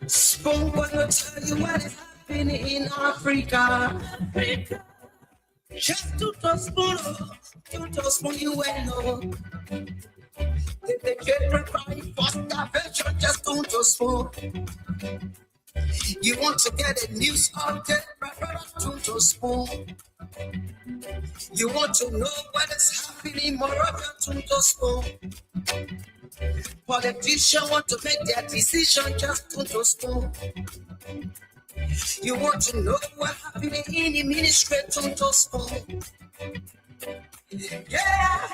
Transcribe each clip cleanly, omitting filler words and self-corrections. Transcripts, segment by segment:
Spoon gonna tell you what is happening in Africa. Just to spoon, you will know. If they get prepared for starvation, just to spoon. You want to get a news update, brother, to spoon. You want to know what is happening, moreover, to spoon. Politicians want to make their decision, just to spoon. You want to know what happening in the ministry, to spoon. Yeah,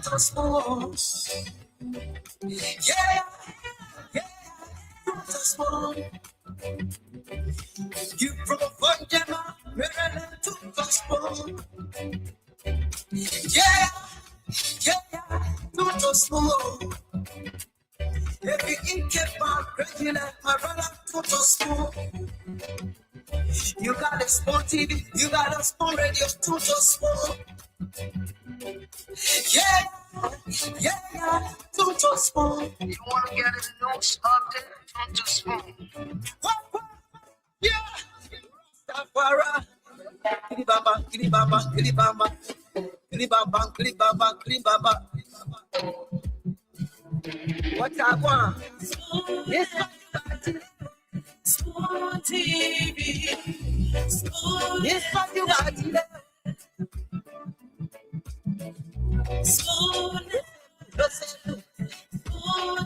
to spoon. Yeah, to spoon. You provide them a Maryland to spoon. Yeah, to spoon. Every incapable president, my brother, to spoon. You got a spoon TV, you got a spoon radio, to spoon. Yeah, to spoon. You want to get a news update, to spoon. Yeah, Safara. Kilibaba, kilibaba, kilibaba, kilibaba, kilibaba, kilibaba. What I want? Yes, Spoon TV. Yes, what you got today? Spoon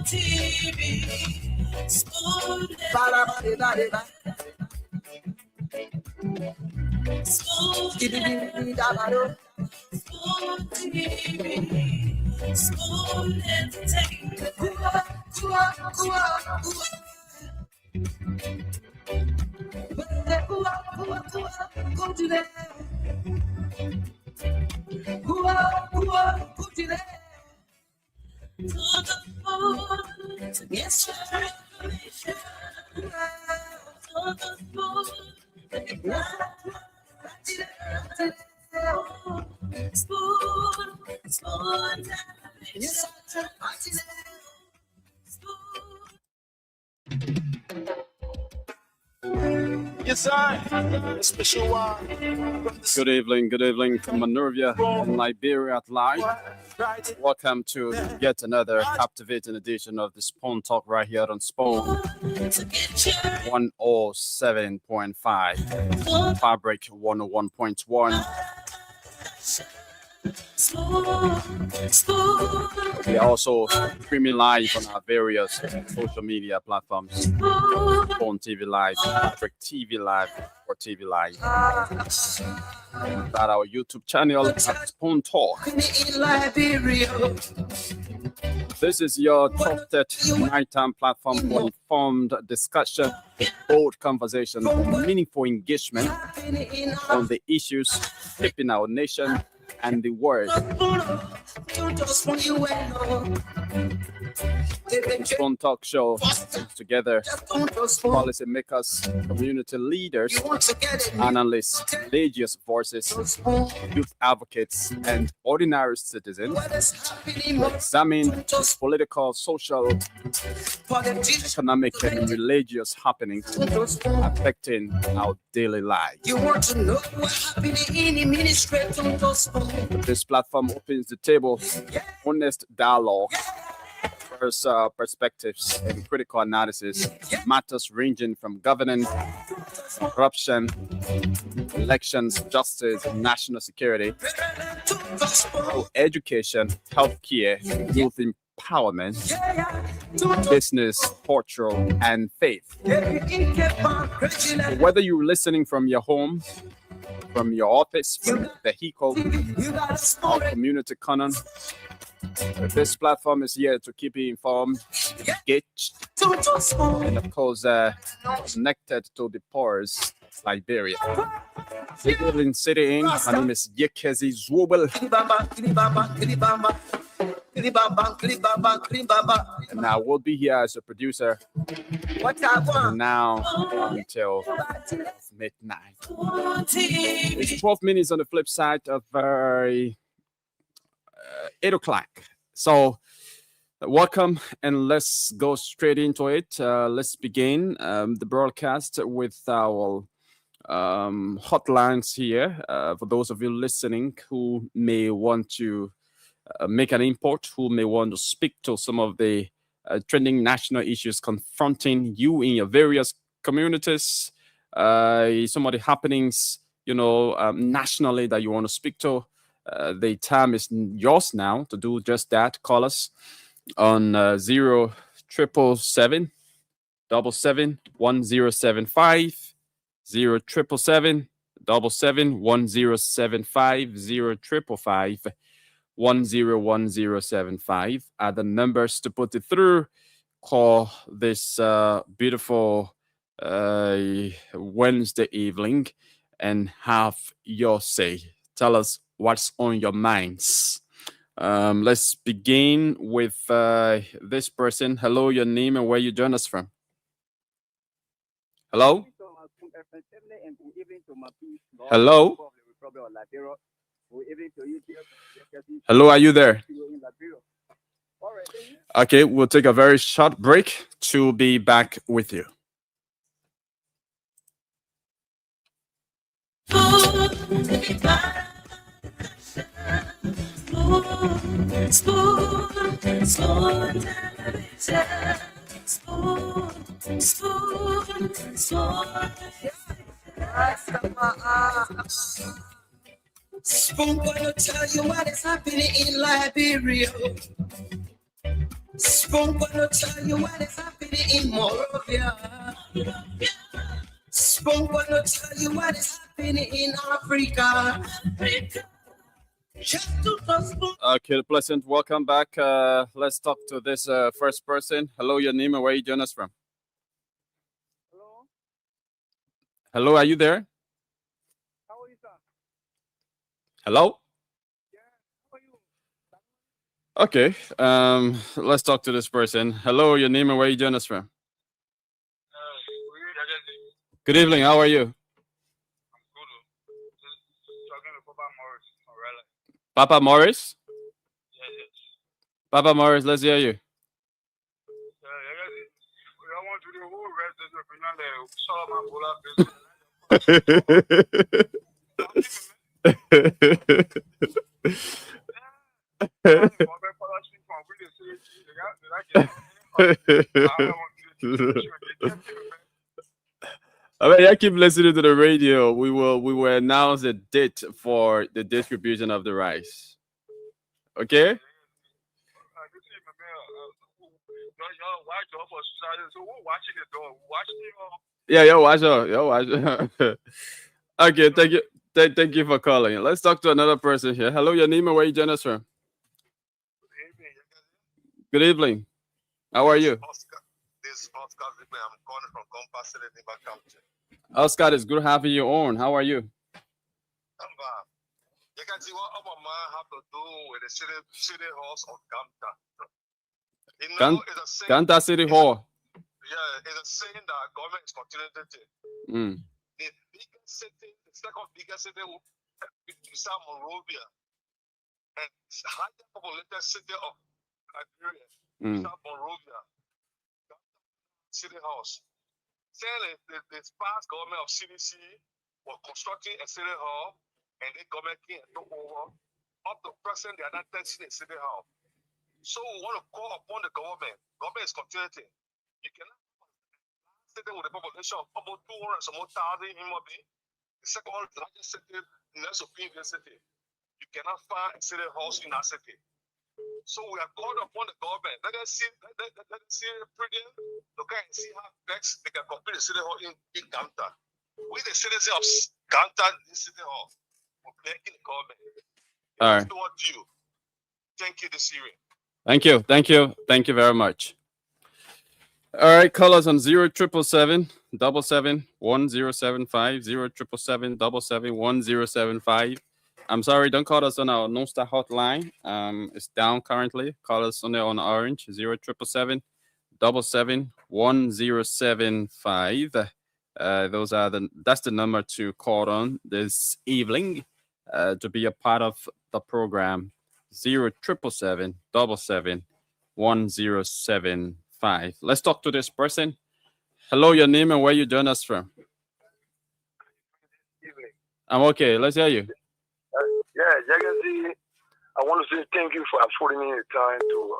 TV. Spoon. Spoon TV. Spoon entertainment. Go to there. Yes, sir. Yes, sir. A special one. Good evening from Monrovia in Liberia at large. Welcome to yet another captivating edition of the Spawn Talk right here on Spawn 107.5, Fabric 101.1. We are also streaming live on our various social media platforms. Spawn TV Live, Fabric TV Live, or TV Live. That our YouTube channel at Spawn Talk. This is your trusted nighttime platform for informed discussion, bold conversation, meaningful engagement on the issues shaping our nation and the world. Spawn Talk Show brings together policymakers, community leaders, analysts, religious voices, youth advocates, and ordinary citizens to examine political, social, economic, and religious happenings affecting our daily lives. You want to know what's happening in the ministry, This platform opens the table, honest dialogue, diverse perspectives, and critical analysis, matters ranging from governance, corruption, elections, justice, national security, education, healthcare, youth empowerment, business, cultural, and faith. Whether you're listening from your home, from your office, from your vehicle, or community corner, this platform is here to keep you informed, engaged, and of course, connected to the porous Liberia. Evening City Inn. My name is Yekezi Zwobel. And I will be here as a producer from now until midnight. It's 12 minutes on the flip side of 8 o'clock. So Welcome, and let's go straight into it. Let's begin the broadcast with our hotlines here for those of you listening who may want to make an import, who may want to speak to some of the trending national issues confronting you in your various communities, some of the happenings, nationally that you want to speak to. The time is yours now to do just that. Call us on 0777 1075 0777 1075 0555 101075 are the numbers to put it through. Call this beautiful Wednesday evening and have your say. Tell us what's on your minds. Let's begin with this person. Hello, your name and where you join us from. Hello? Hello? Hello, are you there? Okay, we'll take a very short break to be back with you. Spoon gonna tell you what is happening in Liberia. Spoon gonna tell you what is happening in Moravia. Spoon gonna tell you what is happening in Africa. Okay, Pleasant, welcome back. Let's talk to this first person. Hello, your name and where you join us from. Hello, are you there? How are you, sir? Hello? Yeah, how are you? Okay, let's talk to this person. Hello, your name and where you join us from. Good evening, how are you? I'm good. Just talking to Papa Morris. Papa Morris? Yes. Papa Morris, let's hear you. I want to do the whole rest of the I mean, I keep listening to the radio. We will announce the date for the distribution of the rice. Okay? Yeah, yo, watch out. Yo, watch out. Okay, thank you. Thank you for calling. Let's talk to another person here. Hello, your name and where you join us from? Good evening. How are you? This is Oscar. I'm calling from Compass City, County. Oscar, it's good having you on. How are you? You can see what our man have to do with the city halls of Ganta. You know, it's a saying, Ganta City Hall. Yeah, it's a saying that government is continuing to take. The biggest city, the second biggest city is Monrovia, and the highest populated city of Nigeria is Monrovia. City House. Saying the past government of CDC was constructing a city hall, and the government came and took over. Up to present, they are not touching the city hall. So we want to call upon the government. Government is continuing. You cannot city with a population of about 200 some more thousand human beings. The second largest city in the Superior city. You cannot find a city house in that city. So we are called upon the government. Let us see pretty look and see how next they can complete the city hall in Ganta. We the citizens of Ganta, this city hall, we're begging the government. All right. Toward you. Thank you this evening. Thank you very much. All right, call us on 0777 1075 0777 1075. I'm sorry, don't call us on our non-star hotline. It's down currently. Call us on orange 0777 1075. That's the number to call on this evening to be a part of the program. 0777 1075. Let's talk to this person. Hello, your name and where you join us from. I'm okay. Let's hear you. Jagazi, I want to say thank you for affording me the time to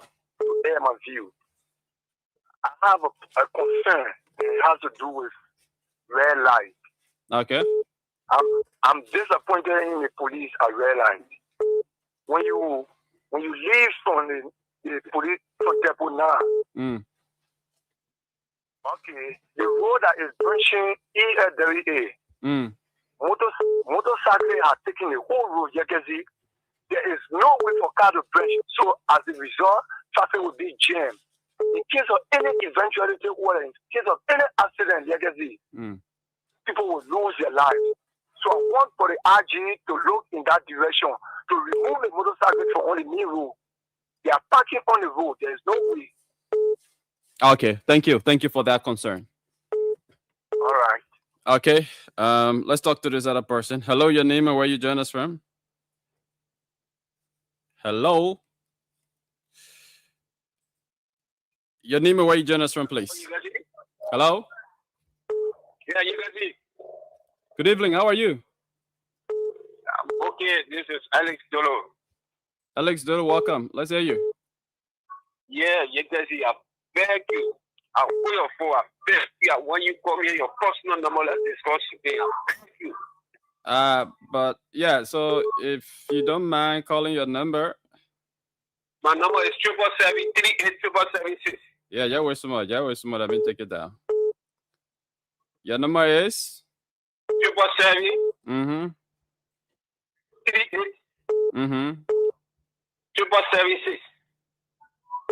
air my view. I have a concern. It has to do with red light. Okay. I'm disappointed in the police at red light. When you leave from the police from depot now, okay, the road that is branching ELWA, motorcycles are taking the whole road. Jagazi, there is no way for car to branch. So as a result, traffic will be jammed. In case of any eventuality or in case of any accident, Jagazi, people will lose their lives. So I want for the RG to look in that direction to remove the motorcycle from on the main road. They are parking on the road. There is no way. Okay, thank you. Thank you for that concern. All right. Okay, let's talk to this other person. Hello, your name and where you join us from. Hello. Your name and where you join us from, please. Hello. Yeah, you can see. Good evening. How are you? Okay, this is Alex Dolo. Alex Dolo, welcome. Let's hear you. Yeah, you can see. I beg you. I put your phone. I beg you. When you call me your personal number, let's discuss today. I beg you. But yeah, so if you don't mind calling your number. My number is 777-38-776. Yeah, where's some more? Let me take it down. Your number is 777. 776.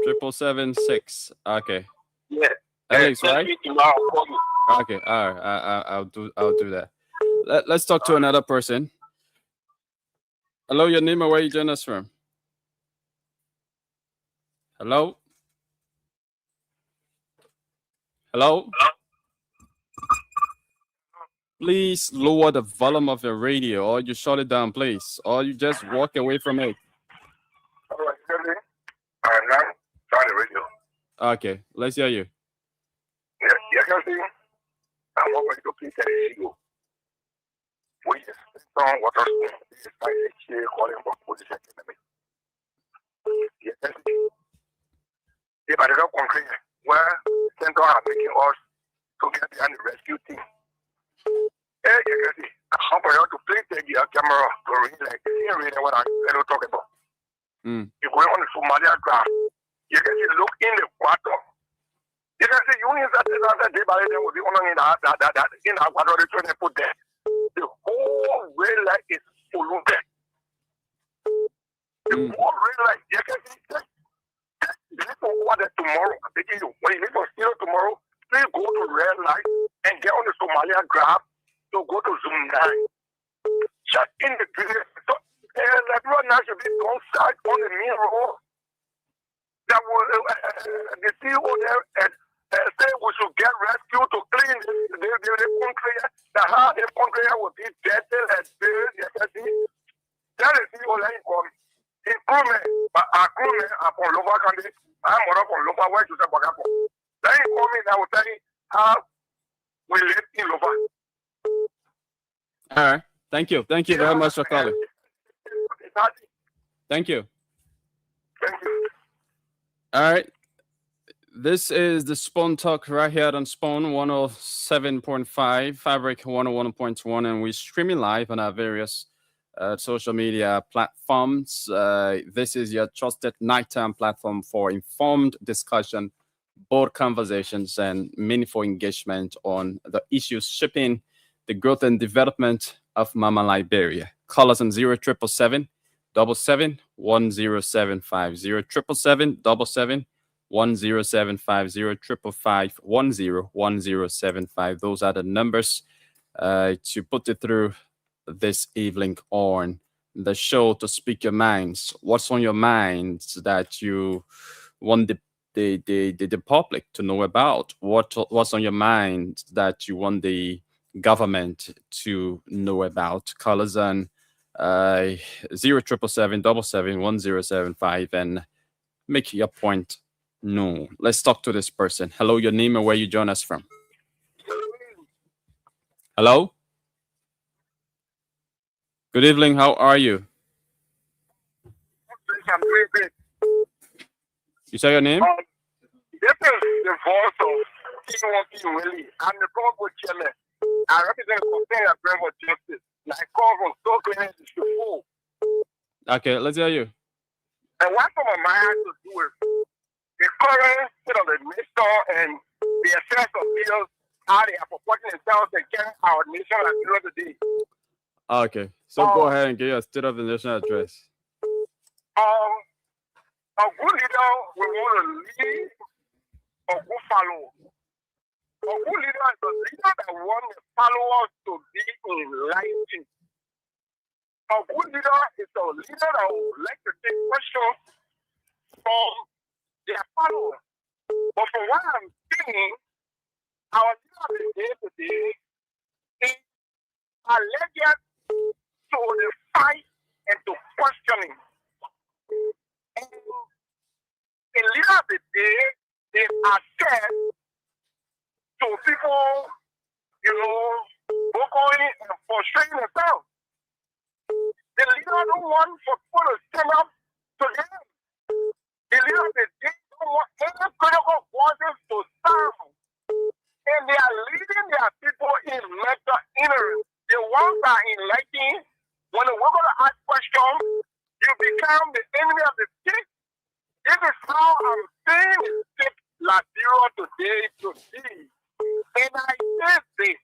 776. Okay. Yeah. Alex, right? Tomorrow, okay. All right. I'll do that. Let's talk to another person. Hello, your name and where you join us from? Hello. Hello. Please lower the volume of your radio, or you shut it down, please, or you just walk away from it. All right, I'm now trying the radio. Okay, let's hear you. Yeah, you can see. I'm going to please tell you. We just don't want us to say calling for police academy. Yes, if I don't concrete where Central are making us to get behind the rescue team. Hey, you can see. I'm going to please take your camera to read like what I'm talking about. You're going on the Somalia graph. You can see, look in the quarter. You can see, unions that day by day will be on in that quarter they trying to put there. The whole rail line is polluted. The whole rail line, you can see, you need to order tomorrow. When you need to steal tomorrow, please go to rail line and get on the Somalia graph to go to Zoom 9. Just in the period. So, everyone now should be on site on the main road. That will the CEO there and say we should get rescue to clean the country. The how the country will be dirty and dirty. That is the only income. Improvement, improvement upon local country. I'm more upon local way to the Bagapo. That income I will tell you how we live in local. All right. Thank you. Thank you very much for calling. Thank you. Thank you. All right. This is the Spawn Talk right here on Spawn 107.5, Fabric 101.1, and we're streaming live on our various social media platforms. This is your trusted nighttime platform for informed discussion, bold conversations, and meaningful engagement on the issues shaping the growth and development of Mama Liberia. Call us on 0777 1075 0777 1075 1075. Those are the numbers to put it through this evening on the show to speak your minds. What's on your minds that you want the public to know about? What's on your mind that you want the government to know about? Call us on 0777 1075 and make your point No. Let's talk to this person. Hello, your name and where you join us from. Hello? Good evening. How are you? I'm doing great. You say your name? This is the voice of T1P Willie. I'm the Congo chairman. I represent the Container for Justice. I call from Socio-economic to Okay, let's hear you. And what some of mine has to do with the current state of the nation and the effects of leaders, how they are purporting themselves and carrying our nation as we know today. Okay, so go ahead and give your state of the nation address. A good leader will want to lead or good follow. A good leader is a leader that wants the followers to be enlightened. A good leader is a leader that would like to take questions from their followers. But from what I'm seeing, our leader of the day today is allergic to the fight and to questioning. And the leader of the day is access to people, going and frustrating themselves. The leader don't want for people to stand up to them. The leader of the day don't want any critical voices to sound. And they are leading their people in mental ignorance. The ones that are enlightened, when we're going to ask questions, you become the enemy of the state. This is how I'm saying the state Liberia today to be. And I say this.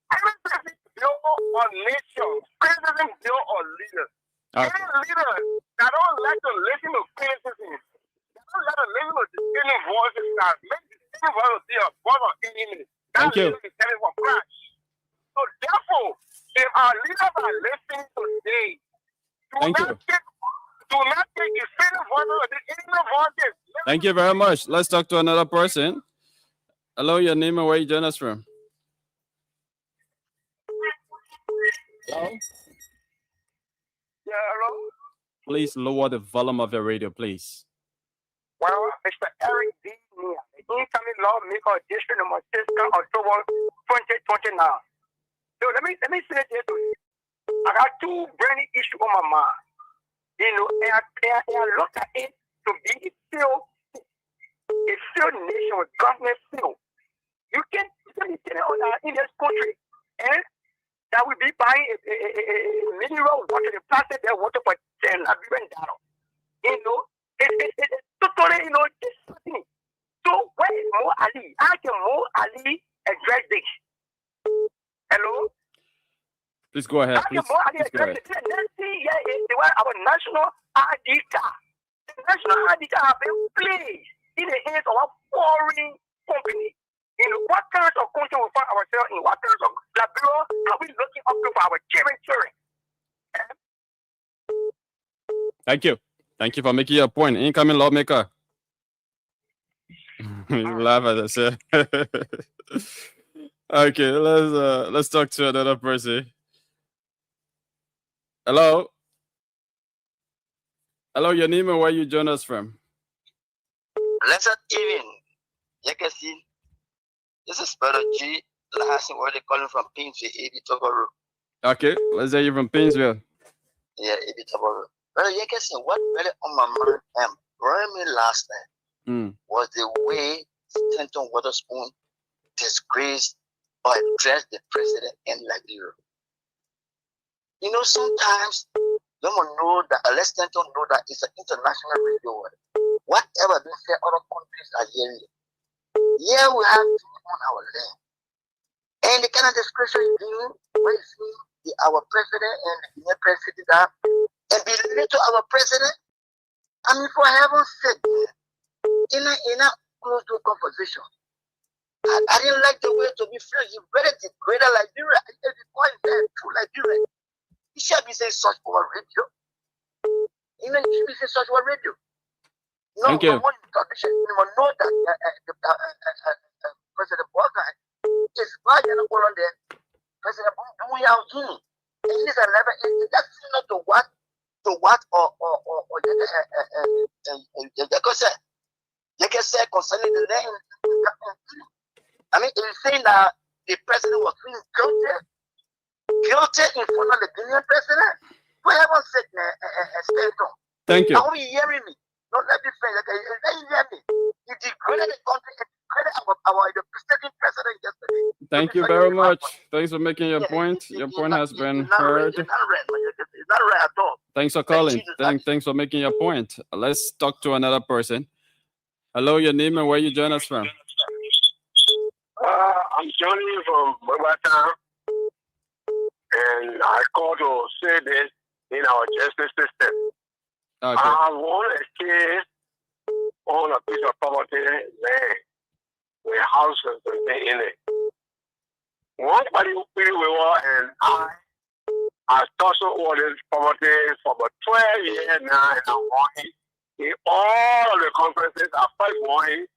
Everything built on nations, criticism built on leaders. Any leader that don't like to listen to criticism, that don't like to listen to dissenting voices, that make dissenting voices be a brother enemy, that leader is heading for crash. So therefore, if our leaders are listening today, do not take dissenting voices or dissenting voices. Thank you very much. Let's talk to another person. Hello, your name and where you join us from. Hello? Yeah, hello? Please lower the volume of your radio, please. Well, Mr. Eric D. Nia, the incoming lawmaker of District Number 6, October 2029. So let me say this to you. I got two burning issues on my mind. And I look at it to be a failed nation with government failed. You can be in this country, and that will be buying a mineral water, the plastic that water for $10 billion. It's totally, disheartening. So where is Mo Ali? How can Mo Ali address this? Hello? Please go ahead. Please go ahead. Let's see our national ID card. The national ID card have been placed in the hands of a foreign company. What kinds of country we find ourselves in? What kinds of Liberia are we looking up to for our children? Thank you. Thank you for making your point. Incoming lawmaker. You laugh at us, yeah. Okay, let's talk to another person. Hello. Hello, your name and where you join us from. Blessed evening. You can see this is Brother G. Last where they calling from Painesville, AB Toboro. Okay, let's say you're from Painesville. Yeah, AB Toboro. Brother, you can see what really on my mind and burned me last night was the way Stanton Witherspoon disgraced or addressed the president in Liberia. Sometimes you don't know that, unless Stanton know that it's an international radio. Whatever they say, other countries are hearing it. Here we have people on our land. And the kind of discretion you do, where you see our president and the new president are, and be related to our president. I mean, for heaven's sake, in a close to conversation. I didn't like the way to be fair. You better degrade Liberia. If you call that true Liberia, you should be saying such over radio. You should be saying such over radio. No, thank you. I want to know that President Walker is bad and all on there. President Bumuya, and he's a level. That's not to what or saying that the president was feeling guilty in front of the Guinean president? For heaven's sake, Senator. Thank you. Are you hearing me? Not let me say, let you hear me. You degraded the country, you degraded the sitting president yesterday. Thank you very much. Thanks for making your point. Your point has been heard. It's not right at all. Thanks for calling. Thanks for making your point. Let's talk to another person. Hello, your name and where you join us from? I'm joining from Bogota, and I call to say this in our justice system. Okay. I want a case on a piece of property, land, with houses and things in it. One party and I touched all this property for about 12 years now, and I'm working in all of the conferences. I first won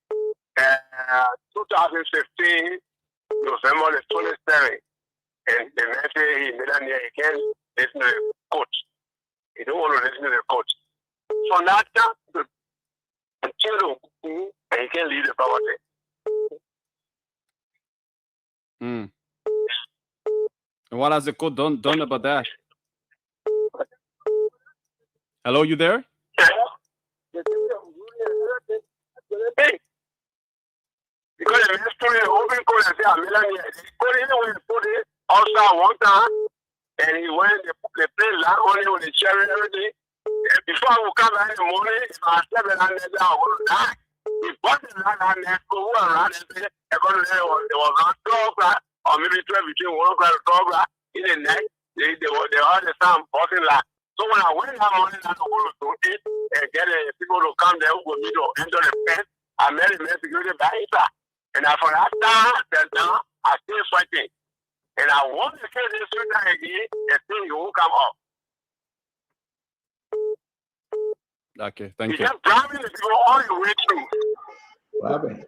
2015, November the 27th. And the man said he made an he can't listen to the coach. He don't want to listen to the coach. So now the continue and he can leave the property. And what has the court done about that? Hello, you there? Because the ministry open court and say, I'm put it outside one time, and he went, they play land only with the cherry and everything. And before I would come back in the morning, if I slept in that net, I would die. He bought the land and net, go around and say, there was around 12 o'clock, or maybe 12 between 1 o'clock and 12 o'clock in the night. They heard the sound busting land. So when I went that morning, I was going to eat and get people to come there who would me to enter the fence. I met the security back inside. And after that time, I still fighting. And I want to say this again, and then you won't come up. Okay, thank you. Just driving the people all the way through. What happened?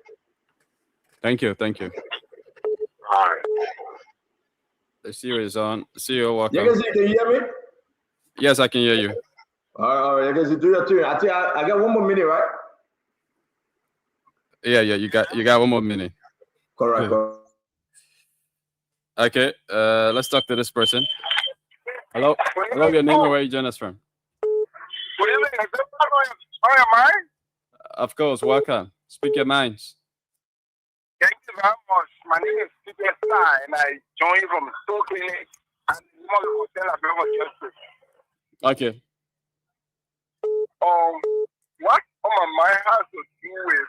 Thank you. All right. The CEO is on. CEO, welcome. Can you hear me? Yes, I can hear you. All right, I guess you do your turn. I think I got 1 more minute, right? Yeah, you got 1 more minute. Correct. Okay, let's talk to this person. Hello, your name and where you join us from? Good evening. Is this on your mind? Of course, welcome. Speak your minds. Thank you very much. My name is Peter Star, and I join you from Stoke Clinic and the Hotel at River Justice. Okay. What on my mind has to do with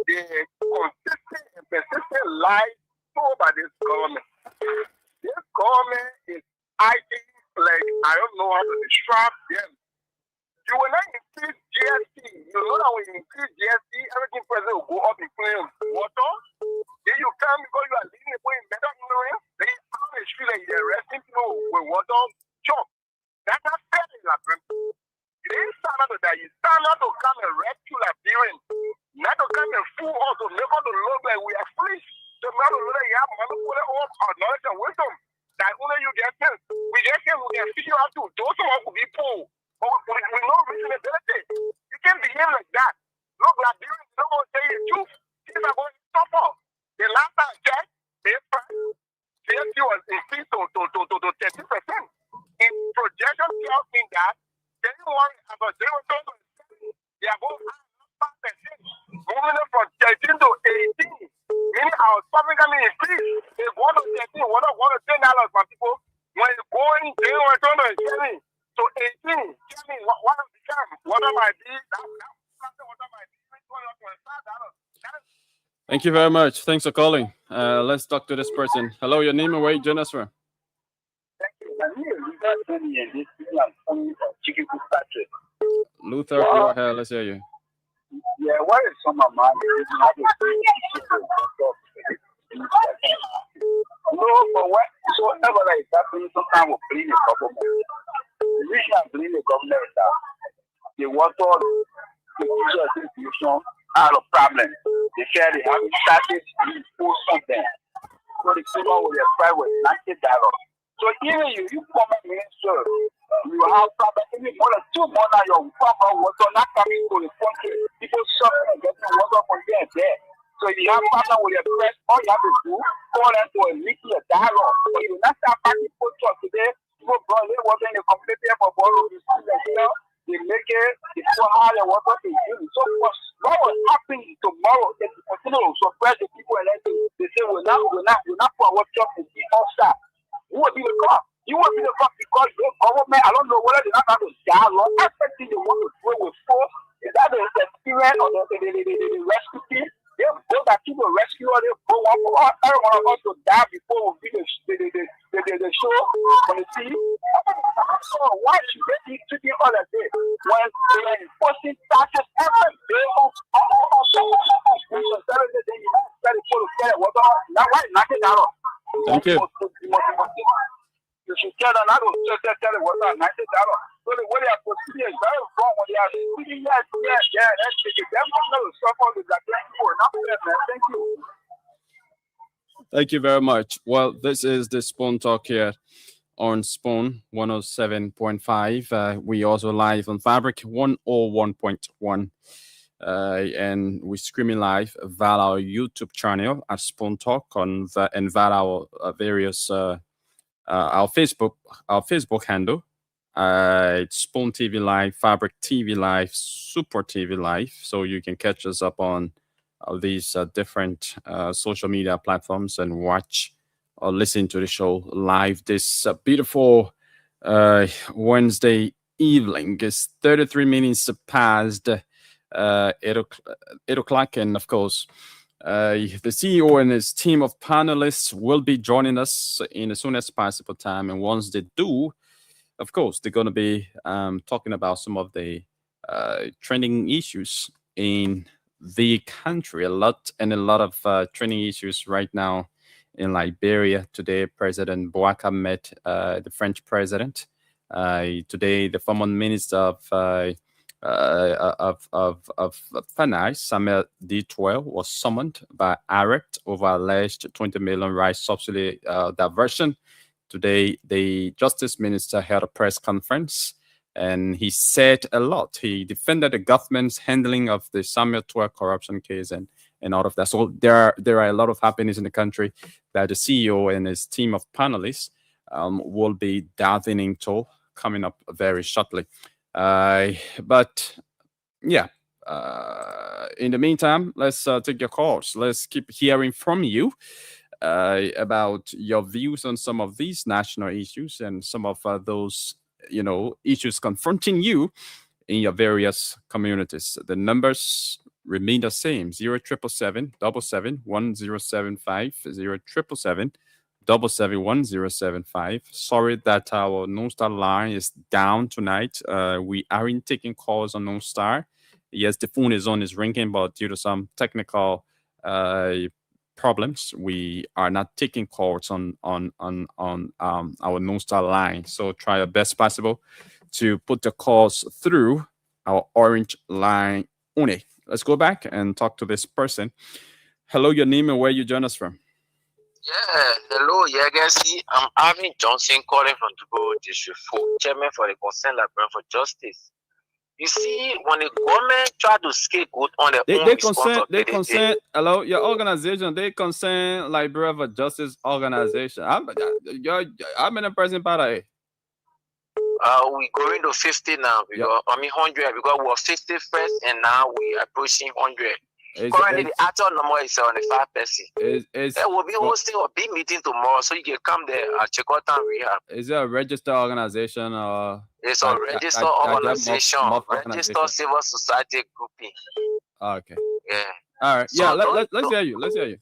the consistent and persistent lies told by this government. This government is acting like I don't know how to describe them. You will not increase GST. You know that when you increase GST, everything present will go up, including water. Then you come because you are leading the point in better ignorance. Then you come and feel like you're arresting people with water. Chop. That's not fair in Liberia. You didn't stand out to that. You stand out to come and rescue Liberians. Not to come and fool us to make us look like we are foolish. To make us look like you have manipulated our knowledge and wisdom. That only you get sense. We get sense, we can figure out to those who could be poor. But with no reasonability. You can't behave like that. Look, Liberians don't want to say the truth. Things are going to suffer. The last time I checked, GST was increased to 30%. In projection tells me that January, about January, they are going to 5%, moving it from 13 to 18. Meaning our shopping can increase. They go to 13, what are $10 for people? When it's going January 20 to 18, tell me what has become? What am I doing? Thank you very much. Thanks for calling. Let's talk to this person. Hello, your name and where you join us from? Luther, go ahead. Let's hear you. Yeah, what is some of my no, but whatever is happening, sometimes we blame the government. The reason I blame the government is that they want all the teacher institution out of problem. They say they haven't started to impose something. So the people will apply with $90. So even you come and minister, you have problem. Even more than 2 months now, your farmer water not coming to the country. People suffering and getting water from there. So if you have problem with your press, all you have to do, call them to a meeting, a dialogue. But you will not start fighting people today. People brought their water in the community for borrow, you see the here, they make it, they pour out the water to you. So what was happening tomorrow, they continue to suppress the people and then they say, we're not for our job to be outside. Who will be the cop? You will be the cop because your government, I don't know whether they're not going to dialogue. Everything they want to do with force, is that the experience or the rescue team? Those that people rescue or they go one for all. Every one of us will die before we be the show on the TV. So why should they be treating all of this when they are enforcing taxes every day on Thank you. You should tell them, I don't tell them what $90. So the way they are proceeding is very wrong when they are speaking, yes, that's it. They're not going to suffer with that. Thank you. Thank you very much. Well, this is the Spoon Talk here on Spoon 107.5. We also live on Fabric 101.1. And we streaming live via our YouTube channel at Spoon Talk and via our various our Facebook handle. It's Spoon TV Live, Fabric TV Live, Super TV Live. So you can catch us up on these different social media platforms and watch or listen to the show live this beautiful Wednesday evening. It's 33 minutes past 8 o'clock, and of course, the CEO and his team of panelists will be joining us in as soon as possible time. And once they do, of course, they're going to be talking about some of the trending issues in the country. A lot of trending issues right now in Liberia. Today, President Bouaka met the French president. Today, the former minister of Finance, Samuel D12, was summoned by ARET over alleged 20 million rice subsidy diversion. Today, the Justice Minister held a press conference and he said a lot. He defended the government's handling of the Samuel 12 corruption case and all of that. So there are a lot of happenings in the country that the CEO and his team of panelists will be diving into coming up very shortly. But yeah, in the meantime, let's take your calls. Let's keep hearing from you about your views on some of these national issues and some of those, issues confronting you in your various communities. The numbers remain the same: 0777 1075 0777 1075. Sorry that our Non Star line is down tonight. We aren't taking calls on Non Star. Yes, the phone is ringing, but due to some technical problems, we are not taking calls on our Non Star line. So try your best possible to put the calls through our orange line only. Let's go back and talk to this person. Hello, your name and where you join us from? Yeah, hello, Yagasi. I'm Arvin Johnson calling from Dugo District 4, Chairman for the Concerned Librarian for Justice. You see, when the government try to scapegoat on their own they concern, hello, your organization, they concern Librarian for Justice organization. I'm in a person part of it. We going to 50 now, because, 100, because we were 50 first, and now we are approaching 100. Currently, the actual number is 75 person. There will be hosting a big meeting tomorrow, so you can come there and check out and rehab. Is it a registered organization or? It's a registered organization, registered civil society grouping. Okay. Yeah. All right. So yeah. Let's hear you. Let's hear you.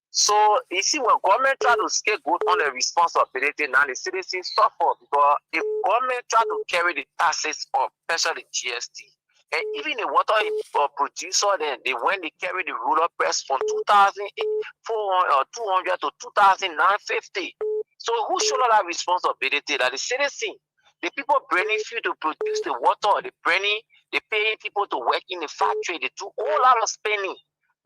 So you see, when government try to scapegoat on the responsibility, now the citizens suffer because if government try to carry the taxes up, especially the GST. And even the water producer, then when they carry the ruler press from 2,200 to 2,950. So who should have that responsibility? That the citizen, the people bringing fuel to produce the water, they paying people to work in the factory, they do all out of spending.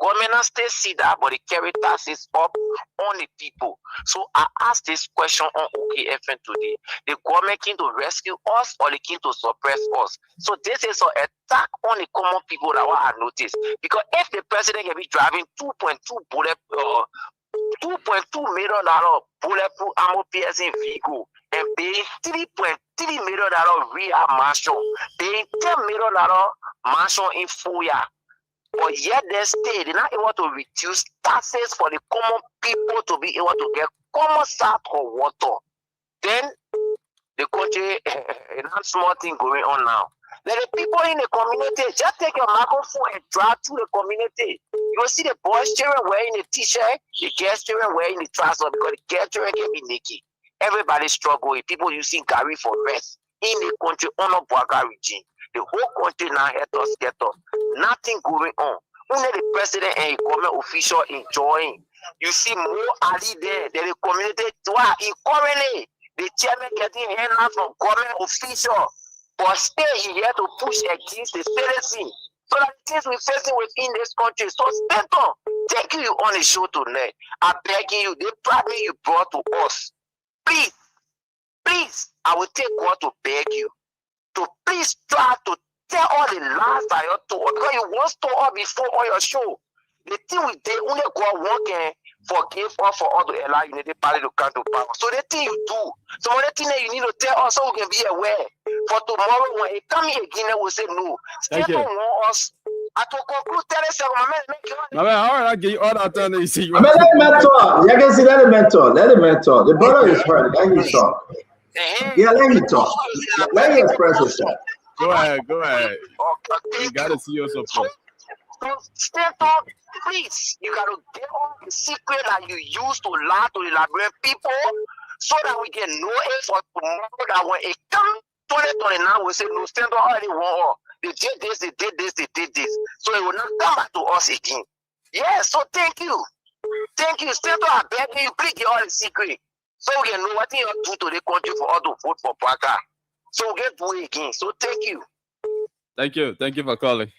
Government still see that, but they carry taxes up on the people. So I asked this question on OKFN today. The government came to rescue us or they came to suppress us? So this is an attack on the common people that what I noticed. Because if the president can be driving $2.2 million bulletproof armor piercing vehicle and paying $3.3 million real mansion, paying $10 million mansion in Fuya. But yet they stay, they're not able to reduce taxes for the common people to be able to get common salt or water. Then the country, not small thing going on now. Let the people in the community just take your microphone and drive to the community. You will see the boys children wearing the t-shirt, the girls children wearing the trousers because the girls children can be naked. Everybody struggling. People using Gary for rest in the country under Bwaga regime. The whole country now get us. Nothing going on. Only the president and the government official enjoying. You see more Ali there than the community do. Currently, the chairman getting handout from government official. But stay here to push against the citizen. So that things we're facing within this country. So Stanton, thank you on the show tonight. I'm begging you, the problem you brought to us. Please, I will take God to beg you to please try to tell all the lies that you told. Because you once told us before on your show. The thing we did, only God working forgive us for all the allow Unity Party to come to power. So the thing you do, some of the thing that you need to tell us so we can be aware. For tomorrow, when it come here again, we'll say no. Thank you. Want us. I to conclude, tell us, all right, I'll give you all that time that you see. Let the mentor. You can see let the mentor. Let the mentor. The brother is hurt. Let him talk. Yeah, let him talk. Let him express himself. Go ahead. You gotta see yourself first. So stand up, please. You gotta get all the secret that you use to lie to the Liberian people so that we can know it for tomorrow that when it comes 2029, we say no, stand up already won. They did this, they did this, they did this. So it will not come back to us again. Yeah, so thank you. Thank you. Stand up, I beg you, please get all the secret. So we can know what you do to the country for all to vote for Paka. So we get do it again. So thank you. Thank you for calling.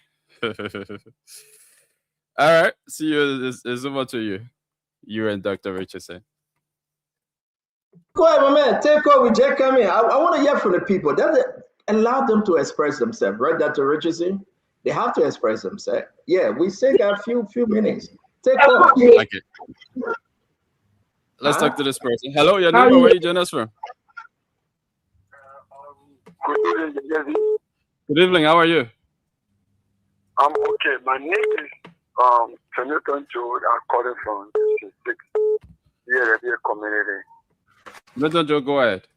All right, see you. It's over to you. You and Dr. Richardson. Go ahead, my man. Take over. Jack, come in. I want to hear from the people. Allow them to express themselves, right, Dr. Richardson? They have to express themselves. Yeah, we still got a few minutes. Take over. Like it. Let's talk to this person. Hello, your name? Where are you joining us from? Good evening. How are you? I'm okay. My name is Senator Joe. I'm calling from the 6 year community. Senator Joe, go ahead.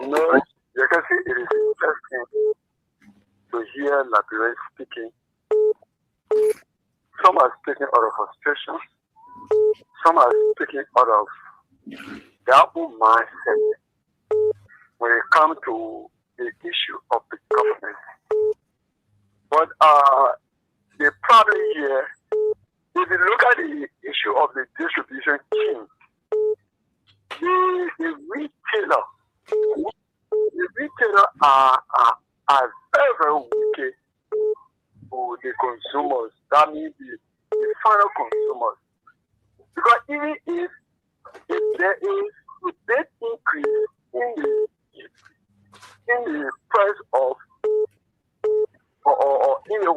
No, you can see it is interesting to hear Liberians speaking. Some are speaking out of frustration. Some are speaking out of their own mindset when it comes to the issue of the government. But the problem here, if you look at the issue of the distribution chain, the retailer are very, very wicked for the consumers. That means the final consumers. Because even if there is a big increase in the price of or in the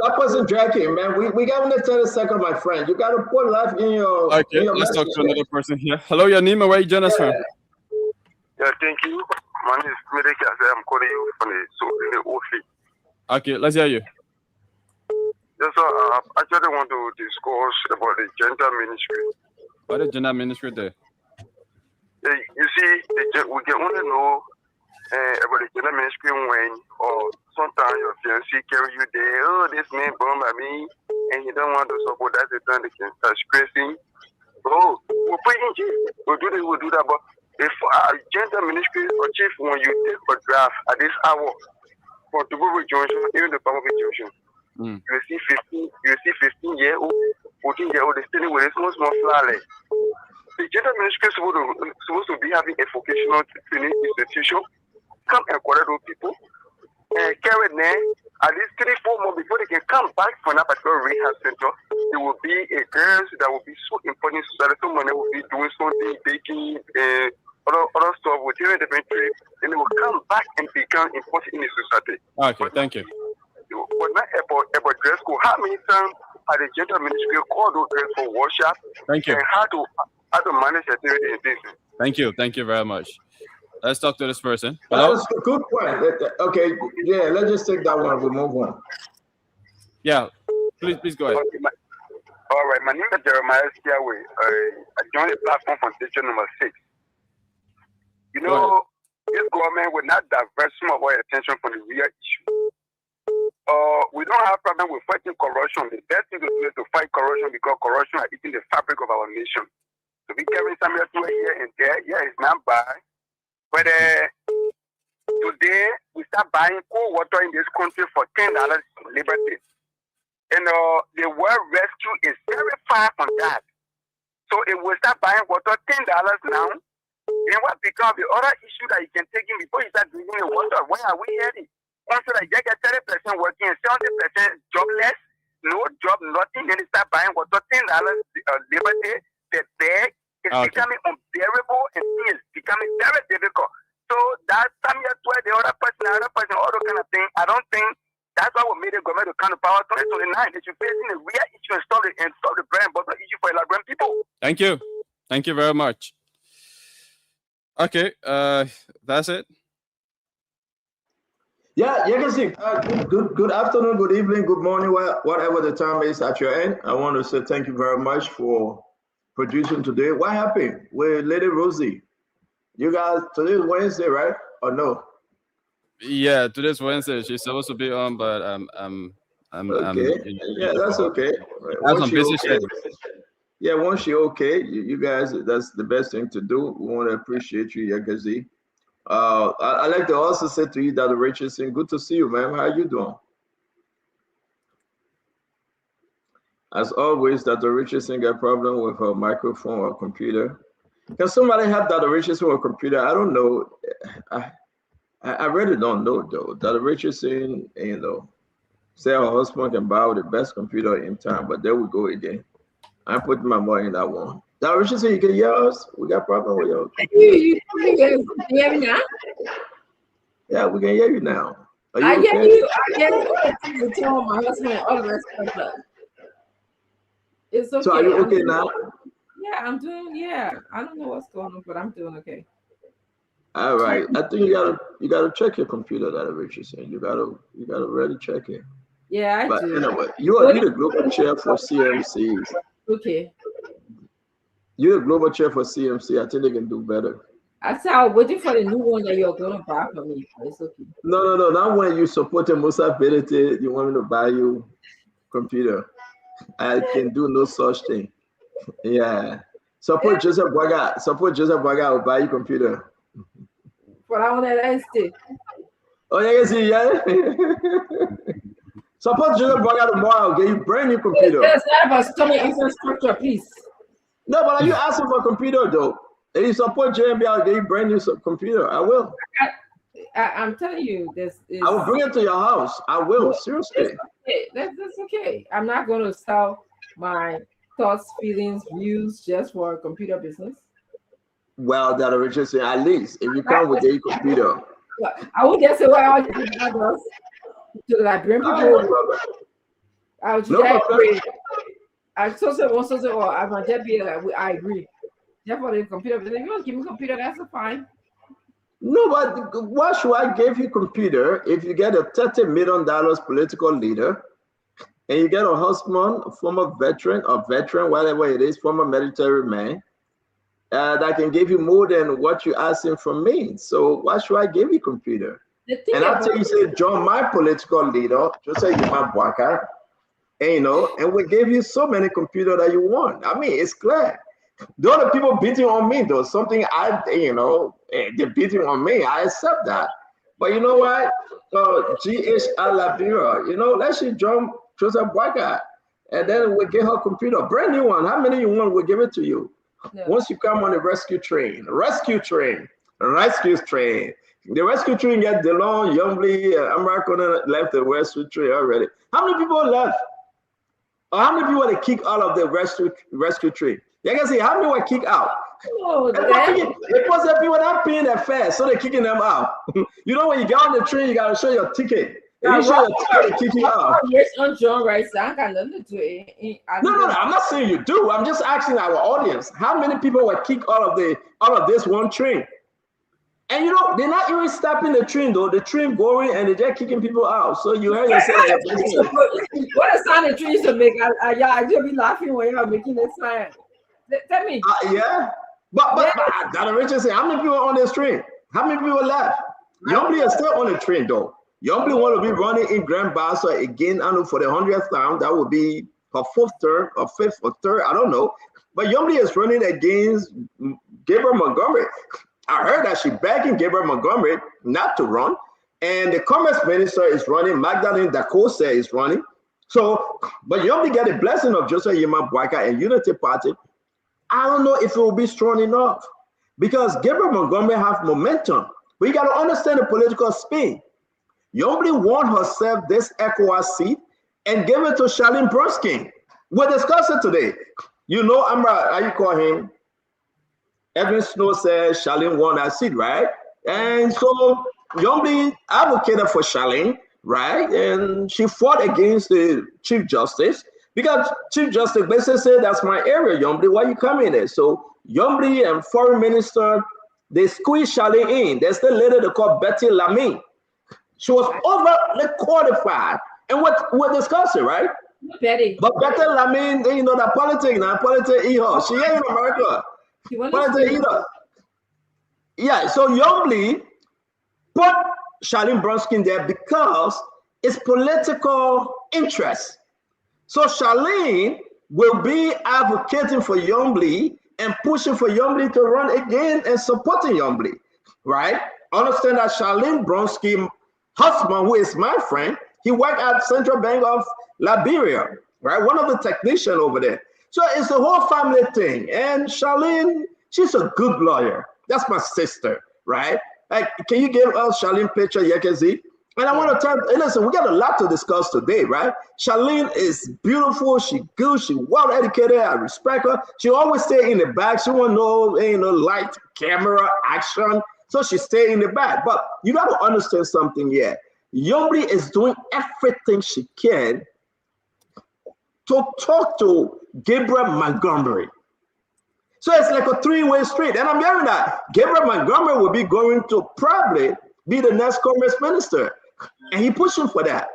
that person dragging, man. We got 30 seconds, my friend. You got to put life in your. Okay, let's talk to another person here. Hello, your name and where you join us from? Yeah, thank you. My name is Medeka. I'm calling you from the office. Okay, let's hear you. Yes, sir. I actually want to discuss about the gender ministry. What is gender ministry there? You see, we can only know about the gender ministry when, or sometimes your fiancé carry you there. Oh, this man bomb at me, and he don't want to support that. The time they can start stressing. Oh, we'll put in jail. We'll do that. But if gender ministry or chief, when you take a draft at this hour for to go with junction, even the power junction. You see 15-year-old, 14-year-old, they're still with a small flower. The gender ministry is supposed to be having a vocational training institution, come and collect those people, and carry them at least 3-4 months before they can come back from that particular rehab center. There will be a girl that will be so important in society. Someone will be doing something, baking, other stuff, whatever different trade, and they will come back and become important in the society. Okay, thank you. But not about dress code. How many times have the gender ministry called those girls for workshop? Thank you. And how to manage activity in this? Thank you very much. Let's talk to this person. Hello? That's a good point. Okay, yeah, let's just take that one. We'll move on. Yeah, please go ahead. All right, my name is Jeremiah Skiaway. I joined the platform from station number 6. You know, this government will not divert some of our attention from the real issue. We don't have problem with fighting corruption. The best thing to do is to fight corruption because corruption is eating the fabric of our nation. To be carrying something here and there, yeah, it's not bad. But today, we start buying cold water in this country for $10 liberty. And the world rescue is very far from that. So if we start buying water $10 now, then what becomes the other issue that you can take in before you start drinking the water? Where are we heading? Also, like you get 30% working and 70% jobless, no job, nothing, then you start buying water $10 liberty, the bag. It's becoming unbearable and it's becoming very difficult. So that time you where the other person, all those kind of thing, I don't think that's why we made the government to come to power 2029. They should face in the real issue and solve the bread and butter issue for Elaborate people. Thank you. Thank you very much. Okay, that's it. Yeah, you can see. Good afternoon, good evening, good morning, whatever the time is at your end. I want to say thank you very much for producing today. What happened with Lady Rosie? You guys, today is Wednesday, right? Or no? Yeah, today's Wednesday. She's supposed to be on, but okay. Yeah, that's okay. That's some busy schedule. Yeah, once you're okay, you guys, that's the best thing to do. We want to appreciate you, Yakazi. I like to also say to you, Dr. Richardson, good to see you, man. How you doing? As always, Dr. Richardson got a problem with her microphone or computer. Can somebody help Dr. Richardson with a computer? I don't know. I really don't know, though. Dr. Richardson, say her husband can buy the best computer in town, but there we go again. I'm putting my money in that one. Dr. Richardson, you can hear us? We got a problem with your You can hear me now? Yeah, we can hear you now. I get you to tell my husband and all the rest of that. It's okay. So are you okay now? Yeah, I'm doing. Yeah, I don't know what's going on, but I'm doing okay. All right. I think you gotta check your computer, Dr. Richardson. You gotta really check it. Yeah, I do. Anyway, you're the global chair for CMC. Okay. You're the global chair for CMC. I think they can do better. I said I was waiting for the new one that you're gonna buy for me. It's okay. No. Not when you support Musability, you want me to buy you computer. I can do no such thing. Yeah. Support Joseph Boga. Support Joseph Boga will buy you computer. But I want to stay. Oh, yeah. Support Joseph Boga tomorrow. Get you brand new computer. It's not about stomach infrastructure, please. No, but are you asking for a computer though? If you support JMB, I'll get you brand new computer. I will. I'm telling you, this is. I will bring it to your house. I will, seriously. That's okay. I'm not going to sell my thoughts, feelings, views just for a computer business. Well, Dr. Richardson, at least if you come with a computer. I would just say, well, I just to like bring people. I would just agree. I agree. Therefore, the computer, if you want to give me a computer, that's fine. No, but why should I give you computer if you get a $30 million political leader and you get a husband, a former veteran, whatever it is, former military man, that can give you more than what you're asking from me? So why should I give you computer? And after you say, John, my political leader, just say you're my worker, and we gave you so many computers that you want. I mean, it's clear. The other people beating on me, though, something they're beating on me. I accept that. But you know what? GH Alabira, let's just jump Joseph Boga, and then we get her computer, brand new one. How many you want? We'll give it to you. No. Once you come on the rescue train, The rescue train get DeLong, Youngbley, American left the rescue train already. How many people left? Or how many people they kick out of the rescue train? You can see how many were kicked out. Oh, because the people not paying their fare, so they're kicking them out. You know, when you get on the train, you gotta show your ticket. If you show your ticket, they kick you out. On John right, so I got nothing to it. No, I'm not saying you do. I'm just asking our audience, how many people were kicked out of this one train? And you know, they're not even stopping the train though. The train going and they're just kicking people out. So you heard yourself. What a sound the trees to make? I just be laughing when you're making this sign. Tell me. Yeah. But Dr. Richard said, how many people on this train? How many people left? Youngbley is still on the train though. Youngbley want to be running in Grand Bassa again. I know for the 100th time, that would be her 4th term or 5th or 3rd. I don't know. But Youngbley is running against Gabriel Montgomery. I heard that she's begging Gabriel Montgomery not to run. And the Commerce Minister is running. Magdalene Dacosta is running. So, but Youngbley get a blessing of Joseph Yema Boyka and Unity Party. I don't know if it will be strong enough because Gabriel Montgomery have momentum. But you got to understand the political spin. Youngbley won herself this ECOWAS seat and gave it to Charlene Bruskin. We'll discuss it today. You know, how you call him? Evan Snow says Charlene won that seat, right? And so Youngbley advocated for Charlene, right? And she fought against the Chief Justice because Chief Justice basically said, that's my area, Youngbley, why you coming there? So Youngbley and Foreign Minister, they squeezed Charlene in. There's the lady they call Betty Lamine. She was overly qualified. And what we're discussing, right? Betty. But Betty Lamine, you know, that politics now, politics her. She ain't in America. Politics either. Yeah, so Youngbley put Charlene Bruskin there because it's political interest. So Charlene will be advocating for Youngbley and pushing for Youngbley to run again and supporting Youngbley, right? Understand that Charlene Bruskin's husband, who is my friend, he worked at Central Bank of Liberia, right? One of the technicians over there. So it's the whole family thing. And Charlene, she's a good lawyer. That's my sister, right? Like, can you give us Charlene picture, Yekezi? And I want to tell you, listen, we got a lot to discuss today, right? Charlene is beautiful. She good. She well educated. I respect her. She always stay in the back. She won't know, light, camera, action. So she stay in the back. But you got to understand something here. Youngbley is doing everything she can to talk to Gabriel Montgomery. So it's like a three-way street. And I'm hearing that Gabriel Montgomery will be going to probably be the next Commerce Minister. And he pushing for that.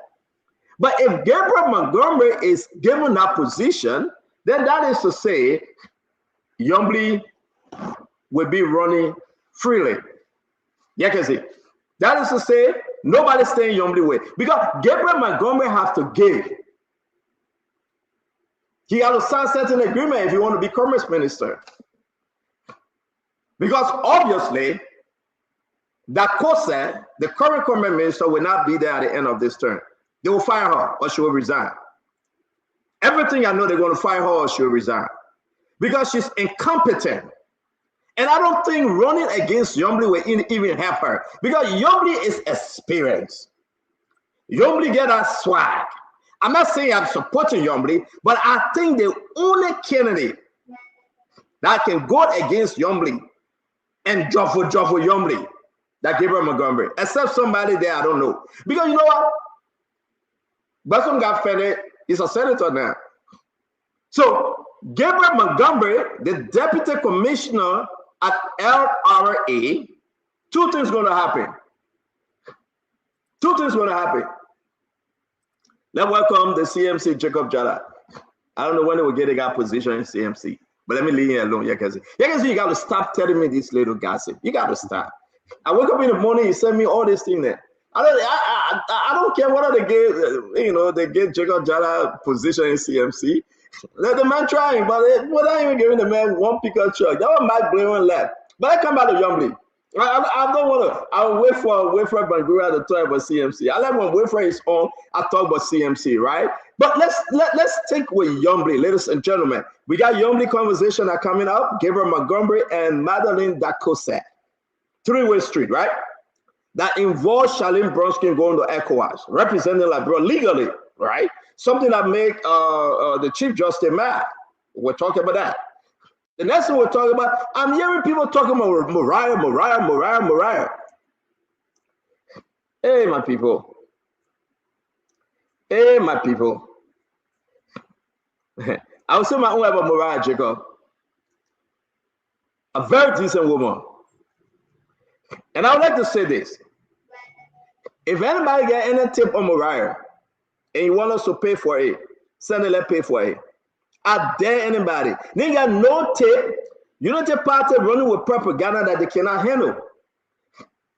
But if Gabriel Montgomery is given that position, then that is to say, Youngbley will be running freely. You can see. That is to say, nobody staying Youngbley way. Because Gabriel Montgomery have to give. He has to sign certain agreement if he want to be Commerce Minister. Because obviously, Dacosta, the current Commerce Minister, will not be there at the end of this term. They will fire her or she will resign. Everything I know, they're going to fire her or she will resign. Because she's incompetent. And I don't think running against Youngbley will even help her. Because Youngbley is experienced. Youngbley get that swag. I'm not saying I'm supporting Youngbley, but I think the only candidate that can go against Youngbley and Joffo Youngbley, that Gabriel Montgomery, except somebody there, I don't know. Because you know what? Bassam Gafene is a senator now. So Gabriel Montgomery, the deputy commissioner at LRA, two things going to happen. Two things going to happen. Let's welcome the CMC, Jacob Jada. I don't know when they will get a guy position in CMC, but let me leave you alone. You got to stop telling me this little gossip. You got to stop. I wake up in the morning, you send me all this thing there. I don't care whether they get Jacob Jada position in CMC. Let the man trying, but without even giving the man one picker truck. That one might blame one left. But I come back to Youngbley. I don't want to. I'll wait for Bangura to talk about CMC. I let when Wayfair is on, I talk about CMC, right? But let's take with Youngbley, ladies and gentlemen. We got Youngbley conversation that coming up. Gabriel Montgomery and Madeline Dacosta. Three-way street, right? that involves Charlene Bronsky going to ECOWAS, representing Liberia legally, right? Something that make the Chief Justice mad. We're talking about that. The next thing we're talking about, I'm hearing people talking about Mariah. Hey, my people. Hey, my people. I will say my own about Mariah Jacob. A very decent woman. And I would like to say this. If anybody get any tip on Mariah and you want us to pay for it, send it, let's pay for it. I dare anybody. They got no tip. Unity Party running with propaganda that they cannot handle.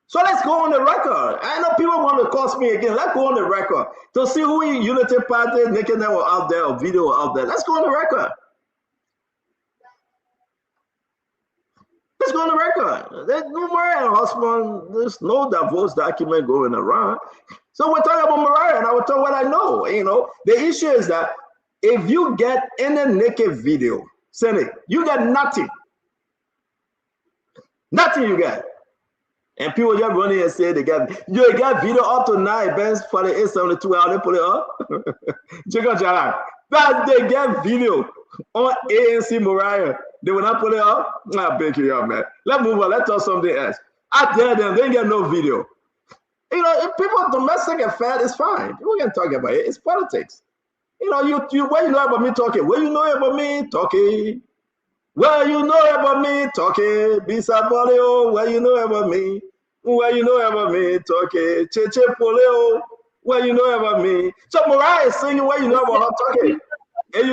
So let's go on the record. I know people want to cost me again. Let's go on the record to see who in Unity Party making that out there or video out there. Let's go on the record. Let's go on the record. There's no Mariah husband. There's no divorce document going around. So we're talking about Mariah, and I will tell what I know. You know, the issue is that if you get any naked video, send it. You get nothing. Nothing you get. And people just running and say they got video up to 9 bands for the 872 hour, they put it up. But they get video on ANC Mariah. They will not put it up. I beg you, man. Let's move on. Let's talk something else. I dare them, they get no video. You know, if people domestic affair is fine. People can talk about it. It's politics. You know, you what you know about me talking? What you know about me talking? Well, you know about me talking, Bisa Polio, well, you know about me. Well, you know about me talking, Cheche Polio, well, you know about me. So Mariah is singing what you know about her talking. And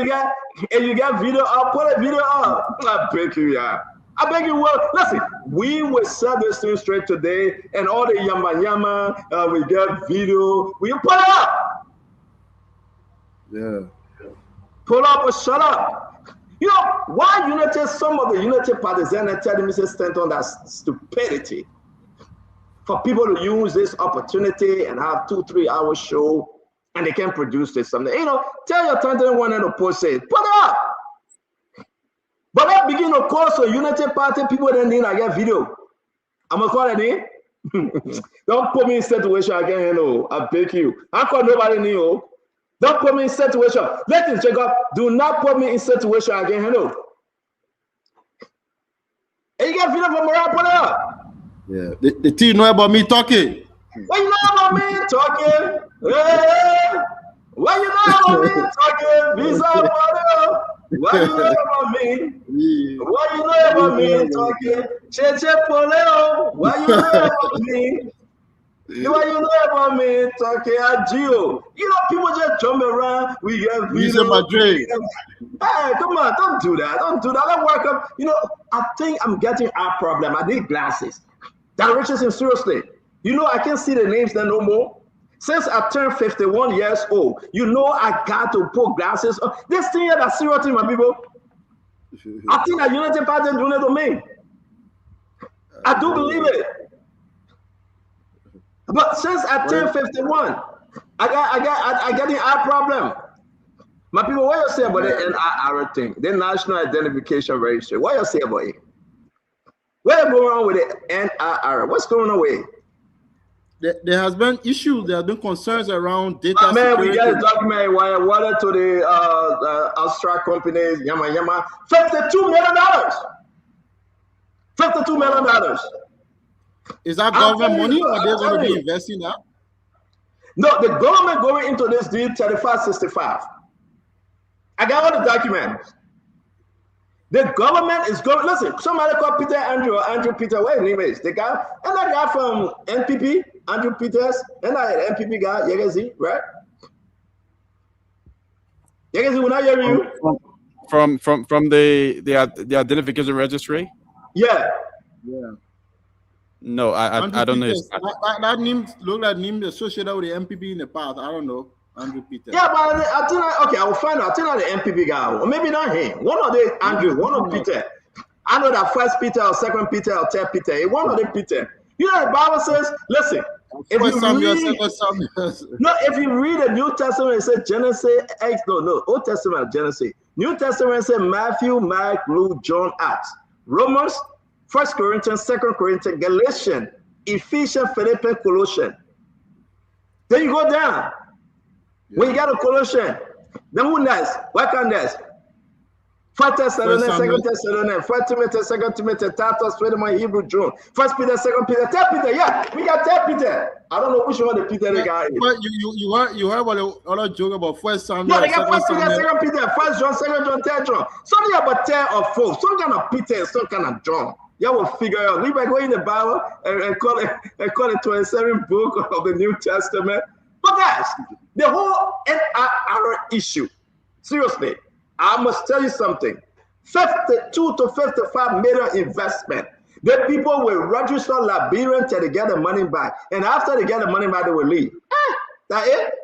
you got video up, put a video up. I beg you, yeah. I beg you, well, listen, we will set this thing straight today, and all the yama, we get video, we put it up. Yeah. Pull up or shut up. You know, why Unity, some of the Unity partisans are telling me to stand on that stupidity for people to use this opportunity and have 2-3 hour show and they can produce this something. You know, tell your 21 and the post say, put it up. But that begin to cause a Unity party, people that need I get video. I'm gonna call it in. Don't put me in situation I can't handle. I beg you. I call nobody new. Don't put me in situation. Listen, Jacob, do not put me in situation I can handle. And you get video from Mariah, put it up. Yeah. The team know about me talking. What you know about me talking? Hey, what you know about me talking? Visa Polio. What you know about me? What you know about me talking? Cheche Polio. What you know about me? What you know about me talking at Gio? You know, people just jump around. We get video. Hey, come on, don't do that. Don't do that. Don't work up. You know, I think I'm getting our problem. I need glasses. That reaches him seriously. You know, I can't see the names there no more. Since I turned 51 years old, you know, I got to put glasses on. This thing here, that's serious, my people. I think that Unity Party is doing it to me. I do believe it. But since I turned 51, I got an eye problem. My people, what you say about the NIR thing, the National Identification Registry? What you say about it? What is going on with the NIR? What's going on with it? There has been issues. There have been concerns around data security. We got a document water to the Australia companies, yama. $52 million. $52 million. Is that government money, or they're going to be investing that? No, the government going into this deal 3565. I got all the documents. The government is going. Listen, somebody called Peter Andrew Peter. What his name is? The guy, and that guy from NPP, Andrew Peters, and that NPP guy, Yagazi, right? Yagazi, when I hear you from the identification registry. Yeah. No, I don't know. That name look like name associated with the MPP in the past. I don't know. Andrew Peter. Yeah, but I think okay, I will find out. I think the MPP guy, or maybe not him. One of the Andrew, one of Peter. I know that first Peter or second Peter or third Peter. One of the Peter. You know the Bible says, listen. If you read the New Testament, it says Genesis, Old Testament, Genesis. New Testament says Matthew, Mark, Luke, John, Acts. Romans, 1 Corinthians, 2 Corinthians, Galatians, efficient Philippine collusion. Then you go down. Yeah. When you get a collusion, then who next? What can next? 1 Thessalonians, 2 Thessalonians, 1 Timothy, 2 Timothy, Titus, Philemon, Hebrew, John, 1 Peter, 2 Peter, 3 Peter. Yeah, we got 3 Peter. I don't know which one the Peter they got. But you heard what the other joke about 1 Samuel. No, they got 1 Peter, 2 Peter, 1 John, 2 John, 3 John. Something about 10 or 4. Some kind of Peter and some kind of John. You will figure out. We might go in the Bible and call it 27th book of the New Testament. But guys, the whole NRR issue, seriously, I must tell you something. 52 to 55 million investment. The people will register Liberian till they get the money back. And after they get the money back, they will leave. That it?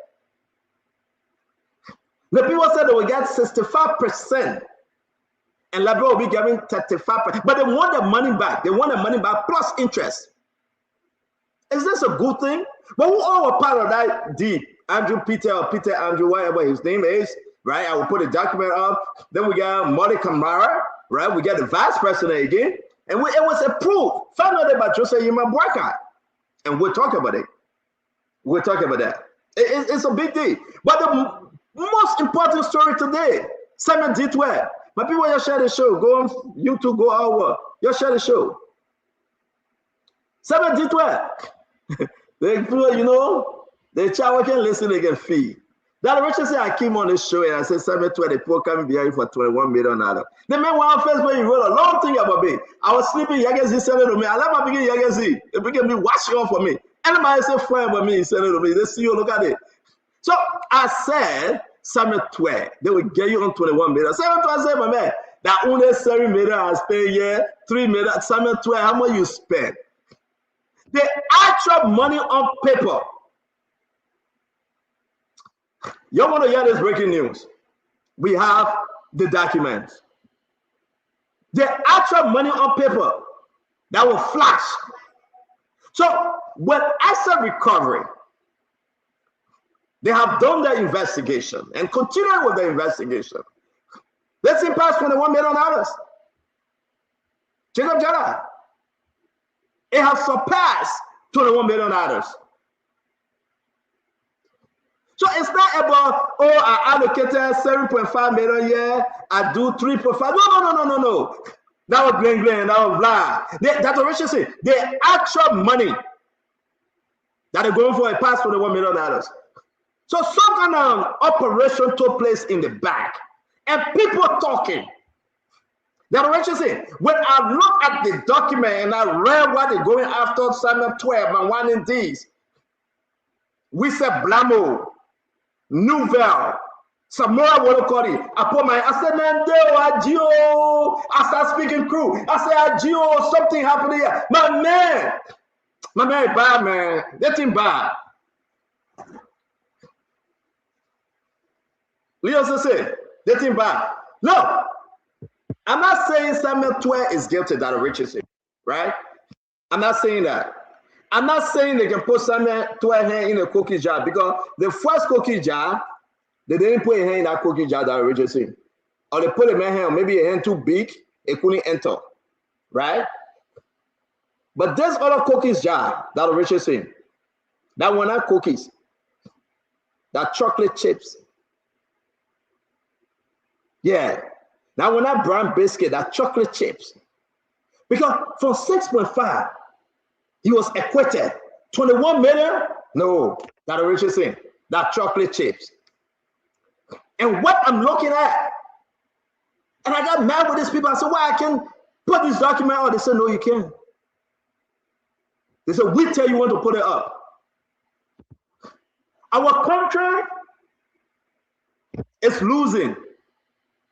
The people said they will get 65%. And Liberia will be giving 35%. But they want the money back. They want the money back plus interest. Is this a good thing? But who all were part of that deed? Andrew Peter or Peter Andrew, whatever his name is, right? I will put a document up. Then we got Molly Kamara, right? We got the vice president again. And it was approved. Found out about Joseph Yimabwaka. And we'll talk about it. We'll talk about that. It's a big deal. But the most important story today, Simon Ditwell. My people, you share the show. Go on YouTube, go over. You share the show. Simon Ditwell. The people, you know, the child can listen, they can feed. That Richard said I came on this show and I said 720 people coming behind for $21 million. The man went on Facebook, he wrote a long thing about me. I was sleeping, Yagazi said it to me. I let my begin Yagazi. It began me washing on for me. Anybody said fine about me, he said it to me. They see you, look at it. So I said, Samuel 12, they will get you on 21 million. Samuel 12 said, my man, that only 7 million I spend here, 3 million. Samuel 12, how much you spend? The actual money on paper. You want to hear this breaking news? We have the documents. The actual money on paper that will flash. So when asset recovery, they have done their investigation and continuing with the investigation. Let's pass $21 million. Jacob Jada. It has surpassed $21 million. So it's not about, oh, I allocated 7.5 million here, I do 3.5. No. That was Glenn, that was blah. That's what Richard said. The actual money that they're going for a pass for the $1 million. So some kind of operation took place in the back, and people talking. That's what Richard said. When I look at the document and I read what they're going after Samuel 12 and one in these, we said Blamo. Nouvelle, Samora Wolokori. I said, man, Agio. I start speaking crew. I said, Agio, something happened here. My man is bad, man. Let him bad. Leo said, let him bad. Look, I'm not saying Samuel 12 is guilty, that Richard said, right? I'm not saying that. I'm not saying they can put Samuel 12 hand in a cookie jar, because the first cookie jar, they didn't put a hand in that cookie jar that Richard said. Or they put a man hand, maybe a hand too big, it couldn't enter, right? But this other cookies jar that Richard said, that one not cookies, that chocolate chips. Yeah, that one not brown biscuit, that chocolate chips. Because from 6.5, he was acquitted. 21 million? No, that Richard saying, that chocolate chips. And what I'm looking at, and I got mad with these people. I said, why I can put this document out? They said, no, you can't. They said, we tell you when to put it up. Our country is losing.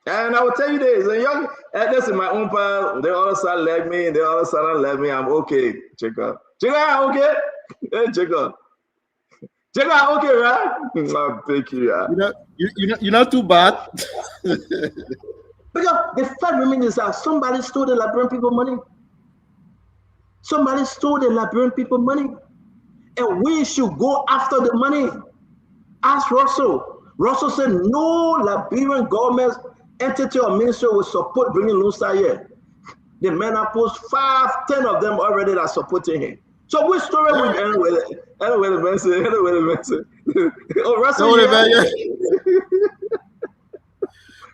And I will tell you this, and this is my own part. They all of a sudden let me, they all of a sudden let me. I'm okay, Jacob. Jacob, okay? Hey, Jacob. Jacob, okay, right? Oh, thank you. You're not too bad. Because the fact remains is that somebody stole the Liberian people money. Somebody stole the Liberian people money. And we should go after the money. Ask Russell. Russell said no Liberian government entity or ministry will support bringing loans here. The men have posted 5, 10 of them already that are supporting him. So which story we anyway the message. Oh, Russell,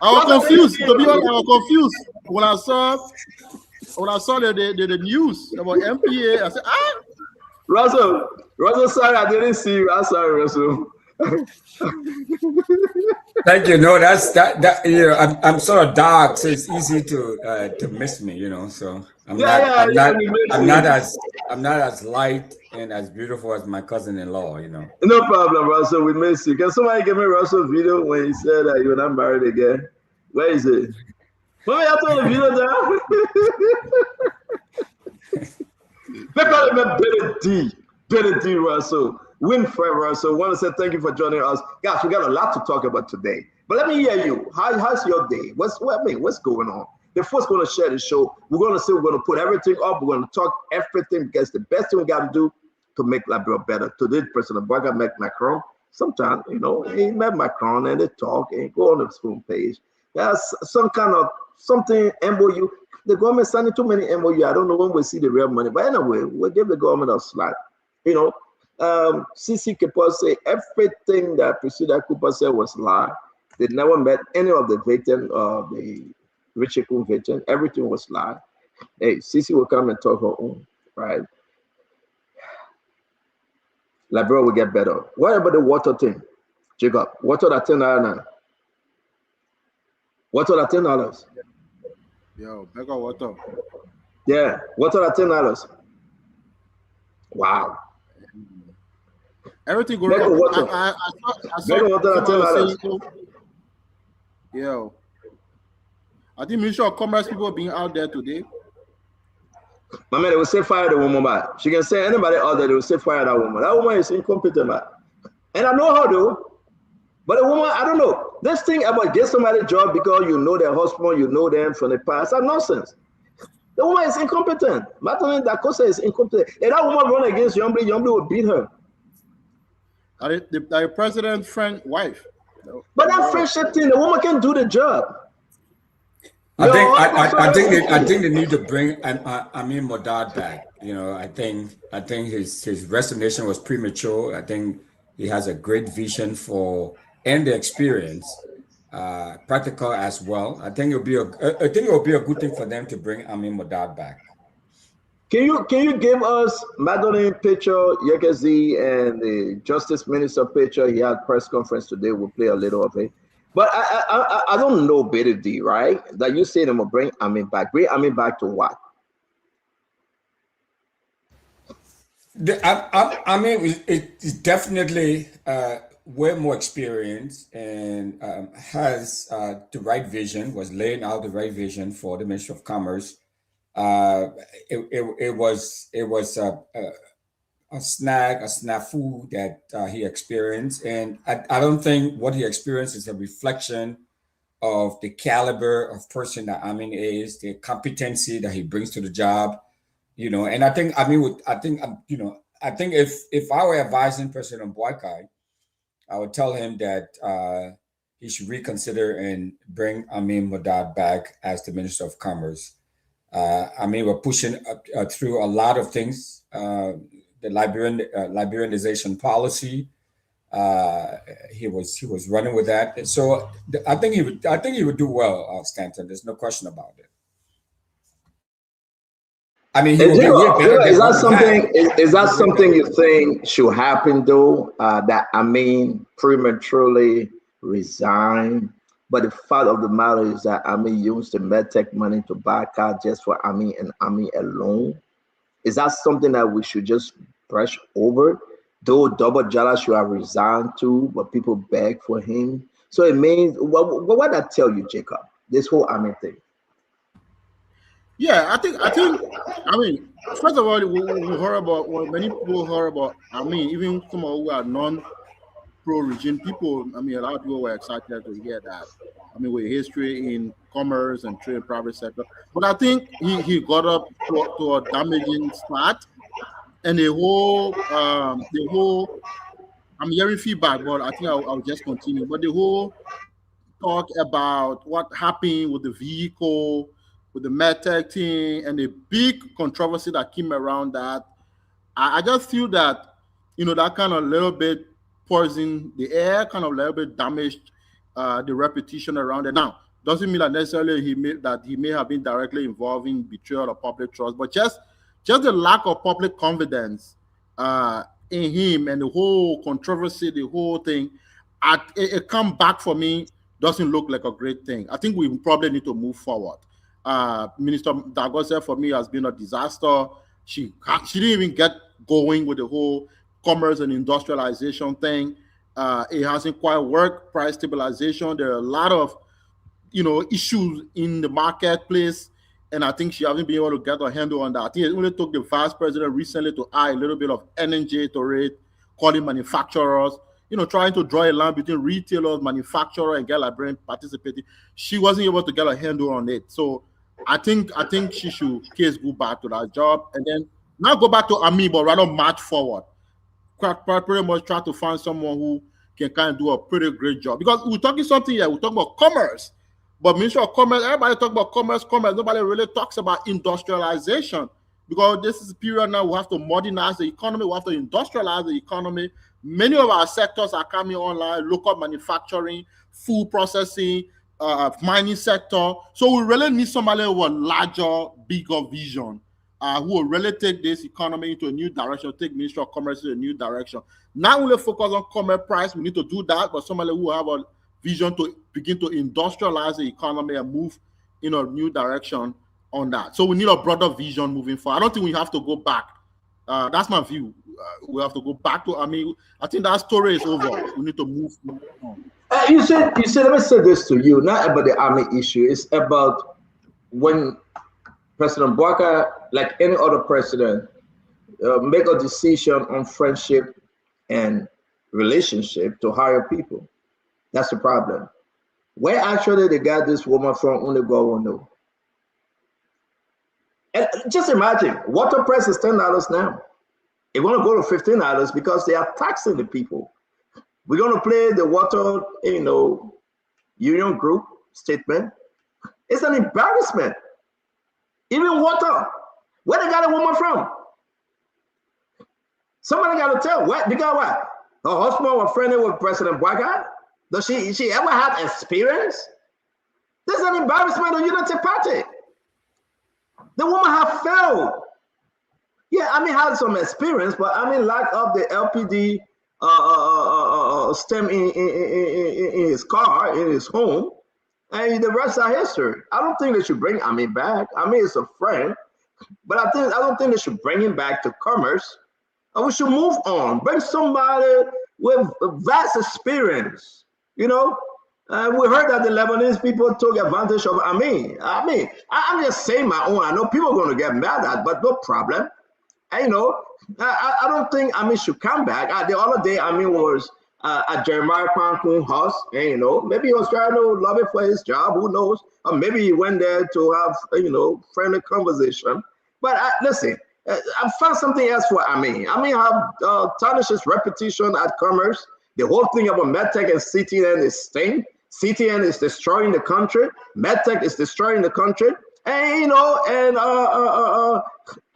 I was confused. To be honest, I was confused when I saw the news about MPA. I said, Russell, sorry, I didn't see you. I'm sorry, Russell. Thank you. No, that you know, I'm sort of dark, so it's easy to miss me, you know. So I'm not as light and as beautiful as my cousin-in-law, you know. No problem, Russell. We miss you. Can somebody give me Russell's video when he said that you're not married again? Where is it? Mommy, I told the video down. They call him Billy D. Russell. Winfrey Russell. Want to say thank you for joining us. Guys, we got a lot to talk about today. But let me hear you. How's your day? What's going on? The first going to share the show. We're going to put everything up. We're going to talk everything because the best thing we got to do to make Liberia better. Today, President Boga met Macron. Sometimes, you know, he met Macron and they talk and go on the school page. There's some kind of something MOU. The government signing too many MOU. I don't know when we'll see the real money. But anyway, we'll give the government a slack. You know, CC Kepa say everything that Priscilla Cooper said was lie. They never met any of the victims of the Richard Coon victim. Everything was lie. Hey, CC will come and talk her own, right? Liberia will get better. What about the water thing? Jacob, water at $10 now. Water at $10. Yo, mega water. Yeah, water at $10. Wow. Everything going on. I saw water at $10. Yo, I think Ministry of Commerce people being out there today. My man, they will say fire the woman back. She can say anybody out there, they will say fire that woman. That woman is incompetent, man. And I know her though. But a woman, I don't know. This thing about get somebody a job because you know their husband, you know them from the past, that's nonsense. The woman is incompetent. Martin Dakosa is incompetent. If that woman run against Yombly, Yombly will beat her. The president's friend wife. But that friendship thing, the woman can do the job. I think they need to bring Amin Modad back. You know, I think his resignation was premature. I think he has a great vision for and the experience, practical as well. I think it will be a good thing for them to bring Amin Modad back. Can you give us Magdalene picture, Yekezi, and the Justice Minister picture? He had press conference today. We'll play a little of it. But I don't know Betty D, right? That you say them will bring Amin back. Bring Amin back to what? I mean, it's definitely way more experienced and has the right vision. Was laying out the right vision for the Ministry of Commerce. It was a snafu that he experienced, and I don't think what he experienced is a reflection of the caliber of person that Amin is, the competency that he brings to the job, you know. And I think if I were advising President Boakai, I would tell him that he should reconsider and bring Amin Modad back as the Minister of Commerce. I mean, we're pushing through a lot of things. The Liberianization policy. He was running with that, and so I think he would do well, Stanton. There's no question about it. I mean, he will be way better than is that something you think should happen though? That Amin prematurely resigned. But the fact of the matter is that Amin used the MedTech money to buy a car just for Amin and Amin alone. Is that something that we should just brush over? Though Double Jala should have resigned too, but people beg for him. So it means, what did I tell you, Jacob? This whole Amin thing. Yeah, I think. I mean, first of all, we heard about many people heard about Amin, even some who are non-pro-regime people. I mean, a lot of people were excited to hear that. I mean, with history in commerce and trade, private sector. But I think he got up to a damaging start, and the whole. I'm hearing feedback, but I think I'll just continue. But the whole talk about what happened with the vehicle, with the MedTech thing, and the big controversy that came around that, I just feel that, that kind of little bit poison the air, kind of a little bit damaged the reputation around it. Now, doesn't mean that necessarily he may have been directly involved in betrayal of public trust, but just the lack of public confidence in him and the whole controversy, the whole thing, it come back for me doesn't look like a great thing. I think we probably need to move forward. Minister Dagose for me has been a disaster. She didn't even get going with the whole commerce and industrialization thing. It hasn't quite worked. Price stabilization. There are a lot of issues in the marketplace, and I think she hasn't been able to get a handle on that. I think it only took the vice president recently to add a little bit of energy to it, calling manufacturers, trying to draw a line between retailers, manufacturers, and get librarians participating. She wasn't able to get a handle on it. So I think she should go back to that job and then not go back to Ami, but rather march forward. Pretty much try to find someone who can kind of do a pretty great job. Because we're talking something here, we're talking about commerce. But Ministry of Commerce, everybody talk about commerce. Nobody really talks about industrialization. Because this is a period now we have to modernize the economy, we have to industrialize the economy. Many of our sectors are coming online, local manufacturing, food processing, mining sector. So we really need somebody with a larger, bigger vision who will really take this economy into a new direction, take Ministry of Commerce into a new direction. Not only focus on commerce price, we need to do that, but somebody who will have a vision to begin to industrialize the economy and move in a new direction on that. So we need a broader vision moving forward. I don't think we have to go back. That's my view. We have to go back to, I think that story is over. We need to move on. You said, let me say this to you, not about the army issue. It's about when President Bouaka, like any other president, make a decision on friendship and relationship to hire people. That's the problem. Where actually they got this woman from, only God will know. And just imagine, water price is $10 now. It's going to go to $15 because they are taxing the people. We're going to play the water, union group statement. It's an embarrassment. Even water, where they got a woman from? Somebody got to tell. What? Because what? Her husband was friendly with President Bouaka? Does she ever have experience? This is an embarrassment of Unity Party. The woman have failed. Yeah, had some experience, but lack of the LPD stem in his car, in his home, and the rest are history. I don't think they should bring back. It's a friend, but I don't think they should bring him back to commerce. And we should move on. Bring somebody with vast experience. We heard that the Lebanese people took advantage of Ami. I'm just saying my own. I know people are going to get mad at, but no problem. I don't think Ami should come back. The other day, Ami was at Jeremiah Kwankun's house, and maybe he was trying to lobby for his job. Who knows? Or maybe he went there to have friendly conversation. But listen, I found something else for Ami. Ami have tarnished his reputation at commerce. The whole thing about MedTech and CTN is staying. CTN is destroying the country. MedTech is destroying the country. And,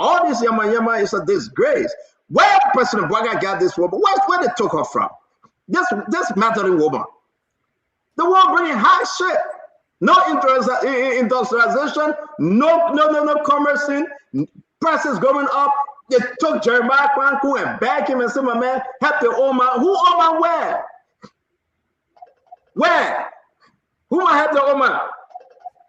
all this yama is a disgrace. Where President Bouaka got this woman? Where they took her from? This mattering woman. The one bringing high shit. No industrialization. No commerce. Prices going up. They took Jeremiah Kwanku and back him and said, my man, help the Oma. Who Oma where? Where? Who might help the Oma?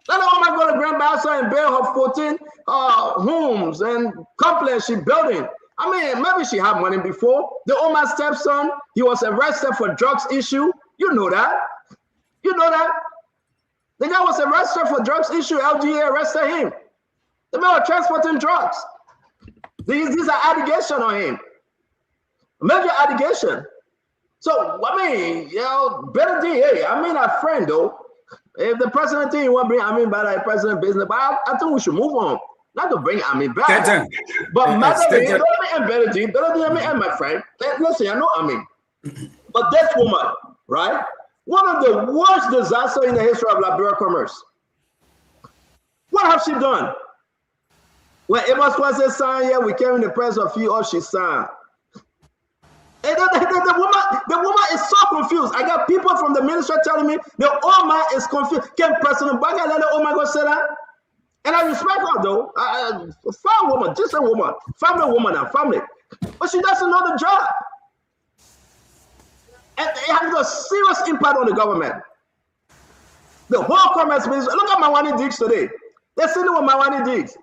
Let the Oma go to Grand Bassa and build her 14 homes and complexes she building. Maybe she had money before. The Oma stepson, he was arrested for drugs issue. You know that. The guy was arrested for drugs issue. LGA arrested him. The man was transporting drugs. These are allegations on him. Major allegation. So, better DA. A friend, though. If the president thing, you want to bring by the president business, but I think we should move on. Not to bring back. But Better and my friend. Listen, I know But this woman, right? One of the worst disasters in the history of Liberia commerce. What has she done? When Emma Swanson signed here, we came in the press of you, all she signed. And the woman is so confused. I got people from the ministry telling me the old man is confused. Can President Baga let the old man go say that? And I respect her though. Fine woman, just a woman, family woman and family. But she doesn't know the job. And it has a serious impact on the government. The whole commerce ministry, look at Mawani Diggs today. They're sitting with Mawani Diggs.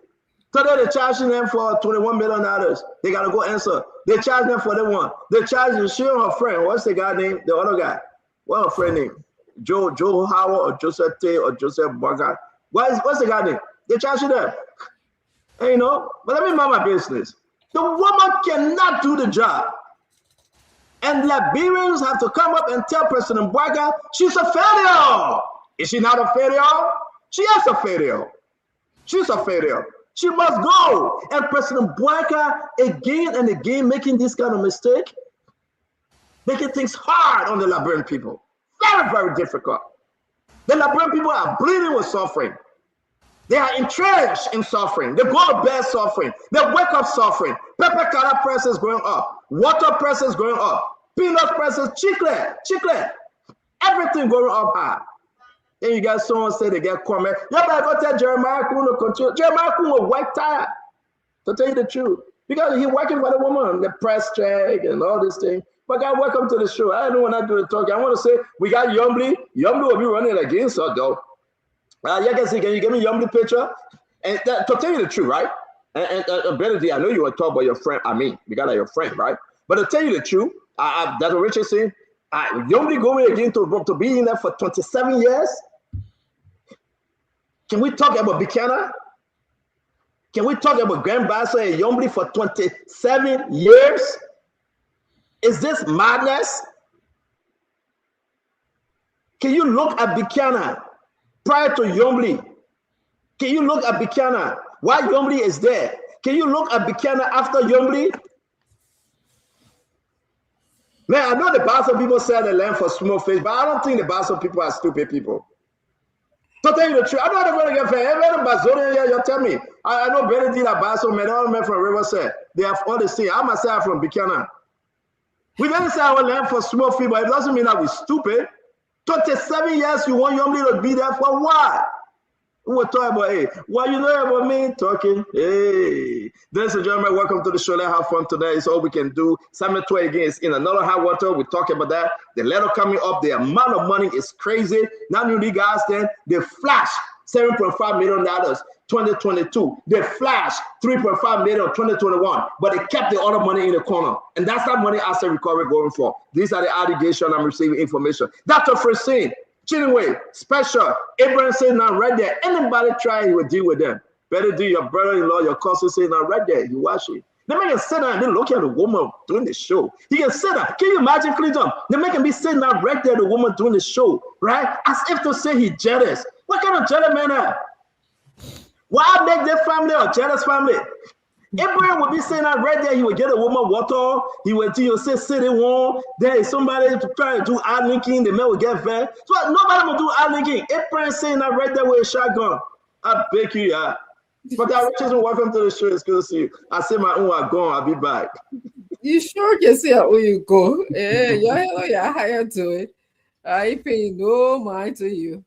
Today they're charging them for $21 million. They got to go answer. They charge them for the one. They charge her friend. What's the guy name? The other guy. What's her friend name? Joe Howard or Joseph Tay or Joseph Bogart. What's the guy name? They charge them. And, you know, but let me mind my business. The woman cannot do the job. And Liberians have to come up and tell President Bogart she's a failure. Is she not a failure? She is a failure. She's a failure. She must go. And President Bouaka, again and again, making this kind of mistake, making things hard on the Liberian people. Very, very difficult. The Liberian people are bleeding with suffering. They are entrenched in suffering. They go to bed suffering. They wake up suffering. Pepper color prices going up. Water prices going up. Peanut prices, chicle. Everything going up high. Then you got someone say they get comment. You better go tell Jeremiah Kuhn to control. Jeremiah Kuhn will white tie. To tell you the truth. Because he's working for the woman, the press check and all this thing. But God, welcome to the show. I don't want to do the talking. I want to say we got Yombly. Yombly will be running against us though. Can you give me Yombly picture? And to tell you the truth, right? And Benedict, I know you want to talk about your friend. I mean, because you're your friend, right? But to tell you the truth, that's what Richard said. Yombly going again to be in there for 27 years. Can we talk about Buchanan? Can we talk about Grand Basso and Yombly for 27 years? Is this madness? Can you look at Buchanan prior to Yombly? Can you look at Buchanan while Yombly is there? Can you look at Buchanan after Yombly? Man, I know the Basso people sell the land for small fish, but I don't think the Basso people are stupid people. To tell you the truth, I know they're going to get fair. Every Basso here, you tell me. I know Benedict Basso, man, all men from Riverside. They have all the same. I myself from Buchanan. We didn't sell our land for small fish, but it doesn't mean that we're stupid. 27 years you want Yombly to be there for what? We're talking about, hey, what you know about me? Talking, hey. Ladies and gentlemen, welcome to the show. Let's have fun today. It's all we can do. Summit 2 again is in another hot water. We talk about that. The letter coming up, the amount of money is crazy. Now new guys then, they flash $7.5 million 2022. They flash $3.5 million 2021, but they kept the other money in the corner. And that's that money asset recovery going for. These are the allegations I'm receiving information. Dr. Francine, Chinwe, Special, Abraham says now right there. Anybody try, he will deal with them. Better do your brother-in-law, your cousin say now right there. You watch it. They make him sit down and then look at the woman doing the show. He can sit down. Can you imagine, Clinton? They make him be sitting down right there, the woman doing the show, right? As if to say he's jealous. What kind of jealous man are? Why make their family a jealous family? Abraham would be saying that right there, he would get a woman water, he would say city one, there is somebody to try to do ad linking, the man will get fed. So nobody will do ad linking. Abraham saying that right there with a shotgun. I beg you, yeah. But Richardson, welcome to the show. It's good to see you. I say my own are gone, I'll be back. You sure can see where you go. Yeah, you're hired to it. I pay no mind to you.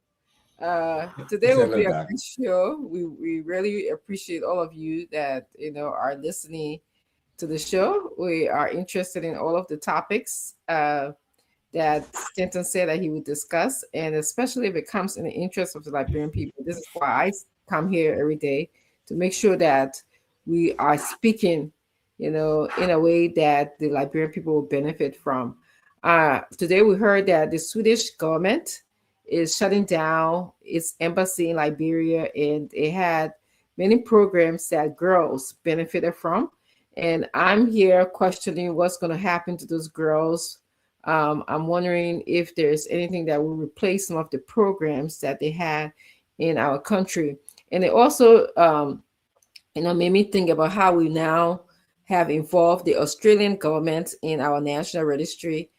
Today will be a good show. We really appreciate all of you that are listening to the show. We are interested in all of the topics that Stanton said that he would discuss, and especially if it comes in the interest of the Liberian people. This is why I come here every day, to make sure that we are speaking, in a way that the Liberian people will benefit from. Today we heard that the Swedish government is shutting down its embassy in Liberia, and it had many programs that girls benefited from. And I'm here questioning what's going to happen to those girls. I'm wondering if there's anything that will replace some of the programs that they had in our country. And it also, made me think about how we now have involved the Australian government in our national registry.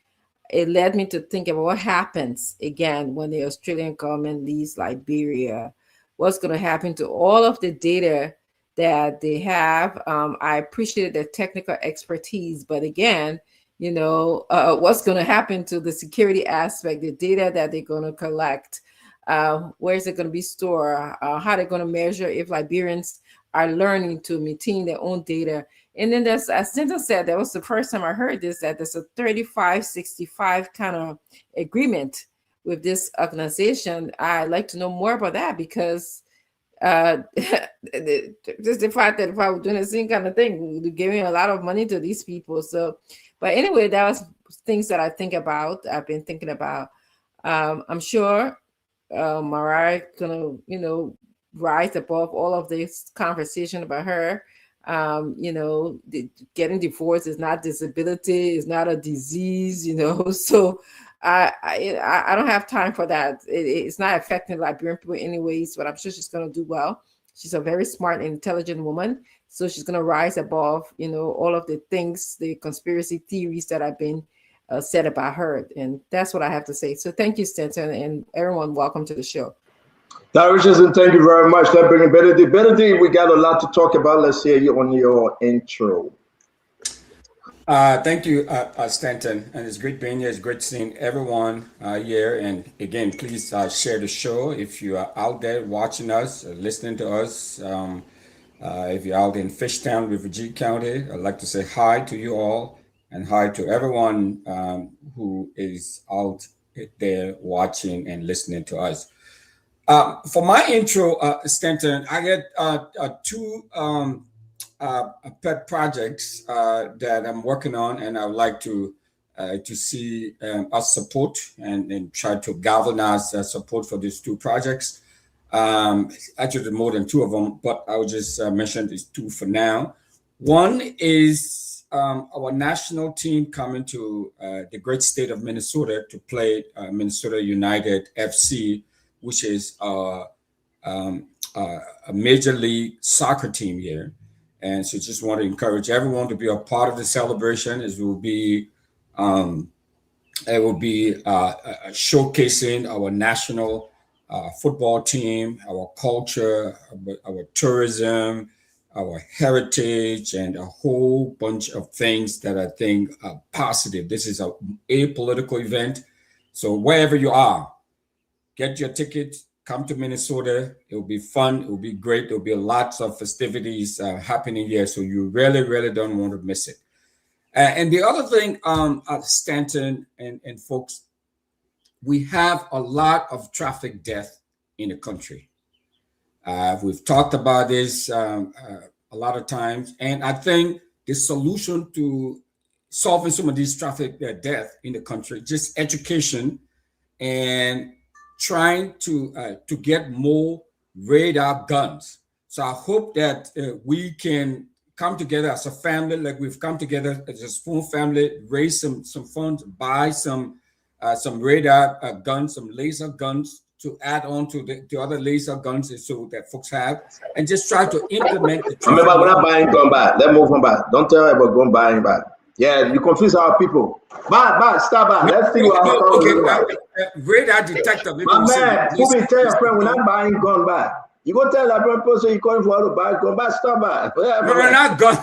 It led me to think about what happens again when the Australian government leaves Liberia. What's going to happen to all of the data that they have. I appreciated their technical expertise, but again, what's going to happen to the security aspect, the data that they're going to collect, where is it going to be stored, how they're going to measure if Liberians are learning to maintain their own data. And then there's, as Cynthia said, that was the first time I heard this, that there's a 35-65 kind of agreement with this organization. I'd like to know more about that, because just the fact that if I was doing the same kind of thing, we would be giving a lot of money to these people. So, but anyway, that was things that I've been thinking about. I'm sure Mariah gonna, rise above all of this conversation about her. Getting divorced is not disability, is not a disease, so I don't have time for that. It's not affecting Liberian people anyways, but I'm sure she's going to do well. She's a very smart and intelligent woman, so she's going to rise above, all of the things, the conspiracy theories that have been said about her. And that's what I have to say. So thank you, Stanton, and everyone, welcome to the show. Richardson, thank you very much. Let's bring Benedict. Benedict, we got a lot to talk about. Let's hear you on your intro. Thank you, Stanton, and it's great being here. It's great seeing everyone here. And again, please share the show if you are out there watching us, listening to us. If you're out in Fishtown, Refugee County, I'd like to say hi to you all, and hi to everyone who is out there watching and listening to us. For my intro, Stanton, I get two pet projects that I'm working on, and I would like to see us support and try to galvanize support for these two projects. Actually, more than two of them, but I will just mention these two for now. One is our national team coming to the great state of Minnesota to play Minnesota United FC, which is a major league soccer team here. And so just want to encourage everyone to be a part of the celebration. It will be showcasing our national football team, our culture, our tourism, our heritage, and a whole bunch of things that I think are positive. This is a apolitical event. So wherever you are, get your tickets. Come to Minnesota. It will be fun. It will be great. There will be lots of festivities happening here. So you really, really don't want to miss it. And the other thing, Stanton and folks, we have a lot of traffic death in the country. We've talked about this a lot of times. And I think the solution to solving some of these traffic death in the country, just education and trying to get more radar guns. So I hope that we can come together as a family, like we've come together as a Spoon family, raise some funds, buy some radar guns, some laser guns to add on to the other laser guns so that folks have, and just try to implement the Remember, we're not buying gun back. Let's move on back. Don't tell about gun buying back. Yeah, you confuse our people. Stop by. Let's see what radar detector. My man, who be tell your friend we're not buying gun back. You go tell that person you calling for to buy gun back. Stop by. No, not gun.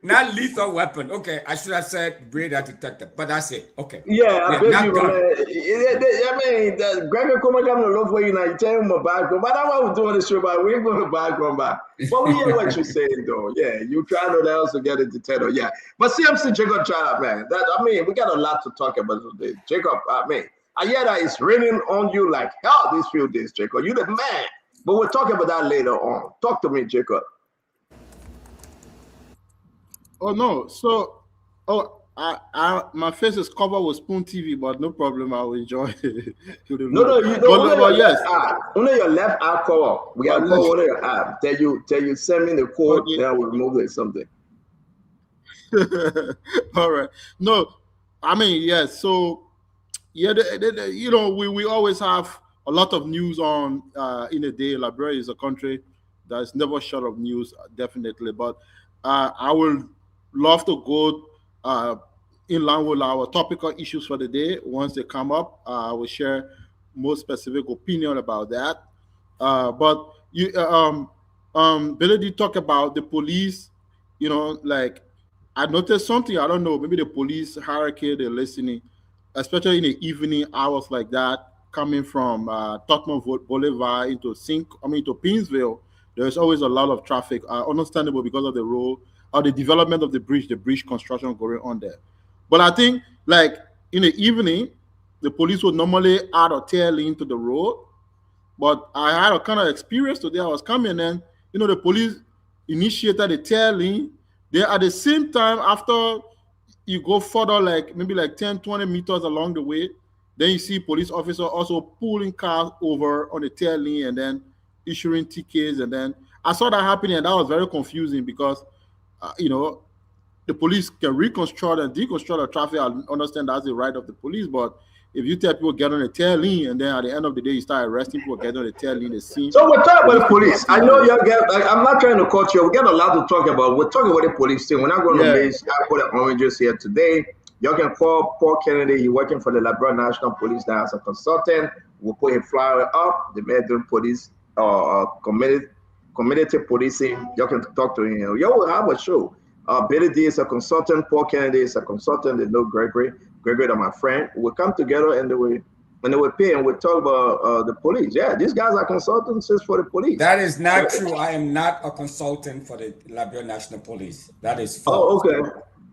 Not lethal weapon. Okay, I should have said radar detector, but that's it. Okay. Yeah, I bet you, man. I mean, Gregor Kuma coming to look for you now. You tell him about gun, but that's why we're doing this show. But we ain't going to buy gun back. But we hear what you're saying, though. Yeah, you trying to also get a detector. Yeah, but CMC Jacob Child, man. We got a lot to talk about today. Jacob, I hear that it's raining on you like hell these few days, Jacob. You the man. But we'll talk about that later on. Talk to me, Jacob. Oh no! So, my face is covered with Spoon TV, but no problem. I will enjoy it. No, you don't. But yes, only your left eye cover. We have cover only your eye. Tell you, send me the code. Okay. Then I will remove it something. All right. No, I mean yes. So, yeah, we always have a lot of news on in a day. Liberia is a country that is never short of news, definitely. But I will love to go in line with our topical issues for the day. Once they come up, I will share more specific opinion about that. But you, Billy did talk about the police, like I noticed something, I don't know, maybe the police hierarchy, they're listening, especially in the evening hours like that, coming from Tottenham Boulevard into into Pinsville, there's always a lot of traffic, understandable because of the road or the development of the bridge construction going on there. But I think, like, in the evening, the police would normally add a tail lane to the road. But I had a kind of experience today. I was coming and, the police initiated the tail lane. Then at the same time, after you go further, like maybe like 10, 20 meters along the way, then you see police officer also pulling cars over on the tail lane and then issuing tickets. And then I saw that happening, and that was very confusing because, the police can reconstruct and deconstruct the traffic. I understand that's the right of the police, but if you tell people get on the tail lane and then at the end of the day you start arresting people getting on the tail lane, so we're talking about the police. I know you get. Like, I'm not trying to cut you. We get a lot to talk about. We're talking about the police thing. We're not going to miss. I put the oranges here today. You can call Paul Kennedy. He's working for the Liberia National Police now as a consultant. We'll put his flyer up. The Medicine Police community policing. You can talk to him. You will have a show. Billy D is a consultant. Paul Kennedy is a consultant. They know Gregory. Gregory are my friend. We come together and they will pay and we talk about the police. Yeah, these guys are consultants for the police. That is not true. I am not a consultant for the Liberia National Police. That is false.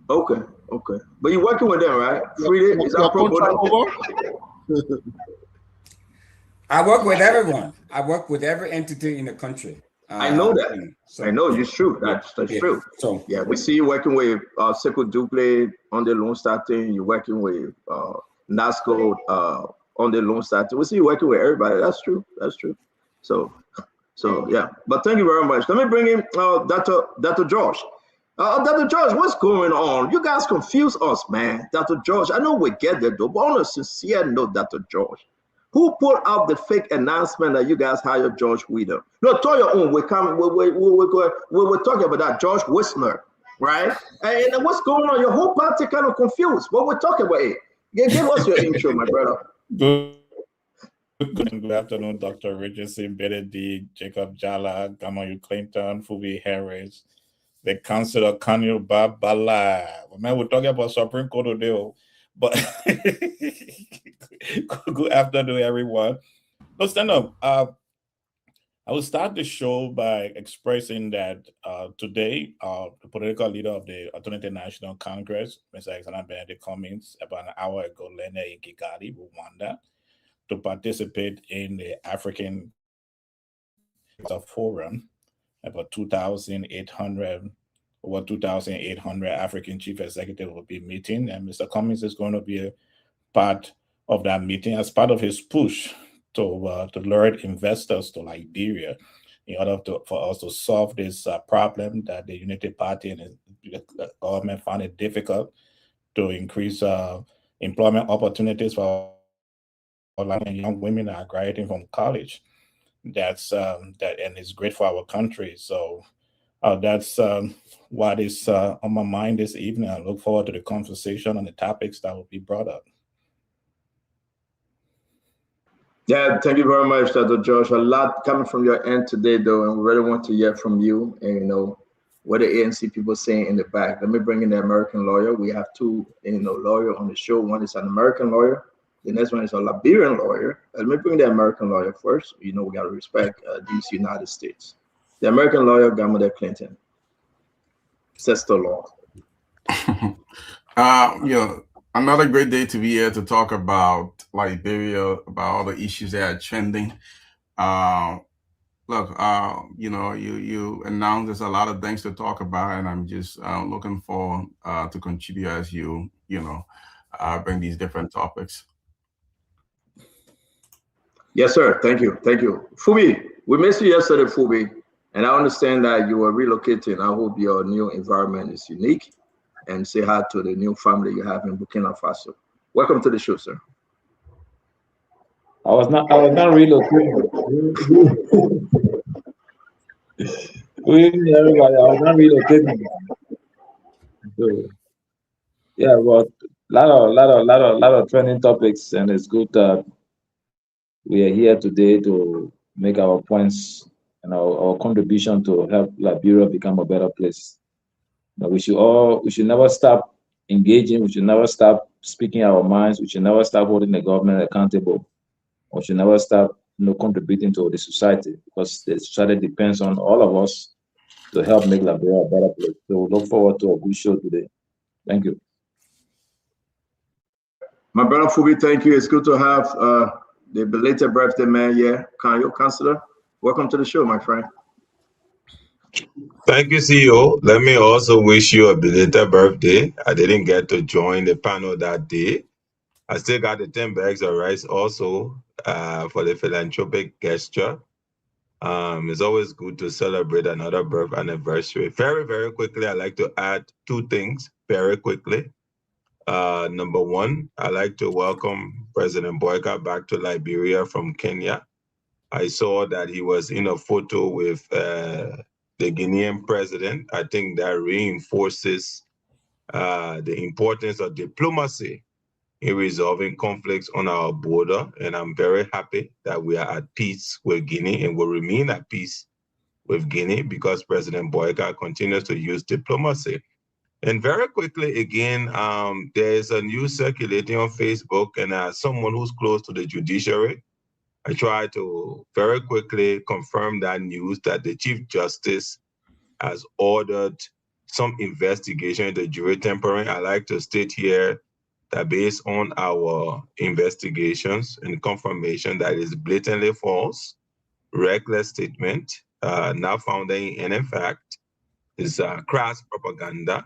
Oh, okay. But you're working with them, right? Is that pro bono? I work with everyone. I work with every entity in the country. I know that. So, I know it's true. That's true. So yeah, we see you working with Sekou Duple on the Lone Star thing. You're working with NASCO on the Lone Star thing. We see you working with everybody. That's true. So yeah. But thank you very much. Let me bring in Dr. George. Dr. George, what's going on? You guys confuse us, man. Dr. George, I know we get there though, but on a sincere note, Dr. George, who put out the fake announcement that you guys hired George Wheeler? No, to your own. We're talking about that, George Whistler, right? And what's going on? Your whole party kind of confused. What we're talking about it. Give us your intro, my brother. Good afternoon, Dr. Richardson, Benedict, Jacob Jala, Gamayu Clinton, Fubi Harris, the Councilor Kanyo Babala. Man, we're talking about Supreme Court today, but good afternoon, everyone. No, stand up. I will start the show by expressing that today, the political leader of the Alternative National Congress, Mr. Alexander Benedict Cummings, about an hour ago, landed in Kigali, Rwanda, to participate in the African Forum. About 2,800 African chief executives will be meeting, and Mr. Cummings is going to be a part of that meeting as part of his push to lure investors to Liberia in order for us to solve this problem that the Unity Party and the government found it difficult to increase employment opportunities for young women that are graduating from college. That's and it's great for our country. So that's what is on my mind this evening. I look forward to the conversation on the topics that will be brought up. Yeah, thank you very much, Dr. Josh. A lot coming from your end today, though, and we really want to hear from you. And what the ANC people saying in the back. Let me bring in the American lawyer. We have two, lawyer on the show. One is an American lawyer. The next one is a Liberian lawyer. Let me bring the American lawyer first. We got to respect these United States. The American lawyer, Gamada Clinton. Says the law. Another great day to be here to talk about Liberia, about all the issues that are trending. You announced there's a lot of things to talk about, and I'm just looking forward to contribute as you bring these different topics. Yes, sir. Thank you. Fubi, we missed you yesterday, Fubi, and I understand that you are relocating. I hope your new environment is unique. And say hi to the new family you have in Burkina Faso. Welcome to the show, sir. I was not relocating. Everybody, I was not relocating. So, yeah, but lot of trending topics, and it's good that we are here today to make our points and our contribution to help Liberia become a better place. But we should never stop engaging. We should never stop speaking our minds. We should never stop holding the government accountable. We should never stop, contributing to the society, because the society depends on all of us to help make Liberia a better place. So we look forward to a good show today. Thank you. My brother Fubi, thank you. It's good to have the belated birthday man here, Councillor. Welcome to the show, my friend. Thank you, CEO. Let me also wish you a belated birthday. I didn't get to join the panel that day. I still got the 10 bags of rice also for the philanthropic gesture. It's always good to celebrate another birth anniversary. Very, very quickly, I'd like to add two things very quickly. Number one, I'd like to welcome President Boyka back to Liberia from Kenya. I saw that he was in a photo with the Guinean president. I think that reinforces the importance of diplomacy in resolving conflicts on our border. And I'm very happy that we are at peace with Guinea and will remain at peace with Guinea because President Boyka continues to use diplomacy. And very quickly, again, there's a news circulating on Facebook, and as someone who's close to the judiciary, I try to very quickly confirm that news that the Chief Justice has ordered some investigation into jury tampering. I like to state here that based on our investigations and confirmation that is blatantly false, reckless statement, not founded in any fact, is crass propaganda.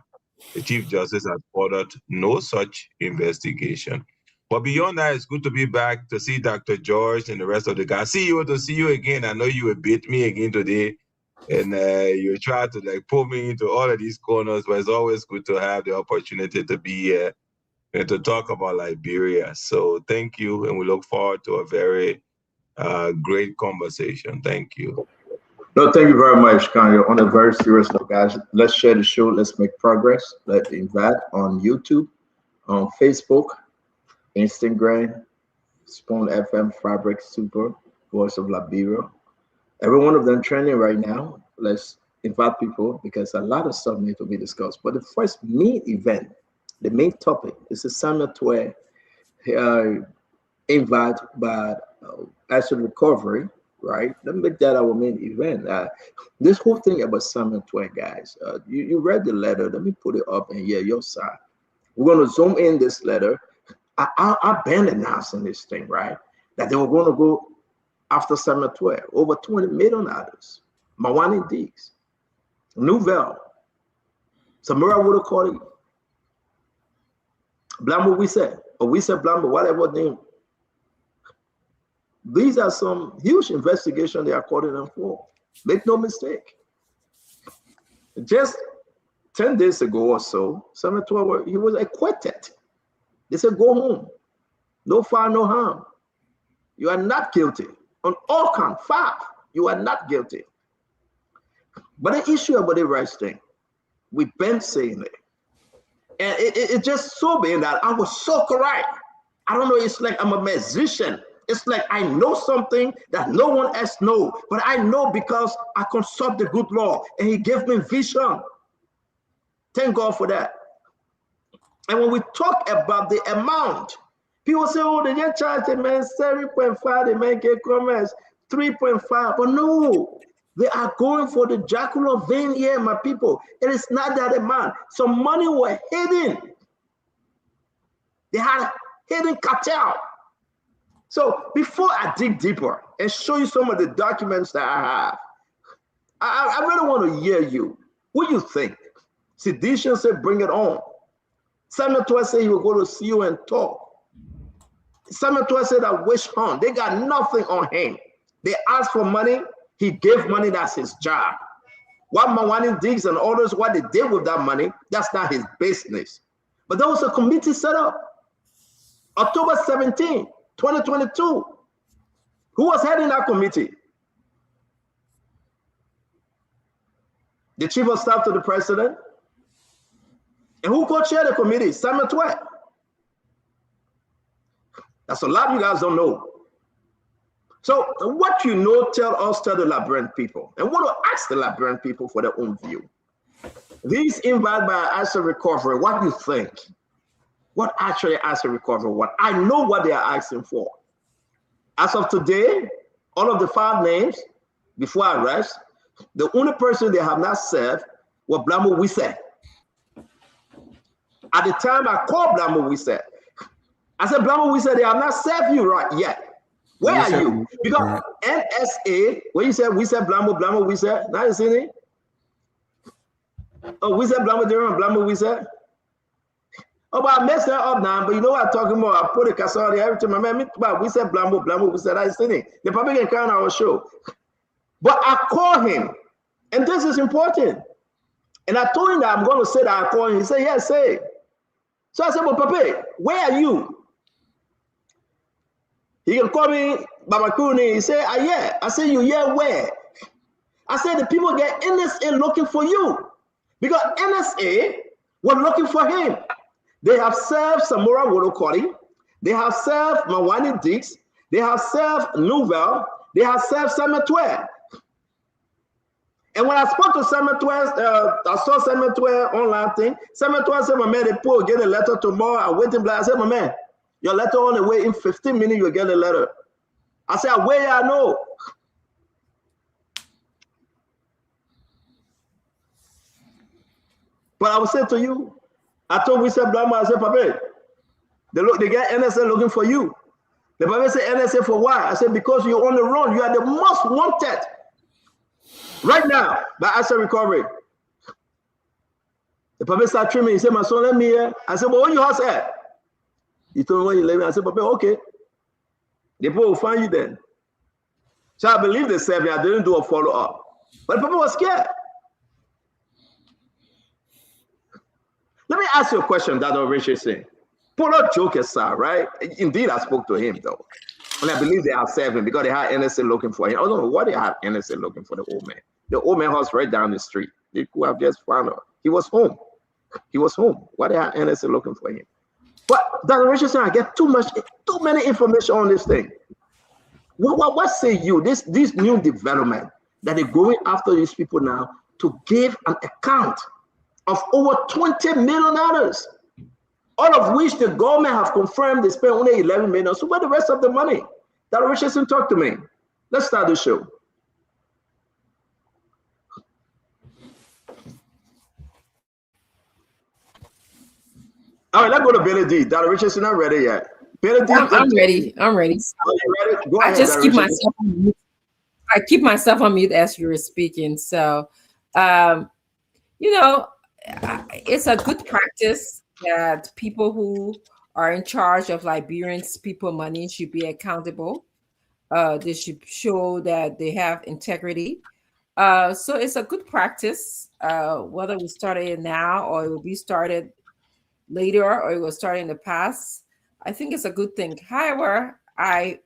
The Chief Justice has ordered no such investigation. But beyond that, it's good to be back to see Dr. George and the rest of the guys. See you again. I know you will beat me again today. And you try to pull me into all of these corners, but it's always good to have the opportunity to be here and to talk about Liberia. So thank you, and we look forward to a very great conversation. Thank you. No, thank you very much, Kanye. On a very serious note, guys, let's share the show. Let's make progress. Let's invite on YouTube, on Facebook, Instagram, Spoon FM, Fabric Super, Voice of Liberia. Every one of them trending right now. Let's invite people because a lot of stuff needs to be discussed. But the first main event, the main topic is a summit where invite by Asset Recovery, right? Let me make that our main event. This whole thing about Summit 12, guys, you read the letter. Let me put it up and hear your side. We're going to zoom in this letter. I've been announcing this thing, right? That they were going to go after Summit 12, over $20 million. Mawani Diggs, Nouvelle, Samira would have called it Blambo, we said Blambo, whatever name. These are some huge investigations they are calling them for. Make no mistake. Just 10 days ago or so, Summit 12, he was acquitted. They said, go home. No foul, no harm. You are not guilty. On all count, 5, you are not guilty. But the issue about the rights thing, we've been saying it. And it just so bad that I was so correct. I don't know, it's like I'm a musician. It's like I know something that no one else knows, but I know because I consult the good Lord and he gave me vision. Thank God for that. And when we talk about the amount, people say, oh, they just charge the man 7.5, they make a commerce 3.5, but no, they are going for the Jacular vein here, my people. It is not that amount. Some money were hidden. They had a hidden cartel. So before I dig deeper and show you some of the documents that I have, I really want to hear you. What do you think? Sedition said, bring it on. Samuel Toy said he will go to see you and talk. Samuel Toy said that wish hunt. They got nothing on him. They asked for money. He gave money. That's his job. What Mawani Diggs and others, what they did with that money, that's not his business. But there was a committee set up. October 17, 2022. Who was heading that committee? The chief of staff to the president. And who co-chaired the committee? Samuel Twett. That's a lot you guys don't know. So what you know, tell the Liberian people. And want to ask the Liberian people for their own view. These invited by asset recovery, what do you think? What actually asset recovery? What I know what they are asking for. As of today, all of the 5 names before arrest, the only person they have not served was Blamo Wisse. At the time I called Blamo Wisse, I said, Blamo Wisse, they have not served you right yet. Where are you? Because NSA, when you said Wisse, Blamo Wisse, now you see it? Oh, Wisse, Blamo Wisse. Oh, but I messed that up now, but you know what I'm talking about? I put a cassette every time. I mean, we said Blamo, we said that's the the public can count our show. But I call him, and this is important. And I told him that I'm going to say that I call him. He said, yes, say it. So I said, well, Papa, where are you? He can call me Babakuni. He said, yeah. I said, you yeah, where? I said, the people get NSA looking for you. Because NSA were looking for him. They have served Samora Wolokori. They have served Mawani Dix. They have served Nouvel. They have served Sametwe. And when I spoke to Sametwe, I saw Sametwe online thing. Sametwe said, my man, they pull, get a letter tomorrow. I wait in black. I said, my man, your letter on the way in 15 minutes, you'll get a letter. I said, where I know. But I will say to you, I told Wisse Blamo, I said, Papa, they get NSA looking for you. The Papa said, NSA for why? I said, because you're on the run. You are the most wanted right now by asset recovery. The Papa started trimming. He said, my son, let me here. I said, well, when you house at? He told me when you let me. I said, Papa, okay. The people will find you then. So I believe they said me. I didn't do a follow-up. But the Papa was scared. Let me ask you a question, Dr. Richard saying. Pull up joke aside, right? Indeed, I spoke to him, though. And I believe they are serving because they had NSA looking for him. I don't know what they had NSA looking for the old man. The old man was right down the street. They could have just found out. He was home. He was home. Why they had NSA looking for him? But Dr. Richardson, I get too many information on this thing. What say you? This new development that they're going after these people now to give an account of over $20 million, all of which the government have confirmed they spent only $11 million. So where the rest of the money? Dr. Richardson, talk to me. Let's start the show. All right, let's go to Billy D. Dr. Richardson, not ready yet. Billy D, I'm ready. I'm ready. Ready? Go ahead, I just Dr. keep Richardson. myself on mute. I keep myself on mute as you were speaking. So, you know, it's a good practice that people who are in charge of Liberians' people money should be accountable. They should show that they have integrity. So it's a good practice, whether we started it now or it will be started later or it was started in the past. I think it's a good thing. However, I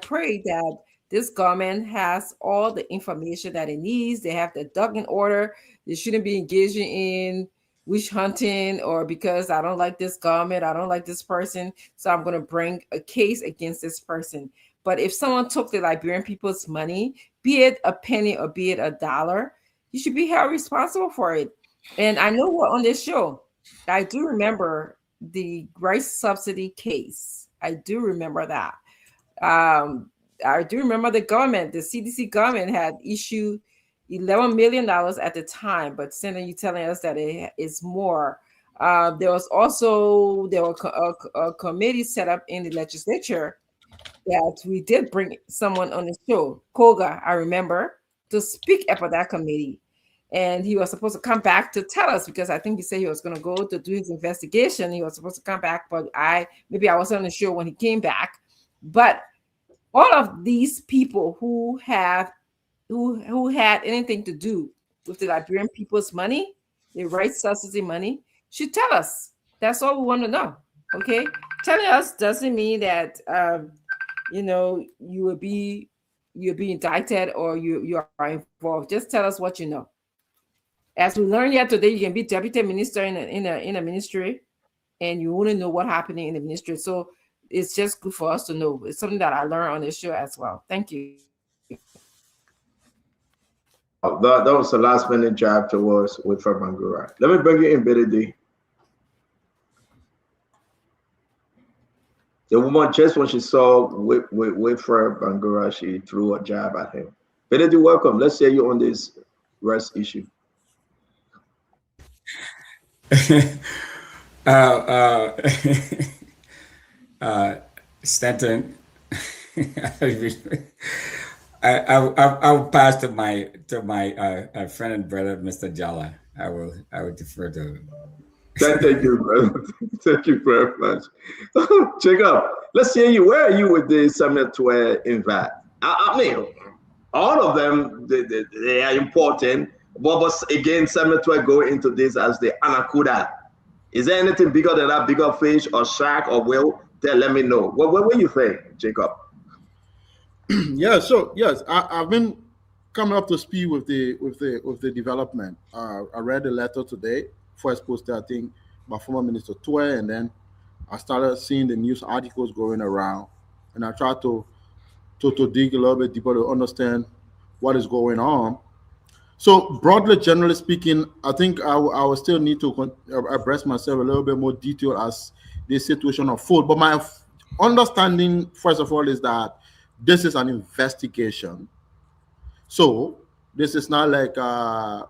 pray that this government has all the information that it needs. They have the duck in order. They shouldn't be engaging in witch hunting or because I don't like this government, I don't like this person, so I'm going to bring a case against this person. But if someone took the Liberian people's money, be it a penny or be it $1, you should be held responsible for it. And I know we're on this show. I do remember the rice subsidy case. I do remember that. I do remember the CDC government had issued $11 million at the time, but Senator, you telling us that it is more. There was a committee set up in the legislature that we did bring someone on the show, Koga, I remember, to speak about that committee. And he was supposed to come back to tell us because I think he said he was going to go to do his investigation. He was supposed to come back, but maybe I wasn't on the show when he came back. But all of these people who had anything to do with the Liberian people's money, the rice subsidy money, should tell us. That's all we want to know. Okay, telling us doesn't mean that you'll be indicted or you are involved. Just tell us what you know. As we learned here today, you can be deputy minister in a ministry, and you want to know what happened in the ministry. So it's just good for us to know. It's something that I learned on this show as well. Thank you. That was the last minute jab towards with Bangura. Let me bring you in, Billy D. The woman, just when she saw with Bangura, she threw a jab at him. Billy D, welcome. Let's hear you on this rest issue. Stanton, I'll pass to my friend and brother, Mr. Jala. I will defer to. Thank you, brother. Thank you very much. Jacob, let's hear you. Where are you with the Summit in VAT? I mean, all of them they are important. But again, Summit go into this as the anaconda. Is there anything bigger than that? Bigger fish or shark or whale? Then let me know. What do you think, Jacob? Yeah. So yes, I've been coming up to speed with the development. I read the letter today. First posted, I think, by former Minister Tue, and then I started seeing the news articles going around, and I tried to dig a little bit deeper to understand what is going on. So broadly, generally speaking, I think I will still need to abreast myself a little bit more detail as this situation unfolds. But my understanding, first of all, is that this is an investigation. So this is not like an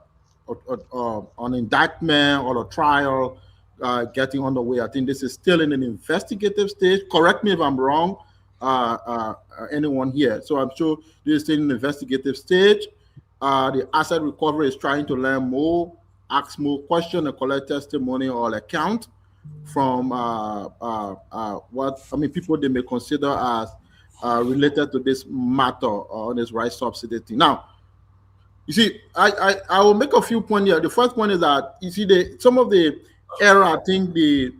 indictment or a trial getting underway. I think this is still in an investigative stage. Correct me if I'm wrong, anyone here. So I'm sure this is still in an investigative stage. The asset recovery is trying to learn more, ask more questions, and collect testimony or account from people they may consider as related to this matter on this rice subsidy thing. Now, you see, I will make a few points here. The first point is that you see some of the error, I think the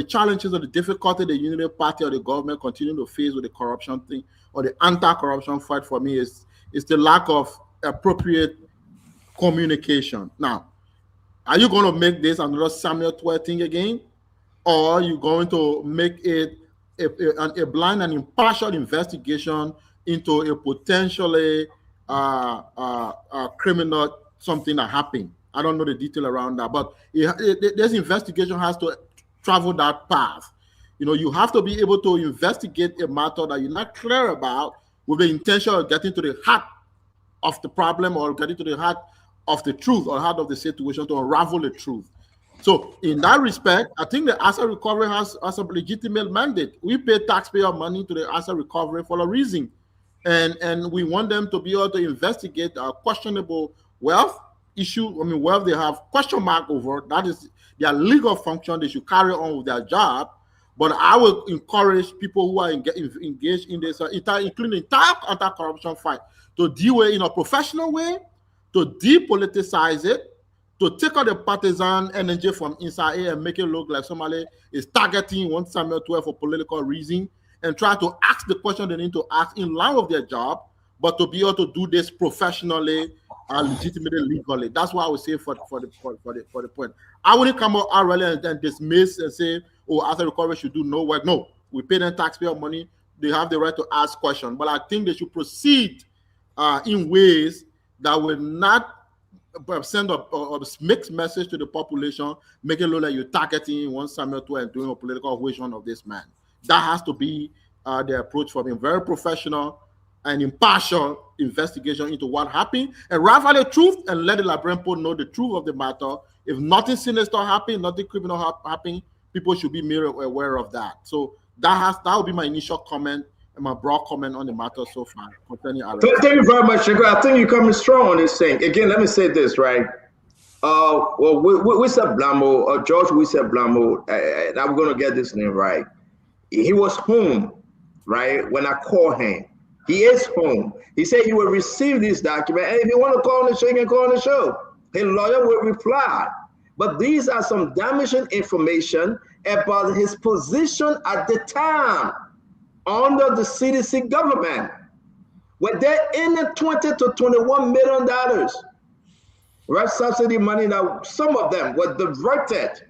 challenges or the difficulty the Unity Party or the government continue to face with the corruption thing or the anti-corruption fight for me is the lack of appropriate communication. Now, are you going to make this another Samuel 12 thing again, or are you going to make it a blind and impartial investigation into a potentially criminal something that happened? I don't know the detail around that, but this investigation has to travel that path. You know, you have to be able to investigate a matter that you're not clear about with the intention of getting to the heart of the problem or getting to the heart of the truth or heart of the situation to unravel the truth. So in that respect, I think the asset recovery has a legitimate mandate. We pay taxpayer money to the asset recovery for a reason. And we want them to be able to investigate a questionable wealth issue. I mean, wealth they have question mark over. That is their legal function. They should carry on with their job. But I will encourage people who are engaged in this, including the entire anti-corruption fight, to deal with it in a professional way, to depoliticize it, to take out the partisan energy from inside it and make it look like somebody is targeting one Samuel 12 for political reason, and try to ask the question they need to ask in line with their job, but to be able to do this professionally and legitimately, legally. That's what I would say for the point. I wouldn't come out early and dismiss and say, oh, asset recovery should do no work. No, we pay them taxpayer money. They have the right to ask questions, but I think they should proceed in ways that will not send a mixed message to the population, make it look like you're targeting one Samuel 12 and doing a political version of this man. That has to be the approach for being very professional and impartial investigation into what happened, and raffle the truth and let the Liberian people know the truth of the matter. If nothing sinister happened, nothing criminal happened, people should be made aware of that. So that will be my initial comment and my broad comment on the matter so far concerning Thank you very much, Chico. I think you're coming strong on this thing. Again, let me say this, right? Well, we said Blamo, George, we said Blamo, and I'm going to get this name right. He was home, right, when I called him. He is home. He said he will receive this document, and if you want to call on the show, you can call on the show. His lawyer will reply. But these are some damaging information about his position at the time under the CDC government, where they're in the $20 to $21 million, right, subsidy money. Now, some of them were diverted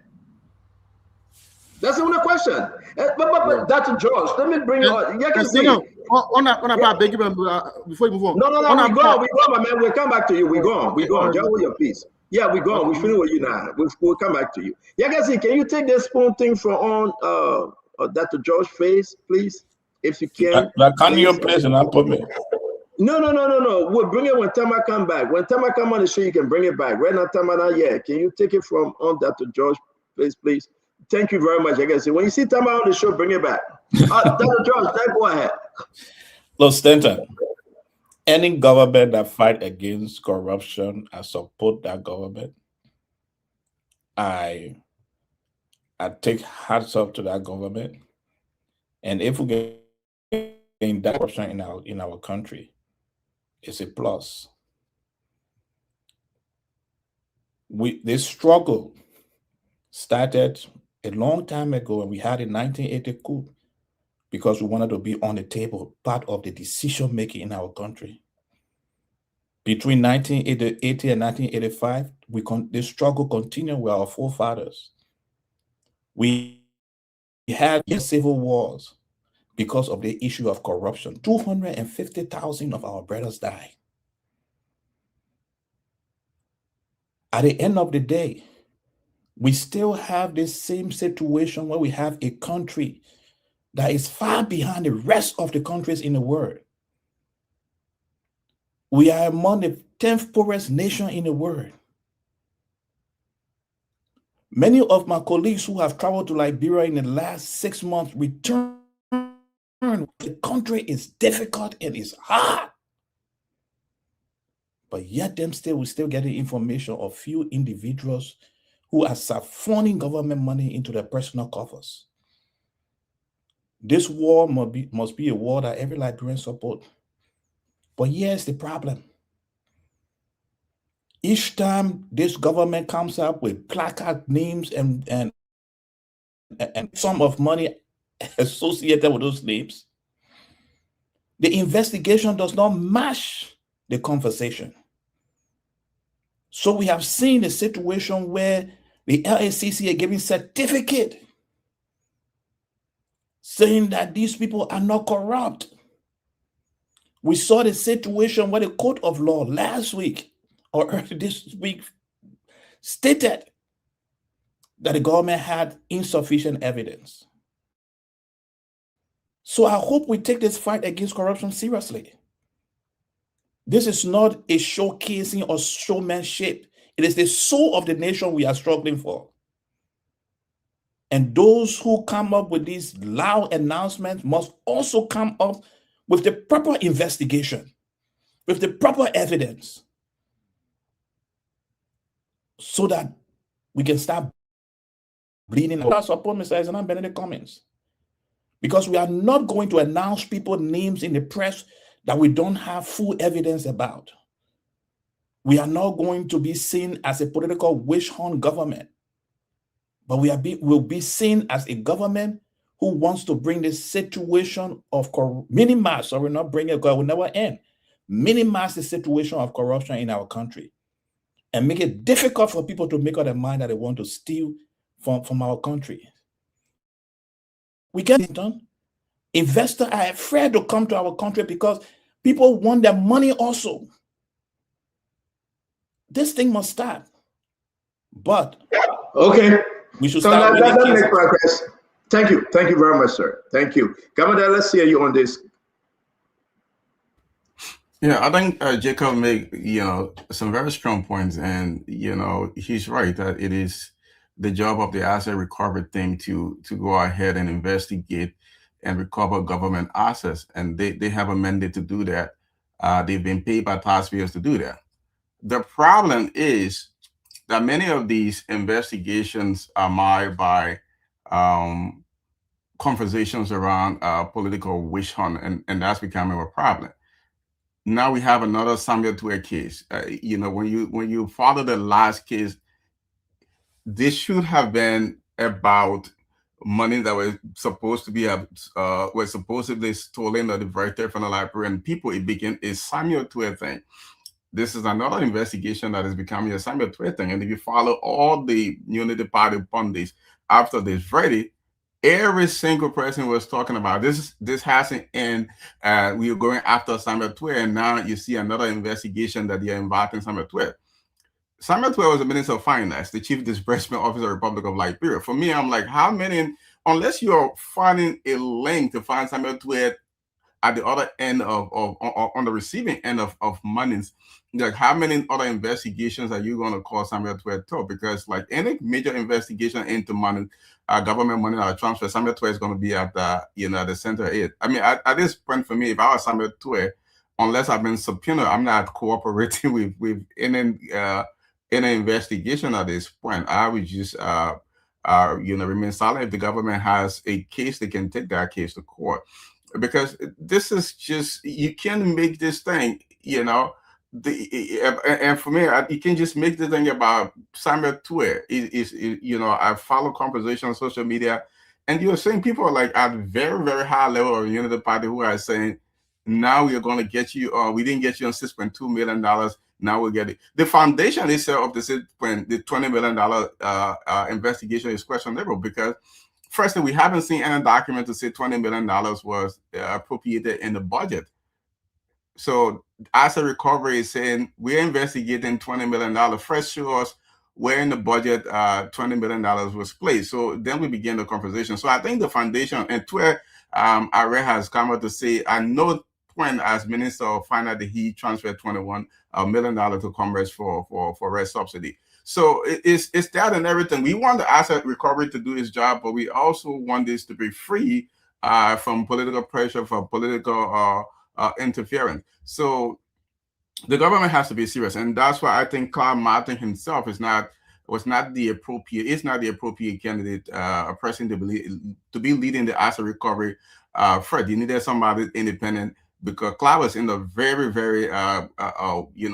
That's the only question. But Dr. George, let me bring you on. You can see. On that, beg you, before you move on. No, we go, my man. We'll come back to you. We go on. Just hold your peace. Yeah, we go on. We finish with you now. We'll come back to you. Yeah, guys, can you take the spoon thing from on Dr. George face, please? If you can. Can you please not put me? No. We'll bring it when Tama come back. When Tama come on the show, you can bring it back. Right now, Tama not yet. Can you take it from on Dr. George face, please? Thank you very much. I guess when you see Tama on the show, bring it back. Dr. George, go ahead. Look, Stanton, any government that fight against corruption, I support that government. I take hats off to that government. And if we get that corruption in our country, it's a plus. This struggle started a long time ago, and we had a 1980 coup because we wanted to be on the table, part of the decision making in our country. Between 1980 and 1985, this struggle continued with our forefathers. We had civil wars because of the issue of corruption. 250,000 of our brothers died. At the end of the day, we still have this same situation where we have a country that is far behind the rest of the countries in the world. We are among the 10th poorest nation in the world. Many of my colleagues who have traveled to Liberia in the last 6 months returned. The country is difficult and it's hard. But yet we're still getting information of few individuals who are siphoning government money into their personal coffers. This war must be a war that every Liberian support. But here's the problem. Each time this government comes up with placard names and sum of money associated with those names, the investigation does not match the conversation. So we have seen a situation where the LACC are giving certificate saying that these people are not corrupt. We saw the situation where the court of law last week or early this week stated that the government had insufficient evidence. So I hope we take this fight against corruption seriously. This is not a showcasing or showmanship. It is the soul of the nation we are struggling for. And those who come up with these loud announcements must also come up with the proper investigation, with the proper evidence, so that we can start bleeding. I support Mr. Eisenhower Benedict comments. Because we are not going to announce people's names in the press that we don't have full evidence about. We are not going to be seen as a political witch hunt government, but will be seen as a government who wants to bring this situation of minimize, or will not bring it because it will never end, minimize the situation of corruption in our country and make it difficult for people to make up their mind that they want to steal from our country. We get it done. Investors are afraid to come to our country because people want their money also. This thing must stop. But okay, we should so start that make progress. Thank you very much, sir. Thank you. Governor, let's hear you on this. Yeah, I think Jacob made some very strong points, and he's right that it is the job of the asset recovery team to go ahead and investigate and recover government assets, and they have a mandate to do that. They've been paid by taxpayers to do that. The problem is that many of these investigations are marred by conversations around political witch hunt, and that's becoming a problem. Now we have another Samuel Twe case. When you follow the last case, this should have been about money that was supposed to be was supposedly stolen or diverted from the Liberian people. It became a Samuel Twe thing. This is another investigation that is becoming a Samuel Twe thing. And if you follow all the Unity Party pundits after this verdict, Every single person was talking about this. This hasn't end. We are going after Samuel Twe, and now you see another investigation that they are involving Samuel Twe. Samuel Twe was the Minister of Finance, the Chief Disbursement Officer of the Republic of Liberia. For me, I'm like, how many, unless you're finding a link to find Samuel Twe at the other end of on the receiving end of monies, like how many other investigations are you going to call Samuel Twe to? Because like any major investigation into money, government money or transfer, Samuel Twe is going to be at the the center of it. I mean, at this point for me, if I was Samuel Twe, unless I've been subpoenaed, I'm not cooperating with any investigation at this point. I would just remain silent. If the government has a case, they can take that case to court. Because this is just, you can make this thing, and for me, you can just make the thing about Samuel Twe. I follow conversation on social media, and you're seeing people like at very, very high level of the Unity Party who are saying, now we are going to get you, we didn't get you on $6.2 million. Now we'll get it. The foundation itself of the $20 million investigation is questionable because firstly, we haven't seen any document to say $20 million was appropriated in the budget. So asset recovery is saying we're investigating $20 million. First show us where in the budget $20 million was placed. So then we begin the conversation. So I think the foundation, and where Are has come out to say, I know when as Minister of Finance he transferred $21 million to Congress for rent subsidy. So it's that and everything. We want the asset recovery to do its job, but we also want this to be free from political pressure, from political interference. So the government has to be serious, and that's why I think Clyde Martin himself was not the appropriate candidate, a person to be leading the asset recovery. Fred, you needed somebody independent because Clyde was in a very, very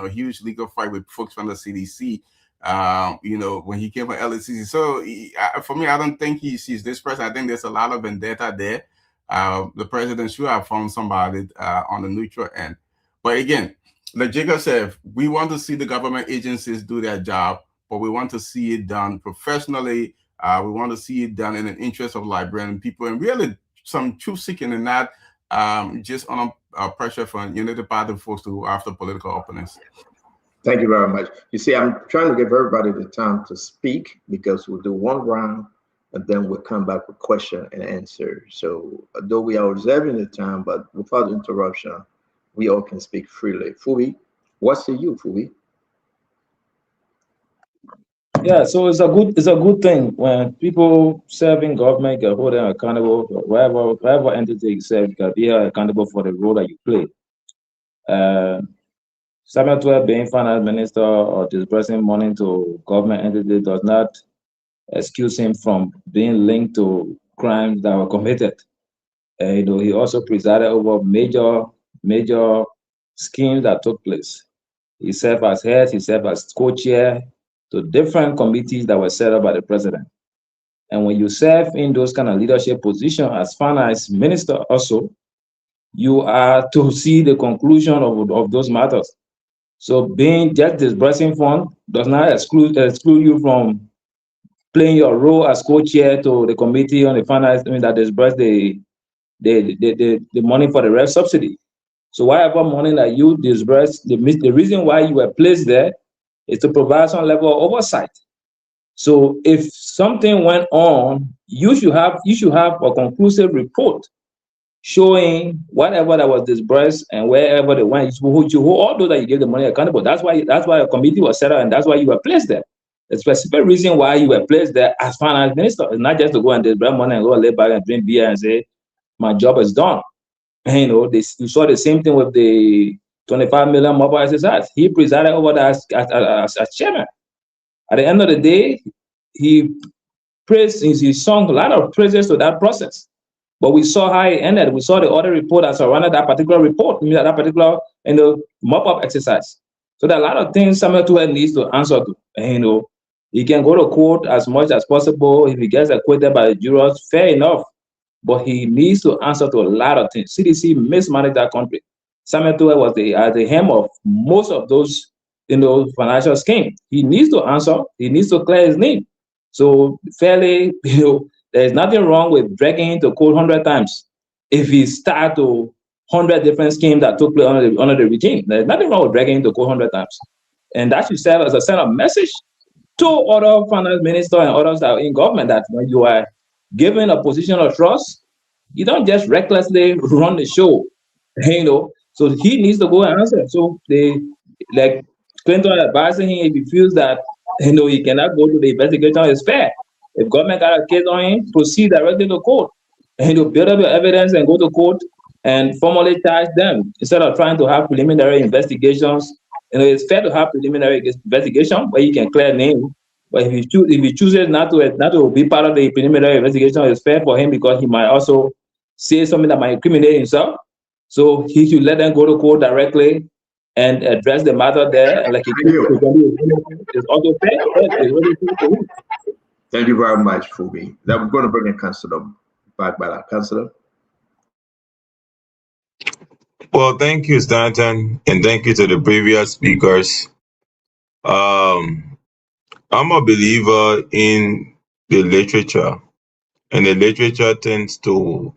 huge legal fight with folks from the CDC. When he came for LSCC. So for me, I don't think he sees this person. I think there's a lot of vendetta there. The president should have found somebody on the neutral end. But again, like Jacob said, we want to see the government agencies do their job, but we want to see it done professionally. We want to see it done in the interest of Liberian people and really some truth seeking and not just on pressure from Unity Party folks to go after political opponents. Thank you very much. You see, I'm trying to give everybody the time to speak because we'll do one round and then we'll come back with question and answer. So though we are observing the time, but without interruption, we all can speak freely. Fubi, what's to you, Fubi? Yeah, so it's a good thing when people serving government can hold them accountable. Whatever entity you serve can be accountable for the role that you play. Samuel Twe being finance minister or disbursing money to government entity does not excuse him from being linked to crimes that were committed. He also presided over major schemes that took place. He served as head, he served as co-chair to different committees that were set up by the president. And when you serve in those kind of leadership positions as finance minister also, you are to see the conclusion of those matters. So being just disbursing fund does not exclude you from playing your role as co-chair to the committee on the finance that disburse the money for the rent subsidy. So whatever money that you disburse, the reason why you were placed there is to provide some level of oversight. So if something went on, you should have a conclusive report showing whatever that was disbursed and wherever they went. You hold all those that you gave the money accountable. That's why a committee was set up, and that's why you were placed there. The specific reason why you were placed there as finance minister is not just to go and disburse money and go and lay back and drink beer and say, my job is done. And, you saw the same thing with the 25 million mobile exercise. He presided over that as chairman. At the end of the day, he sung a lot of praises to that process. But we saw how it ended. We saw the other report that surrounded that particular report, that particular mop-up exercise. So there are a lot of things Samuel Twe needs to answer to. He can go to court as much as possible. If he gets acquitted by the jurors, fair enough. But he needs to answer to a lot of things. CDC mismanaged that country. Samuel Twe was at the helm of most of those financial schemes. He needs to answer. He needs to clear his name. So fairly, There's nothing wrong with dragging him to court 100 times if he start to 100 different schemes that took place under the regime. There's nothing wrong with dragging him to court 100 times. And that should serve as a send of message to other finance ministers and others that are in government that when you are given a position of trust, you don't just recklessly run the show, So he needs to go and answer. So like Clinton advising him if he feels that he cannot go to the investigation is fair. If government got a case on him, proceed directly to court. And build up your evidence and go to court and formally charge them instead of trying to have preliminary investigations. It's fair to have preliminary investigation where you can clear name. But if he chooses not to be part of the preliminary investigation, it's fair for him because he might also say something that might incriminate himself. So he should let them go to court directly and address the matter there. Like it's also fair. Thank you very much, Phoebe. Now we're going to bring in Councillor back by that. Councillor. Well, thank you, Stanton, and thank you to the previous speakers. I'm a believer in the literature, and the literature tends to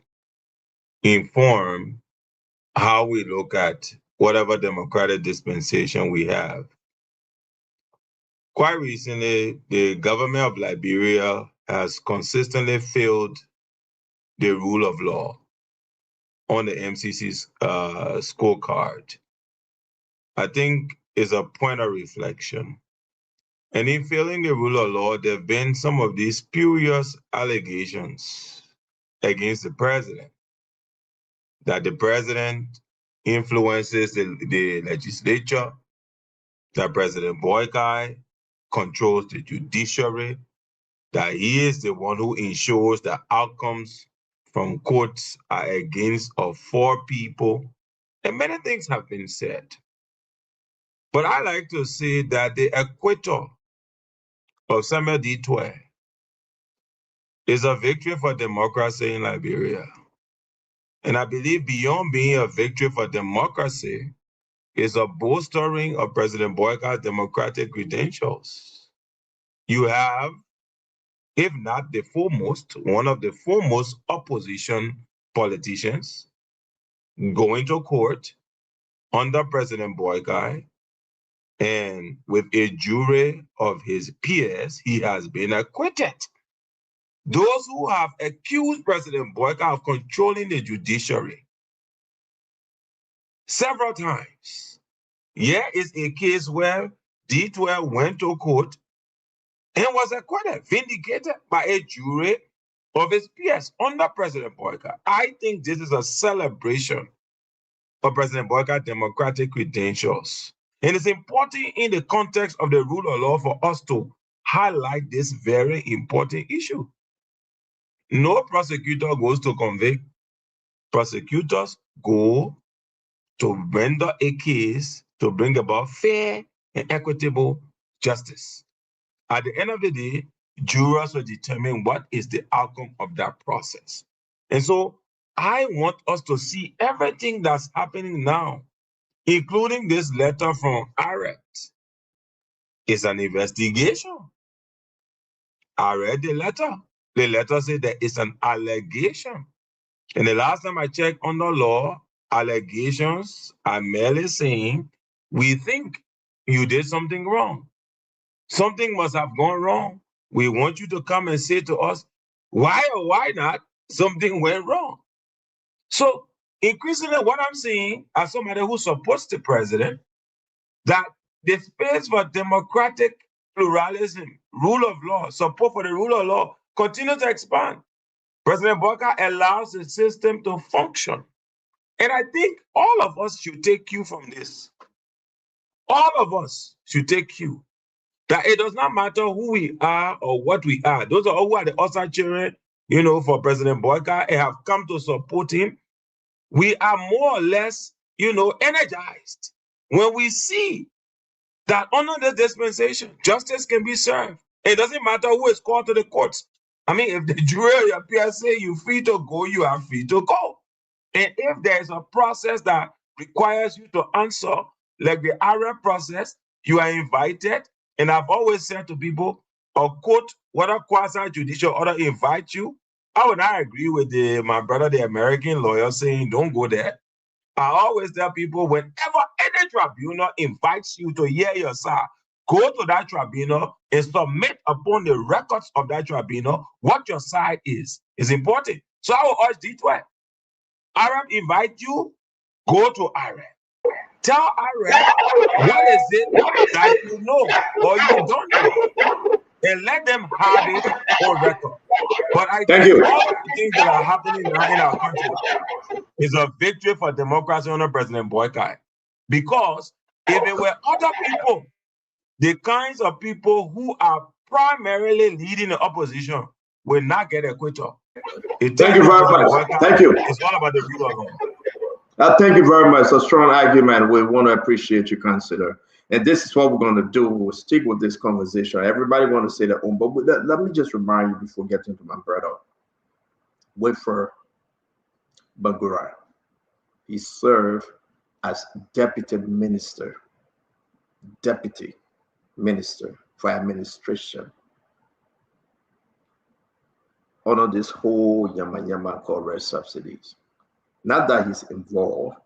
inform how we look at whatever democratic dispensation we have. Quite recently, the government of Liberia has consistently failed the rule of law on the MCC's scorecard. I think is a point of reflection. And in failing the rule of law, there have been some of these spurious allegations against the president, that the president influences the legislature, that President Boykai controls the judiciary, that he is the one who ensures that outcomes from courts are against or for people. And many things have been said. But I like to say that the acquittal of Samuel Ditwe is a victory for democracy in Liberia. And I believe beyond being a victory for democracy is a bolstering of President Boykai's democratic credentials. You have, if not the foremost, one of the foremost opposition politicians going to court under President Boykai, and with a jury of his peers, he has been acquitted. Those who have accused President Boykai of controlling the judiciary several times. Here is a case where D12 went to court and was acquitted, vindicated by a jury of his peers under President Boykai. I think this is a celebration of President Boykai's democratic credentials. And it's important in the context of the rule of law for us to highlight this very important issue. No prosecutor goes to convict. Prosecutors go to render a case to bring about fair and equitable justice. At the end of the day, jurors will determine what is the outcome of that process. And so I want us to see everything that's happening now, including this letter from Arrett, is an investigation. I read the letter. The letter said that it's an allegation. And the last time I checked under law, allegations are merely saying, we think you did something wrong. Something must have gone wrong. We want you to come and say to us, why or why not something went wrong. So increasingly what I'm seeing as somebody who supports the president, that the space for democratic pluralism, rule of law, support for the rule of law continue to expand. President Boykai allows the system to function. And I think all of us should take cue from this. All of us should take cue that it does not matter who we are or what we are. Those are all who are the Osa children, for President Boykai and have come to support him. We are more or less, energized when we see that under the dispensation, justice can be served. It doesn't matter who is called to the courts. I mean, if the jury appears say you're free to go, you are free to go. And if there is a process that requires you to answer, like the Arab process, you are invited. And I've always said to people, a court, whether quasi-judicial or other, invite you, I would not agree with my brother, the American lawyer, saying don't go there. I always tell people, whenever any tribunal invites you to hear your side, go to that tribunal and submit upon the records of that tribunal what your side is. It's important. So I will urge D12. Arab invite you, go to Arab. Tell Arab what is it that you know or you don't know, and let them have it on record. But I think all of the things that are happening now in our country is a victory for democracy under President Boycott. Because if it were other people, the kinds of people who are primarily leading the opposition will not get acquittal. Thank you very much. Thank you. It's all about the rule of law. Thank you very much. A strong argument. We want to appreciate you consider. And this is what we're going to do. We'll stick with this conversation. Everybody want to say their own, but let me just remind you before getting to my brother. Wilford Bangura. He served as deputy minister for administration under this whole yama called red subsidies. Not that he's involved,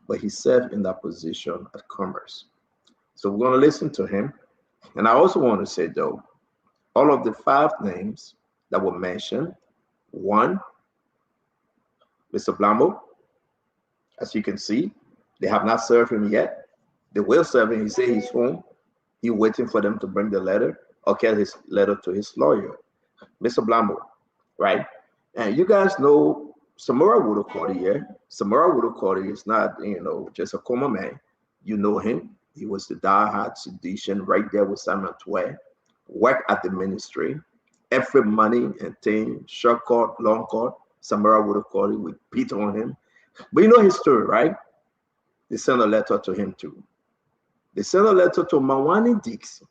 but he served in that position at Commerce. So we're going to listen to him. And I also want to say, though, all of the 5 names that were mentioned, 1, Mr. Blambo, as you can see, they have not served him yet. They will serve him. He said he's home. He's waiting for them to bring the letter or get his letter to his lawyer. Mr. Blambo, right? And you guys know Samora Wudokori here. Samora Wudokori is not, just a common man. You know him. He was the diehard sedition right there with Simon Twe. Worked at the ministry. Every money and thing, short court, long court, Samora Wudokori would beat on him. But you know his story, right? They sent a letter to him too. They sent a letter to Mawani Dix.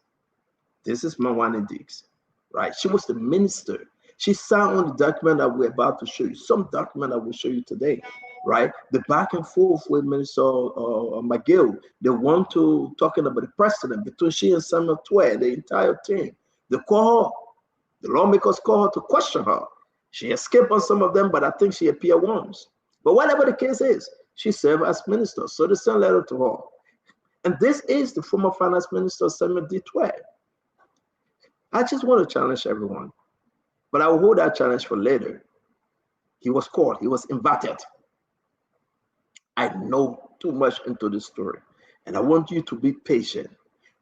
This is Mawani Dix, right? She was the minister. She signed on the document that we're about to show you, some document I will show you today, right? The back and forth with Minister McGill, they want to talking about the precedent between she and Samuel Twe, the entire team. They call her, the lawmakers call her to question her. She escaped on some of them, but I think she appeared once. But whatever the case is, she served as minister. So they sent a letter to her. And this is the former finance minister, Samuel D. Twe. I just want to challenge everyone, but I will hold that challenge for later. He was caught. He was invited. I know too much into this story, and I want you to be patient.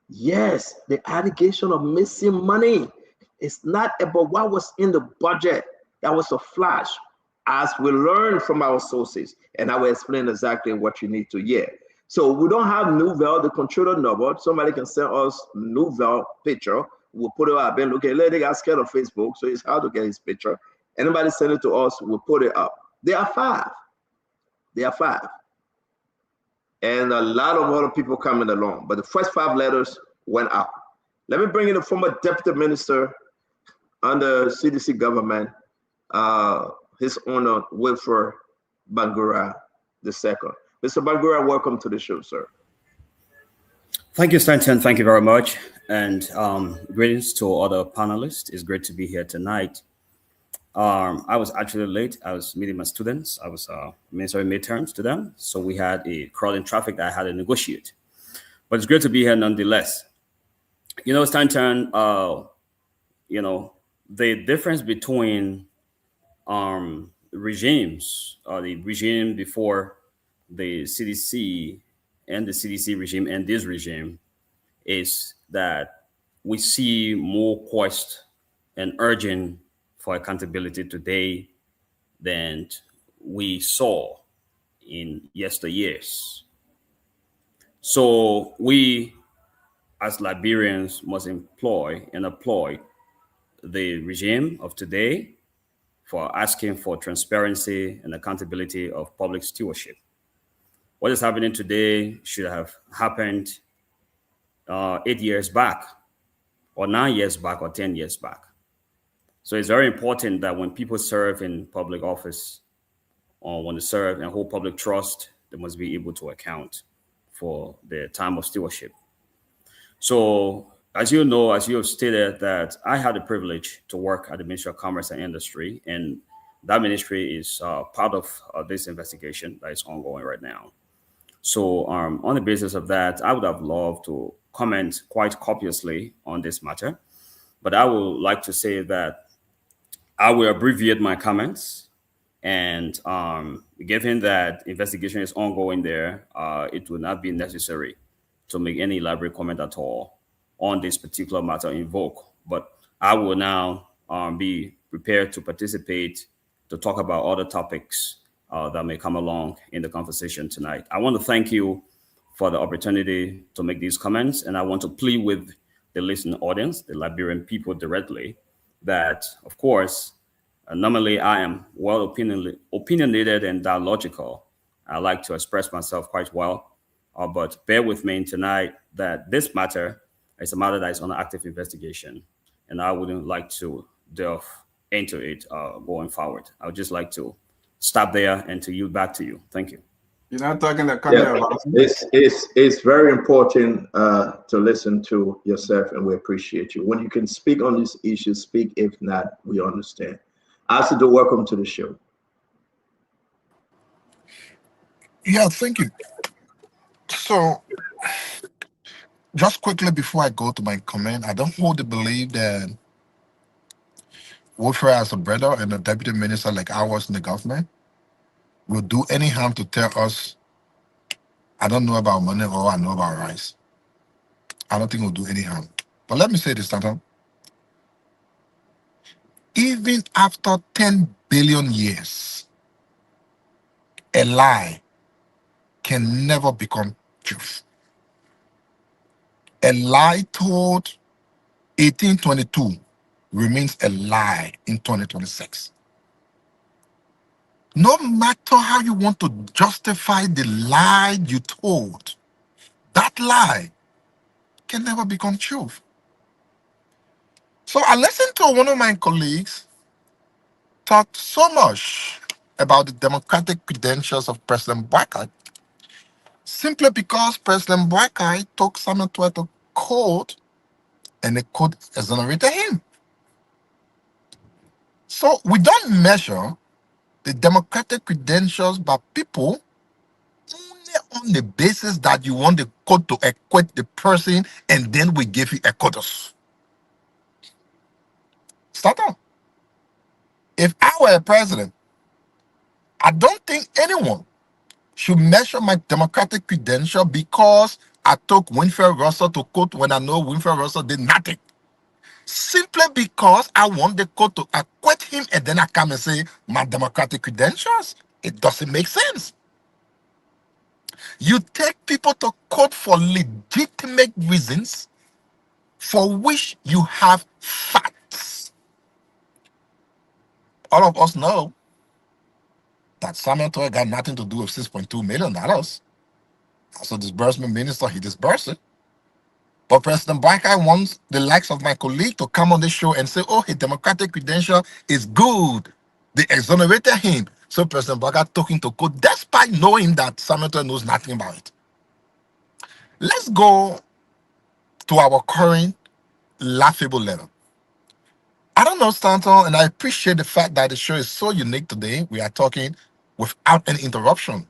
Yes, the allegation of missing money is not about what was in the budget. That was a flash, as we learn from our sources, and I will explain exactly what you need to hear. So we don't have Nouvelle, the controller number. Somebody can send us Nouvelle picture. We'll put it up. And look, they got scared of Facebook, so it's hard to get his picture. Anybody send it to us, we'll put it up. There are 5. There are 5. And a lot of other people coming along. But the first 5 letters went out. Let me bring in the former deputy minister under CDC government, his Honor Wilford Bangura II. Mr. Bangura, welcome to the show, sir. Thank you, Stanton. Thank you very much. And greetings to other panelists. It's great to be here tonight. I was actually late. I was meeting my students. I was ministering midterms to them. So we had a crowd in traffic that I had to negotiate. But it's great to be here nonetheless. Stanton, the difference between regimes, the regime before the CDC and the CDC regime and this regime is that we see more quest and urging for accountability today than we saw in yesteryears. So we, as Liberians, must employ and applaud the regime of today for asking for transparency and accountability of public stewardship. What is happening today should have happened 8 years back, or 9 years back, or 10 years back. So it's very important that when people serve in public office, or when they serve and hold public trust, they must be able to account for their time of stewardship. So as you know, as you have stated, that I had the privilege to work at the Ministry of Commerce and Industry, and that ministry is part of this investigation that is ongoing right now. So on the basis of that, I would have loved to comment quite copiously on this matter, but I would like to say that I will abbreviate my comments. And given that investigation is ongoing there, it will not be necessary to make any elaborate comment at all on this particular matter invoked. But I will now be prepared to participate to talk about other topics that may come along in the conversation tonight. I want to thank you for the opportunity to make these comments, and I want to plead with the listening audience, the Liberian people directly, that, of course, normally I am well opinionated and dialogical. I like to express myself quite well, but bear with me tonight that this matter is a matter that is under active investigation, and I wouldn't like to delve into it going forward. I would just like to stop there and to yield back to you. Thank you. You're not talking to it's very important to listen to yourself, and we appreciate you. When you can speak on these issues, speak. If not, we understand. Asido, welcome to the show. Yeah, thank you. So, just quickly before I go to my comment, I don't hold the belief that warfare as a brother and a deputy minister like ours in the government will do any harm to tell us, I don't know about money or I know about rice. I don't think we'll do any harm. But let me say this, Tata. Even after 10 billion years, a lie can never become truth. A lie told 1822 remains a lie in 2026. No matter how you want to justify the lie you told, that lie can never become truth. So I listened to one of my colleagues talk so much about the democratic credentials of President Boakai simply because President Boakai took Samuel Tuer to court and the court exonerated him. So we don't measure the democratic credentials by people only on the basis that you want the court to acquit the person and then we give you a quotas. Start on. If I were a president, I don't think anyone should measure my democratic credential because I took Winfrey Russell to court when I know Winfrey Russell did nothing. Simply because I want the court to acquit him and then I come and say my democratic credentials. It doesn't make sense. You take people to court for legitimate reasons for which you have facts. All of us know that Samuel Tuer got nothing to do with $6.2 million. As a disbursement minister, he disbursed it. But President Boakai wants the likes of my colleague to come on the show and say, oh, his democratic credential is good. They exonerated him. So President Boakai took him to court despite knowing that Samuel Tuer knows nothing about it. Let's go to our current laughable level. I don't know, Stanton, and I appreciate the fact that the show is so unique today. We are talking without any interruption.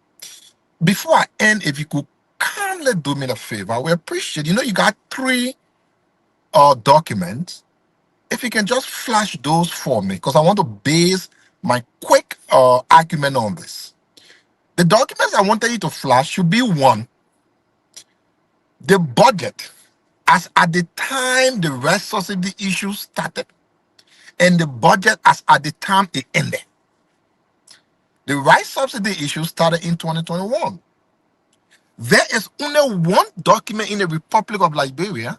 Before I end, if you could kindly do me a favor, we appreciate, you got 3 documents. If you can just flash those for me, because I want to base my quick argument on this. The documents I wanted you to flash should be 1, the budget as at the time the rest subsidy issue started, and the budget as at the time it ended. The rice subsidy issue started in 2021. There is only 1 document in the Republic of Liberia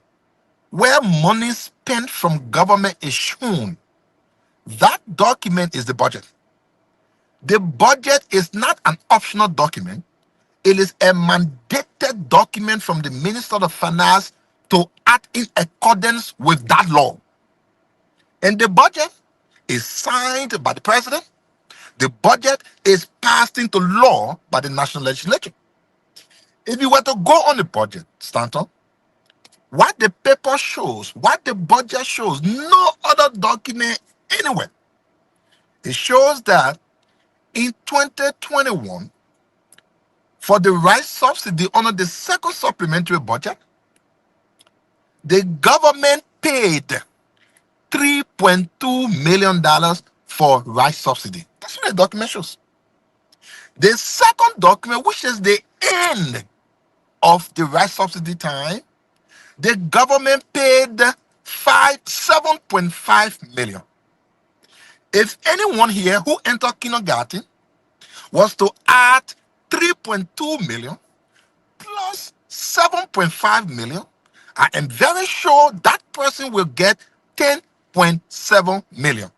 where money spent from government is shown. That document is the budget. The budget is not an optional document. It is a mandated document from the Minister of Finance to act in accordance with that law. And the budget is signed by the president. The budget is passed into law by the national legislature. If you were to go on the budget, Stanton, what the paper shows, what the budget shows, no other document anywhere. It shows that in 2021, for the rice subsidy under the second supplementary budget, the government paid $3.2 million for rice subsidy. That's what the document shows. The second document, which is the end of the rice subsidy time, the government paid 7.5 million. If anyone here who entered kindergarten was to add 3.2 million plus 7.5 million, I am very sure that person will get 10.7 million.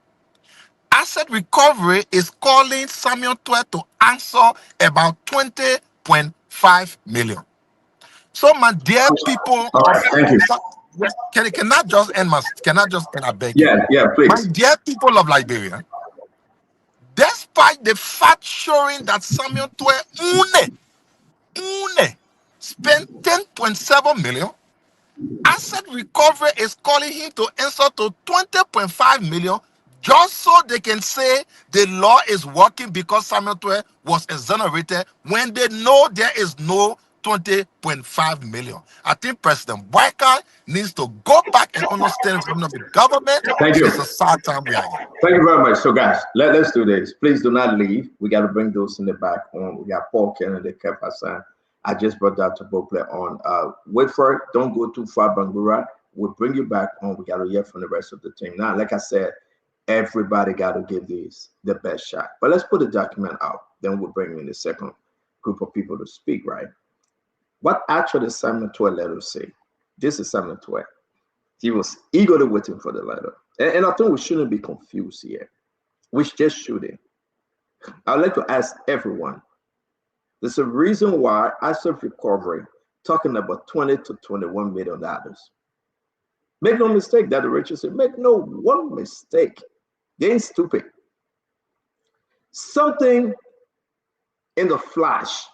Asset recovery is calling Samuel Twe to answer about 20.5 million. So, my dear people All of right, thank you. can I just end I beg you. Yeah, My please. dear people of Liberia, despite the fact showing that Samuel Twe spent 10.7 million, asset recovery is calling him to answer to 20.5 million just so they can say the law is working because Samuel Twe was exonerated when they know there is no 20.5 million. I think President Boyka needs to go back and understand the government. Thank It you. is a sad time we are in. Thank you very much. So, guys, let's do this. Please do not leave. We got to bring those in the back on. We got Paul Kennedy, Kev Hassan. I just brought that to Booklet on. Wait for it. Don't go too far, Bangura. We'll bring you back on. We got to hear from the rest of the team. Now, like I said, everybody got to give these the best shot. But let's put the document out. Then we'll bring in the second group of people to speak, right? What actually Samuel Twe letter say? This is Samuel Twe. He was eagerly waiting for the letter. And I think we shouldn't be confused here. We just shouldn't. I'd like to ask everyone, there's a reason why asset recovery talking about $20 to $21 million. Make no mistake, that the Richard said, make no one mistake. They ain't stupid. Something in the flash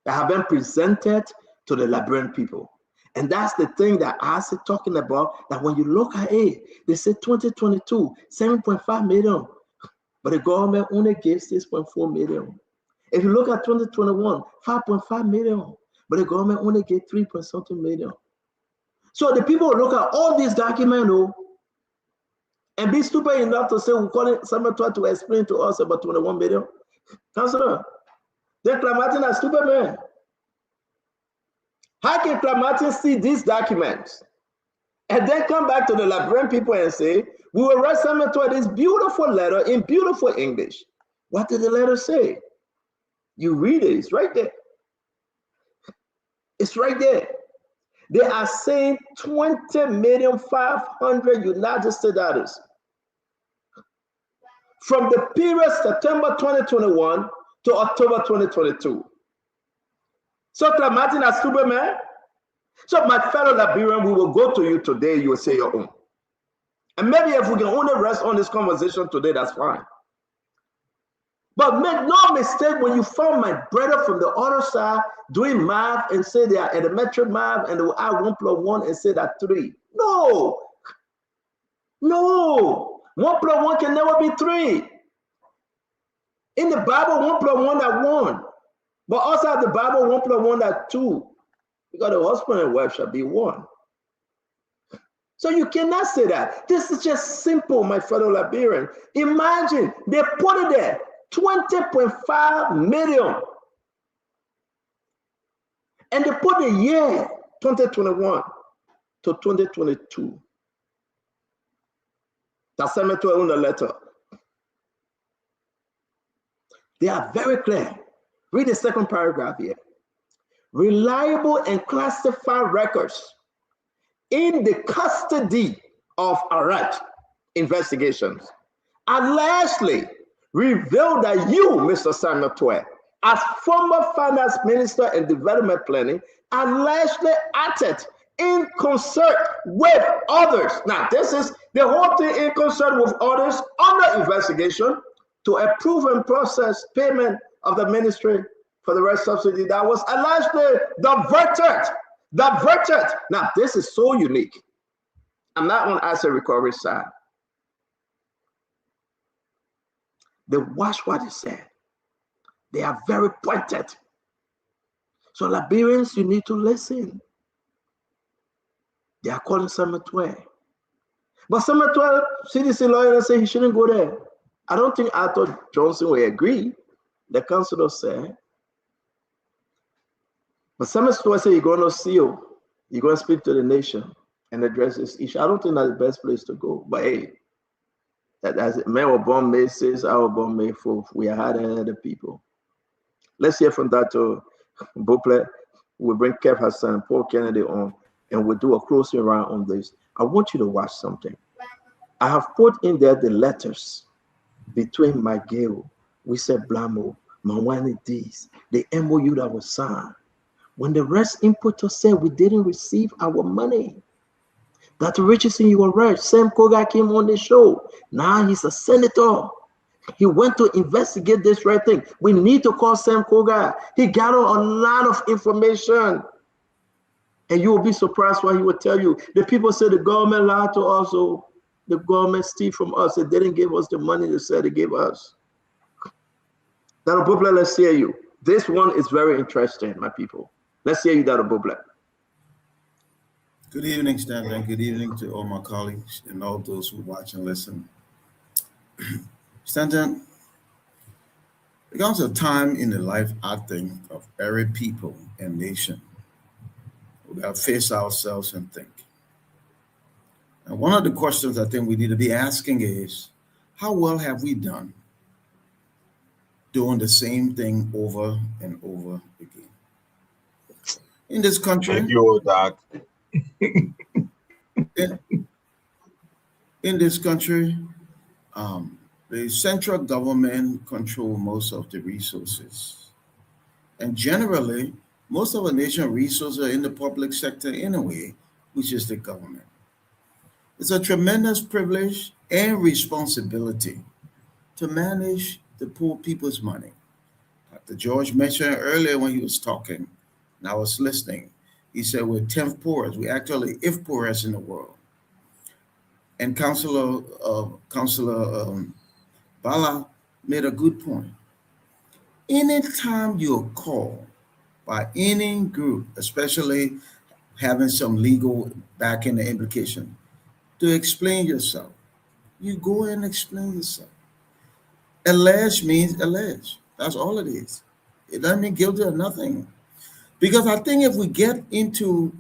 that have been presented to the Liberian people. And that's the thing that I was talking about, that when you look at it, they say 2022, 7.5 million, but the government only gave 6.4 million. If you look at 2021, 5.5 million, but the government only gave 3.something million. So the people look at all these documents and be stupid enough to say, we're calling someone to explain to us about 21 million. Councillor, then Clamartin a stupid man. How can Clamartin see these documents and then come back to the Liberian people and say, we will write Samuel Twe this beautiful letter in beautiful English? What did the letter say? You read it, it's right there. It's right there. They are saying 20,500,000 United States dollars from the period September 2021 to October 2022. So Clamartin as stupid man. So my fellow Liberian, we will go to you today, you will say your own. And maybe if we can only rest on this conversation today, that's fine. But make no mistake, when you found my brother from the other side doing math and say they are elementary math and they will add 1 plus 1 and say that 3. No. 1 plus 1 can never be 3. In the Bible, 1 plus 1 are 1. But outside the Bible, 1 plus 1 are 2. Because the husband and wife shall be 1. So you cannot say that. This is just simple, my fellow Liberian. Imagine they put it there, 20.5 million. And they put the year 2021 to 2022. That's Samuel Twe on the letter. They are very clear. Read the second paragraph here. Reliable and classified records in the custody of Arach investigations allegedly revealed that you, Mr. Samuel Twe, as former finance minister and development planning, allegedly acted in concert with others. Now, this is the whole thing, in concert with others under investigation to approve and process payment of the ministry for the rice subsidy that was allegedly diverted. Now, this is so unique. I'm not on asset recovery side. They watch what they say. They are very pointed. So Liberians, you need to listen. They are calling Sametwe. But Sametwe, CDC lawyer say he shouldn't go there. I don't think Arthur Johnson will agree. The councilor said. But Sametwe say you're going to see you. You're going to speak to the nation and address this issue. I don't think that's the best place to go. But hey, as men were born May 6th, I was born May 4th. We are harder than other people. Let's hear from Dr. Boplet. We'll bring Kev Hassan and Paul Kennedy on, and we'll do a closing round on this. I want you to watch something. I have put in there the letters between Mageo, we said Blamo, Mawani D's, the MOU that was signed. When the rest inputter said we didn't receive our money, Dr. Richardson, you were right. Sam Koga came on the show. Now he's a senator. He went to investigate this right thing. We need to call Sam Koga. He gathered a lot of information. And you will be surprised what he will tell you. The people say the government lied to us, so the government steal from us. They didn't give us the money they said they gave us. Dr. Bubla, let's hear you. This one is very interesting, my people. Let's hear you, Dr. Bubla. Good evening, Stanton. Good evening to all my colleagues and all those who watch and listen. Stanton, there comes a time in the life, I think, of every people and nation. We got to face ourselves and think. And one of the questions I think we need to be asking is, how well have we done doing the same thing over and over again? In this country, thank you, Doc. in this country, the central government control most of the resources. And generally, most of the nation's resources are in the public sector anyway, which is the government. It's a tremendous privilege and responsibility to manage the poor people's money. Dr. George mentioned earlier when he was talking, and I was listening, he said we're 10th poorest. We're actually 8th poorest in the world. And Councillor Bala made a good point. Anytime you're called by any group, especially having some legal back in the implication, to explain yourself, you go and explain yourself. Allege means allege. That's all it is. It doesn't mean guilty or nothing. Because I think if we get into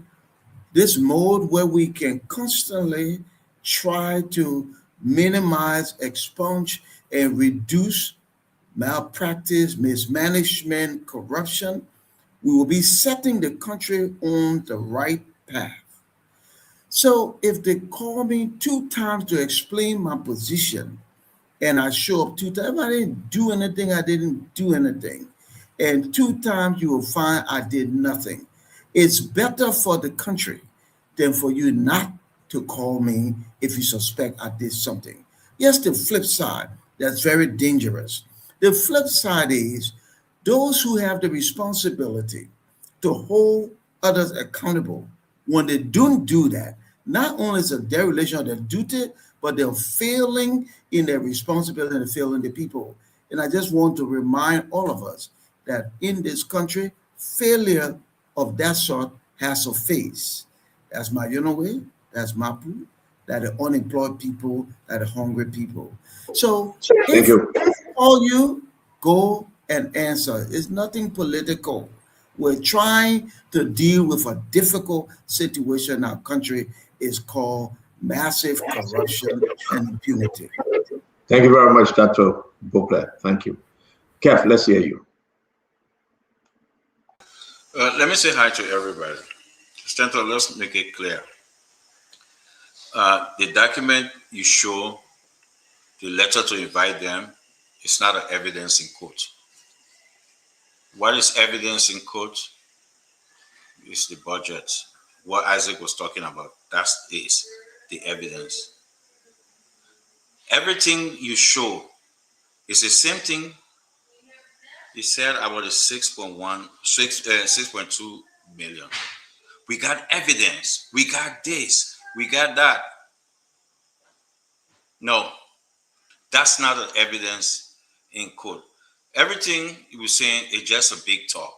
this mode where we can constantly try to minimize, expunge, and reduce malpractice, mismanagement, corruption, we will be setting the country on the right path. So if they call me 2 times to explain my position, and I show up 2 times, if I didn't do anything, I didn't do anything. And 2 times you will find I did nothing. It's better for the country than for you not to call me if you suspect I did something. Yes, the flip side, that's very dangerous. The flip side is those who have the responsibility to hold others accountable, when they don't do that, not only is it a dereliction of their duty, but they're failing in their responsibility and failing the people. And I just want to remind all of us that in this country, failure of that sort has a face. That's my way, that's my proof, that the unemployed people, that the hungry people. So if all you go and answer, it's nothing political. We're trying to deal with a difficult situation in our country. Is called massive corruption and impunity. Thank you very much, Dr. Boplet. Thank you. Kev, let's hear you. Let me say hi to everybody. Stanton, let's make it clear. The document you show, the letter to invite them, is not an evidence in court. What is evidence in court? Is the budget. What Isaac was talking about, that is the evidence. Everything you show is the same thing he said about the 6.2 million. We got evidence. We got this. We got that. No, that's not an evidence in court. Everything he was saying is just a big talk.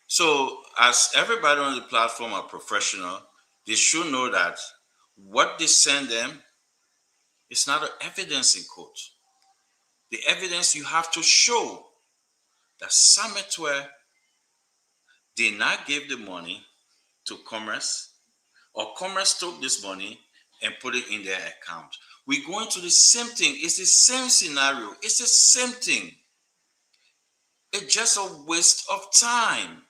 So as everybody on the platform are professional, they should know that what they send them is not an evidence in court. The evidence you have to show that Sametwe did not give the money to Commerce, or Commerce took this money and put it in their account. We're going to the same thing. It's the same scenario. It's the same thing. It's just a waste of time.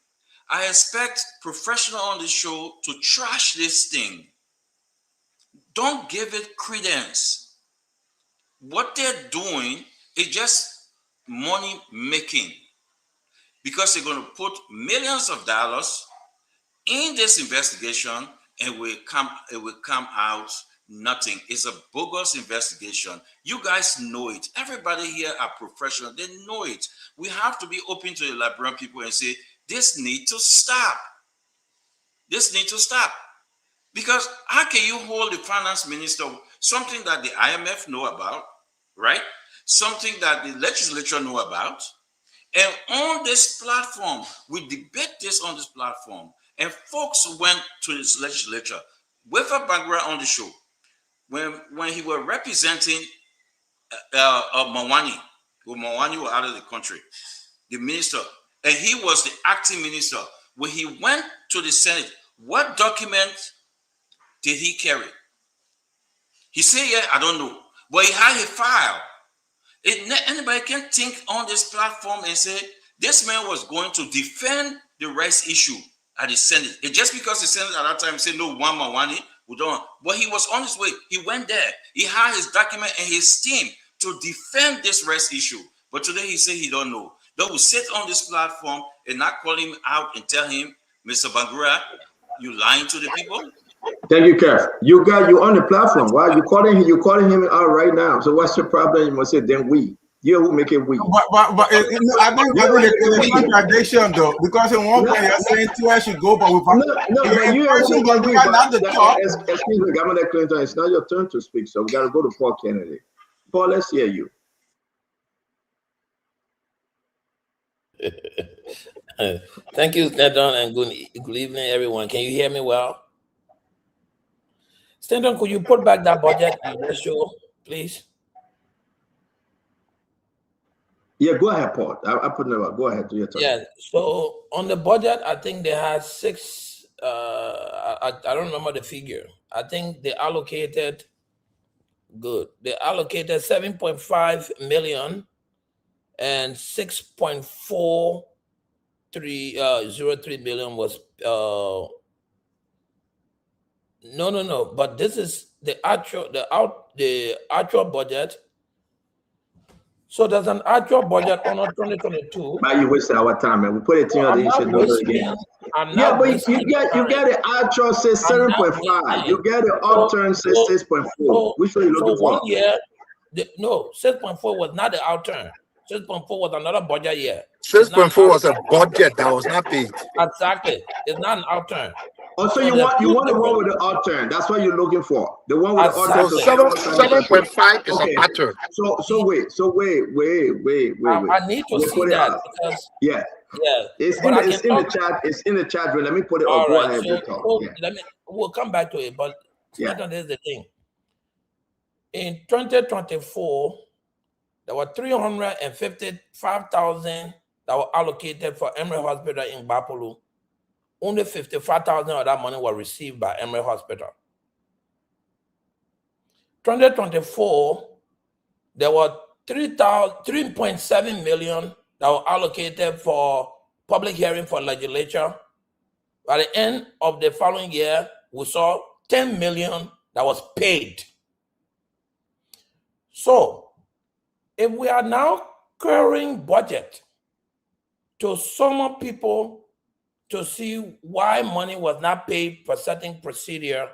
I expect professionals on the show to trash this thing. Don't give it credence. What they're doing is just money making, because they're going to put millions of dollars in this investigation and it will come out nothing. It's a bogus investigation. You guys know it. Everybody here are professional. They know it. We have to be open to the Liberian people and say, this needs to stop. This needs to stop. Because how can you hold the finance minister, something that the IMF know about, right? Something that the legislature know about. And on this platform, we debate this on this platform. And folks went to this legislature. Wefa Bangra on the show, when he was representing Mawani, when Mawani was out of the country, the minister, and he was the acting minister. When he went to the Senate, what document did he carry? He said, yeah, I don't know. But he had a file. Anybody can think on this platform and say, this man was going to defend the rights issue at the Senate. And just because the Senate at that time said, no, one Mawani, we don't. But he was on his way. He went there. He had his document and his team to defend this rights issue. But today he said he don't know. They will sit on this platform and not call him out and tell him, Mr. Bangura, you lying to the people? Thank you, Kev. You on the platform. Why you calling him out right now? So what's your problem? You must say then we. You who make it we. But I think it's a contradiction though, because in one point you're saying two should go, but but you not the top. Excuse me, Governor Clinton. It's not your turn to speak, so we got to go to Paul Kennedy. Paul, let's hear you. Thank you, Stanton, and good evening, everyone. Can you hear me well? Stanton, could you put back that budget in the show, please? Yeah, go ahead, Paul. I put it up. Go ahead, do your turn. Yeah, so on the budget, I think they had six, I don't remember the figure. I think they allocated, they allocated 7.5 million and 6.403 million was, no, but this is the actual budget. So there's an actual budget on 2022. But you wasted our time, and we put it in the again. Yeah, but you get the actual says 7.5. You get the upturn says 6.4. Which one are you looking for? 1 year, 6.4 was not the outturn. 6.4 was another budget year. 6.4 was a budget that was not paid. Exactly. It's not an outturn. Oh, so you want the one with the outturn. That's what you're looking for. The one with the outturn. So 7.5 is an outturn. So wait. I need to see that because it's in the chat. It's in the chat room. Let me put it on. Go ahead. We'll come back to it. But here's the thing. In 2024, there were 355,000 that were allocated for Emory Hospital in Bapolu. Only 55,000 of that money were received by Emory Hospital. 2024, there were 3.7 million that were allocated for public hearing for legislature. By the end of the following year, we saw 10 million that was paid. So, if we are now querying budget to summon people to see why money was not paid for certain procedure,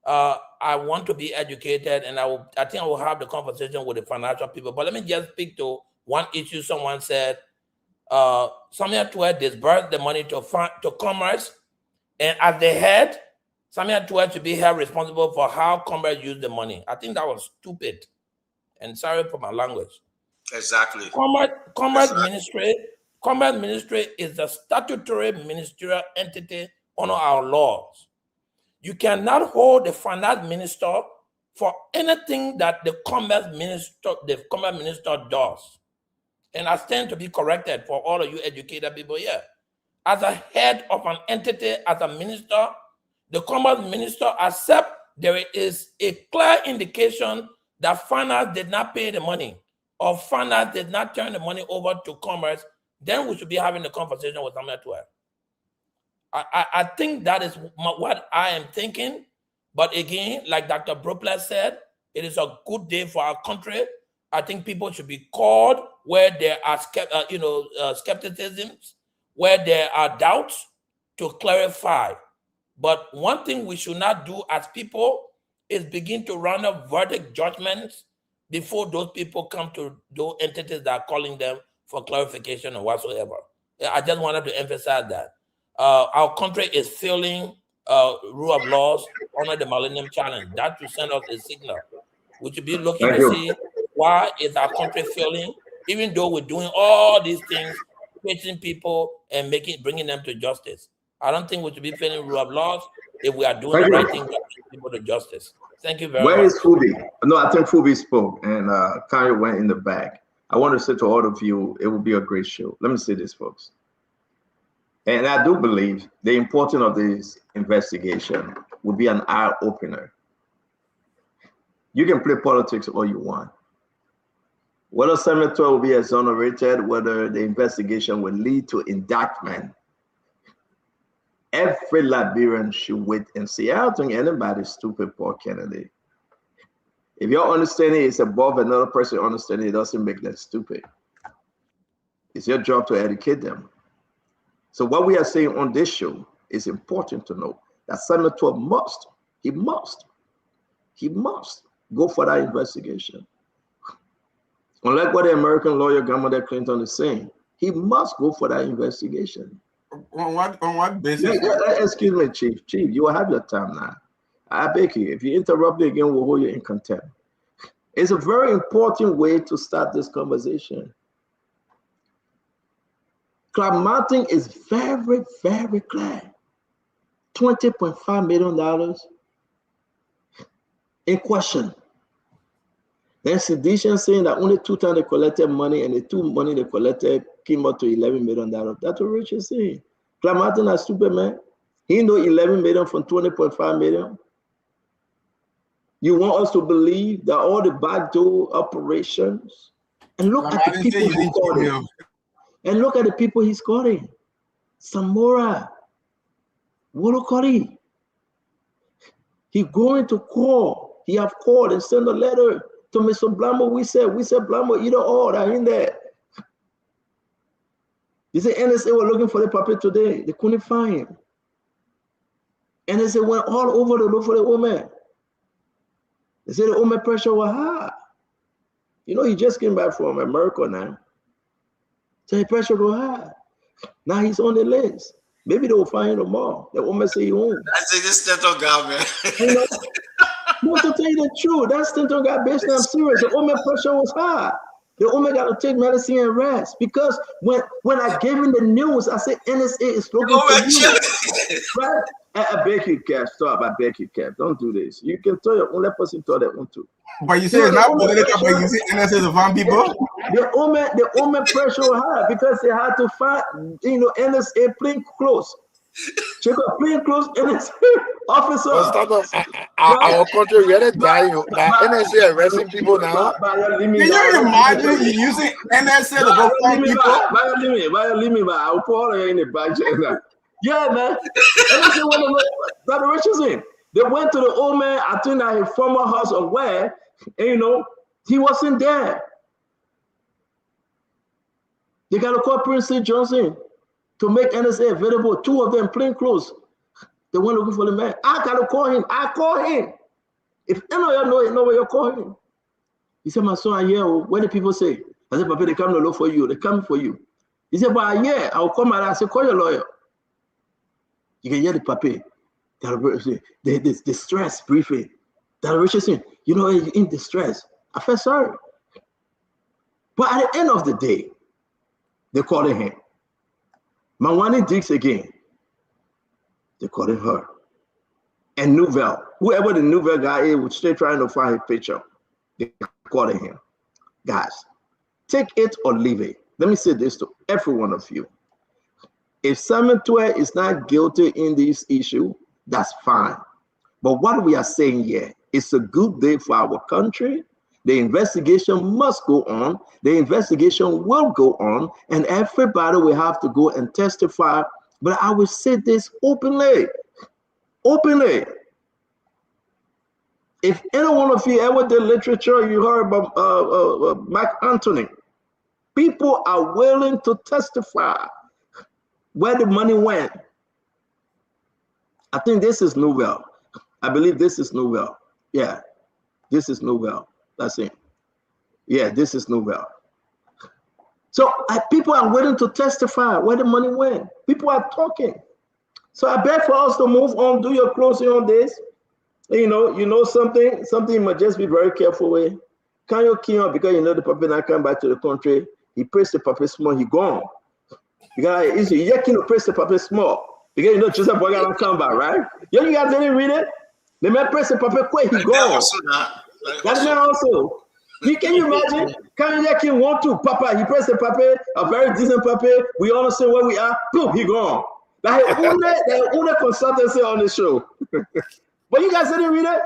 I want to be educated, and I think I will have the conversation with the financial people. But let me just speak to one issue. Someone said, Samia Tuet disbursed the money to Commerce, and as the head, Samia Tuet should be held responsible for how Commerce used the money. I think that was stupid. And sorry for my language. Exactly. Commerce Ministry is the statutory ministerial entity under our laws. You cannot hold the finance minister for anything that the commerce minister does. And I stand to be corrected for all of you educated people here. As a head of an entity, as a minister, the commerce minister accepts there is a clear indication that finance did not pay the money or finance did not turn the money over to commerce, then we should be having a conversation with them at 12. I think that is what I am thinking. But again, like Dr. Brookler said, it is a good day for our country. I think people should be called where there are skepticisms, where there are doubts, to clarify. But one thing we should not do as people is begin to run up verdict judgments before those people come to those entities that are calling them for clarification or whatsoever. I just wanted to emphasize that. Our country is failing rule of laws under the Millennium Challenge. That should send us a signal. We should be looking to see why is our country failing, even though we're doing all these things, catching people and bringing them to justice. I don't think we should be failing rule of laws if we are doing the right thing to bring people to justice. Thank you very much. Where is Fubi? No, I think Fubi spoke and Kanye went in the back. I want to say to all of you, it will be a great show. Let me say this, folks. And I do believe the importance of this investigation will be an eye-opener. You can play politics all you want. Whether Senator will be exonerated, whether the investigation will lead to indictment, every Liberian should wait and see. I don't think anybody's stupid, Paul Kennedy. If your understanding is above another person's understanding, it doesn't make them stupid. It's your job to educate them. So what we are saying on this show is important to know that Senator must go for that investigation. Unlike what the American lawyer Governor Clinton is saying, he must go for that investigation. On what basis? Excuse me, Chief. Chief, you will have your time now. I beg you, if you interrupt me again, we'll hold you in contempt. It's a very important way to start this conversation. Club Martin is very, very clear. $20.5 million in question. Then sedition saying that only 2 times they collected money and the 2 money they collected came up to $11 million. That's what Rich is saying. Club Martin is stupid, man. He know 11 million from 20.5 million. You want us to believe that all the backdoor operations, and look at the people he's calling. And look at the people he's calling. Samora, Wolokori. He going to call. He have called and sent a letter to Mr. Blamo. We said Blamo, either or, they're in there. They say NSA were looking for the puppet today. They couldn't find him. NSA went all over to look for the woman. They said the woman pressure was high. You know, he just came back from America now. So the pressure go high. Now he's on the list. Maybe they will find him tomorrow. The woman say he won't. That's the state of government. You know, no, to tell you the truth, that state of God basically I'm serious. The woman pressure was high. The woman got to take medicine and rest. Because when I gave him the news, I said NSA is looking for you. Right? I beg you, Cap. Stop. I beg you, Cap. Don't do this. You can tell your only person thought that one too. But you say it's not political, but you see NSA to find people? The woman pressure was high because they had to find, NSA plain clothes. Check out plain clothes, NSA officer. Our country really dying. NSA arresting people now. Can you imagine you using NSA to go find people? I'll put all of you in the budget. Yeah, man. NSA went to Dr. Richardson. They went to the old man, I think at his former house or where, and he wasn't there. They got to call Prince C. Johnson to make NSA available. 2 of them plain clothes. They went looking for the man. I got to call him. I call him. If any of y'all know where you're calling. He said, my son, I hear what the people say. I said, Papa, they come to look for you. They come for you. He said, but I hear. I'll call my dad. I said, call your lawyer. You can hear the Papa. The distress briefing. That Richardson, in distress. I felt sorry. But at the end of the day, they're calling him. Mawani Dix again, they're calling her. And Nouvelle, whoever the Nouvelle guy is, was still trying to find his picture. They're calling him. Guys, take it or leave it. Let me say this to every one of you. If Samuel Twe is not guilty in this issue, that's fine. But what we are saying here, it's a good day for our country. The investigation must go on. The investigation will go on, and everybody will have to go and testify. But I will say this openly. Openly. If any one of you ever did literature, you heard about Mark Antony. People are willing to testify where the money went. I think this is Nouvelle. I believe this is Nouvelle. Yeah, this is Nouvelle. That's it. Yeah, this is Nouvelle. So people are willing to testify where the money went. People are talking. So I beg for us to move on. Do your closing on this. You know something you must just be very careful with. Can you kill because you know the puppy not come back to the country? He pressed the puppy small, he gone. You can't press the puppy small because you know Joseph Boy not come back, right? You guys didn't read it? The man press the puppy quick, he gone. That man also. Can you imagine? Can you want to Papa? He pressed the puppy, a very decent puppy. We understand where we are. Boom, he gone. Like only consultancy on the show. But you guys didn't read it?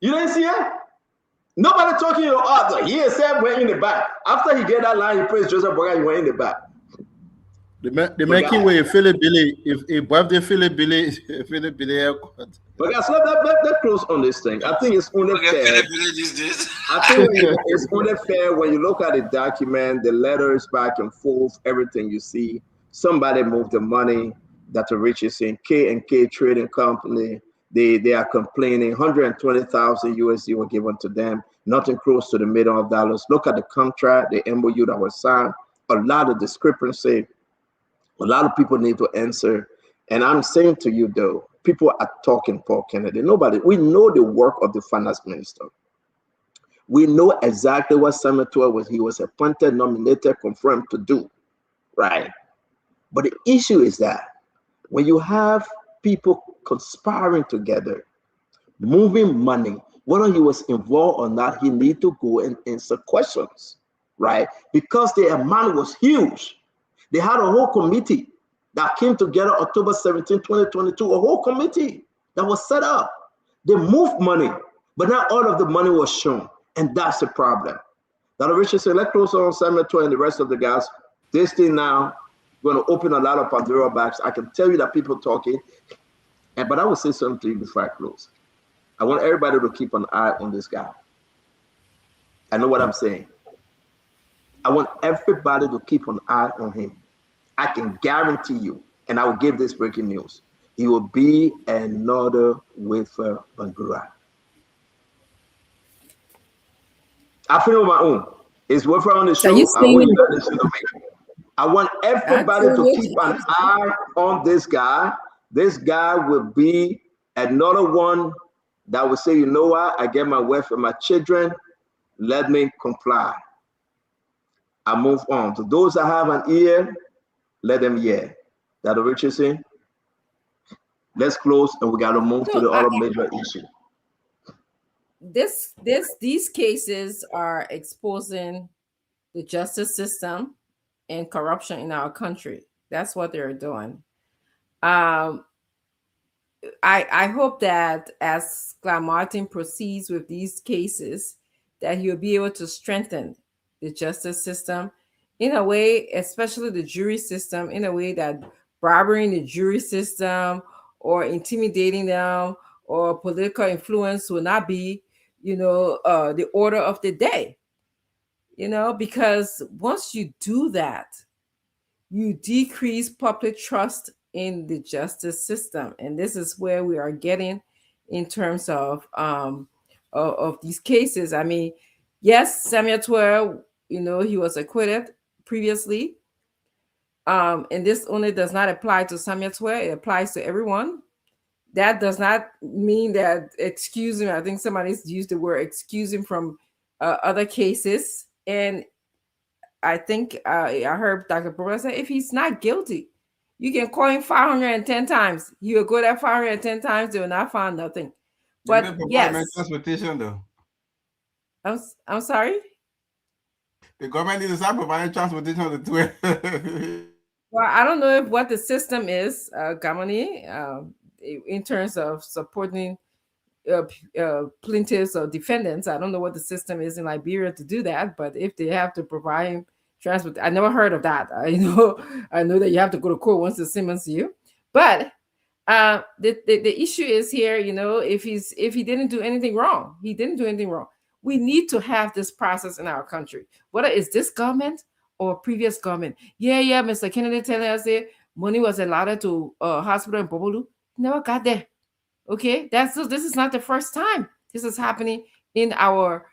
You didn't see it? Nobody talking your author. He said went in the back. After he get that line, he praised Joseph Boga, he went in the back. The making way Philip Billy, if birthday Philip Billy, Philip Billy. But guys, let's close on this thing. I think it's only fair. I think it's only fair when you look at the document, the letters back and forth, everything you see. Somebody moved the money that the rich is in K&K Trading Company. They are complaining 120,000 USD were given to them, nothing close to the $1 million. Look at the contract, the MOU that was signed, a lot of discrepancy. A lot of people need to answer. And I'm saying to you though, people are talking Paul Kennedy. We know the work of the finance minister. We know exactly what Samuel Twe was. He was appointed, nominated, confirmed to do, right? But the issue is that when you have people conspiring together, moving money, whether he was involved or not, he need to go and answer questions, right? Because the amount was huge. They had a whole committee that came together October 17, 2022, a whole committee that was set up. They moved money, but not all of the money was shown. And that's the problem. Dr. Richard said, let's close on Samuel Twe and the rest of the guys. This thing now going to open a lot of Pandora bags. I can tell you that people talking, but I will say something to you before I close. I want everybody to keep an eye on this guy. I know what I'm saying. I want everybody to keep an eye on him. I can guarantee you, and I will give this breaking news, he will be another Wafer Bangura. I feel on my own. Is Wafer on the show? I want everybody to keep an eye on this guy. This guy will be another one that will say, you know what? I get my wife and my children. Let me comply. I move on. To those that have an ear, let them hear. That Richardson. Let's close, and we got to move to the other major issue. These cases are exposing the justice system and corruption in our country. That's what they're doing. I hope that as Martin proceeds with these cases, that he'll be able to strengthen the justice system in a way, especially the jury system, in a way that bribery the jury system or intimidating them or political influence will not be, the order of the day. Because once you do that, you decrease public trust in the justice system. And this is where we are getting in terms of these cases. I mean, yes, Samuel Twe, he was acquitted previously. And this only does not apply to Samuel Twe, it applies to everyone. That does not mean that excuse him. I think somebody's used the word excuse him from other cases. And I think I heard Dr. Brewer say, if he's not guilty, you can call him 510 times. You'll go there 510 times, they will not find nothing. But yes. Transportation though. I'm sorry? The government needs to start providing transportation on the tour. Well, I don't know what the system is, Gamani, in terms of supporting plaintiffs or defendants. I don't know what the system is in Liberia to do that, but if they have to provide transport, I never heard of that. I know that you have to go to court once they summons you, but the issue is here, if he didn't do anything wrong, we need to have this process in our country, whether it's this government or previous government. Yeah, Mr. Kennedy telling us that money was allotted to hospital in Bobolu. Never got there. Okay, this is not the first time this is happening in our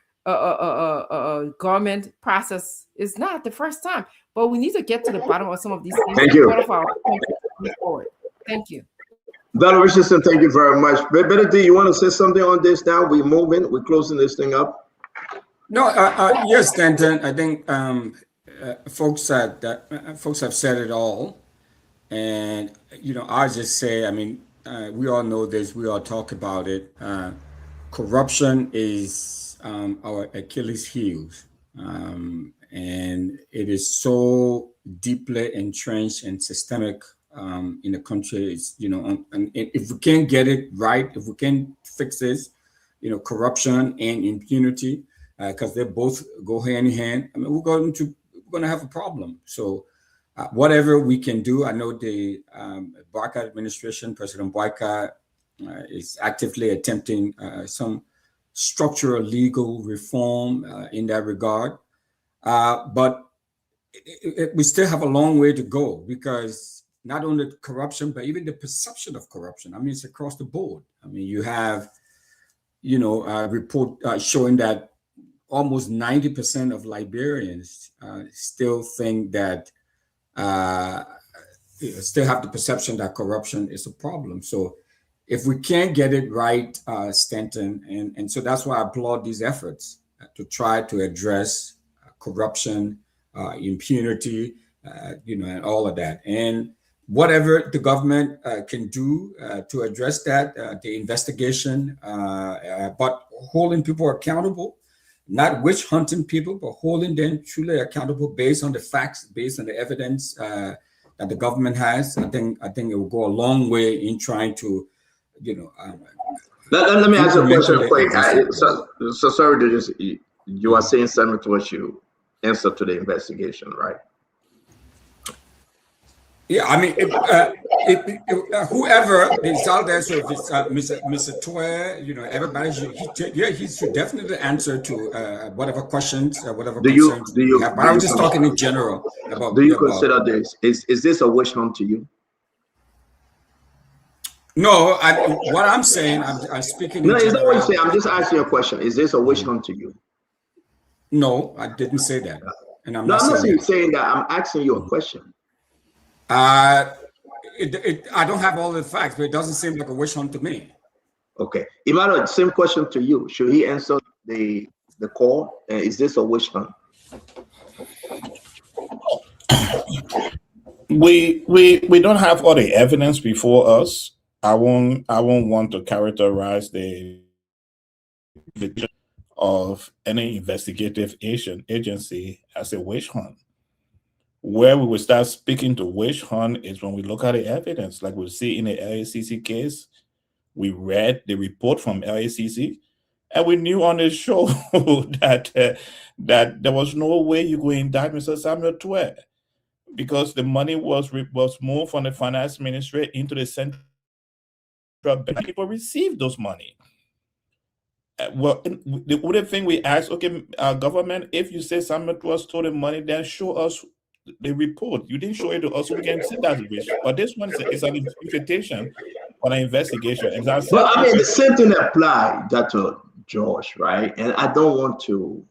government process. It's not the first time, but we need to get to the bottom of some of these things. Thank you. Thank you. Dr. Richardson, thank you very much. Benedict, you want to say something on this now? We're moving, we're closing this thing up. No, yes, Stanton. I think folks have said it all, and I just say, we all know this. We all talk about it. Corruption is our Achilles heels, and it is so deeply entrenched and systemic in the country. It's, and if we can't get it right, if we can't fix this, corruption and impunity, because they both go hand in hand, we're going to have a problem. So whatever we can do, I know the Barker administration, President Barker, is actively attempting some structural legal reform in that regard. But we still have a long way to go, because not only corruption, but even the perception of corruption. It's across the board. You have, a report showing that almost 90% of Liberians still think that, still have the perception that corruption is a problem. So if we can't get it right, Stanton, and so that's why I applaud these efforts to try to address corruption, impunity, and all of that. And whatever the government can do to address that, the investigation, but holding people accountable, not witch hunting people, but holding them truly accountable based on the facts, based on the evidence that the government has. I think it will go a long way in trying to, Let me ask you a question quick. So sorry to just, you are saying something to what you answer to the investigation, right? Yeah, whoever is out there, so if it's Mr. Toy, everybody he should definitely answer to whatever questions, whatever concerns you have. But I was just talking in general about. Do you consider this? Is this a witch hunt to you? No, what I'm saying, I'm speaking. No, it's not what you say. I'm just asking you a question. Is this a witch hunt to you? No, I didn't say that, and I'm not saying that. I'm asking you a question. I don't have all the facts, but it doesn't seem like a witch hunt to me. Okay, Emmanuel, same question to you. Should he answer the call? Is this a witch hunt? We don't have all the evidence before us. I won't want to characterize the of any investigative agency as a witch hunt. Where we will start speaking to witch hunt is when we look at the evidence, like we see in the LACC case. We read the report from LACC, and we knew on the show that there was no way you could indict Mr. Samuel Twe, because the money was moved from the finance ministry into the central bank. People received those money. Well, the other thing we asked, okay, government, if you say Samuel Twe stole the money, then show us the report. You didn't show it to us, so we can see that rich. But this one is an invitation on an investigation. And the same thing applies, Dr. George, right? And I don't want to,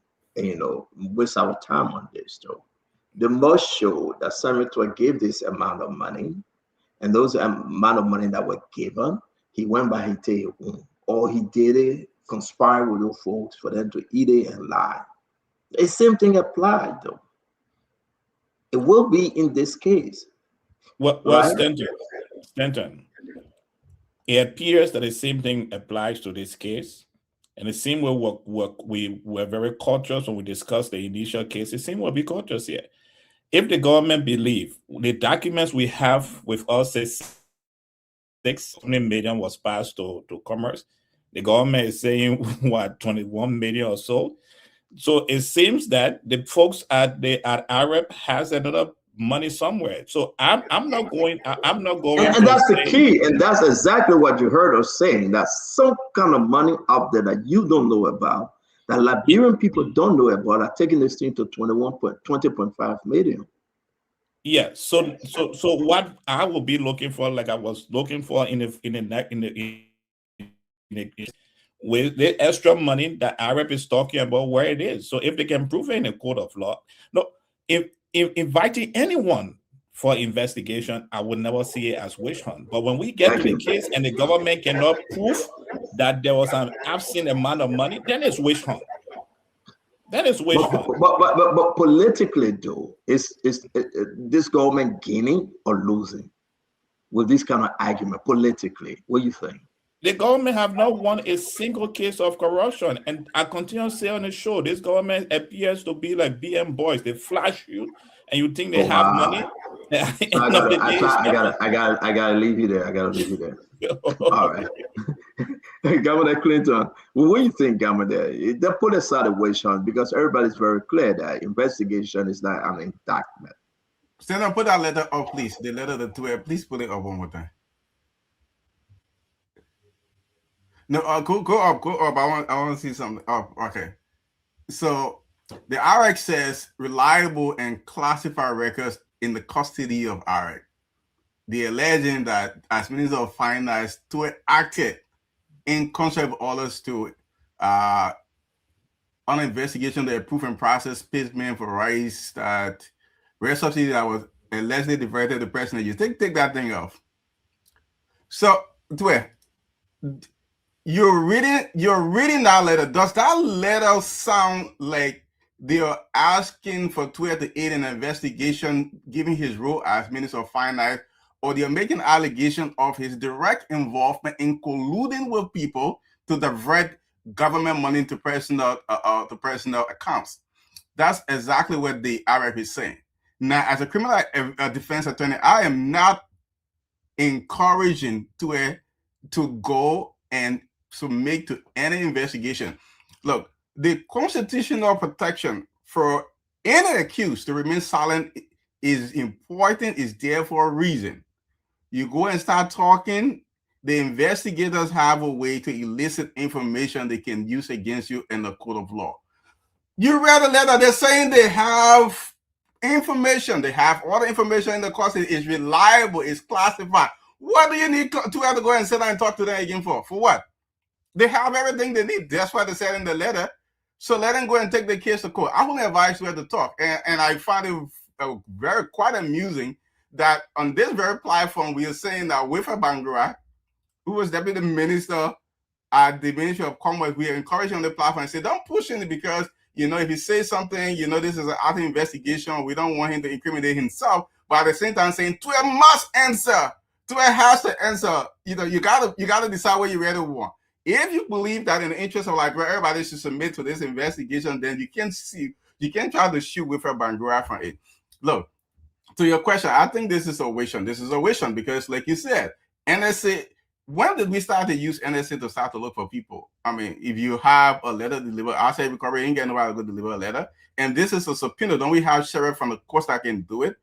waste our time on this, though. The most show that Samuel Twe gave this amount of money, and those amount of money that were given, he went by his tail, or he did it, conspire with those folks for them to eat it and lie. The same thing applied, though. It will be in this case. Well, right? Stanton, it appears that the same thing applies to this case. And the same way we were very cautious when we discussed the initial case. The same way we cautious here. If the government believe the documents we have with us says 600 million was passed to commerce, the government is saying what 21 million or so. So it seems that the folks at Arab has another money somewhere. So I'm not going. And that's the key, and that's exactly what you heard us saying. That's some kind of money up there that you don't know about, that Liberian people don't know about, are taking this thing to 20.5 million. Yeah. So what I will be looking for, like I was looking for in the with the extra money that Arab is talking about, where it is. So if they can prove it in a court of law, no, if inviting anyone for investigation, I would never see it as witch hunt. But when we get to the case and the government cannot prove that there was an absent amount of money, then it's witch hunt. That is witch hunt. But politically, though, is this government gaining or losing with this kind of argument politically? What do you think? The government have not won a single case of corruption. And I continue to say on the show, this government appears to be like BM boys. They flash you and you think they have money. I gotta leave you there. I gotta leave you there. All right. Governor Clinton, what do you think, Governor? They put aside a witch hunt because everybody's very clear that investigation is not an indictment. Stand up, put that letter up, please. The letter to 12. Please put it up one more time. No, go up. I want to see something up. Okay. So the RX says reliable and classified records in the custody of RX. They alleging that as Minister of Finance, to acted in concert with others to on investigation the approving process payment for rice that rare subsidy that was allegedly diverted to president. You take that thing off. So you're reading that letter. Does that letter sound like they are asking for Twitter to aid in an investigation, given his role as Minister of Finance, or they are making allegations of his direct involvement in colluding with people to divert government money to personal accounts? That's exactly what the RF is saying. Now, as a criminal defense attorney, I am not encouraging Twitter to go and submit to any investigation. Look, the constitutional protection for any accused to remain silent is important, is there for a reason. You go and start talking, the investigators have a way to elicit information they can use against you in the court of law. You read a letter, they're saying they have information, they have all the information in the court, is reliable, it's classified. What do you need to have to go and sit down and talk to them again for? For what? They have everything they need. That's what they said in the letter. So let them go and take the case to court. I wouldn't advise you to talk. And I find it quite amusing that on this very platform, we are saying that Wilfred Bangura, who was Deputy Minister at the Ministry of Commerce, we are encouraging on the platform and say, don't push him because, if he says something, this is an active investigation. We don't want him to incriminate himself. But at the same time saying, Twitter must answer. Twitter has to answer. You gotta decide what you really want. If you believe that in the interest of everybody should submit to this investigation, then you can't try to shoot Wilfred Bangura from it. Look, to your question, I think this is a witch hunt. This is a witch hunt because, like you said, NSA. When did we start to use NSA to start to look for people? I mean, if you have a letter delivered, I say recovery, you ain't getting nobody to go deliver a letter. And this is a subpoena. Don't we have sheriff from the courts that can do it?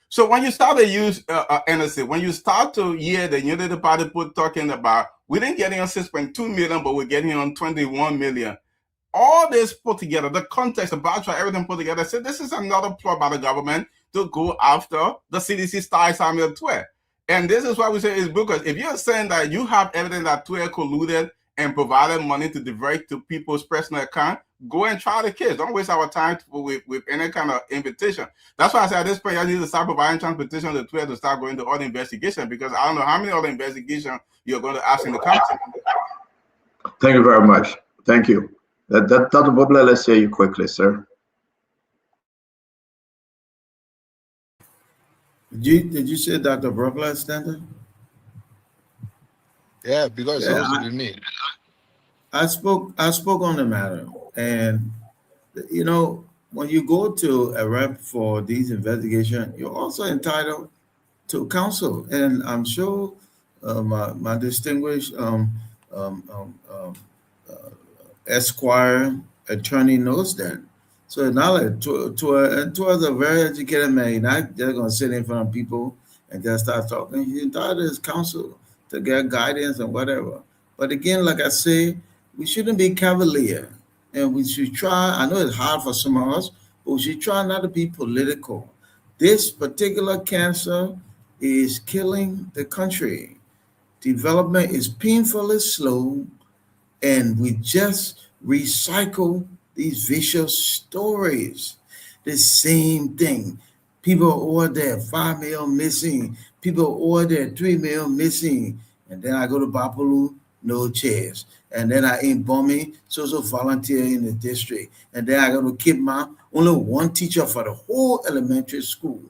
So when you start to use NSA, when you start to hear the United Party talking about, we didn't get on 6.2 million, but we're getting on 21 million. All this put together, the context, the backtrack, everything put together, said this is another plot by the government to go after the CDC style Samuel Twe. And this is why we say it's because if you're saying that you have evidence that Twe colluded and provided money to divert to people's personal account, go and try the case. Don't waste our time with any kind of invitation. That's why I say at this point, you need to start providing transportation to Twitter to start going to other investigation, because I don't know how many other investigations you're going to ask in the country. Thank you very much. Thank you. Dr. Bobler, let's hear you quickly, sir. Did you say Dr. Brooklyn standard? Yeah, because it's Yeah, supposed to be me. I spoke on the matter, and you know, when you go to a rep for these investigations, you're also entitled to counsel, and I'm sure my distinguished um, um, um, Esquire attorney knows that. So now to us a very educated man, he's not just gonna sit in front of people and just start talking. He's entitled to his counsel to get guidance and whatever. But again, like I say, we shouldn't be cavalier, and we should try. I know it's hard for some of us, but we should try not to be political. This particular cancer is killing the country. Development is painfully slow, and we just recycle these vicious stories. The same thing. People order 5 million missing. People order 3 million missing. And then I go to Bapalu, no chairs. And then I ain't bombing, social volunteer in the district. And then I go to Kipma, only one teacher for the whole elementary school.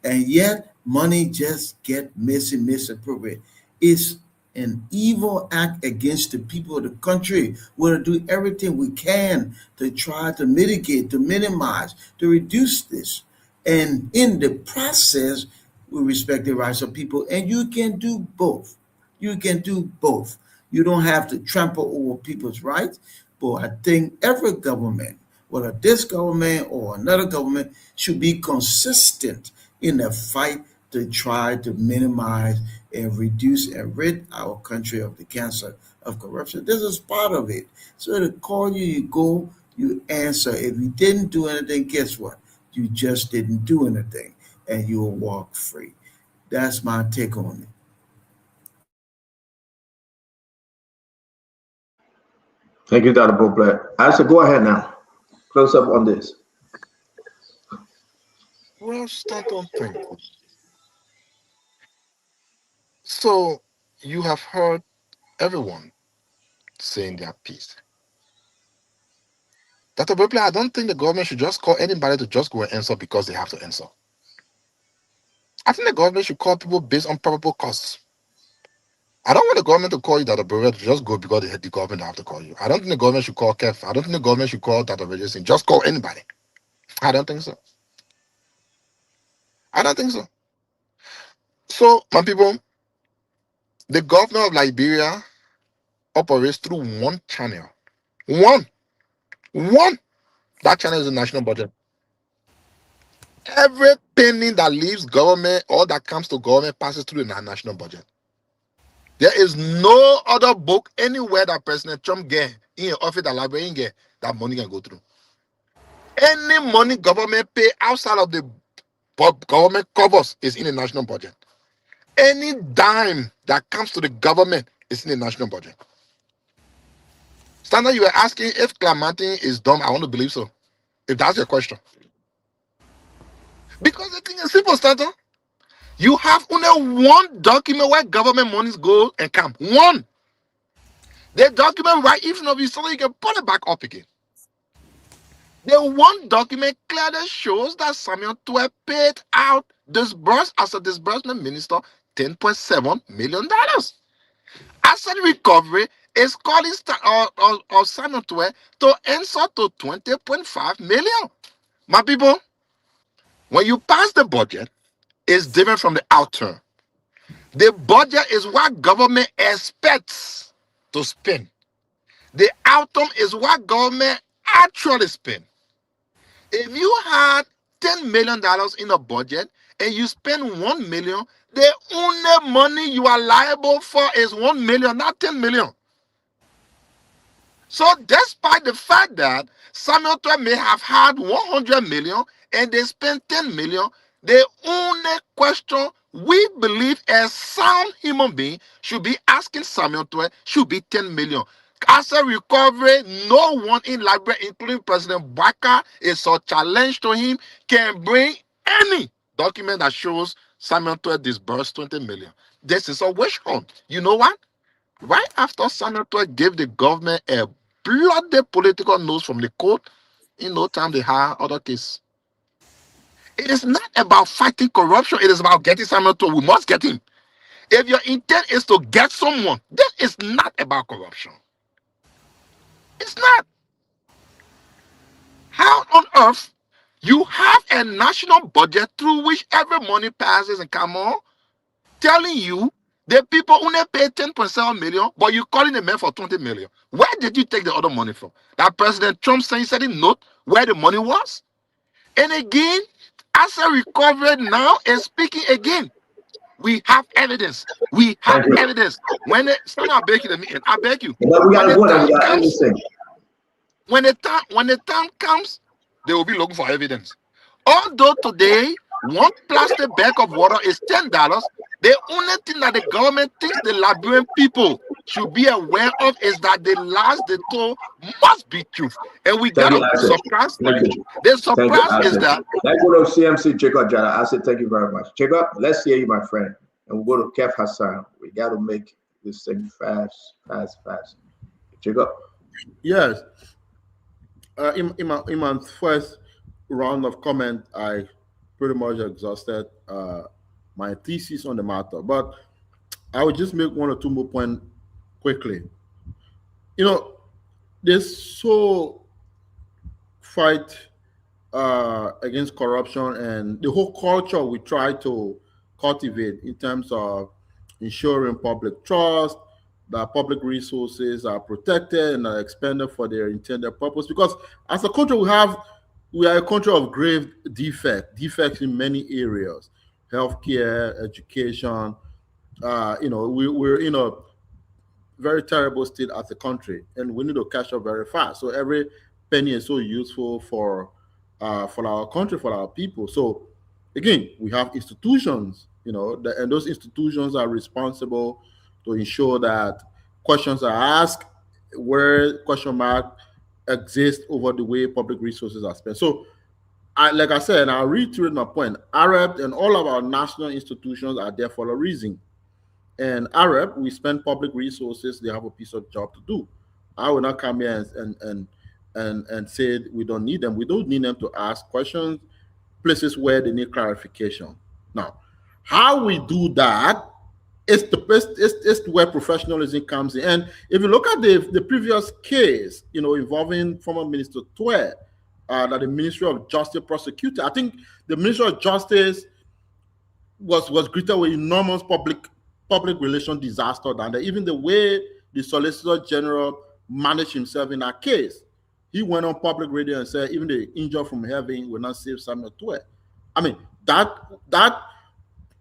And yet money just get misappropriated. It's an evil act against the people of the country. We're going to do everything we can to try to mitigate, to minimize, to reduce this. And in the process, we respect the rights of people. And you can do both. You can do both. You don't have to trample over people's rights. But I think every government, whether this government or another government, should be consistent in the fight to try to minimize and reduce and rid our country of the cancer of corruption. This is part of it. So to call you, you go, you answer. If you didn't do anything, guess what? You just didn't do anything, and you will walk free. That's my take on it. Thank you, Dr. Boplat. I said, go ahead now. Close up on this. Well, Stanton, thank you. So you have heard everyone saying their piece. Dr. Boplat, I don't think the government should just call anybody to just go and answer because they have to answer. I think the government should call people based on probable costs. I don't want the government to call you Dr. Boplat to just go because the government have to call you. I don't think the government should call Kev. I don't think the government should call Dr. Regis. Just call anybody. I don't think so. I don't think so. So, my people, the governor of Liberia operates through one channel. One. That channel is the national budget. Every penny that leaves government or that comes to government passes through the national budget. There is no other book anywhere that President Trump get in your office that librarian get that money can go through. Any money government pay outside of the government covers is in the national budget. Any dime that comes to the government is in the national budget. Standard, you were asking if Clamantin is dumb. I want to believe so. If that's your question. Because the thing is simple, Standard. You have only one document where government monies go and come. One. The document, right, if not, so you can put it back up again. The one document clearly shows that Samuel Twe paid out, disbursed as a disbursement minister, $10.7 million. Asset recovery is calling Samuel Twe to answer to $20.5 million. My people, when you pass the budget, it's different from the outturn. The budget is what government expects to spend. The outcome is what government actually spend. If you had $10 million in a budget and you spend $1 million, the only money you are liable for is $1 million, not $10 million. So despite the fact that Samuel Twe may have had 100 million and they spent 10 million, the only question we believe as sound human being should be asking Samuel Twe should be 10 million. As a recovery, no one in Liberia, including President Baka, is a challenge to him, can bring any document that shows Samuel Twe disbursed 20 million. This is a wish hunt. You know what? Right after Senator gave the government a bloody political news from the court, in no time they had other case. It is not about fighting corruption. It is about getting someone to. We must get him. If your intent is to get someone, then it's not about corruption. It's not. How on earth you have a national budget through which every money passes and come on, telling you the people only pay 10.7 million, but you calling the man for 20 million. Where did you take the other money from? That President Trump said in note where the money was. And again, asset recovery now is speaking again. We have evidence. We have Thank you. evidence. When the stand, I beg you, I beg you. But we When gotta the go and time we gotta end comes, this thing. when the time comes, they will be looking for evidence. Although today, one plastic bag of water is $10, the only thing that the government thinks the Liberian people should be aware of is that the last they told must be truth. And we Thank you, gotta be Asset. surprised. Thank you. The Thank you, surprise is Asset. that Let's go to CMC Jacob Jara. Asset, thank you very much. Jacob, let's hear you, my friend. And we'll go to Kev Hassan. We got to make this thing fast. Jacob. Yes. In my first round of comment, I pretty much exhausted my thesis on the matter. But I would just make one or two more points quickly. You know, there's so fight against corruption and the whole culture we try to cultivate in terms of ensuring public trust, that public resources are protected and are expended for their intended purpose. Because as a country, we are a country of grave defects in many areas, healthcare, education. We're in a very terrible state as a country, and we need to catch up very fast. So every penny is so useful for our country, for our people. So again, we have institutions, and those institutions are responsible to ensure that questions are asked where question mark exist over the way public resources are spent. So like I said, and I'll reiterate my point, AREP and all of our national institutions are there for a reason. And AREP, we spend public resources, they have a piece of job to do. I will not come here and say we don't need them. We don't need them to ask questions, places where they need clarification. Now, how we do that is where professionalism comes in. And if you look at the previous case, involving former Minister Twe, that the Ministry of Justice prosecuted, I think the Ministry of Justice was greeted with enormous public relation disaster down there. Even the way the Solicitor General managed himself in that case, he went on public radio and said even the angel from heaven will not save Samuel Twe. I mean, that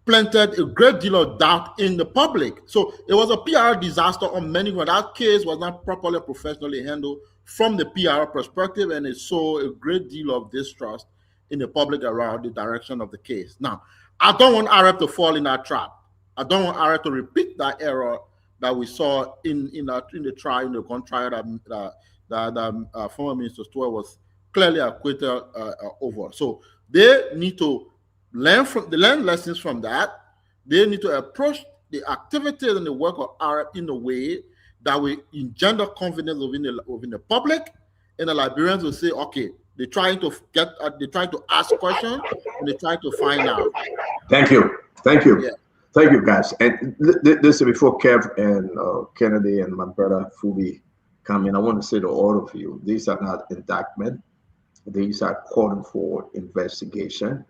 planted a great deal of doubt in the public. So it was a PR disaster on many fronts. That case was not properly professionally handled from the PR perspective, and it saw a great deal of distrust in the public around the direction of the case. Now, I don't want AREP to fall in that trap. I don't want AREP to repeat that error that we saw in the trial, in the gun trial that former Minister Stewart was clearly acquitted over. So they need to learn lessons from that. They need to approach the activities and the work of AREP in a way that will engender confidence within the public, and the Liberians will say, okay, they're trying to ask questions and they're trying to find out. Thank you. Yeah. Thank you, guys. And this is before Kev and Kennedy and my brother Fubi come in. I want to say to all of you, these are not indictment. These are calling for investigation.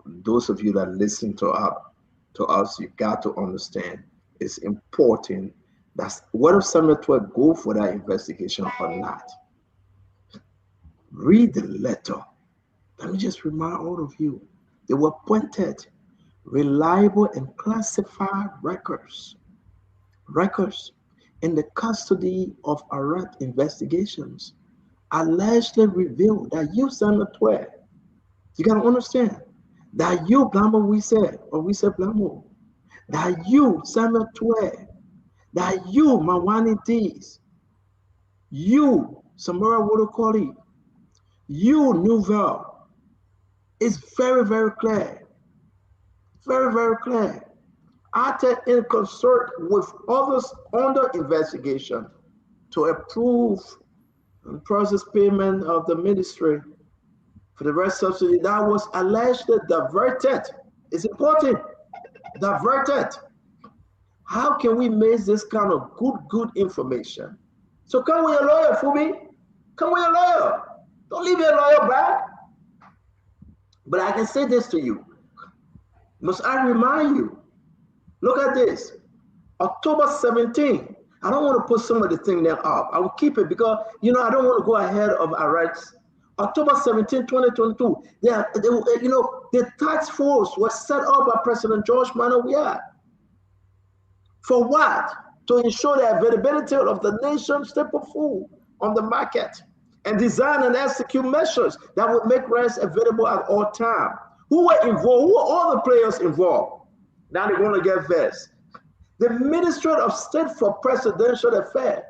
Those of you that listen to us, you got to understand it's important. That's what if Samuel Twe go for that investigation or not? Read the letter. Let me just remind all of you, they were pointed reliable and classified records in the custody of AREP investigations allegedly revealed that you, Samuel Twe, you got to understand that you, Blamo, we said Blamo, that you, Samuel Twe, that you, Mawani Dees, you, Samara Wodokoli, you, Nouvelle, it's very, very clear. Very, very clear. Acted in concert with others under investigation to approve and process payment of the ministry for the rest subsidy that was allegedly diverted. It's important. Diverted. How can we miss this kind of good information? So come with your lawyer, Fubi. Come with your lawyer. Don't leave your lawyer back. But I can say this to you. Must I remind you? Look at this. October 17. I don't want to put some of the thing there up. I will keep it because, I don't want to go ahead of our rights. October 17, 2022, the task force was set up by President George Manuel Weah. For what? To ensure the availability of the nation's staple food on the market and design and execute measures that would make rice available at all times. Who were involved? Who were all the players involved? Now they're going to get versed. The Ministry of State for Presidential Affairs,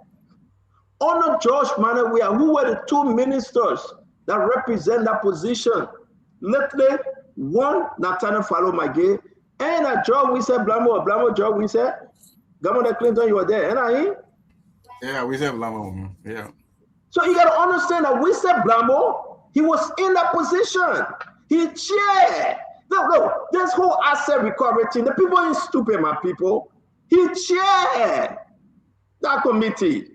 under George Manuel Weah, who were the two ministers that represent that position. Lately, one, Nathaniel Fallow Magee, and George Winsett Blamo, George Winsett. Governor Clinton, you were there, and I. Yeah, Winsett Blamo. Yeah. So you got to understand that Winsett Blamo, he was in that position. He chaired. Look, this whole asset recovery thing, the people ain't stupid, my people. He chaired that committee.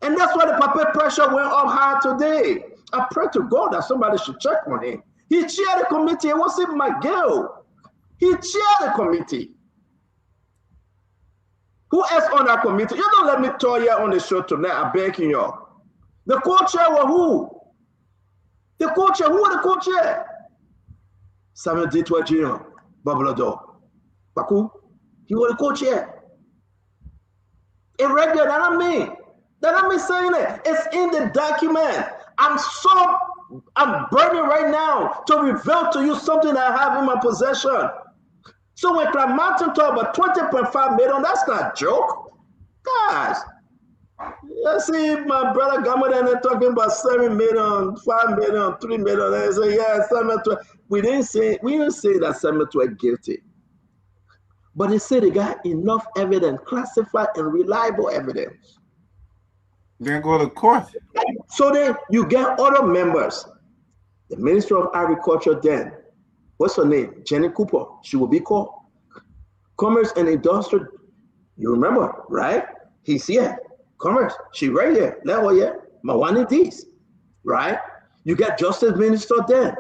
And that's why the puppet pressure went up high today. I pray to God that somebody should check on him. He chaired the committee. It wasn't McGill. He chaired the committee. Who else on that committee? You don't let me tell you on the show tonight. I'm begging you. The co-chair were who? The co-chair. Who were the co-chair? Samuel Ditwa Jr., Babylado. Baku. He was the co-chair. Irregular, that not me. That not me saying it. It's in the document. I'm burning right now to reveal to you something I have in my possession. So when Clark Martin talk about 20.5 million, that's not a joke. Guys, you see my brother Gamma and they're talking about 7 million, 5 million, 3 million. They say, yeah, 7-12. We didn't say that 7-12 guilty. But they say they got enough evidence, classified and reliable evidence. Then go to court. So then you get other members. The Minister of Agriculture then, what's her name? Jenny Cooper. She will be called. Commerce and Industry, you remember, right? He's here. Commerce, she right here. Let her here. Mawani Dees, right? You get Justice Minister then.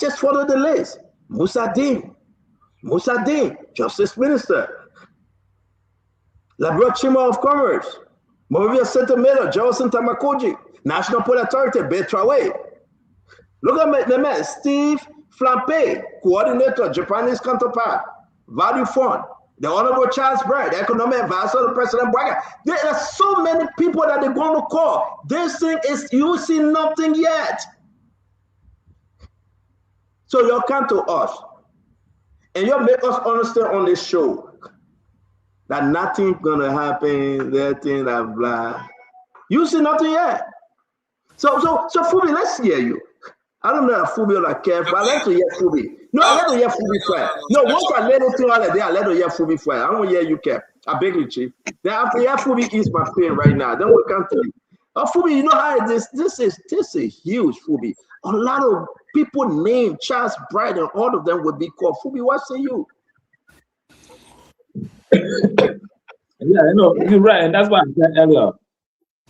Just follow the list. Musa Dean, Justice Minister. Labro Chima of Commerce. Moravia Center Miller, Joseph Tamakoji. National Port Authority, Betrawe. Look at the man, Steve Flampe, coordinator, Japanese counterpart, Value Fund, the Honorable Charles Bright, economic advisor to President Braga. There are so many people that they're going to call. This thing is, you see nothing yet. So you'll come to us and you'll make us understand on this show that nothing's going to happen, that thing, that blah. You see nothing yet. So Fubi, let's hear you. I don't know if Fubi like care, but I like to hear Fubi. No, I like to hear Fubi fire. No, once I let it through all of that, I let to hear Fubi fire. I don't hear you care. I beg you, Chief. Then after hear Fubi ease my pain right now. Then we'll come to you. Fubi, you know how it is. This is huge, Fubi. A lot of people named Charles Bright and all of them would be called. Fubi, what say you? Yeah, I know, you're right, and that's what I said earlier.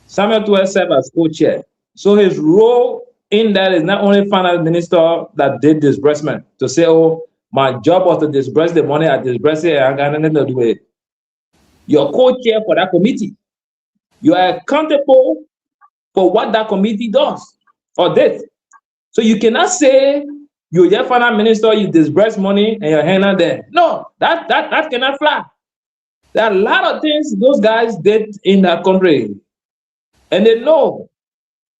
Samuel Tuer served as co-chair. So his role in that is not only finance minister that did disbursement to say, oh, my job was to disburse the money, I disburse it, I got nothing to do with it. You're co-chair for that committee. You are accountable for what that committee does or did. So you cannot say you're just finance minister, you disburse money and your hand out there. No, that cannot fly. There are a lot of things those guys did in that country, and they know.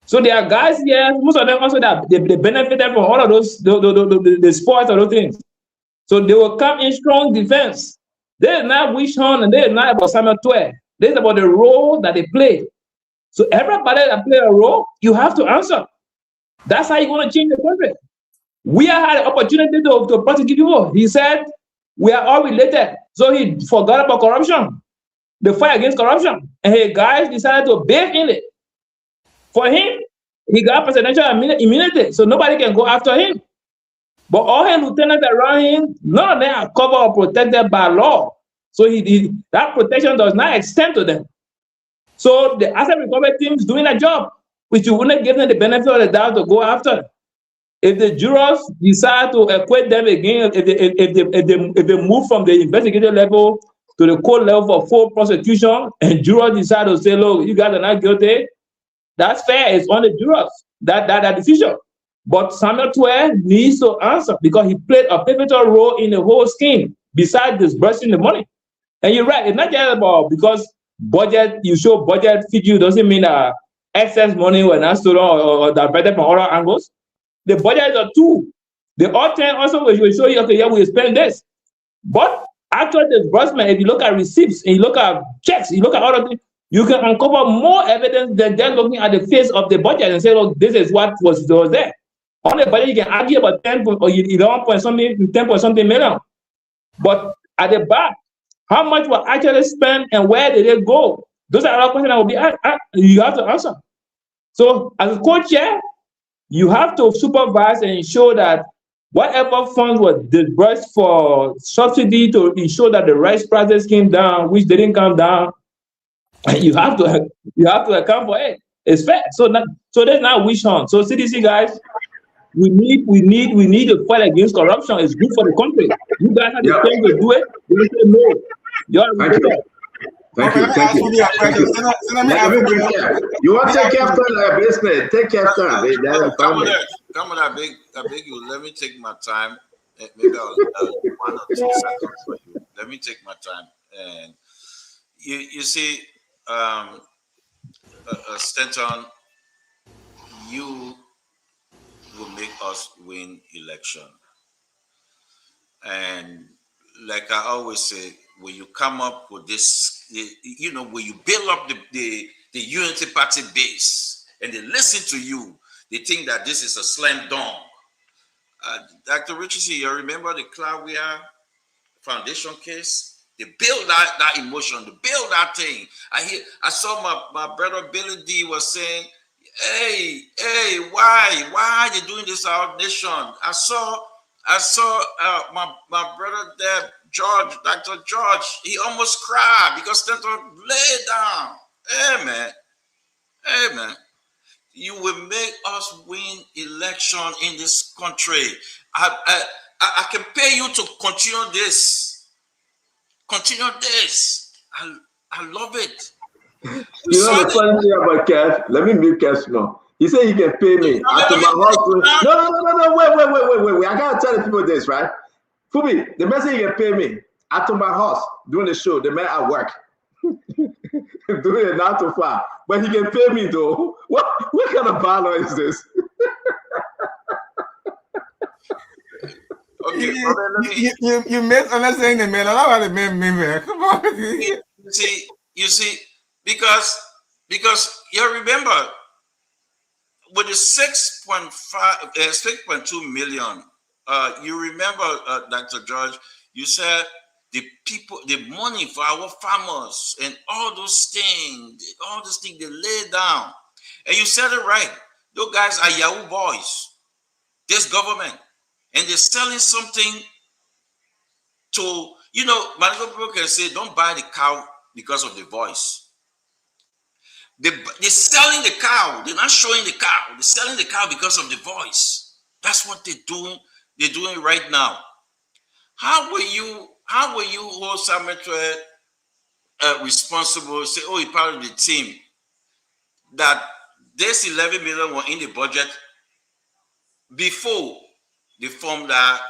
So there are guys here, most of them also that they benefited from all of those, the sports of those things. So they will come in strong defense. They are not wish on and they are not about Samuel Tuer. This is about the role that they play. So everybody that play a role, you have to answer. That's how you're going to change the country. We had an opportunity to prosecute people. He said, we are all related. So he forgot about corruption, the fight against corruption. And his guys decided to bathe in it. For him, he got presidential immunity, so nobody can go after him. But all his lieutenants around him, none of them are covered or protected by law. So that protection does not extend to them. So the asset recovery team is doing a job, which you wouldn't give them the benefit of the doubt to go after. If the jurors decide to acquit them again, if they move from the investigative level to the court level for full prosecution, and jurors decide to say, look, you guys are not guilty, that's fair. It's on the jurors, that decision. But Samuel Twe needs to answer because he played a pivotal role in the whole scheme besides disbursing the money. And you're right, it's not just about because budget, you show budget figure doesn't mean excess money was not stolen or diverted from other angles. The budget is a tool. The author also will show you, okay, yeah, we spend this. But after disbursement, if you look at receipts and you look at checks, you look at other things, you can uncover more evidence than just looking at the face of the budget and say, look, this is what was there. On the budget, you can argue about 10 or 11 point something, 10 point something million. But at the back, how much was actually spent and where did it go? Those are other questions that will be you have to answer. So as a co-chair, you have to supervise and ensure that whatever funds were disbursed for subsidy to ensure that the rice prices came down, which didn't come down, you have to account for it. It's fair. So there's not wish hunt. So CDC guys, we need to fight against corruption. It's good for the country. You guys have the strength to do it. You say no. Thank you. You want to take care of the business? Take care of that. Come on, I beg you. Let me take my time. Maybe I'll 1 or 2 seconds for you. Let me take my time. And you see, Stanton, you will make us win election. And like I always say, when you come up with this, when you build up the Unity Party base and they listen to you, they think that this is a slam dunk. Dr. Richardson, you remember the Claudia Foundation case? They build that emotion, they build that thing. I saw my brother Billy D was saying, hey, why are they doing this to our nation? I saw my brother there, George, Dr. George, he almost cried because Stanton laid down. Hey man, you will make us win election in this country. I can pay you to continue this. I love it. You know the funny thing about Cash? Let me mute Cash now. He said he can pay me after my husband. No, wait. I gotta tell the people this, right? Fubi, the man said he can pay me after my house doing the show, the man at work. Doing it 9 to 5. But he can pay me though. What kind of valor is this? Okay, you misunderstand the man. I love the man. Come on. You see, because you remember with the 6.2 million, you remember, Dr. George, you said the money for our farmers and all those things they lay down. And you said it right. Those guys are Yahoo boys, this government. And they're selling something to, many people can say, don't buy the cow because of the voice. They're selling the cow. They're not showing the cow. They're selling the cow because of the voice. That's what they're doing. They're doing right now. How will you hold Samuel responsible? Say, oh, you're part of the team. That this 11 million were in the budget before they formed that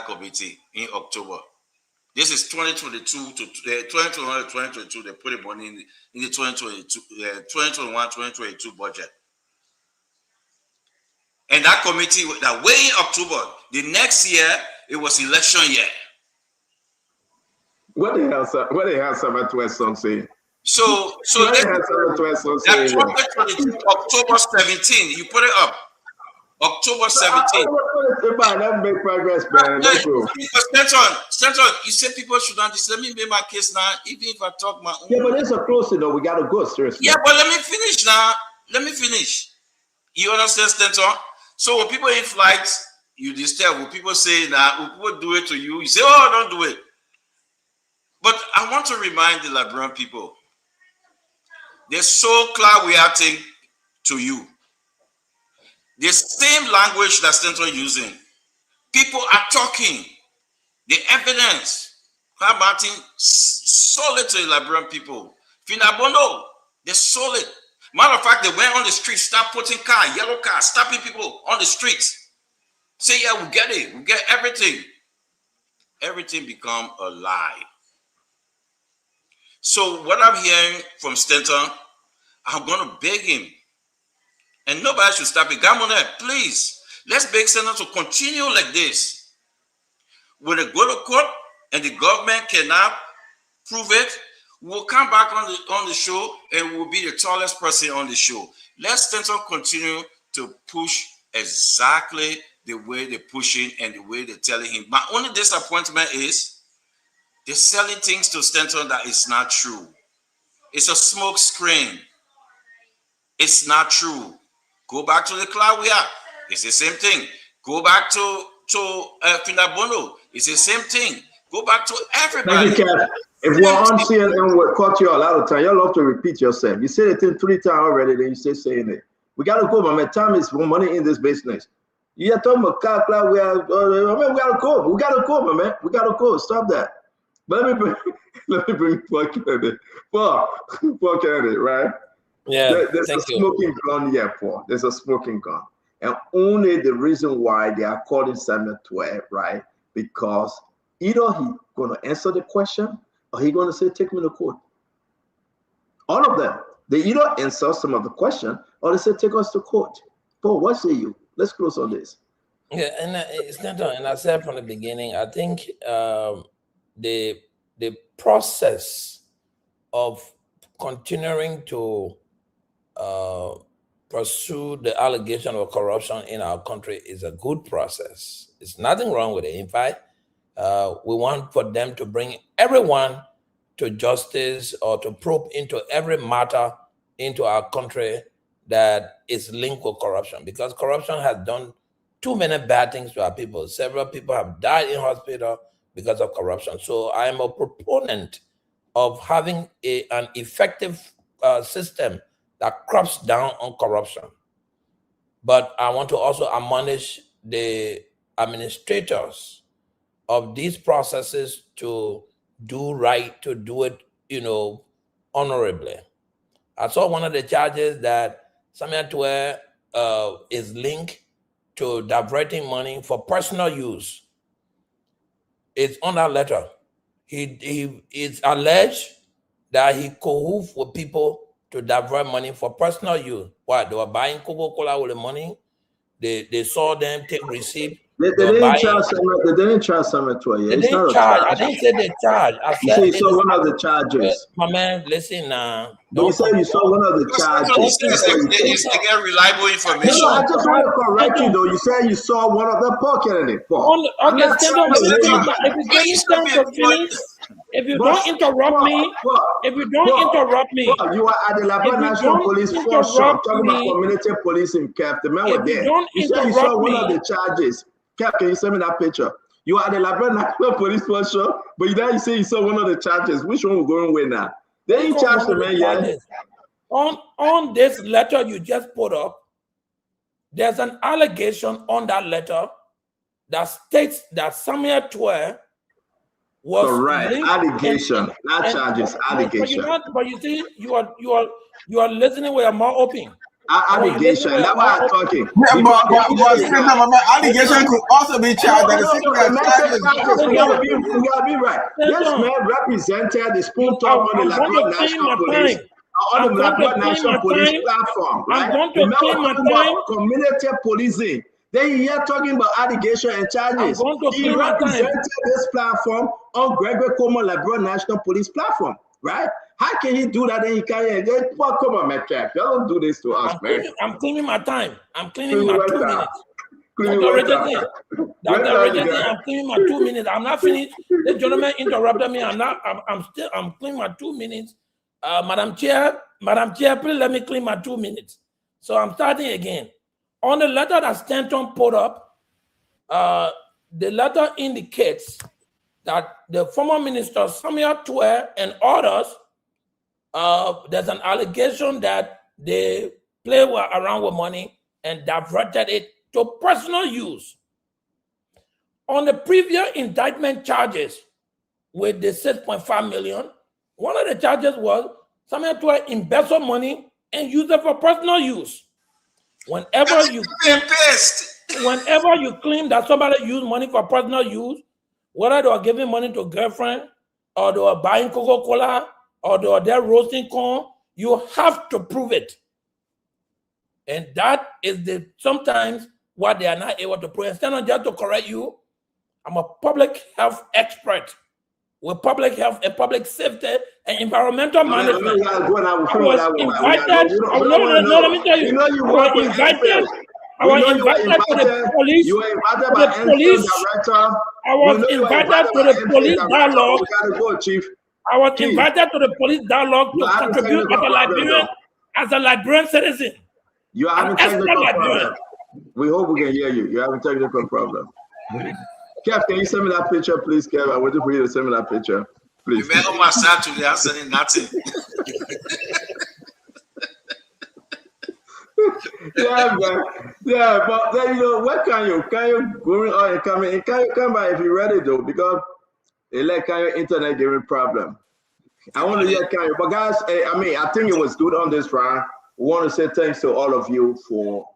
committee in October. This is 2022 to 2022. They put the money in the 2021-2022 budget. And that committee, that way in October, the next year, it was election year. What the hell Samuel Twist song saying? So October 17, you put it up. October 17. Let's make progress, man. Stanton, you said people should not. Let me make my case now. Even if I talk my own. Yeah, but it's a close, we gotta go seriously. Yeah, but let me finish now. Let me finish. You understand, Stanton? So when people in flights, you disturb. When people say that, when people do it to you, you say, oh, don't do it. But I want to remind the Liberian people, they're so clear we are taking to you. The same language that Stanton using. People are talking. The evidence. How Martin sold it to the Liberian people. Finabono, they sold it. Matter of fact, they went on the street, start putting cars, yellow cars, stopping people on the streets. Say, yeah, we get it. We get everything. Everything become a lie. So what I'm hearing from Stanton, I'm going to beg him. And nobody should stop it. Gamone, please, let's beg Stanton to continue like this. When they go to court and the government cannot prove it, we'll come back on the show and we'll be the tallest person on the show. Let Stanton continue to push exactly the way they're pushing and the way they're telling him. My only disappointment is they're selling things to Stanton that is not true. It's a smoke screen. It's not true. Go back to the cloud we are. It's the same thing. Go back to Finabono. It's the same thing. Go back to everybody. Thank you, Kev. If we're on CNN, we'll cut you a lot of time. You love to repeat yourself. You said it 3 times already, then you say saying it. We got to go, man. Time is money in this business. You're talking about cloud. We got to go. We got to go, man. We got to go. Stop that. But let me bring poor candidate. Poor candidate, right? Yeah. There's a smoking gun here, Paul. There's a smoking gun. And only the reason why they are calling Samuel 12, right? Because either he's going to answer the question or he's going to say, take me to court. All of them. They either answer some of the question or they say, take us to court. Paul, what say you? Let's close on this. Yeah, and it's not, and I said from the beginning, I think the process of continuing to pursue the allegation of corruption in our country is a good process. There's nothing wrong with it. In fact, we want for them to bring everyone to justice or to probe into every matter into our country that is linked with corruption, because corruption has done too many bad things to our people. Several people have died in hospital because of corruption. So I am a proponent of having an effective system that cracks down on corruption. But I want to also admonish the administrators of these processes to do right, to do it, honorably. I saw one of the charges that Samuel Twe is linked to diverting money for personal use. It's on that letter. It's alleged that he cahoots with people to divert money for personal use. Why? They were buying Coca-Cola with the money. They saw them take receipt. They didn't charge Samuel 12. They didn't charge. I didn't say they charge. I said you saw one of the charges. My man, listen now. You said you saw one of the charges. They get reliable information. No, I just want to correct you though. You said you saw one of the poor candidate. If you don't interrupt me, you are at the Labrador National Police Force shop talking about community policing. Cap, the man was there. You said you saw one of the charges. Cap, can you send me that picture? You are at the Labrador National Police Force shop, but you say you saw one of the charges. Which one will go away now? They didn't charge the man yet. On this letter you just put up, there's an allegation on that letter that states that Samuel Twe was allegation, not charges, allegation. But you see, you are listening with your mouth open. Allegation, that's why I'm talking. Yeah, but allegation could also be charged. We gotta be right. This man represented the spoon talk on the Labrador National Police. On the Labrador National Police platform, right? The man was talking about community policing. Then you're talking about allegation and charges. He represented this platform on Gregory Como Labrador National Police platform, right? How can he do that? Then he can't. Come on, man, don't do this to us, man. I'm cleaning my time. I'm cleaning my 2 minutes. Dr. Richardson, I'm cleaning my 2 minutes. I'm not finished. The gentleman interrupted me. I'm cleaning my 2 minutes. Madam Chair, please let me clean my 2 minutes. So I'm starting again. On the letter that Stanton put up, the letter indicates that the former minister Samuel Twe and others, there's an allegation that they play around with money and diverted it to personal use. On the previous indictment charges with the 6.5 million, one of the charges was Samuel Twe embezzled money and used it for personal use. Whenever you claim that somebody used money for personal use, whether they were giving money to a girlfriend, or they were buying Coca-Cola, or they were there roasting corn, you have to prove it. And that is sometimes what they are not able to prove. Instead of just to correct you, I'm a public health expert with public health and public safety and environmental management. I was invited. Let me tell you. I was invited to the police. You were invited by the police director. I was invited to the police dialogue. I was invited to the police dialogue to contribute as a Liberian citizen. You are having technical problem. We hope we can hear you. You have a technical problem. Kev, can you send me that picture, please, Kev? I want for you to send me that picture, please. You better on my side today. I'm sending nothing. Yeah, man. Yeah, but then what can you going on and coming? And can you come by if you're ready though? Because it can your internet giving problem. I want to hear Kanye. But guys, I think it was good on this round. We want to say thanks to all of you for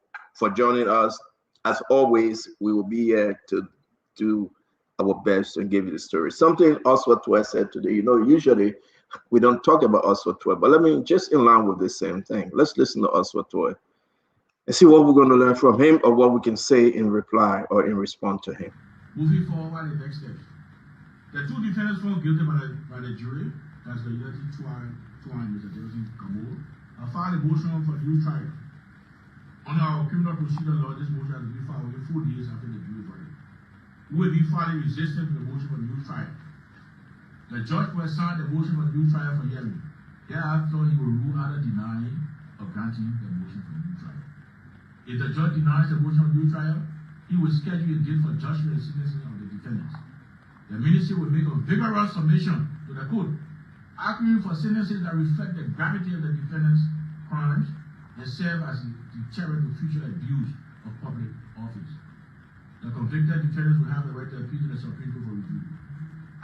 joining us. As always, we will be here to do our best and give you the story. Something Oswald Twe said today, usually we don't talk about Oswald Twe, but let me just in line with the same thing. Let's listen to Oswald Twe and see what we're going to learn from him or what we can say in reply or in response to him. Moving forward, the next step. The two defendants found guilty by the jury, that's the Unity Twan and Mr. Joseph Kamoro, filed a motion for new trial. Under our criminal procedure law, this motion has been filed within 4 days after the jury verdict. We will be filing resistance to the motion for new trial. The judge will assign the motion for new trial for hearing. Thereafter, he will rule either denying or granting the motion for new trial. If the judge denies the motion for new trial, he will schedule a date for judgment and sentencing of the defendants. The ministry will make a vigorous submission to the court, arguing for sentences that reflect the gravity of the defendants' crimes and serve as a deterrent to future abuse of public office. The convicted defendants will have the right to appeal to the Supreme Court for review.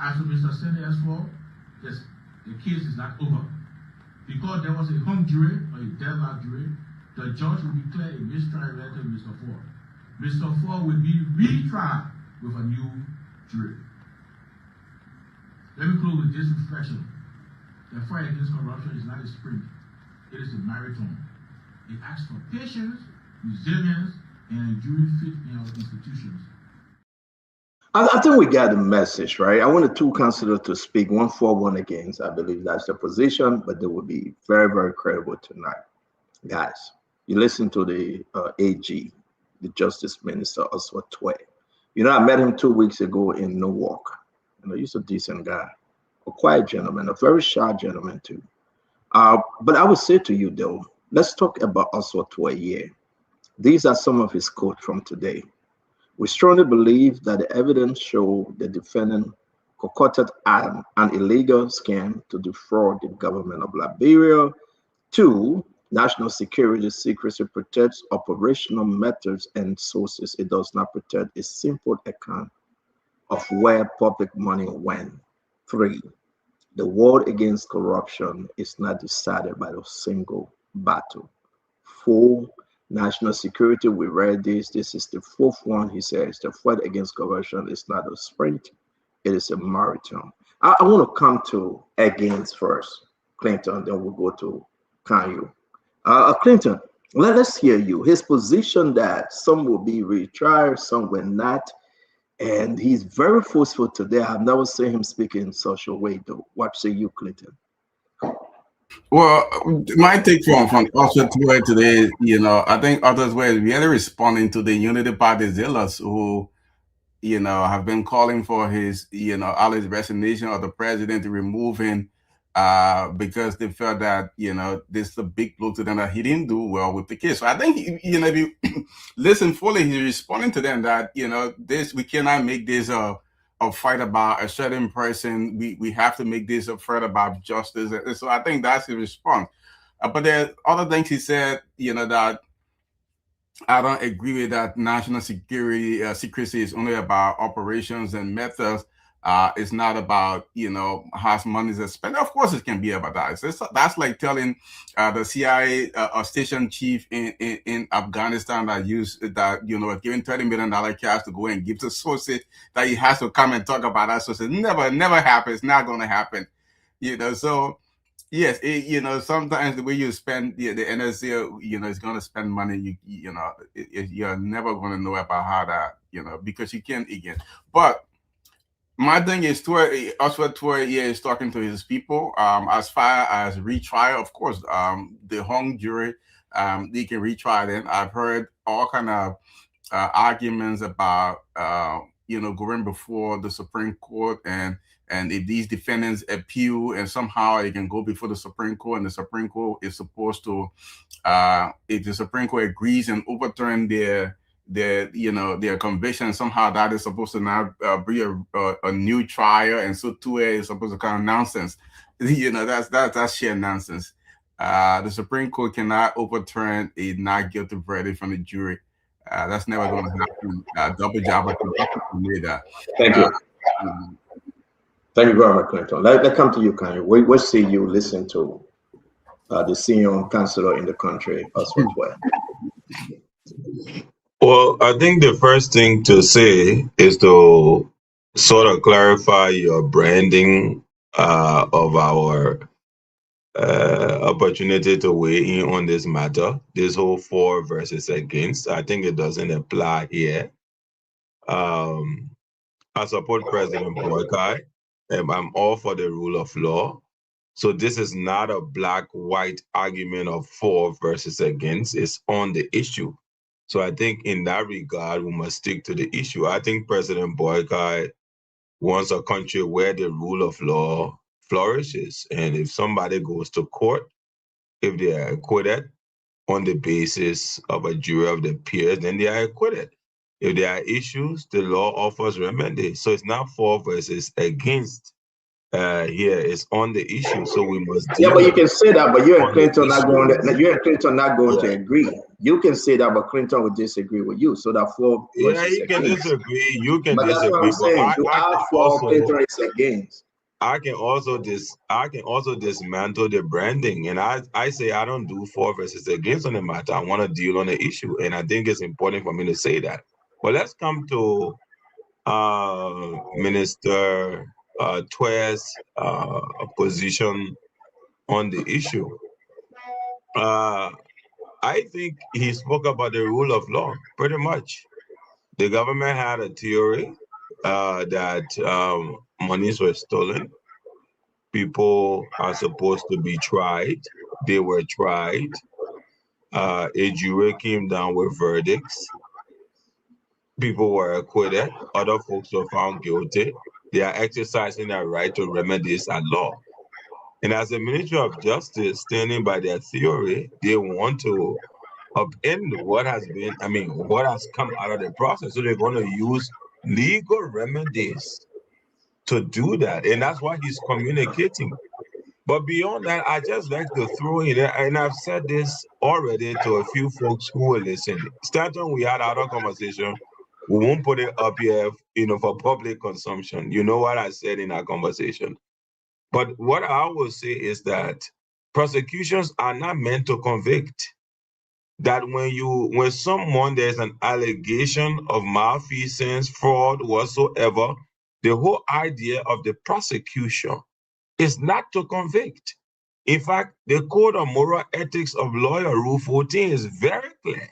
As for Mr. Sender's fault, the case is not over. Because there was a hung jury or a deadlock jury, the judge will declare a mistrial letter to Mr. Ford. Mr. Ford will be retried with a new jury. Let me close with this reflection. The fight against corruption is not a sprint, it is a marathon. It asks for patience, resilience, and enduring faith in our institutions. I think we got the message, right? I want the two counselors to speak, one for, one against. I believe that's the position, but they will be very, very credible tonight. Guys, you listen to the AG, the Justice Minister, Oswald Twe. I met him 2 weeks ago in Newark. He's a decent guy, a quiet gentleman, a very shy gentleman too. But I would say to you though, let's talk about Oswald Twe here. These are some of his quotes from today. We strongly believe that the evidence shows the defendant concocted an illegal scam to defraud the government of Liberia. 2, national security secrecy protects operational methods and sources. It does not protect a simple account of where public money went. 3, the war against corruption is not decided by a single battle. 4, national security, we read this. This is the 4th one. He says the fight against corruption is not a sprint, it is a marathon. I want to come to against first, Clinton, then we'll go to Kanye. Clinton, let's hear you. His position that some will be retried, some will not. And he's very forceful today. I've never seen him speak in such a way, though. What say you, Clinton? Well, my take from Oswald Twe today, I think others were really responding to the Unity Party zealots who, have been calling for his, Ali's resignation of the president to remove him because they felt that, this is a big blow to them, that he didn't do well with the case. So I think, if you listen fully, he's responding to them that, we cannot make this a fight about a certain person. We have to make this a fight about justice. And so I think that's his response. But there are other things he said, that I don't agree with, that national security secrecy is only about operations and methods. It's not about, how money is spent. Of course, it can be about that. That's like telling the CIA station chief in Afghanistan that giving $30 million cash to go and give to sources, that he has to come and talk about that sources. Never happens. Not going to happen. So yes, sometimes the way you spend the NSA, is going to spend money. You're never going to know about how that, because you can't again. But my thing is, Oswald is talking to his people. As far as retrial, of course, the hung jury, they can retry them. I've heard all kind of arguments about, going before the Supreme Court, and if these defendants appeal and somehow it can go before the Supreme Court, and the Supreme Court is supposed to, if the Supreme Court agrees and overturn their conviction, somehow that is supposed to now be a new trial, and so 2A is supposed to come nonsense. That's sheer nonsense. The Supreme Court cannot overturn a not guilty verdict from the jury. That's never going to happen. Double job of that. Thank you. Thank you very much, Clinton. Let's come to you, Kanye. We see you listen to the senior counselor in the country, Oswald Tway. Well, I think the first thing to say is to sort of clarify your branding of our opportunity to weigh in on this matter, this whole for versus against. I think it doesn't apply here. I support President Boycott. I'm all for the rule of law. So this is not a black-white argument of for versus against. It's on the issue. So I think in that regard, we must stick to the issue. I think President Boycott wants a country where the rule of law flourishes. And if somebody goes to court, if they are acquitted on the basis of a jury of their peers, then they are acquitted. If there are issues, the law offers remedy. So it's not for versus against. Here it's on the issue, so we must. Yeah, but you can say that, but you and Clinton not going. You and Clinton not going to agree. You can say that, but Clinton would disagree with you. So that for you can disagree. You can but disagree. That's what I'm saying. You are for, Clinton is against. I can also dismantle the branding, and I say I don't do for versus against on the matter. I want to deal on the issue, and I think it's important for me to say that. But let's come to Minister Tway's position on the issue. I think he spoke about the rule of law pretty much. The government had a theory that monies were stolen. People are supposed to be tried. They were tried. A jury came down with verdicts. People were acquitted. Other folks were found guilty. They are exercising their right to remedy this at law. And as the Ministry of Justice, standing by their theory, they want to upend what has come out of the process. So they're going to use legal remedies to do that. And that's why he's communicating. But beyond that, I just like to throw in there, and I've said this already to a few folks who will listen. Starting, we had our conversation. We won't put it up here, for public consumption. You know what I said in our conversation. But what I will say is that prosecutions are not meant to convict. That when someone, there's an allegation of malfeasance, fraud, whatsoever, the whole idea of the prosecution is not to convict. In fact, the Code of Moral Ethics of Lawyer, Rule 14, is very clear.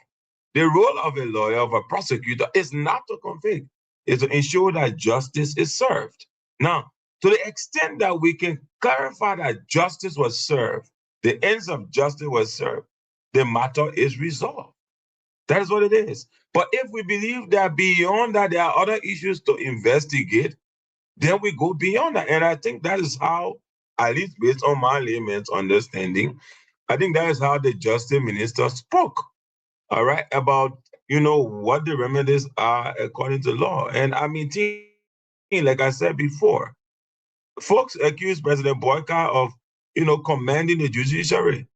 The role of a lawyer, of a prosecutor, is not to convict. It's to ensure that justice is served. Now, to the extent that we can clarify that justice was served, the ends of justice was served, the matter is resolved. That is what it is. But if we believe that beyond that there are other issues to investigate, then we go beyond that. And I think that is how at least based on my layman's understanding, I think that is how the justice minister spoke, all right, about, what the remedies are according to law. And I mean, like I said before, folks accuse President Boyka of, commanding the judiciary.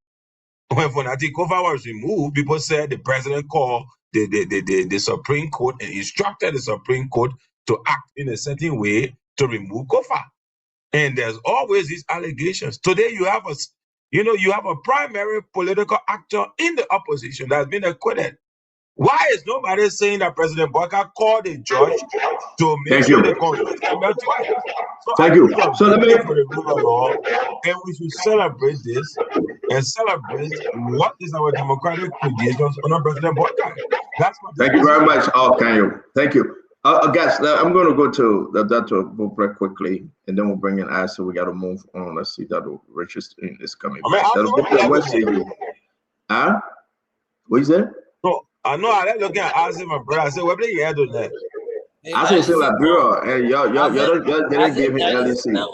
When Fonatikova was removed, people said the president called the Supreme Court and instructed the Supreme Court to act in a certain way to remove Kofa. And there's always these allegations. Today you have a primary political actor in the opposition that's been acquitted. Why is nobody saying that President Boyka called a judge to make sure the convict him twice? So Thank I you. think we are So let me. begging for the rule of law, and we should celebrate this and celebrate what is our democratic credentials under President Boyka. That's what. Thank you very much, Kanyo. Thank you. Guys, I'm going to go to Dr. Bopre quickly, and then we'll bring in Asa. We got to move on. Let's see, Dr. Richardson is coming back. Dr. Bopre, what say you? Huh? What you said? No, I know. I looking at Asa, my brother. I said, what do you have to that? I say it's like bureau, and y'all didn't give me LEC.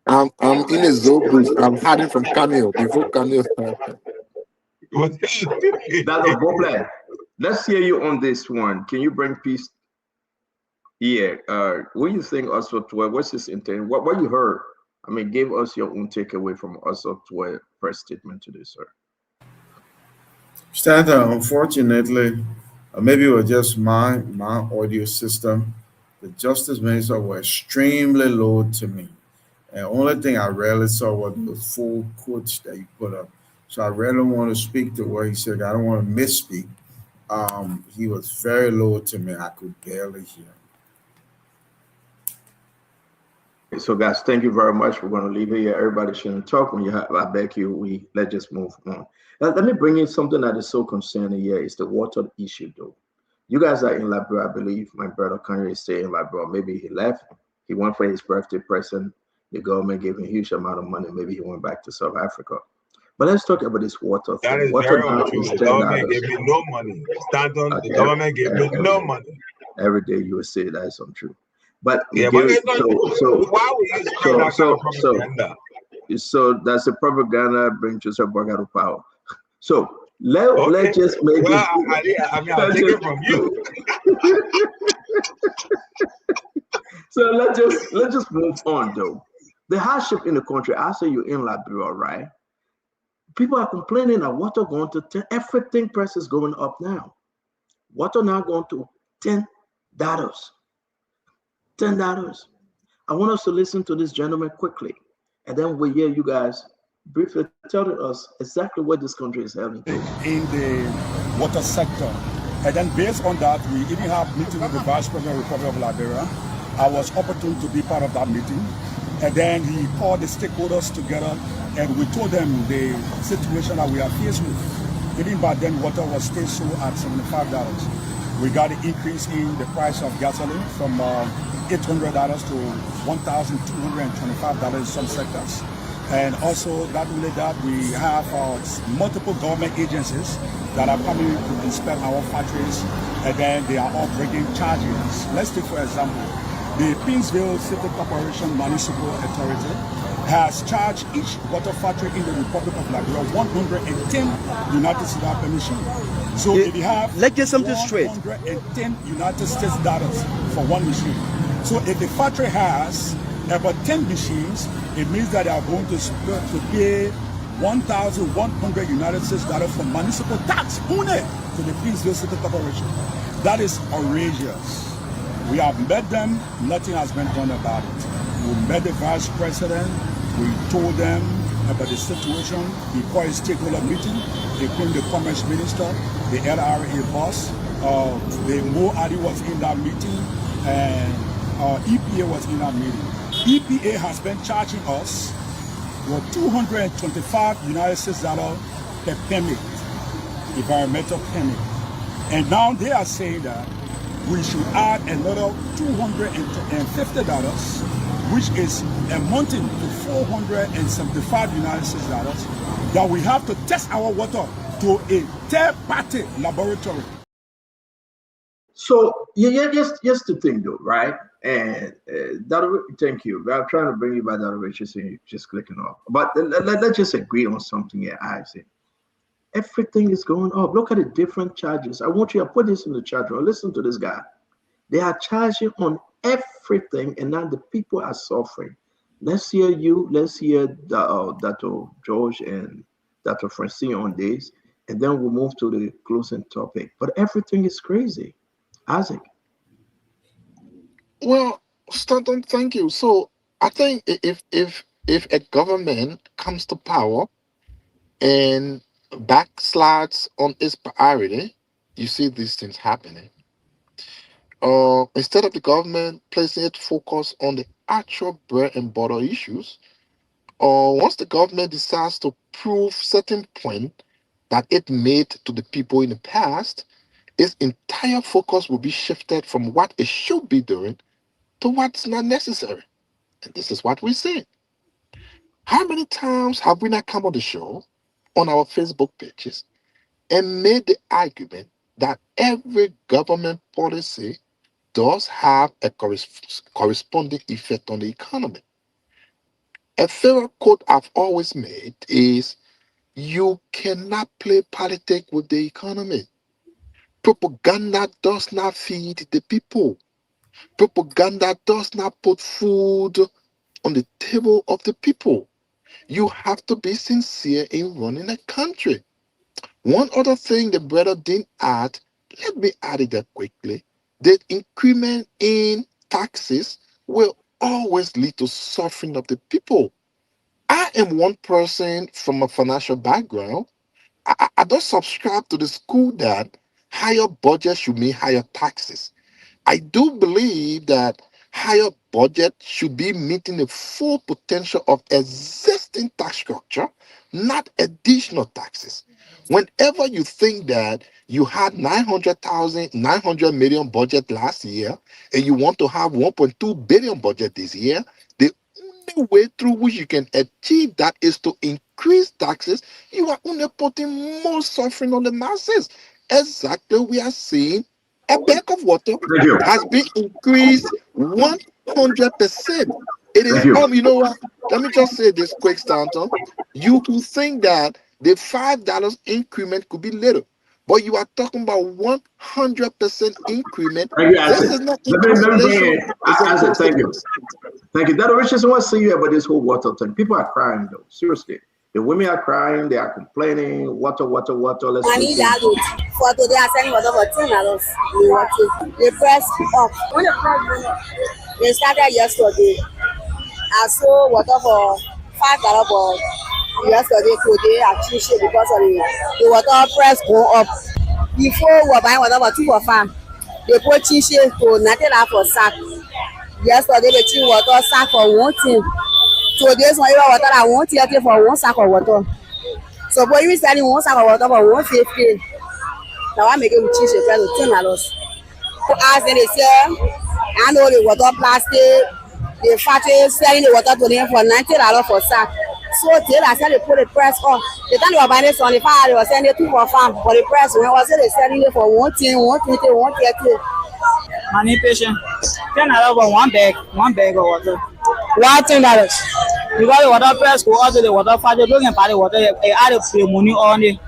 I'm in a zone booth. I'm hiding from Camille before Camille started. Dr. Bopre, let's hear you on this one. Can you bring peace? Yeah. What do you think also to what's his intent? What you heard? I mean, give us your own takeaway from also to a press statement today, sir. Stanton, unfortunately, maybe it was just my audio system. The justice minister was extremely low to me. And the only thing I rarely saw was those full quotes that you put up. So I really want to speak to what he said. I don't want to misspeak. He was very low to me. I could barely hear. So guys, thank you very much. We're going to leave it here. Everybody shouldn't talk. When you have, I beg you, let's just move on. Now, let me bring in something that is so concerning here. It's the water issue, though. You guys are in Liberia, I believe. My brother Kanye is staying in Liberia. Maybe he left. He went for his birthday present. The government gave him a huge amount of money. Maybe he went back to South Africa. But let's talk about this water thing. That is water very untrue. The government gave me no money. Stanton, the government gave me no money. Every day you will say that is untrue. But yeah, but it's not true. Why would you spread that kind of propaganda? So that's a propaganda bring Joseph Boyka to power. So let's just make it. I mean, I'll take it from you. So let's just move on, though. The hardship in the country, I say you're in Liberia, right? People are complaining that water going to everything price is going up now. Water now going to $10. $10. I want us to listen to this gentleman quickly, and then we'll hear you guys briefly telling us exactly what this country is having in the water sector. And then based on that, we even have meeting with the Vice President of the Republic of Liberia. I was opportune to be part of that meeting. And then he called the stakeholders together and we told them the situation that we are faced with. Even back then, water was still so at $75. We got an increase in the price of gasoline from $800 to $1,225 in some sectors. And also, not only that, we have multiple government agencies that are coming to inspect our factories, and then they are all bringing charges. Let's take, for example, the Pinsville City Corporation Municipal Authority has charged each water factory in the Republic of Liberia 110 United States permission. So if you have let's get something straight, 110 United States dollars for one machine. So if the factory has about 10 machines, it means that they are going to pay 1,100 United States dollars for municipal tax only to the Pinsville City Corporation. That is outrageous. We have met them, nothing has been done about it. We met the Vice President, we told them about the situation. He called a stakeholder meeting, they called the Commerce Minister, the LRA boss, the Mo Adi was in that meeting, and EPA was in that meeting. EPA has been charging us for 225 United States dollars per permit, environmental permit. And now they are saying that we should add another $250, which is amounting to 475 United States dollars, that we have to test our water to a third-party laboratory. So, yeah, just the thing though, right? And thank you. I'm trying to bring you back, Dr. Richardson, just clicking off. But let's just agree on something here, Isaac. Everything is going up. Look at the different charges. I want you to put this in the chat room. Listen to this guy. They are charging on everything, and now the people are suffering. Let's hear you. Let's hear Dr. George and Dr. Francine on this, and then we'll move to the closing topic. But everything is crazy. Isaac. Well, Stanton, thank you. So I think if a government comes to power and backslides on its priority, you see these things happening. Instead of the government placing its focus on the actual bread and butter issues, once the government decides to prove certain point that it made to the people in the past, its entire focus will be shifted from what it should be doing to what's not necessary. And this is what we see. How many times have we not come on the show on our Facebook pages and made the argument that every government policy does have a corresponding effect on the economy? A favorite quote I've always made is, you cannot play politics with the economy. Propaganda does not feed the people. Propaganda does not put food on the table of the people. You have to be sincere in running a country. One other thing the brother didn't add, let me add it there quickly. The increment in taxes will always lead to suffering of the people. I am one person from a financial background. I don't subscribe to the school that higher budget should mean higher taxes. I do believe that higher budget should be meeting the full potential of existing tax structure, not additional taxes. Whenever you think that you had 900 million budget last year and you want to have 1.2 billion budget this year, the only way through which you can achieve that is to increase taxes. You are only putting more suffering on the masses. Exactly, we are seeing a bag of water Thank you. has been increased 100%. It is, Thank you. you know what? Let me just say this quick, Stanton. You could think that the $5 increment could be little, but you are talking about 100% increment. Thank you, This Isaac. is not Let me bring inflation, in it's a Isaac. Thank you. consequence. Thank you. Dr. Richardson, what's see you about this whole water thing? People are crying though. Seriously. The women are crying, they are complaining, water, water, water. Let's I need that for today. I send water for $10. The press up. When the press went up, they started yesterday. I saw water for $5 for yesterday. Today I choose it because of the water price go up. Before we were buying water for 2 for farm, they put cheese to $90 for sack. Yesterday they cheap water sack for one thing. Today's one water I want $30 for one sack of water. So boy, you selling one sack of water for $150. Now I make it with cheese the price of $10. As they say, I know the water plastic. The factory selling the water to them for $90 for sack. So till I said they put the price up. The time they were buying it on the farm, they were selling it 2 for farm. For the price, when I was they selling it for 110, 120, 130. Money patient. $10 for one bag of water. Why $10? Because the water price go up to the water factory, they can buy the water, they add the money on it.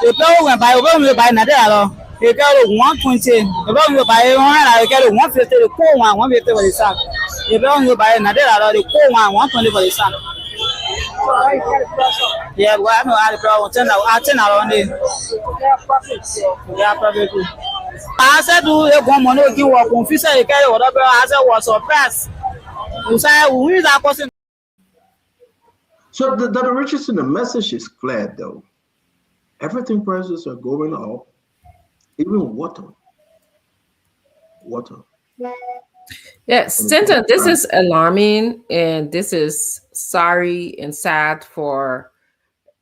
The people when buy $90. They get it 120. The people you buy $100, they get it 150. The cool one 150 for the sack. The people you buy $90, the cool one 120 for the sack. Yeah, but I know how the problem $10 on it. Yeah, profit. I said to you, one money give work confuse you carry whatever. I said was surprise. You say who is that person? So Dr. Richardson, the message is clear though. Everything prices are going up, even water. Yes, Stanton, this is alarming, and this is sorry and sad for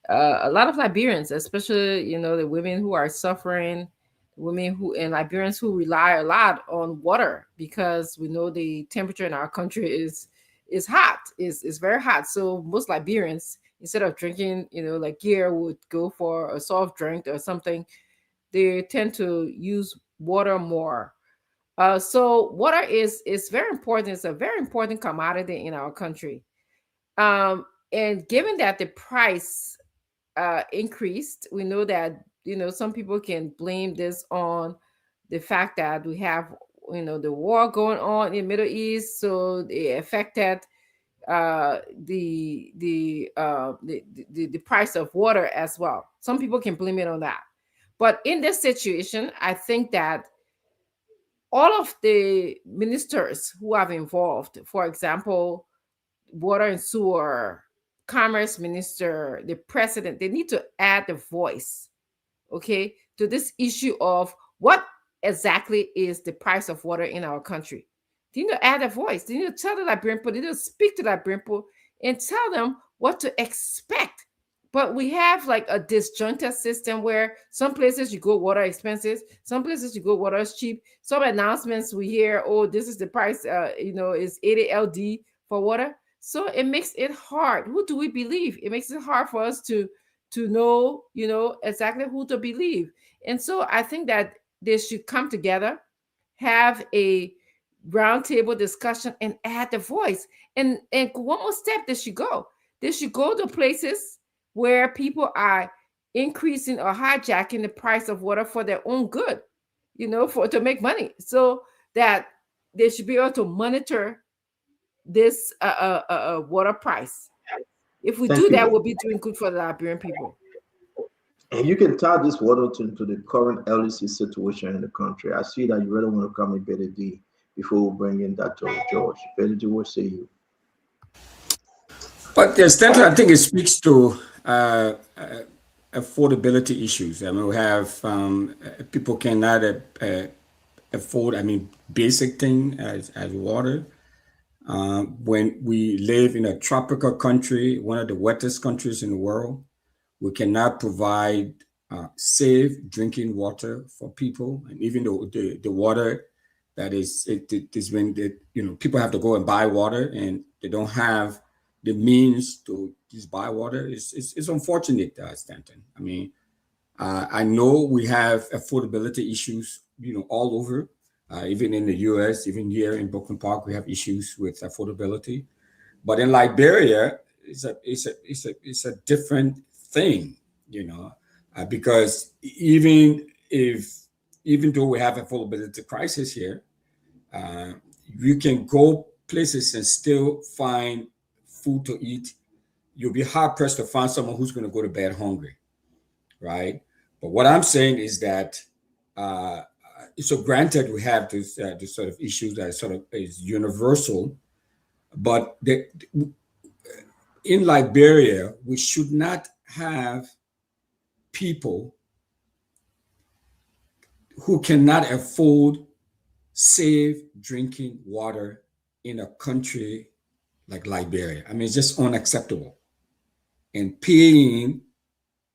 a lot of Liberians, especially the women who are suffering, women who and Liberians who rely a lot on water, because we know the temperature in our country is hot, is very hot. So most Liberians, instead of drinking, like gear would go for a soft drink or something, they tend to use water more. So water is very important. It's a very important commodity in our country. And given that the price increased, we know that some people can blame this on the fact that we have the war going on in the Middle East, so it affected the price of water as well. Some people can blame it on that. But in this situation, I think that all of the ministers who are involved, for example, water and sewer, commerce minister, the president, they need to add the voice, okay, to this issue of what exactly is the price of water in our country. They need to add a voice. They need to tell the Liberian people, they need to speak to the Liberian people and tell them what to expect. But we have like a disjointed system where some places you go water expenses, some places you go water is cheap. Some announcements we hear, oh, this is the price, is 80 LD for water. So it makes it hard. Who do we believe? It makes it hard for us to know, exactly who to believe. And so I think that they should come together, have a roundtable discussion, and add the voice. And one more step, they should go. They should go to places where people are increasing or hijacking the price of water for their own good, to make money. So that they should be able to monitor this water price. If we do that, we'll be doing good for the Liberian people. And you can tie this water to the current LEC situation in the country. I see that you really want to come in, Betty D, before we bring in Dr. George. Betty D, what say you? But the extent, I think it speaks to affordability issues. I mean, we have people cannot afford, basic thing as water. When we live in a tropical country, one of the wettest countries in the world, we cannot provide safe drinking water for people. And even though the water that is when people have to go and buy water and they don't have the means to just buy water. It's unfortunate, Stanton. I mean, I know we have affordability issues, all over. Even in the U.S., even here in Brooklyn Park, we have issues with affordability. But in Liberia, it's a different thing, because even though we have affordability crisis here, you can go places and still find food to eat. You'll be hard pressed to find someone who's going to go to bed hungry, right? But what I'm saying is that so granted we have this sort of issues that sort of is universal, but in Liberia we should not have people who cannot afford safe drinking water in a country like Liberia. I mean, it's just unacceptable. And paying,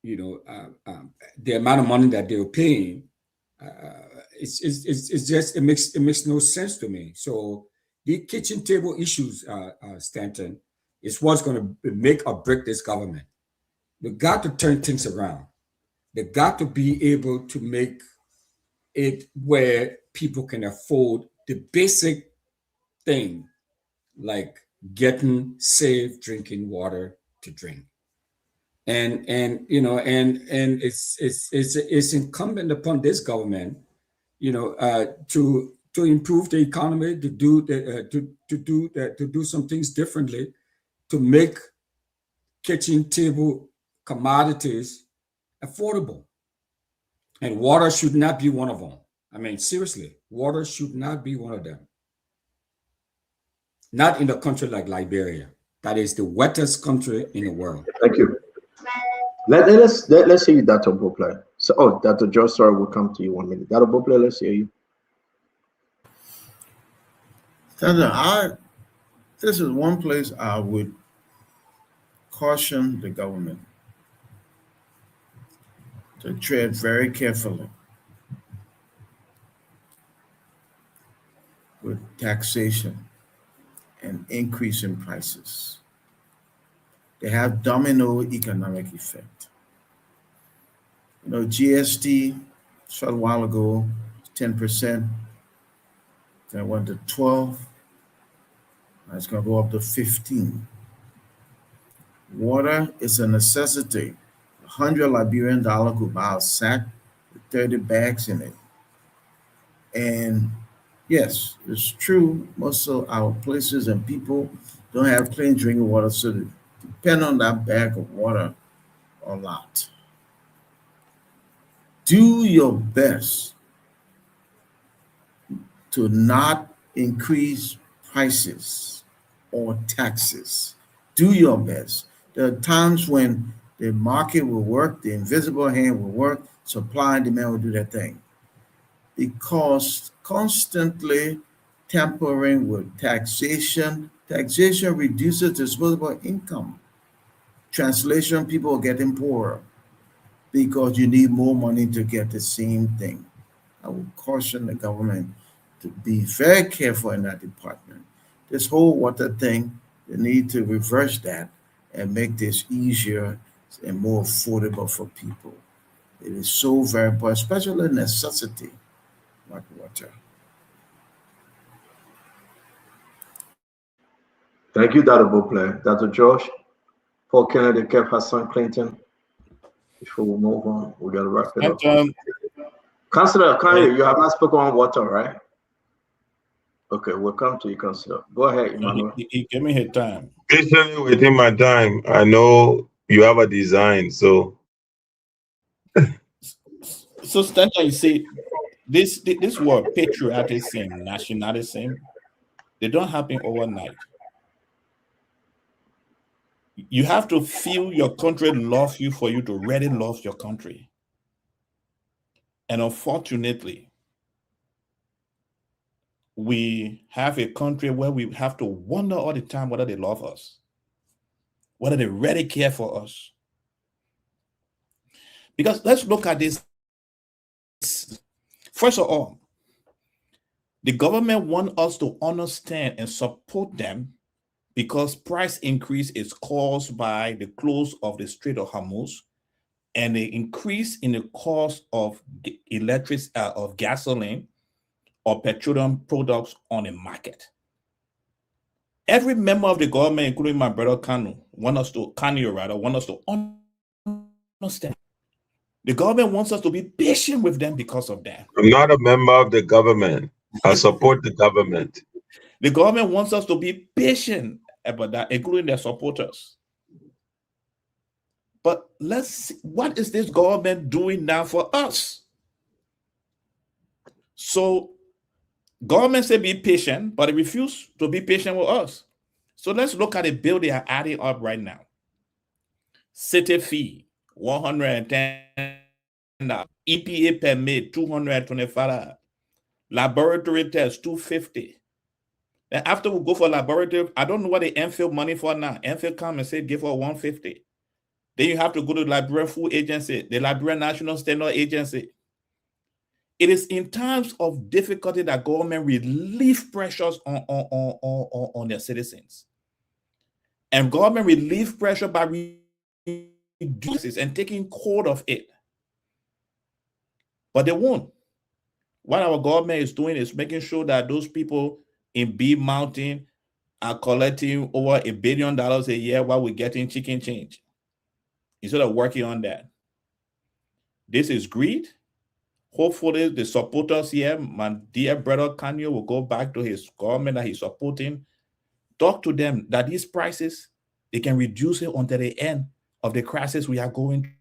the amount of money that they're paying, it makes no sense to me. So the kitchen table issues, Stanton, is what's going to make or break this government. They've got to turn things around. They've got to be able to make it where people can afford the basic thing, like getting safe drinking water to drink. And it's incumbent upon this government, to improve the economy, to do some things differently, to make kitchen table commodities affordable. And water should not be one of them. I mean, seriously, water should not be one of them. Not in a country like Liberia. That is the wettest country in the world. Thank you. Let's hear you, Dr. Bople. So, Dr. George, sorry, we'll come to you 1 minute. Dr. Bople, let's hear you. This is one place I would caution the government to tread very carefully with taxation and increase in prices. They have domino economic effect. GST, a short while ago, 10%. then went to 12, and it's going to go up to 15. Water is a necessity. 100 Liberian dollar could buy a sack with 30 bags in it. And yes, it's true, most of our places and people don't have clean drinking water, so they depend on that bag of water a lot. Do your best to not increase prices or taxes. Do your best. There are times when the market will work, the invisible hand will work, supply and demand will do their thing. Because constantly tampering with taxation reduces disposable income. Translation, people are getting poorer because you need more money to get the same thing. I would caution the government to be very careful in that department. This whole water thing, they need to reverse that and make this easier and more affordable for people. It is so very important, especially a necessity like water. Thank you, Dr. Buple. Dr. Josh, Paul Kennedy, Kev Hassan Clinton. Before we move on, we got to wrap it up. Councillor Kanye, you have not spoken on water, right? Okay, we'll come to you, Councillor. Go ahead, Emmanuel. He gave me his time. Patiently within my time. I know you have a design, so. So, Stanton, you see, this word patriotism, nationalism, they don't happen overnight. You have to feel your country love you for you to really love your country. And unfortunately, we have a country where we have to wonder all the time whether they love us, whether they really care for us. Because let's look at this. First of all, the government wants us to understand and support them because price increase is caused by the close of the Strait of Hormuz and the increase in the cost of of gasoline or petroleum products on the market. Every member of the government, including my brother Kanu, want us to understand. The government wants us to be patient with them because of that. I'm not a member of the government. I support the government. The government wants us to be patient about that, including their supporters. But let's see, what is this government doing now for us? So government say be patient, but they refuse to be patient with us. So let's look at the bill they are adding up right now. City fee, $110. EPA permit, $225. Laboratory test, $250. Then after we go for laboratory, I don't know what they MPhil money for now. MPhil come and say give her $150. Then you have to go to the Liberian Food Agency, the Liberian National Standard Agency. It is in times of difficulty that government relieve pressures on their citizens. And government relieve pressure by reducing and taking hold of it. But they won't. What our government is doing is making sure that those people in B Mountain are collecting over $1 billion a year while we're getting chicken change, instead of working on that. This is greed. Hopefully the supporters here, my dear brother Kanye, will go back to his government that he's supporting, talk to them that these prices, they can reduce it until the end of the crisis we are going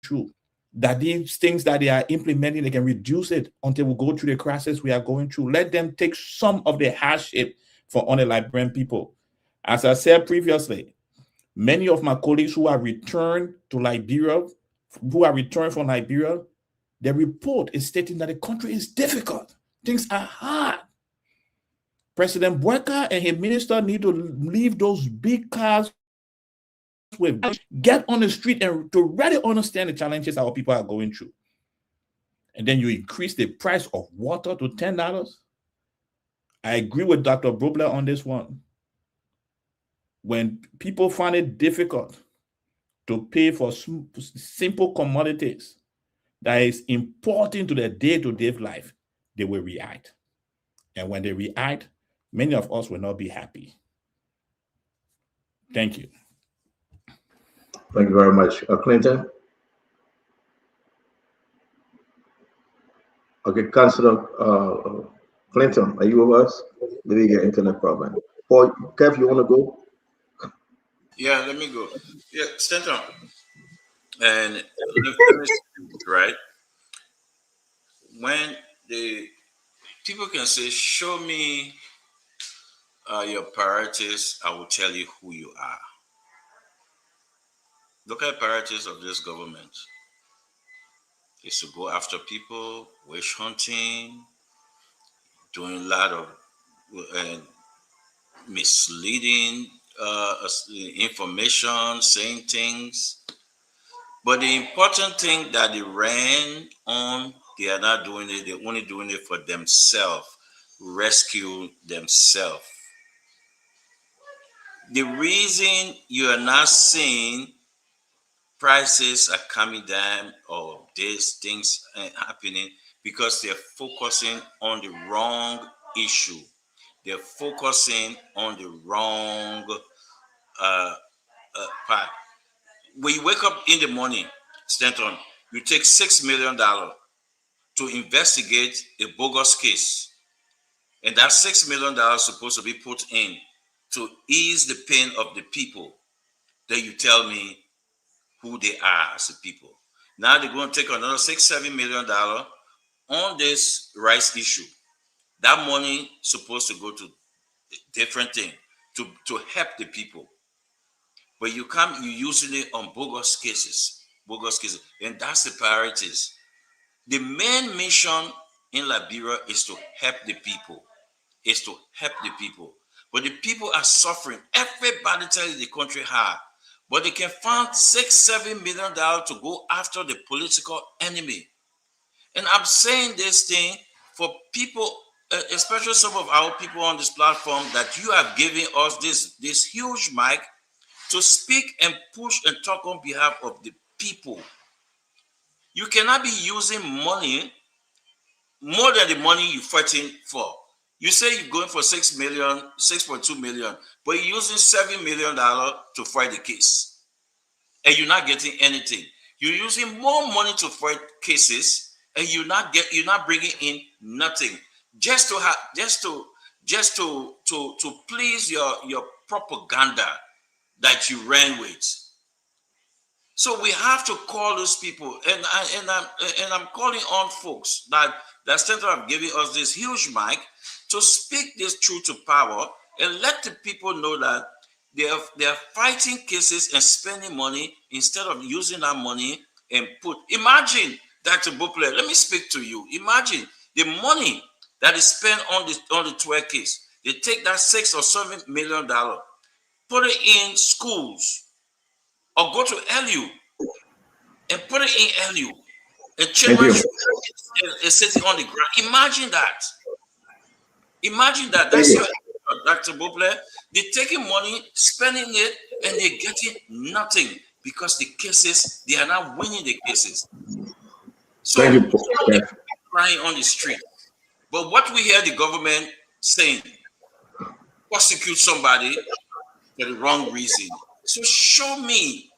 through. That these things that they are implementing, they can reduce it until we go through the crisis we are going through. Let them take some of the hardship for only Liberian people. As I said previously, many of my colleagues who are returned to Liberia, who are returned from Liberia, the report is stating that the country is difficult. Things are hard. President Bweka and his minister need to leave those big cars with, get on the street and to really understand the challenges our people are going through. And then you increase the price of water to $10. I agree with Dr. Brobler on this one. When people find it difficult to pay for simple commodities that is important to their day-to-day life, they will react. And when they react, many of us will not be happy. Thank you. Thank you very much. Clinton? Okay, Councillor Clinton, are you with us? Maybe your internet problem. Or Kev, you want to go? Yeah, let me go. Yeah, stand on. And let me right? When the people can say, show me your priorities, I will tell you who you are. Look at priorities of this government. It's to go after people, witch hunting, doing a lot of misleading information, saying things. But the important thing that they ran on, they are not doing it. They're only doing it for themselves, rescue themselves. The reason you are not seeing prices are coming down or these things happening because they're focusing on the wrong issue. They're focusing on the wrong part. When you wake up in the morning, Stanton, you take $6 million to investigate a bogus case. And that $6 million is supposed to be put in to ease the pain of the people. Then you tell me who they are as a people. Now they're going to take another $6-7 million on this rice issue. That money is supposed to go to different thing to help the people. But you using it on bogus cases, and that's the priorities. The main mission in Liberia is to help the people, But the people are suffering. Everybody tells the country hard, but they can find $6-7 million to go after the political enemy. And I'm saying this thing for people, especially some of our people on this platform, that you have given us this huge mic to speak and push and talk on behalf of the people. You cannot be using money more than the money you're fighting for. You say you're going for 6 million, 6.2 million, but you're using $7 million to fight the case, and you're not getting anything. You're using more money to fight cases, and you're not bringing in nothing, just to please your propaganda that you ran with. So we have to call those people, and I'm calling on folks that instead of giving us this huge mic to speak this truth to power and let the people know that they are fighting cases and spending money instead of using that money and imagine that to Buple, let me speak to you. Imagine the money that is spent on the 12 case. They take that $6 or $7 million, put it in schools, or go to LU and put it in LU and children is sitting on the ground. Imagine that. That's your Dr. Buble. They're taking money, spending it, and they're getting nothing because the cases, they are not winning the cases. So they're crying on the street. But what we hear the government saying, prosecute somebody for the wrong reason. So show me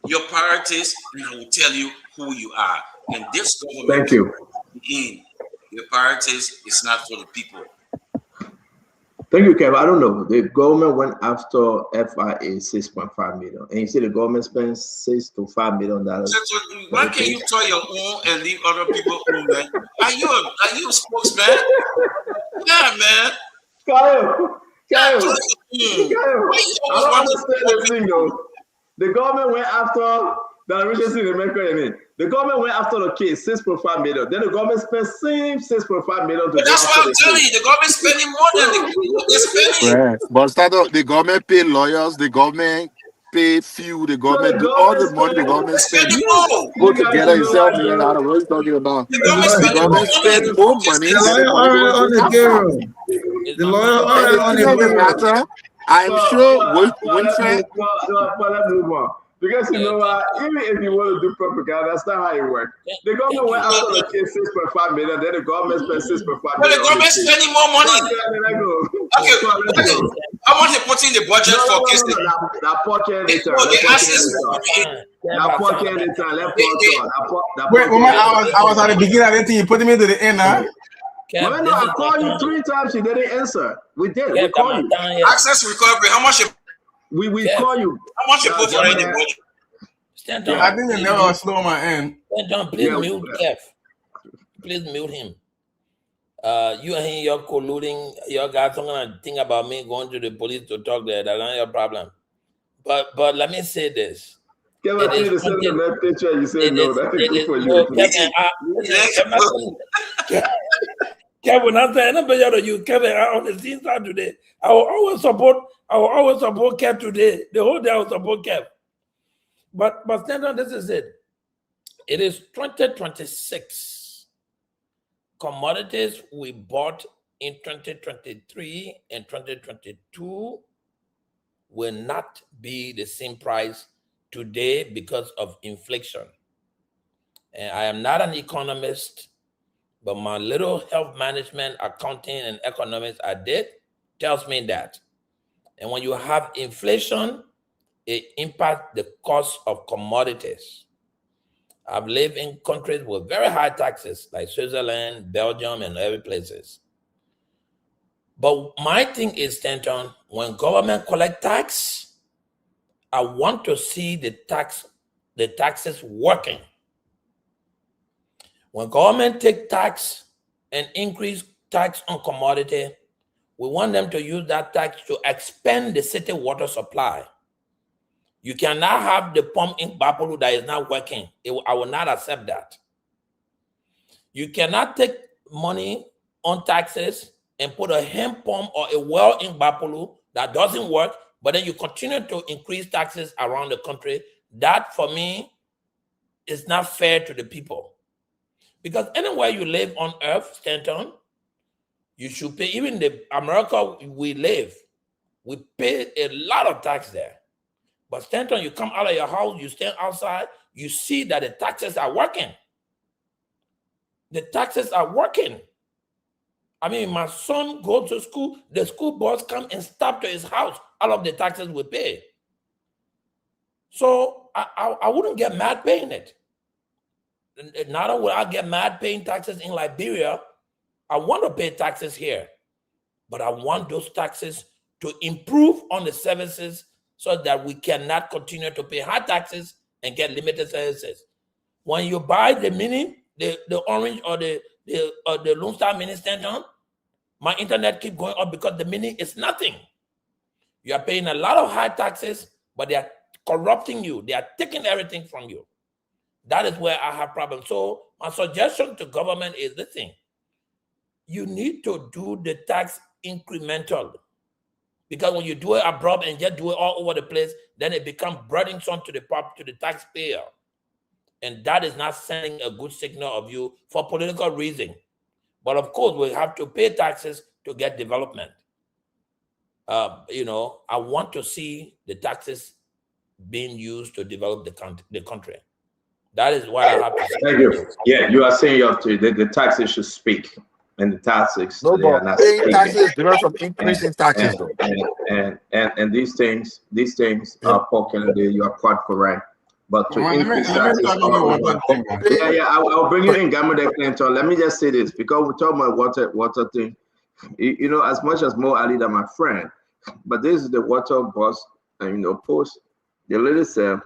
your priorities, and I will tell you who you are. And this government, your priorities is not for the people. Thank you, Kev. I don't know. The government went after FIA 6.5 million, and you see the government spent $6 to $5 million. Why can't you tell your own and leave other people own, man? Are you a spokesman? Yeah, man. Kyle, I don't understand this thing, though. The government went after the government went after the case, 6.5 million. Then the government spent same 6.5 million. But that's what I'm telling you. The government spending more than they're spending. Yeah. But the government pay lawyers, the government pay few, the government do all the money the government spend. Go together yourself, man. I don't know what you're talking about. The government spend more money. The lawyer already on the matter. I'm sure Winfred. Because you know, even if you want to do propaganda, that's not how it works. The government went after the case 6.5 million, then the government spent 6.5 But million. the government spending more money. Okay, how much they put in the budget for cases? That pocket later. That pocket later. Wait, I was at the beginning. I didn't think you put me to the end, huh? No, I called you 3 times. You didn't answer. We did. We called you. Access recovery. How much? We call you. How much you put for in the budget? Yeah, I think they never slow my end. Please mute Kev. Please mute him. You and him, you're colluding. Your guys are gonna think about me going to the police to talk there. That's not your problem. But let me say this. Kevin, I need to send them that picture. You said no. That's good for you. Kevin, I'm saying to you, Kevin. On the scene side today, I will always support Kev today. The whole day I will support Kev. But Stanton, this is it. It is 2026. Commodities we bought in 2023 and 2022 will not be the same price today because of inflation. And I am not an economist, but my little health management, accounting, and economics I did tells me that. And when you have inflation, it impacts the cost of commodities. I've lived in countries with very high taxes, like Switzerland, Belgium, and other places. But my thing is, Stanton, when government collect tax, I want to see the taxes working. When government take tax and increase tax on commodity, we want them to use that tax to expand the city water supply. You cannot have the pump in Bapolu that is not working. I will not accept that. You cannot take money on taxes and put a hand pump or a well in Bapolu that doesn't work, but then you continue to increase taxes around the country. That, for me, is not fair to the people. Because anywhere you live on earth, Stanton, you should pay. Even the America we live, we pay a lot of tax there. But Stanton, you come out of your house, you stand outside, you see that the taxes are working. The taxes are working. I mean, my son goes to school, the school bus come and stop to his house, all of the taxes we pay. So I wouldn't get mad paying it. Not only will I get mad paying taxes in Liberia, I want to pay taxes here. But I want those taxes to improve on the services so that we cannot continue to pay high taxes and get limited services. When you buy the mini, the orange or the Lone Star Mini Stanton, my internet keep going up because the mini is nothing. You are paying a lot of high taxes, but they are corrupting you. They are taking everything from you. That is where I have problems. So my suggestion to government is this thing. You need to do the tax incremental. Because when you do it abroad and just do it all over the place, then it becomes burdensome to the taxpayer. And that is not sending a good signal of you for political reason. But of course, we have to pay taxes to get development. I want to see the taxes being used to develop the country. That is what I have to say. Thank you. Yeah, you are saying you have to, the taxes should speak. And the taxes, no, they are not paying speaking. taxes, there are some increasing taxes though. And these things are poking, you are quite correct. But to increase taxes, I'll bring you in, Gamma Clinton. Let me just say this, because we're talking about water thing. You know, as much as Mo Ali than my friend, but this is the water boss, post. The lady said,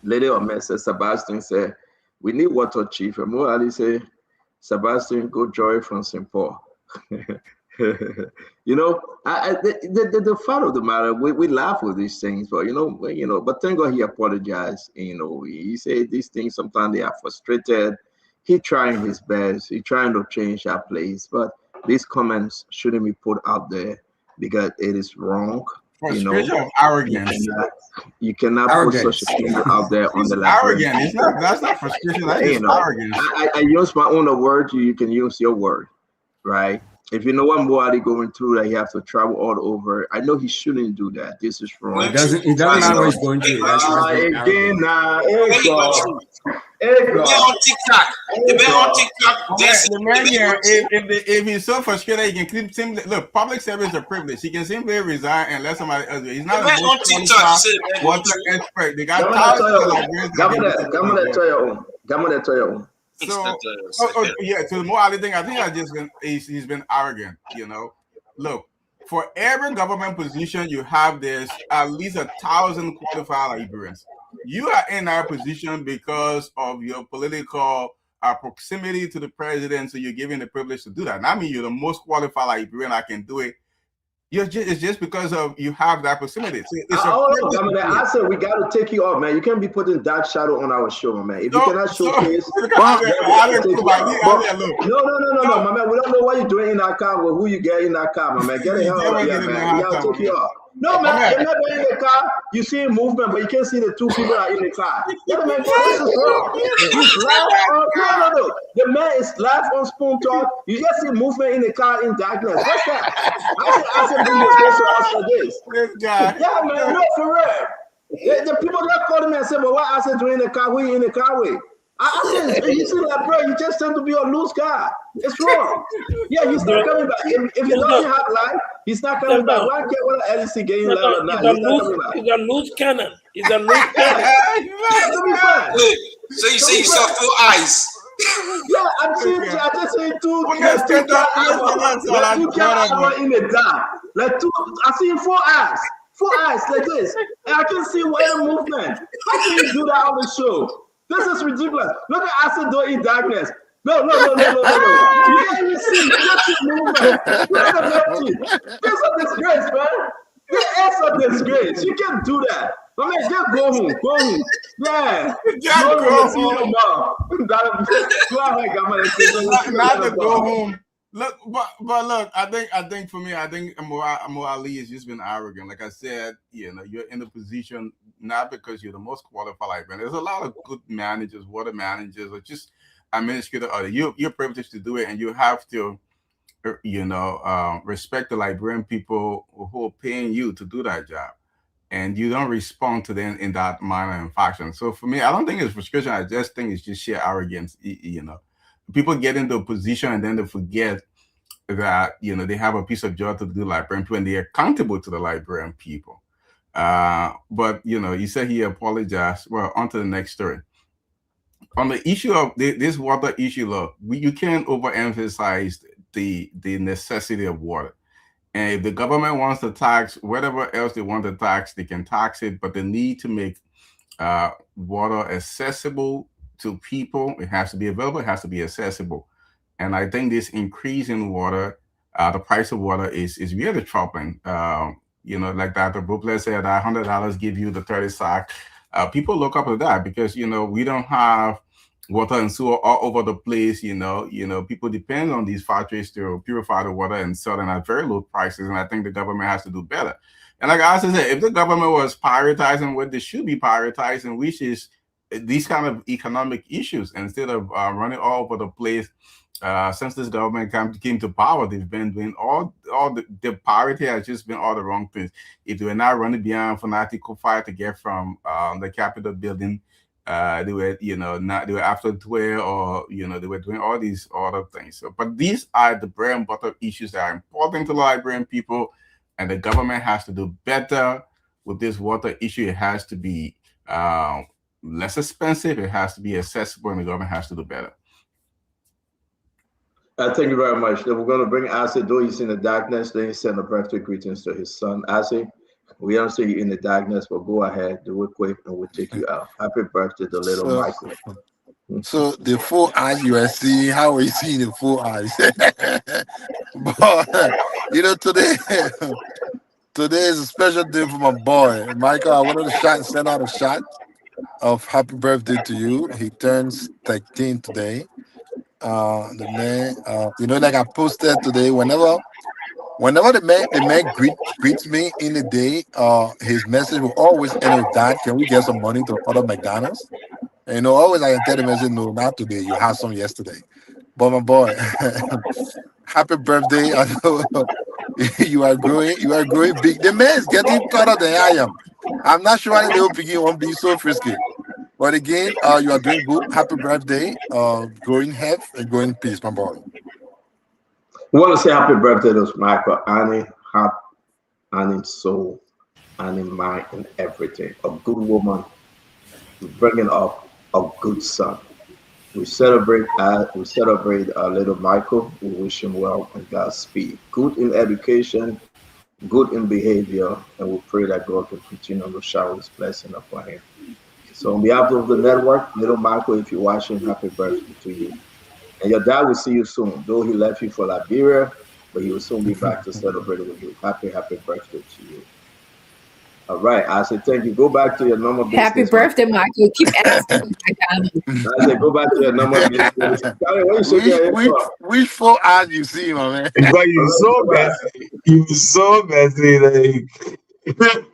lady or Mr. Sebastian said, we need water chief. And Mo Ali said, Sebastian, go joy from St. Paul. The fact of the matter, we laugh with these things, but but thank God he apologized. He said these things sometimes they are frustrated. He trying his best. He trying to change our place, but these comments shouldn't be put out there because it is wrong. Frustration of arrogance. You cannot put such a thing out there on the left. Arrogant. That's not frustration. That's just arrogance. I use my own word. You can use your word, right? If you know what Muali going through, that he has to travel all over. I know he shouldn't do that. This is wrong. It doesn't matter what he's going through. That's just being again, arrogant. Hey, on TikTok. They've been on TikTok. The man here, if he's so frustrated, he can keep simply look. Public service is a privilege. He can simply resign and let somebody else do it. He's not a on TikTok. expert. They got So, yeah, to the more other thing, I think he's been arrogant. You know, look, for every government position you have, there's at least 1,000 qualified Liberians. You are in our position because of your political proximity to the president, so you're given the privilege to do that. And I mean, you're the most qualified Liberian I can do it. It's just because of you have that proximity. I said we got to take you off, man. You can't be putting dark shadow on our show, man. If you cannot showcase, no, my man. We don't know what you're doing in that car with who you get in that car, my man. Get the hell out of here, man. We got to take you off. No, man, you're not in the car. You see movement, but you can't see the two people that are in the car. Yeah, man, this is wrong. He's live on, no. The man is live on Spoon Talk. You just see movement in the car in darkness. What's that? I said, bring this person out for this. Yeah, man, no, for real. The people that called me and said, well, what I said doing in the car? Who you in the car with? I said, you see that, bro? You just tend to be a loose guy. It's wrong. Yeah, he's not coming back. If he doesn't have life, he's not coming back. Why can't what LEC getting life or not? He's a loose cannon. He's a loose cannon. So you say you saw 4 eyes. Yeah, I just see two cats in the dark. Like two, I see 4 eyes. 4 eyes like this. And I can see where the movement. How can you do that on the show? This is ridiculous. Look at acid door in darkness. No. You can't even see movement. This is a disgrace, man. This is a disgrace. You can't do that. I mean, just go home. Yeah. Go home. Not to go home. Look, but look, I think for me, I think Mo Ali has just been arrogant. Like I said, you know, you're in a position not because you're the most qualified, but there's a lot of good managers, water managers, or just administrator. You're privileged to do it, and you have to, you know, respect the Liberian people who are paying you to do that job, and you don't respond to them in that manner and fashion. So for me, I don't think it's frustration. I just think it's just sheer arrogance. You know. People get into a position and then they forget that, you know, they have a piece of job to do Liberian people and they're accountable to the Liberian people. But, you know, he said he apologized. Well, on to the next story. On the issue of this water issue, look, you can't overemphasize the necessity of water. And if the government wants to tax whatever else they want to tax, they can tax it, but they need to make water accessible to people. It has to be available, it has to be accessible. And I think this increase in water, the price of water is really troubling. You know, like Dr. Bupler said, $100 give you the 30 sack. People look up at that because, you know, we don't have water and sewer all over the place. You know, people depend on these factories to purify the water and sell them at very low prices. And I think the government has to do better. And like I said, if the government was prioritizing what they should be prioritizing, which is these kind of economic issues, instead of running all over the place. Since this government came to power, they've been doing all the priority has just been all the wrong things. If they were not running beyond fanatical fire to get from the Capitol building, they were, you know, they were after 12, or, you know, they were doing all these other things. So, but these are the bread and butter issues that are important to the Liberian people, and the government has to do better with this water issue. It has to be less expensive, it has to be accessible, and the government has to do better. Thank you very much. Then we're going to bring Ase, though he's in the darkness. Then he send a birthday greetings to his son. Ase, we don't see you in the darkness, but go ahead, do it quick, and we'll take you out. Happy birthday to little Michael. So the 4 eyes you are seeing, how are you seeing the 4 eyes? But, you know, today is a special day for my boy. Michael, I wanted to send out a shot of happy birthday to you. He turns 13 today. The man, you know, like I posted today, whenever the man greets me in the day, his message will always end with that. Can we get some money to order McDonald's? And, you know, always I can tell the message, no, not today. You had some yesterday. But my boy, Happy birthday. I know you are growing big. The man is getting taller than I am. I'm not sure why the little piggy won't be so frisky. But again, you are doing good. Happy birthday. Growing health and growing peace, my boy. We want to say happy birthday to Michael, Annie, heart, Annie, soul, Annie, mind, and everything. A good woman, bringing up a good son. We celebrate our little Michael. We wish him well and Godspeed. Good in education, good in behavior, and we pray that God can continue to shower His blessing upon him. So on behalf of the network, little Michael, if you're watching, happy birthday to you. And your dad will see you soon. Though he left you for Liberia, but he will soon be back to celebrate with you. Happy birthday to you. All right. I say thank you. Go back to your normal business. Happy birthday, Michael. Keep asking. I say go back to your normal business. Which four eyes you see, my man? Because you're so messy. You're so messy. Like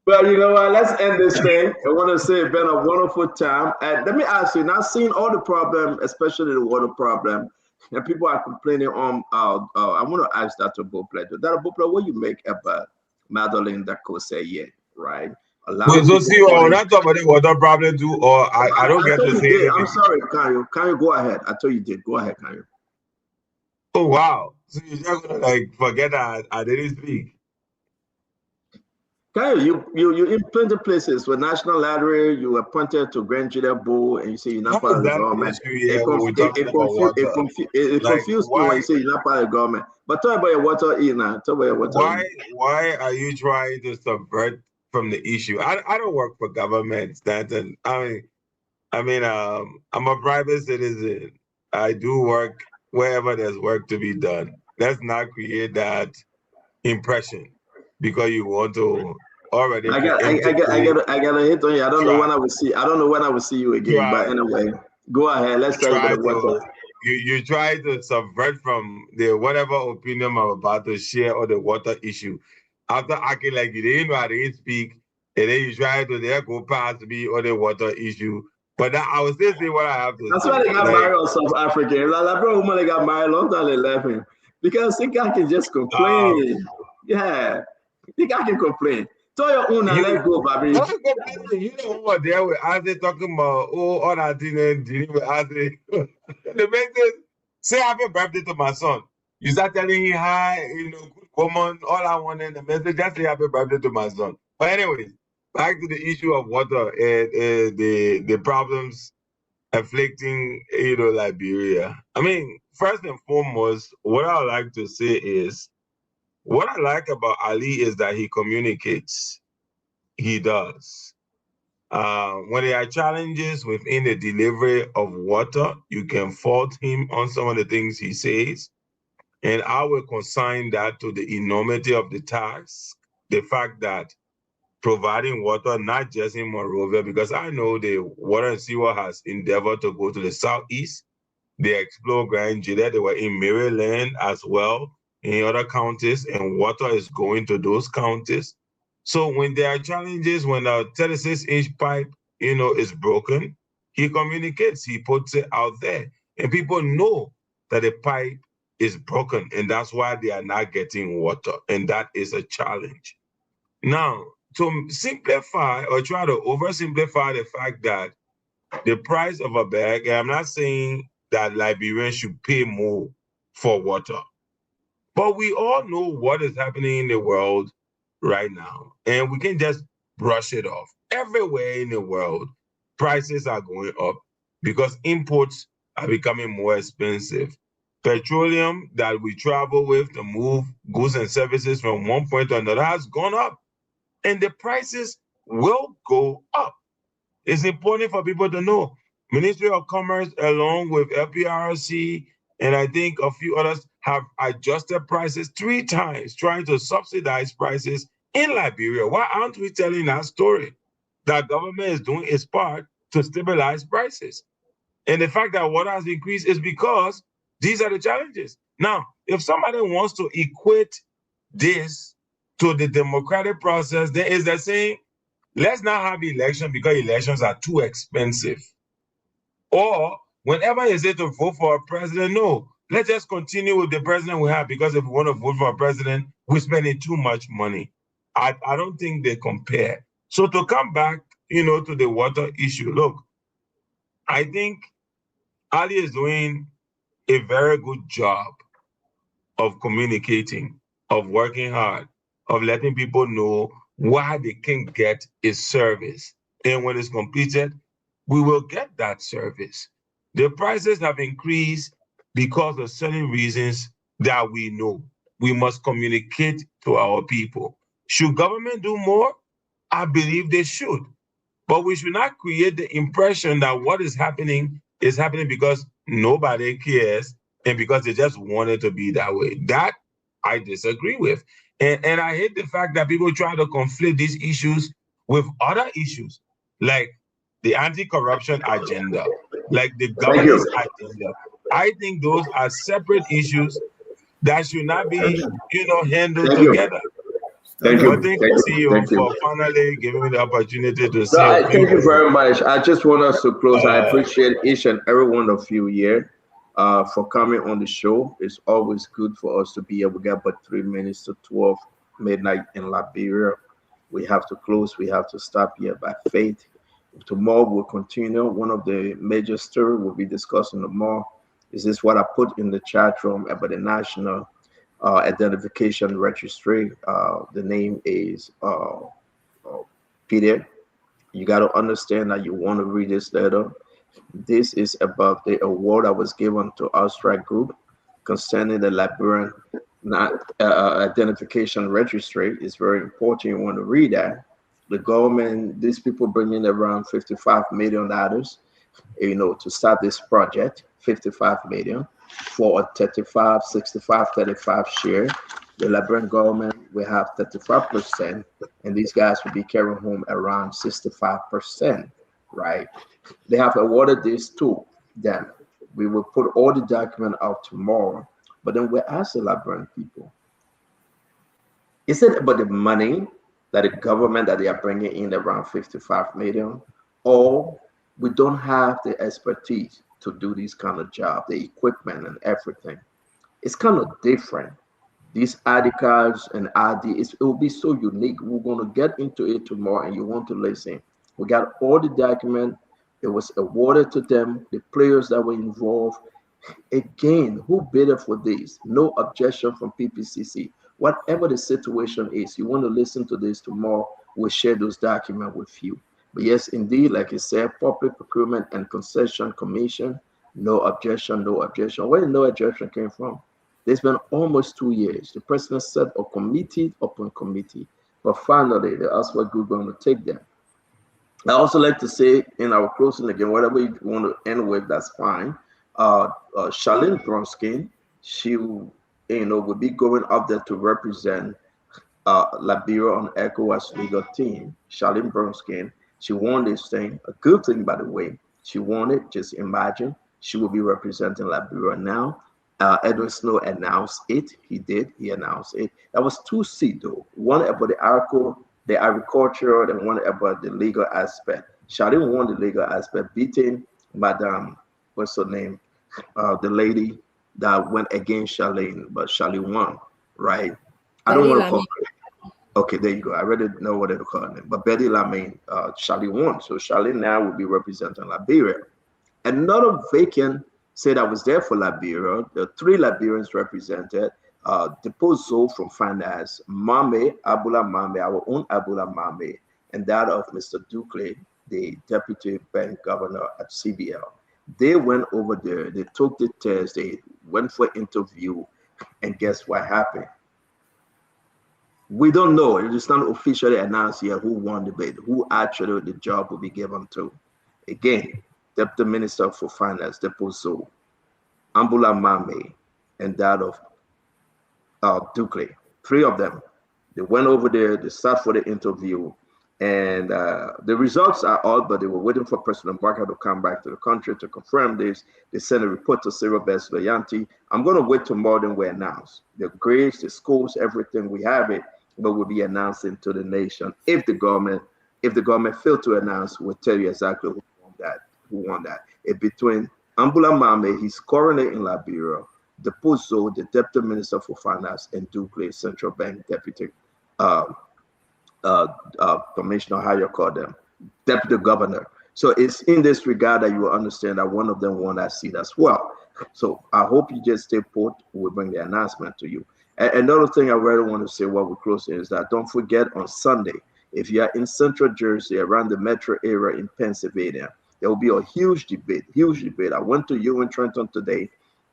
Well, you know what? Let's end this thing. I want to say it's been a wonderful time. And let me ask you, now seeing all the problem, especially the water problem, and people are complaining on, I want to ask Dr. Bopler. Dr. Bopler, what you make about Madeline Dakose yet, right? so see, we're not talking about the water problem too, or I don't get to say anything. I'm sorry, Kanyo. Kanyo, go ahead. I told you did. Go ahead, Kanyo. Oh, wow. So you're just going to like forget that I didn't speak. Kanyo, you in plenty of places with National Library, you were appointed to Grand Jury Board, and you say you're not part of the government. It confused me when you say you're not part of the government. But talk about your water, Ina. Talk about your water. Why are you trying to subvert from the issue? I don't work for government, Stanton. I mean, I'm a private citizen. I do work wherever there's work to be done. Let's not create that impression because you want to already. I got a hit on you. I don't know when I will see you again. But anyway, go ahead. Let's try about the water. You try to subvert from the whatever opinion I'm about to share or the water issue. After acting like you didn't know I didn't speak, and then you try to there go past me or the water issue. But I was still saying what I have to say. That's why they got married on South Africa. Like bro, woman, they got married long time they left him. Because the guy can just complain. Yeah. The guy can complain. Tell your own and let go, baby. You know who were there with Ase talking about all that thing and dealing with Ase. The message, say happy birthday to my son. You start telling him hi, good woman, all I want in the message, just say happy birthday to my son. But anyways, back to the issue of water and the problems afflicting Liberia. I mean, first and foremost, what I would like to say is what I like about Ali is that he communicates. He does. When there are challenges within the delivery of water, you can fault him on some of the things he says. And I will consign that to the enormity of the task, the fact that providing water, not just in Monrovia, because I know the Water and Sewer has endeavored to go to the southeast. They explored Grand Juliet. They were in Maryland as well, in other counties, and water is going to those counties. So when there are challenges, when a 36-inch pipe, is broken, he communicates, he puts it out there. And people know that the pipe is broken, and that's why they are not getting water. And that is a challenge. Now, to simplify or try to oversimplify the fact that the price of a bag, and I'm not saying that Liberians should pay more for water, but we all know what is happening in the world right now, and we can just brush it off. Everywhere in the world, prices are going up because imports are becoming more expensive. Petroleum that we travel with to move goods and services from one point to another has gone up, and the prices will go up. It's important for people to know. Ministry of Commerce, along with LPRC, and I think a few others, have adjusted prices 3 times, trying to subsidize prices in Liberia. Why aren't we telling that story? That government is doing its part to stabilize prices. And the fact that water has increased is because these are the challenges. Now, if somebody wants to equate this to the democratic process, then is that saying, let's not have elections because elections are too expensive. Or Whenever you say to vote for a president, no, let's just continue with the president we have, because if we want to vote for a president, we're spending too much money. I don't think they compare. So to come back, to the water issue, look, I think Ali is doing a very good job of communicating, of working hard, of letting people know why they can get a service. And when it's completed, we will get that service. The prices have increased because of certain reasons that we know. We must communicate to our people. Should government do more? I believe they should. But we should not create the impression that what is happening because nobody cares and because they just want it to be that way. That I disagree with. And I hate the fact that people try to conflate these issues with other issues, like the anti-corruption agenda, like the governance agenda. I think those are separate issues that should not be, handled together. Thank you. But thank you for finally giving me the opportunity to No, say thank you very much. I just want us to close. I appreciate each and every one of you here for coming on the show. It's always good for us to be able to get but 3 minutes to 12 midnight in Liberia. We have to close. We have to stop here by faith. Tomorrow we'll continue. One of the major stories we'll be discussing tomorrow is this what I put in the chat room about the National Identification Registry. The name is Peter. You got to understand that you want to read this letter. This is about the award that was given to our strike group concerning the Liberian Identification Registry. It's very important. You want to read that. The government, these people bring in around $55 million, to start this project. 55 million for a 35, 65, 35 share. The Liberian government will have 35%, and these guys will be carrying home around 65%, right? They have awarded this to them. We will put all the document out tomorrow, but then we ask the Liberian people, is it about the money that the government that they are bringing in around 55 million, or we don't have the expertise to do this kind of job, the equipment and everything? It's kind of different. These ID cards and ID, it will be so unique. We're going to get into it tomorrow, and you want to listen. We got all the document. It was awarded to them, the players that were involved. Again, who bid for this? No objection from PPCC. Whatever the situation is, you want to listen to this tomorrow, we'll share those documents with you. But yes, indeed, like you said, Public Procurement and Concession Commission, no objection, no objection. Where no objection came from? It's been almost 2 years. The president set a committee upon committee, but finally, the Oxford Group going to take them. I also like to say in our closing again, whatever you want to end with, that's fine. Charlene Bronskin, she will be going up there to represent Liberia on ECOWAS legal team. Charlene Bronskin, she won this thing. A good thing, by the way. She won it. Just imagine. She will be representing Liberia now. Edwin Snow announced it. He did. He announced it. That was 2 seats, though. One about the agricultural, and one about the legal aspect. Charlene won the legal aspect, beating Madame, what's her name? The lady that went against Charlene, but Charlene won, right? I don't want to call her. Okay, there you go. I already know what they call her name. But Betty Lamine, Charlene won. So Charlene now will be representing Liberia. Another vacant said I was there for Liberia. There are 3 Liberians represented. Depozo from Finance, Mame, Abula Mame, our own Abula Mame, and that of Mr. Dukley, the Deputy Bank Governor at CBL. They went over there, they took the test, they went for interview, and guess what happened? We don't know. It's not officially announced yet who won the bid, who actually the job will be given to. Again, Deputy Minister for Finance, Depozo, Ambula Mame, and that of Dukley. 3 of them. They went over there, they sat for the interview, and the results are out, but they were waiting for President Barker to come back to the country to confirm this. They sent a report to Cyril Besloyanti. I'm going to wait tomorrow, then we announce the grades, the scores, everything. We have it, but we'll be announcing to the nation. If the government failed to announce, we'll tell you exactly who won that. It's between Ambula Mame, he's coroner in Liberia, Depozo, the Deputy Minister for Finance, and Ducle, Central Bank Deputy uh, Commissioner, how you call them, Deputy Governor. So it's in this regard that you will understand that one of them want that seat as well. So I hope you just stay put. We'll bring the announcement to you. Another thing I really want to say while we're closing is that don't forget on Sunday, if you are in Central Jersey, around the metro area in Pennsylvania, there will be a huge debate, huge debate. I went to you in Trenton today.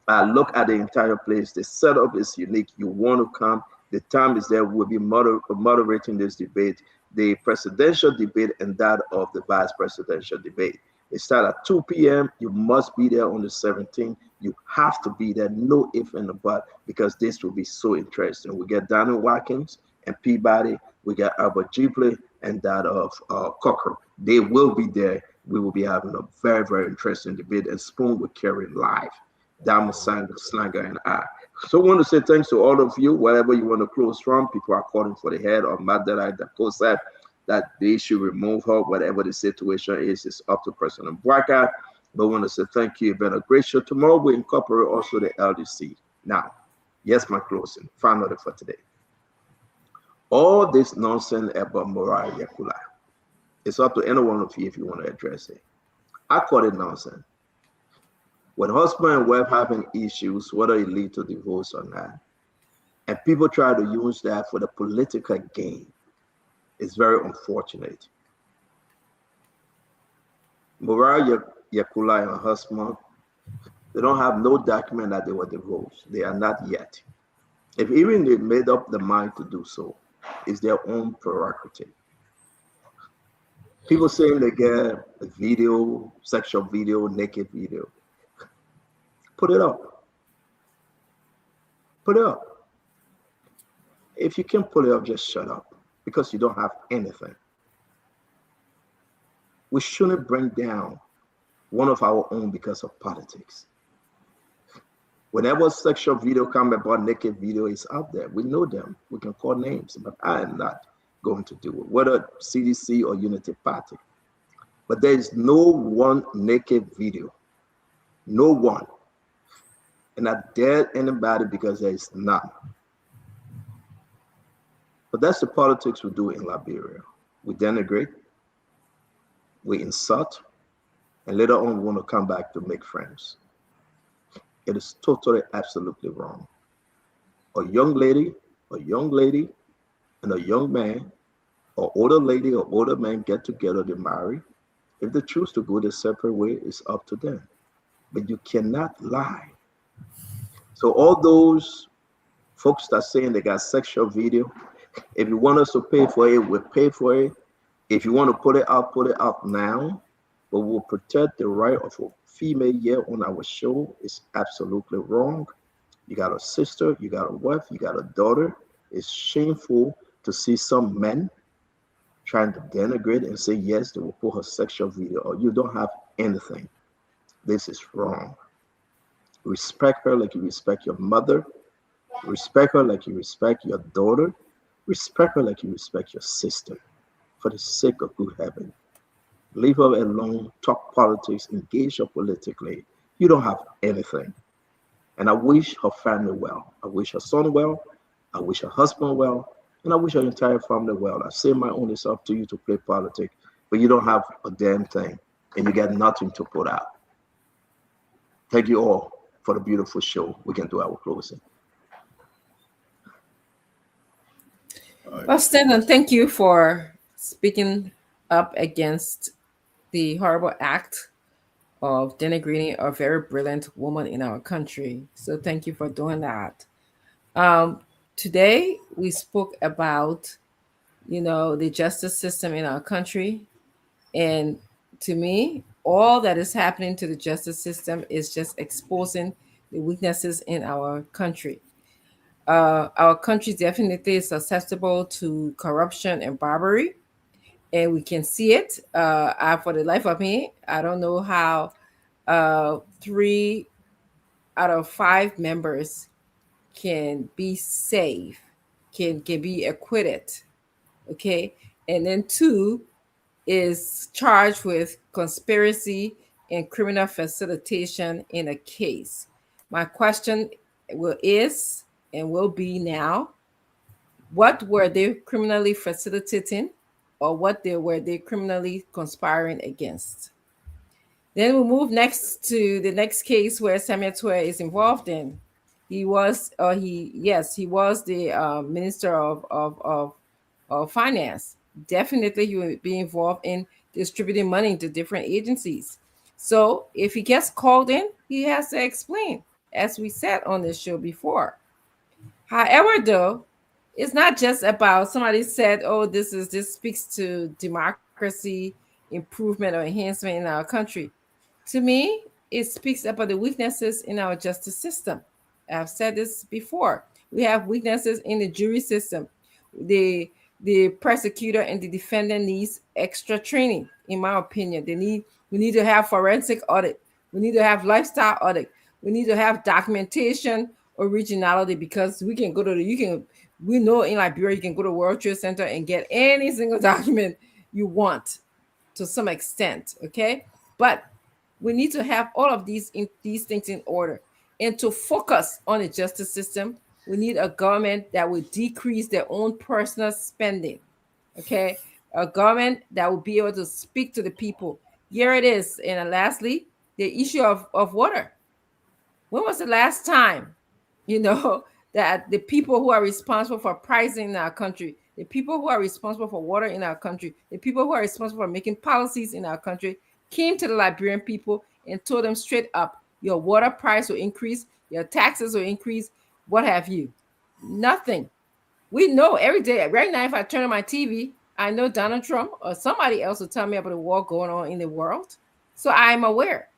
I look at the entire place. The setup is unique. You want to come. The time is there. We'll be moderating this debate, the presidential debate and that of the vice presidential debate. It starts at 2 p.m. You must be there on the 17th. You have to be there, no if and a but, because this will be so interesting. We get Daniel Watkins and Peabody. We got Albert Gipley and that of Cocker. They will be there. We will be having a very, very interesting debate, and Spoon will carry live. Dama Slanger and I. So I want to say thanks to all of you, wherever you want to close from. People are calling for the head of Madela that said that they should remove her, whatever the situation is. It's up to President Bwaka. But I want to say thank you. It's been a great show. Tomorrow we incorporate also the LDC. Now, yes, my closing. Final for today. All this nonsense about Moral Yakula, it's up to any one of you if you want to address it. I call it nonsense. When husband and wife having issues, whether it lead to divorce or not, and people try to use that for the political gain, it's very unfortunate. Moral Yakula and her husband, they don't have no document that they were divorced. They are not yet. If even they made up the mind to do so, it's their own prerogative. People saying they get a video, sexual video, naked video. Put it up. Put it up. If you can't put it up, just shut up, because you don't have anything. We shouldn't bring down one of our own because of politics. Whenever sexual video come about, naked video is out there. We know them. We can call names, but I am not going to do it, whether CDC or Unity Party. But there is no one naked video. No one. And I dare anybody, because there is none. But that's the politics we do in Liberia. We denigrate, we insult, and later on we want to come back to make friends. It is totally, absolutely wrong. A young lady, and a young man, or older lady or older man get together, they marry. If they choose to go their separate way, it's up to them. But you cannot lie. So all those folks that saying they got sexual video, if you want us to pay for it, we'll pay for it. If you want to put it out now. But we'll protect the right of a female here on our show. It's absolutely wrong. You got a sister, you got a wife, you got a daughter. It's shameful to see some men trying to denigrate and say, yes, they will put her sexual video, or you don't have anything. This is wrong. Respect her like you respect your mother. Respect her like you respect your daughter. Respect her like you respect your sister, for the sake of good heaven. Leave her alone, talk politics, engage her politically. You don't have anything. And I wish her family well. I wish her son well. I wish her husband well. And I wish her entire family well. I say my own, it's up to you to play politics, but you don't have a damn thing, and you got nothing to put out. Thank you all for the beautiful show. We can do our closing. Well, Stanton, thank you for speaking up against the horrible act of denigrating a very brilliant woman in our country. So thank you for doing that. Today, we spoke about, the justice system in our country. And to me, all that is happening to the justice system is just exposing the weaknesses in our country. Our country definitely is susceptible to corruption and bribery, and we can see it. For the life of me, I don't know how 3 out of 5 members can be safe, can be acquitted, okay? And then 2 is charged with conspiracy in criminal facilitation in a case. My question is and will be now, what were they criminally facilitating, or what were they criminally conspiring against? Then we move next to the next case where Samuel Tuer is involved in. He was the Minister of Finance. Definitely he will be involved in distributing money to different agencies. So if he gets called in, he has to explain, as we said on this show before. However, though, it's not just about somebody said, oh, this speaks to democracy, improvement or enhancement in our country. To me, it speaks about the weaknesses in our justice system. I've said this before. We have weaknesses in the jury system. The prosecutor and the defendant needs extra training, in my opinion. We need to have forensic audit. We need to have lifestyle audit. We need to have documentation originality, because we can go to we know in Liberia you can go to World Trade Center and get any single document you want to some extent, okay? But we need to have all of these things in order. And to focus on the justice system, we need a government that will decrease their own personal spending, okay? A government that will be able to speak to the people. Here it is. And lastly, the issue of water. When was the last time, that the people who are responsible for pricing in our country, the people who are responsible for water in our country, the people who are responsible for making policies in our country came to the Liberian people and told them straight up, your water price will increase, your taxes will increase, what have you? Nothing. We know every day. Right now, if I turn on my TV, I know Donald Trump or somebody else will tell me about the war going on in the world. So I'm aware.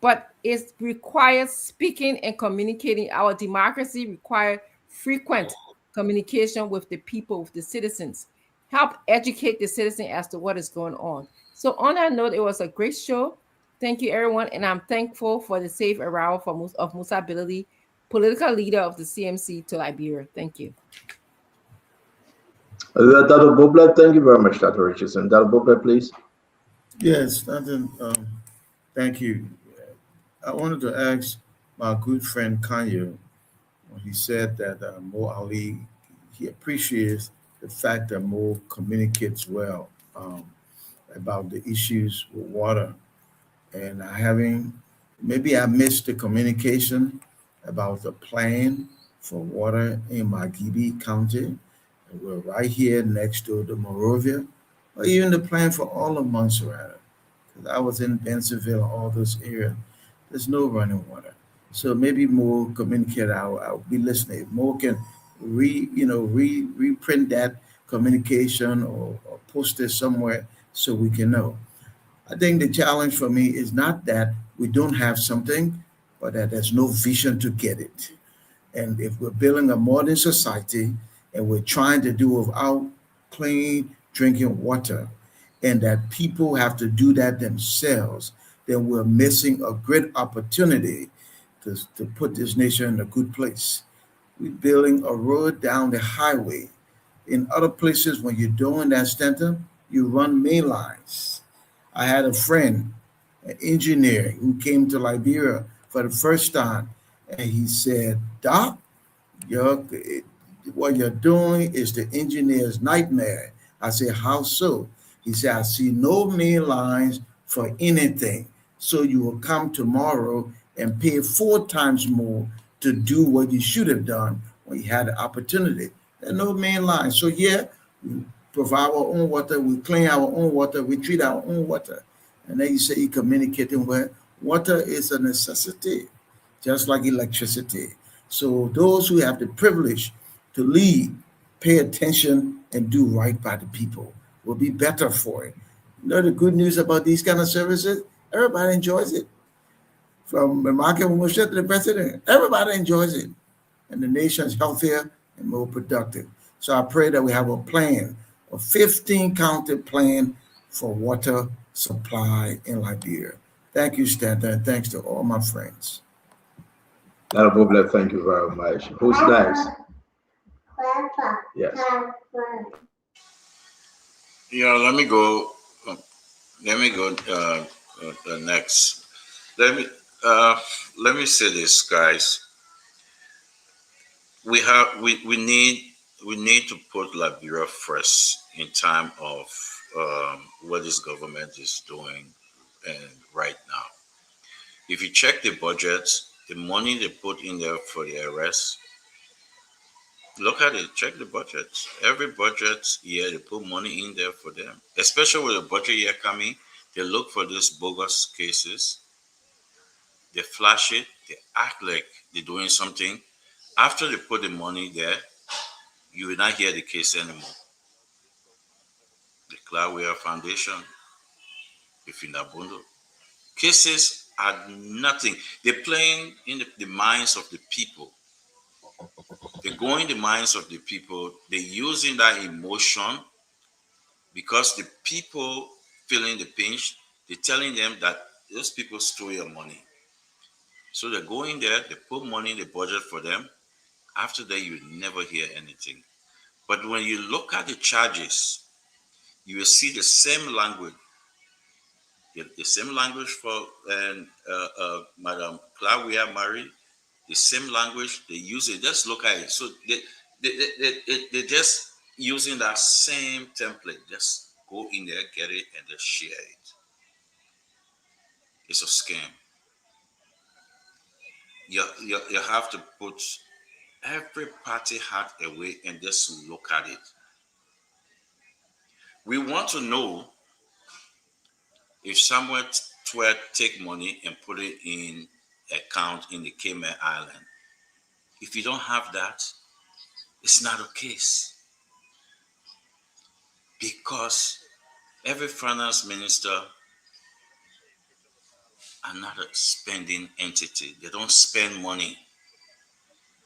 But it requires speaking and communicating. Our democracy requires frequent communication with the people, with the citizens. Help educate the citizen as to what is going on. So on that note, it was a great show. Thank you, everyone. And I'm thankful for the safe arrival of Musa Bilili, political leader of the CMC, to Liberia. Thank you. Dr. Bobler, thank you very much, Dr. Richardson. Dr. Bobler, please. Yes, thank you. I wanted to ask my good friend Kanye. He said that Mo Ali, he appreciates the fact that Mo communicates well about the issues with water. And maybe I missed the communication about the plan for water in Magibi County. We're right here next to the Morovia, or even the plan for all of Montserrat. Because I was in Bensonville, all those areas. There's no running water. So maybe Mo communicate. I'll be listening. Mo can reprint that communication or post it somewhere so we can know. I think the challenge for me is not that we don't have something, but that there's no vision to get it. And if we're building a modern society and we're trying to do without clean drinking water, and that people have to do that themselves, then we're missing a great opportunity to put this nation in a good place. We're building a road down the highway. In other places, when you're doing that center, you run main lines. I had a friend, an engineer, who came to Liberia for the first time, and he said, Doc, what you're doing is the engineer's nightmare. I said, how so? He said, I see no main lines for anything. So you will come tomorrow and pay 4 times more to do what you should have done when you had the opportunity. There are no main lines. So yeah, we provide our own water, we clean our own water, we treat our own water. And then you say you're communicating where water is a necessity, just like electricity. So those who have the privilege to lead, pay attention and do right by the people will be better for it. You know the good news about these kind of services? Everybody enjoys it. From the market to the president, everybody enjoys it. And the nation is healthier and more productive. So I pray that we have a plan, a 15-county plan for water supply in Liberia. Thank you, Stanton, and thanks to all my friends. Dr. Bobler, thank you very much. Who's next? Yes. Let me go. The next. let me let me say this, guys. We need to put Liberia first in time of what this government is doing and right now. If you check the budget, the money they put in there for the arrest, look at it, check the budget. Every budget year they put money in there for them. Especially with the budget year coming, they look for these bogus cases, they flash it, they act like they're doing something. After they put the money there, you will not hear the case anymore. The Claware Foundation, the Finabundo. Cases are nothing. They're playing in the minds of the people. They're going the minds of the people. They're using that emotion because the people feeling the pinch, they're telling them that those people stole your money. So they're going there, they put money in the budget for them. After that, you never hear anything. But when you look at the charges, you will see the same language. The same language for Madam Claudia Marie, the same language they use it. Just look at it. So they're just using that same template. Just go in there, get it, and just share it. It's a scam. You have to put every party hat away and just look at it. We want to know if someone were take money and put it in account in the Cayman Island. If you don't have that, it's not a case. Because every finance minister are not a spending entity. They don't spend money.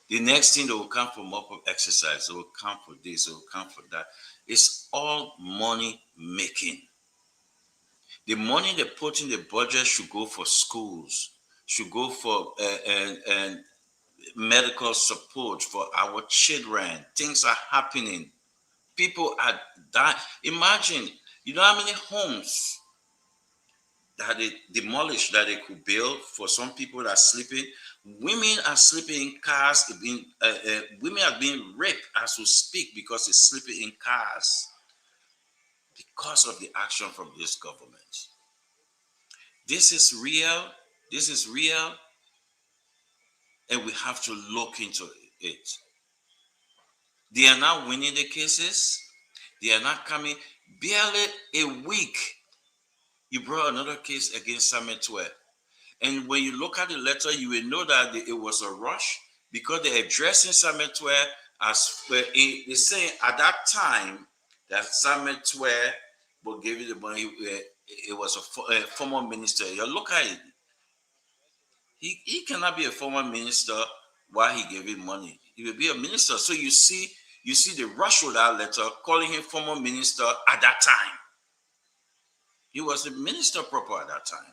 The next thing they will come for mock up exercise, they will come for this, they will come for that. It's all money making. The money they put in the budget should go for schools, should go for and medical support for our children. Things are happening. People are dying. Imagine, you know how many homes that they demolished that they could build for some people that are sleeping. Women are sleeping in cars. Women are being raped as we speak because they're sleeping in cars because of the action from this government. This is real. This is real. And we have to look into it. They are not winning the cases. They are not coming. Barely a week, you brought another case against Samuel 12. And when you look at the letter, you will know that it was a rush because they're addressing Samuel 12 as they say at that time that Samuel 12 will give you the money. It was a former minister. You look at it. He cannot be a former minister while he gave him money. He will be a minister. So you see the rush with that letter calling him former minister at that time. He was the minister proper at that time.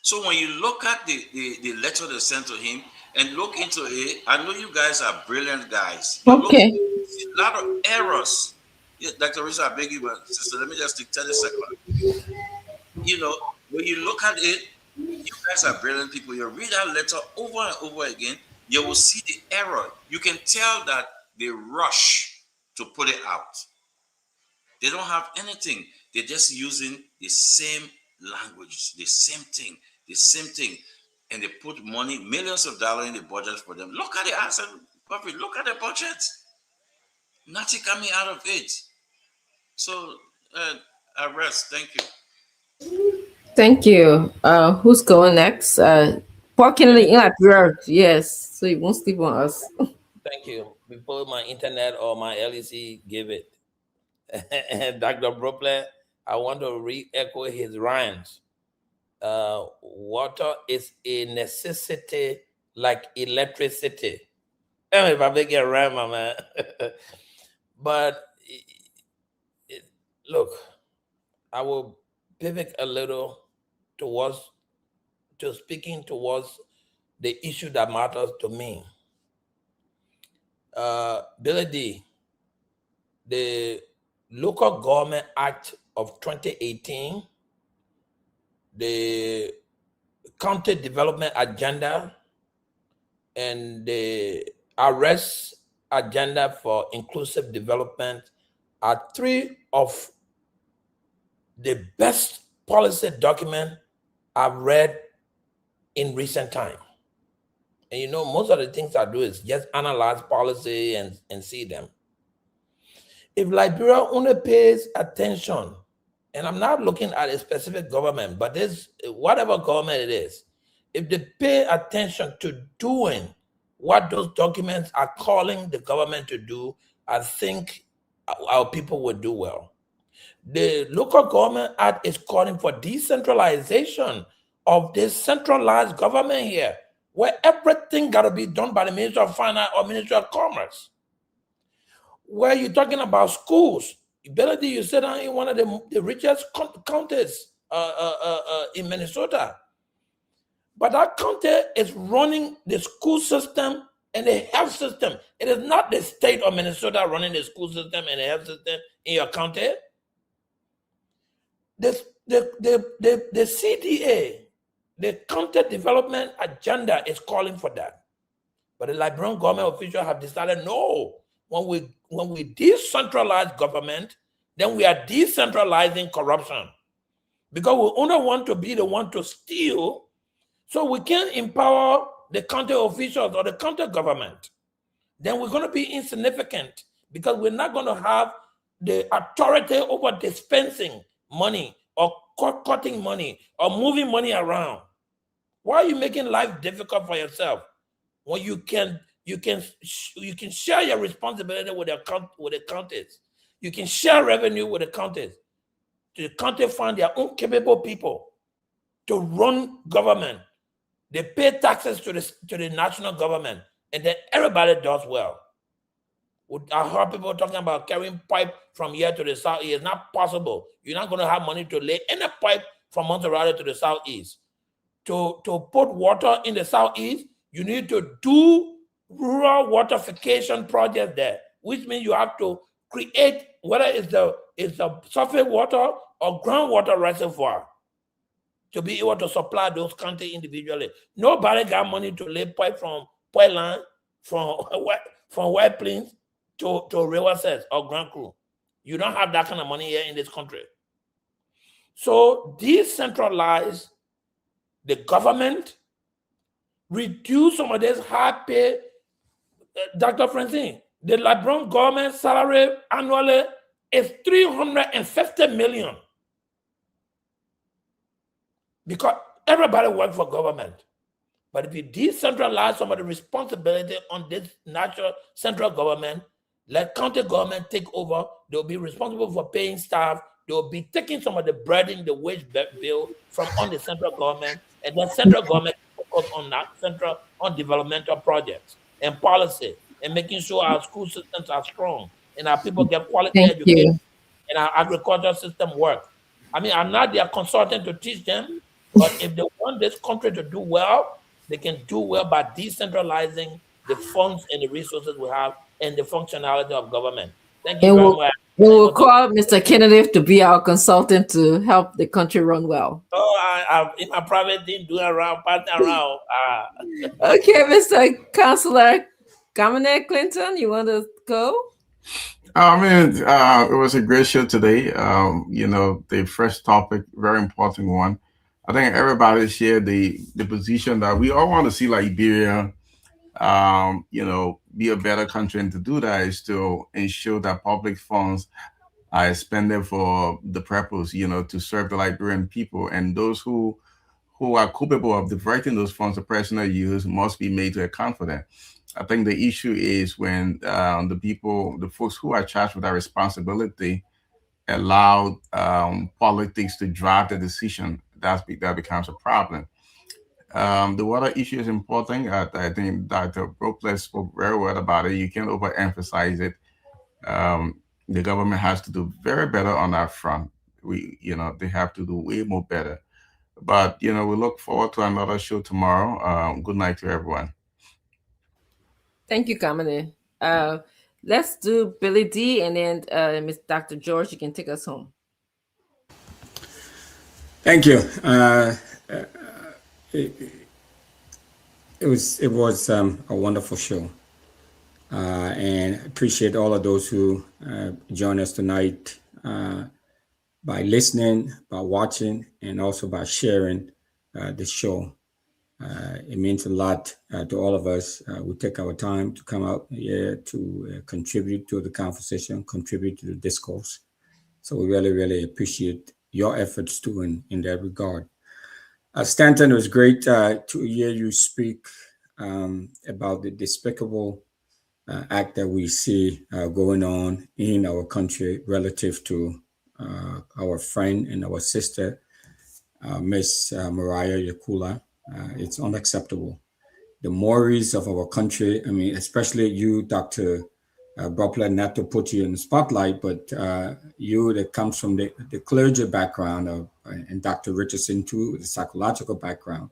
So when you look at the letter they sent to him and look into it, I know you guys are brilliant guys. Okay. A lot of errors. Yeah, Dr. Risa, I beg you, sister, let me just take 30 seconds. You know, when you look at it, you guys are brilliant people. You read that letter over and over again, you will see the error. You can tell that they rush to put it out. They don't have anything. They're just using the same language, the same thing. And they put money, millions of dollars in the budget for them. Look at the answer, Buffy. Look at the budget. Nothing coming out of it. So, I rest. Thank you. Thank you. Who's going next? Fortunately, in Liberia, yes. So you won't sleep on us. Thank you. Before my internet or my LEC give it. And Dr. Brooklyn, I want to re-echo his rhymes. Water is a necessity like electricity. I mean, if I make it rhyme, my man. But look, I will pivot a little to speaking towards the issue that matters to me. Billy D, the Local Government Act of 2018 the county development agenda, and the arrest agenda for inclusive development are three of the best policy documents I've read in recent time. And you know, most of the things I do is just analyze policy and see them. If Liberia only pays attention, and I'm not looking at a specific government, but this whatever government it is, if they pay attention to doing what those documents are calling the government to do, I think our people would do well. The Local Government Act is calling for decentralization of this centralized government here, where everything got to be done by the Ministry of Finance or Ministry of Commerce. Where you're talking about schools, ability, you sit down in one of the richest counties in Minnesota. But that county is running the school system and the health system. It is not the state of Minnesota running the school system and the health system in your county. The CDA, the County Development Agenda, is calling for that. But the Liberian government officials have decided, no, when we decentralize government, then we are decentralizing corruption. Because we only want to be the one to steal, so we can't empower the county officials or the county government. Then we're going to be insignificant because we're not going to have the authority over dispensing money or cutting money or moving money around. Why are you making life difficult for yourself when you can share your responsibility with the counties? You can share revenue with the counties. The county find their own capable people to run government. They pay taxes to the national government, and then everybody does well. I heard people talking about carrying pipe from here to the southeast. It's not possible. You're not going to have money to lay any pipe from Monterrey to the southeast. To put water in the southeast, you need to do rural waterification project there, which means you have to create, whether it's the surface water or groundwater reservoir, to be able to supply those counties individually. Nobody got money to lay pipe from Portland, from White Plains to Riverside or Grand Crew. You don't have that kind of money here in this country. So decentralize the government, reduce some of this high pay. Dr. Francine, the Liberian government salary annually is $350 million. Because everybody works for government. But if you decentralize some of the responsibility on this national central government, let county government take over, they'll be responsible for paying staff, they'll be taking some of the burden, the wage bill from on the central government, and then central government focus on that on developmental projects and policy, and making sure our school systems are strong and our people get quality education and our agricultural system work. I mean, I'm not their consultant to teach them, but if they want this country to do well, they can do well by decentralizing the funds and the resources we have and the functionality of government. Thank you very much. We will call Mr. Kennedy to be our consultant to help the country run well. Oh, I'm in my private team doing around, partner around. Okay, Mr. Councillor Kamene Clinton, you want to go? I mean, it was a great show today. The first topic, very important one. I think everybody shared the position that we all want to see Liberia, be a better country, and to do that is to ensure that public funds are expended for the purpose, to serve the Liberian people, and those who are capable of diverting those funds to personal use must be made to account for that. I think the issue is when the folks who are charged with that responsibility allow politics to drive the decision, that becomes a problem. The water issue is important. I think Dr. Brooklyn spoke very well about it. You can't overemphasize it. The government has to do very better on that front. They have to do way more better. But, we look forward to another show tomorrow. Good night to everyone. Thank you, Kamene. Let's do Billy D, and then Dr. George, you can take us home. Thank you. It was a wonderful show, and appreciate all of those who joined us tonight by listening, by watching, and also by sharing the show. It means a lot to all of us. We take our time to come out here to contribute to the conversation, contribute to the discourse. So we really, really appreciate your efforts too in that regard. Stanton, it was great to hear you speak about the despicable act that we see going on in our country relative to our friend and our sister, Miss Mariah Yakula. It's unacceptable. The mores of our country, I mean, especially you, Dr. Bropler, not to put you in the spotlight, but you that comes from the clergy background of, and Dr. Richardson too, the psychological background.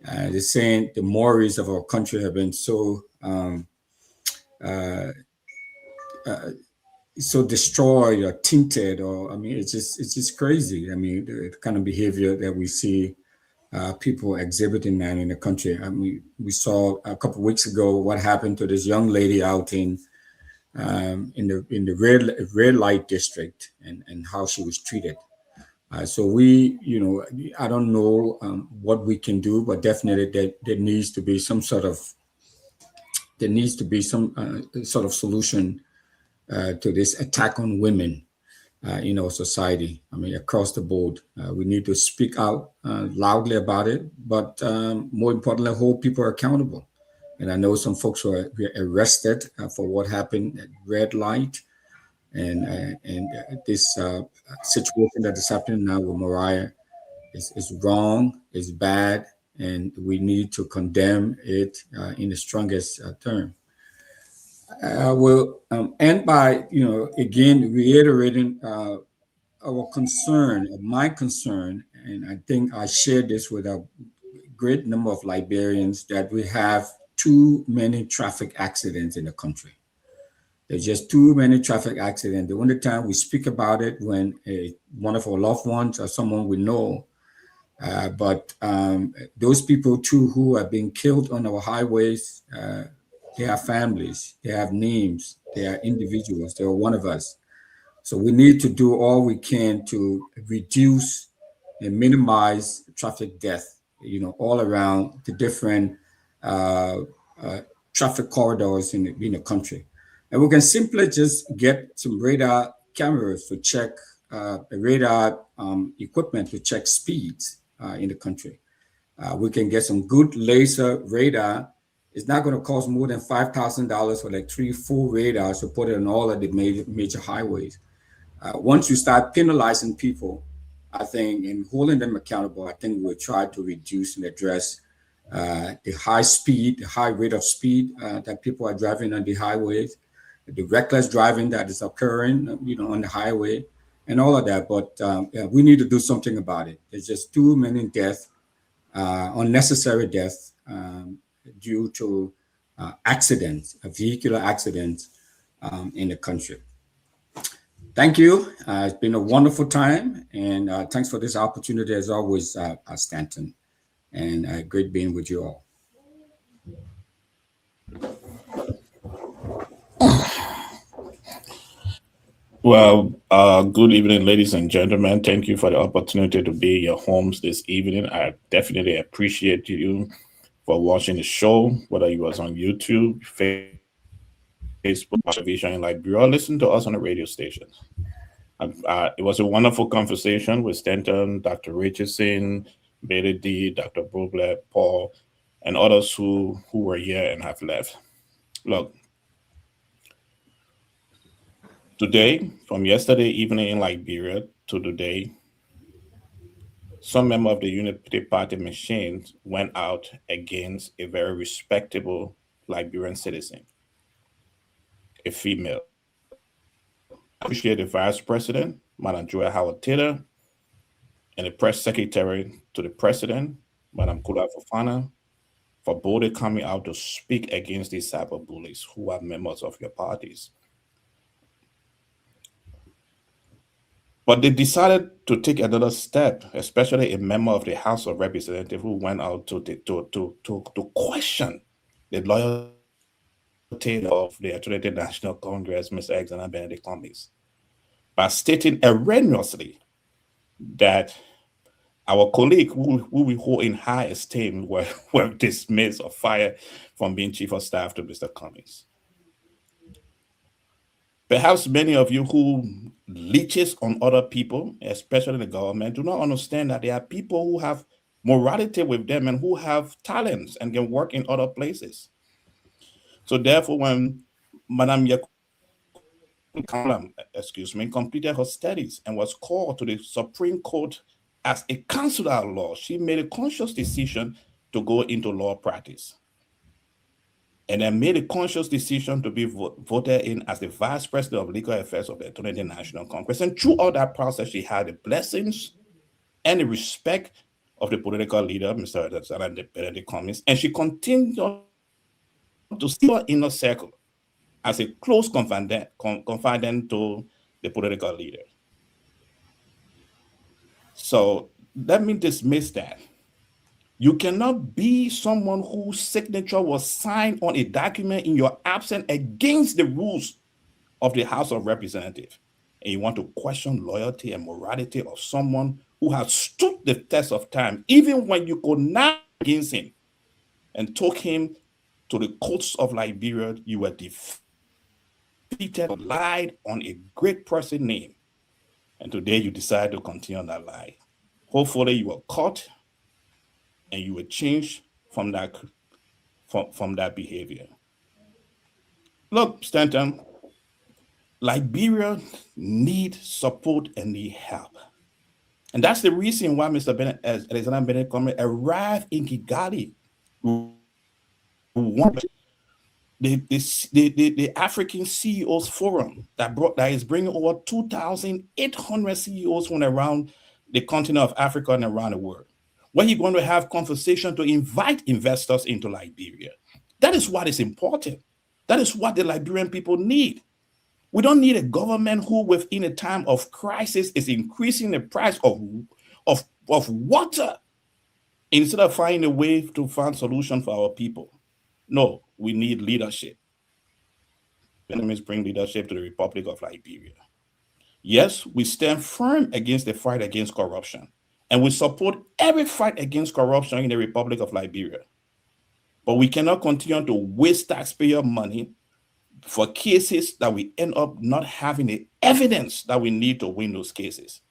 They're saying the mores of our country have been so uh, so destroyed or tinted, or I mean, it's just crazy. I mean, the kind of behavior that we see people exhibiting now in the country. I mean, we saw a couple of weeks ago what happened to this young lady out in the red light district, and how she was treated. So we, I don't know what we can do, but definitely there needs to be some sort of sort of solution to this attack on women in our society. I mean, across the board, we need to speak out loudly about it, but more importantly, hold people accountable. And I know some folks were arrested for what happened at red light, and this situation that is happening now with Mariah is wrong, is bad, and we need to condemn it in the strongest term. I will end by, again reiterating our concern, my concern, and I think I share this with a great number of Liberians, that we have too many traffic accidents in the country. There's just too many traffic accidents. The only time we speak about it when one of our loved ones or someone we know, but those people too who are being killed on our highways, they have families, they have names, they are individuals, they are one of us. So we need to do all we can to reduce and minimize traffic death, all around the different traffic corridors in the country. And we can simply just get some radar cameras to check, radar equipment to check speeds in the country. We can get some good laser radar. It's not going to cost more than $5,000 for like 3 full radars to put it on all of the major highways. Once you start penalizing people, I think, and holding them accountable, I think we'll try to reduce and address the high speed, the high rate of speed that people are driving on the highways, the reckless driving that is occurring, on the highway, and all of that. But we need to do something about it. There's just too many deaths, unnecessary deaths due to accidents, vehicular accidents in the country. Thank you. It's been a wonderful time, and thanks for this opportunity as always, Stanton, and great being with you all. Well, good evening, ladies and gentlemen. Thank you for the opportunity to be in your homes this evening. I definitely appreciate you for watching the show, whether you was on YouTube, Facebook, television in Liberia, or listen to us on the radio stations. It was a wonderful conversation with Stanton, Dr. Richardson, Betty D, Dr. Brobler, Paul, and others who were here and have left. Look, today, from yesterday evening in Liberia to today, some member of the Unity Party machines went out against a very respectable Liberian citizen, a female. I appreciate the Vice President, Madam Joy Howard Taylor, and the Press Secretary to the President, Madam Kula Fofana, for both coming out to speak against these cyber bullies who are members of your parties. But they decided to take another step, especially a member of the House of Representatives who went out to question the loyalty of the United National Congress, Mr. Alexander Benedict Cummings, by stating erroneously that our colleague who we hold in high esteem were dismissed or fired from being chief of staff to Mr. Cummings. Perhaps many of you who leeches on other people, especially the government, do not understand that there are people who have morality with them and who have talents and can work in other places. So therefore, when Madame completed her studies and was called to the Supreme Court as a counselor of law, she made a conscious decision to go into law practice. And then made a conscious decision to be voted in as the Vice President of Legal Affairs of the United National Congress. And throughout that process, she had the blessings and the respect of the political leader, Mr. Alexander Benedict Cummings, and she continued to see her inner circle as a close confidant to the political leader. So let me dismiss that. You cannot be someone whose signature was signed on a document in your absence against the rules of the House of Representatives. And you want to question loyalty and morality of someone who has stood the test of time, even when you could not against him and took him to the courts of Liberia, you were defeated, lied on a great person name. And today you decide to continue on that lie. Hopefully you were caught and you will change from that behavior. Look, Stanton, Liberia need support and need help. And that's the reason why Mr. Alexander Benedict Cummings arrived in Kigali. The African CEOs Forum that is bringing over 2,800 CEOs from around the continent of Africa and around the world. Where he's going to have conversation to invite investors into Liberia. That is what is important. That is what the Liberian people need. We don't need a government who, within a time of crisis, is increasing the price of water instead of finding a way to find solution for our people. No, we need leadership. Enemies bring leadership to the Republic of Liberia. Yes, we stand firm against the fight against corruption, and we support every fight against corruption in the Republic of Liberia. But we cannot continue to waste taxpayer money for cases that we end up not having the evidence that we need to win those cases,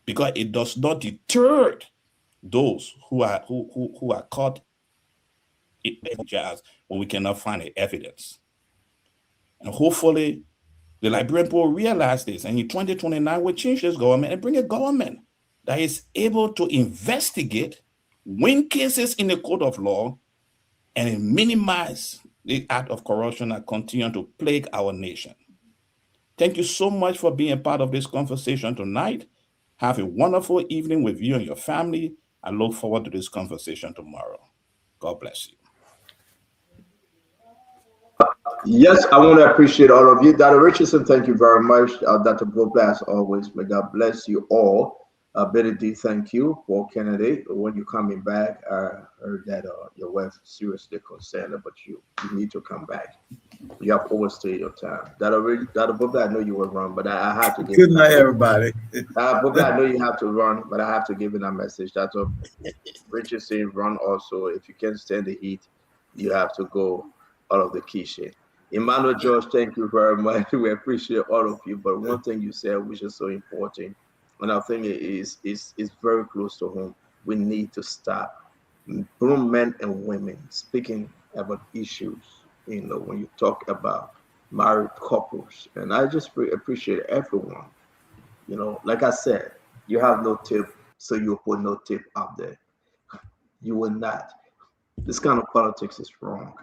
because it does not deter those who are caught in jazz when we cannot find the evidence. And hopefully the Liberian people realize this, and in 2029 we'll change this government and bring a government that is able to investigate, win cases in the court of law, and minimize the act of corruption that continue to plague our nation. Thank you so much for being a part of this conversation tonight. Have a wonderful evening with you and your family. I look forward to this conversation tomorrow. God bless you. Yes, I want to appreciate all of you. Dr. Richardson, thank you very much. Dr. Bobla, as always, may God bless you all. Benedict, thank you for candidate. When you're coming back, I heard that your wife seriously concerned, but you need to come back. You have overstayed your time. Dr. Bobla, I know you were wrong, but I have to give Good night, everybody. Bobla, I know you have to run, but I have to give you that message. That's what Richardson run also. If you can't stand the heat, you have to go out of the kitchen. Emmanuel George, thank you very much. We appreciate all of you. But one thing you said, which is so important, and I think it is very close to home. We need to stop both men and women speaking about issues. When you talk about married couples, and I just appreciate everyone. Like I said, you have no tip, so you put no tip out there. You will not. This kind of politics is wrong.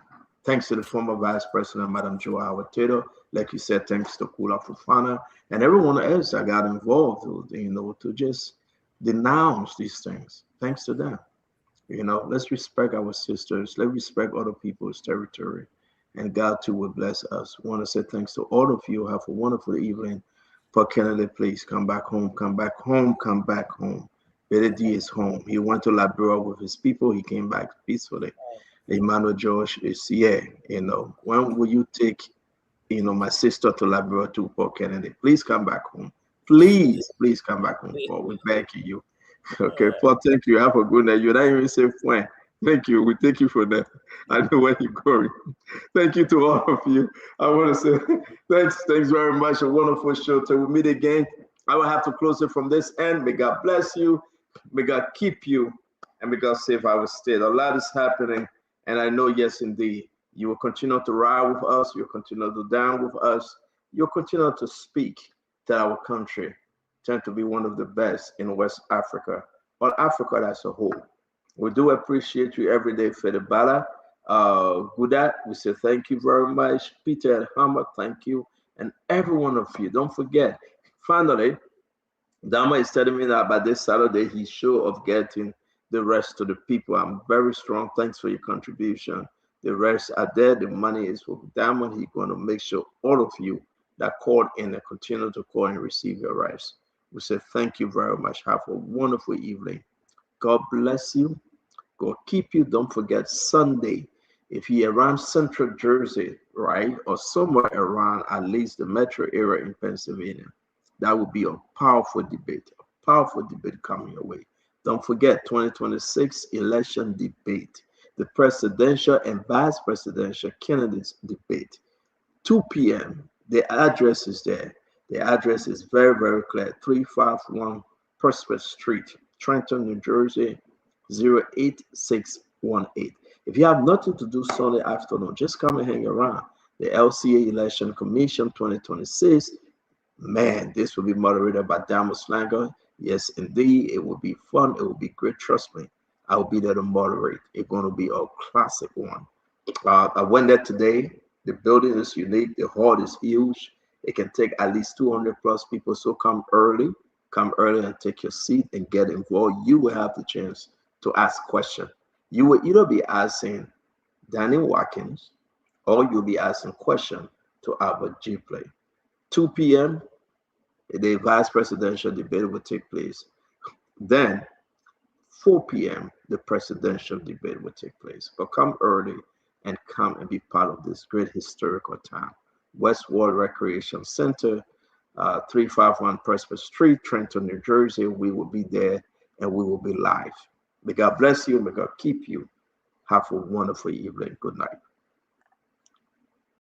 Thanks to the former Vice President, Madam Joa Howard Taylor. Like you said, thanks to Kula Fufana and everyone else that got involved, to just denounce these things. Thanks to them. Let's respect our sisters. Let's respect other people's territory. And God, too, will bless us. I want to say thanks to all of you. Have a wonderful evening. Paul Kennedy, please come back home, come back home, come back home. Billy D is home. He went to Liberia with his people. He came back peacefully. Emmanuel George is here. When will you take, my sister to Liberia to Paul Kennedy? Please come back home. Please come back home, Paul. We're begging you. Okay, Paul, thank you. Have a good night. You're not even saying when. Thank you. We thank you for that. I know where you're going. Thank you to all of you. I want to say thanks very much. A wonderful show. Till we meet again, I will have to close it from this end. May God bless you. May God keep you. And may God save our state. A lot is happening. And I know, yes, indeed, you will continue to ride with us. You'll continue to down with us. You'll continue to speak to our country. Tend to be one of the best in West Africa, or Africa as a whole. We do appreciate you every day, Fedebala. Gudat, we say thank you very much. Peter and Hammer, thank you. And every one of you. Don't forget, finally, Dama is telling me that by this Saturday, he's sure of getting the rest to the people. I'm very strong. Thanks for your contribution. The rest are there. The money is for Diamond. He's going to make sure all of you that called in and continue to call and receive your rights. We say thank you very much. Have a wonderful evening. God bless you. God keep you. Don't forget Sunday. If you're around Central Jersey, right, or somewhere around at least the metro area in Pennsylvania, that will be a powerful debate coming your way. Don't forget 2026 election debate, the presidential and vice presidential candidates debate. 2 p.m. The address is there. The address is very, very clear. 351 Prospect Street, Trenton, New Jersey, 08618. If you have nothing to do Sunday afternoon, just come and hang around. The LCA Election Commission 2026. Man, this will be moderated by Damo Slanger. Yes, indeed. It will be fun. It will be great. Trust me. I will be there to moderate. It's going to be a classic one. I went there today. The building is unique. The hall is huge. It can take at least 200 plus people. So come early. Come early and take your seat and get involved. You will have the chance to ask questions. You will either be asking Danny Watkins or you'll be asking questions to Albert G. Play. 2 p.m., the vice presidential debate will take place. Then 4 p.m., the presidential debate will take place. But come early and come and be part of this great historical time. Westworld Recreation Center, 351 Prospect Street, Trenton, New Jersey. We will be there and we will be live. May God bless you. May God keep you. Have a wonderful evening. Good night.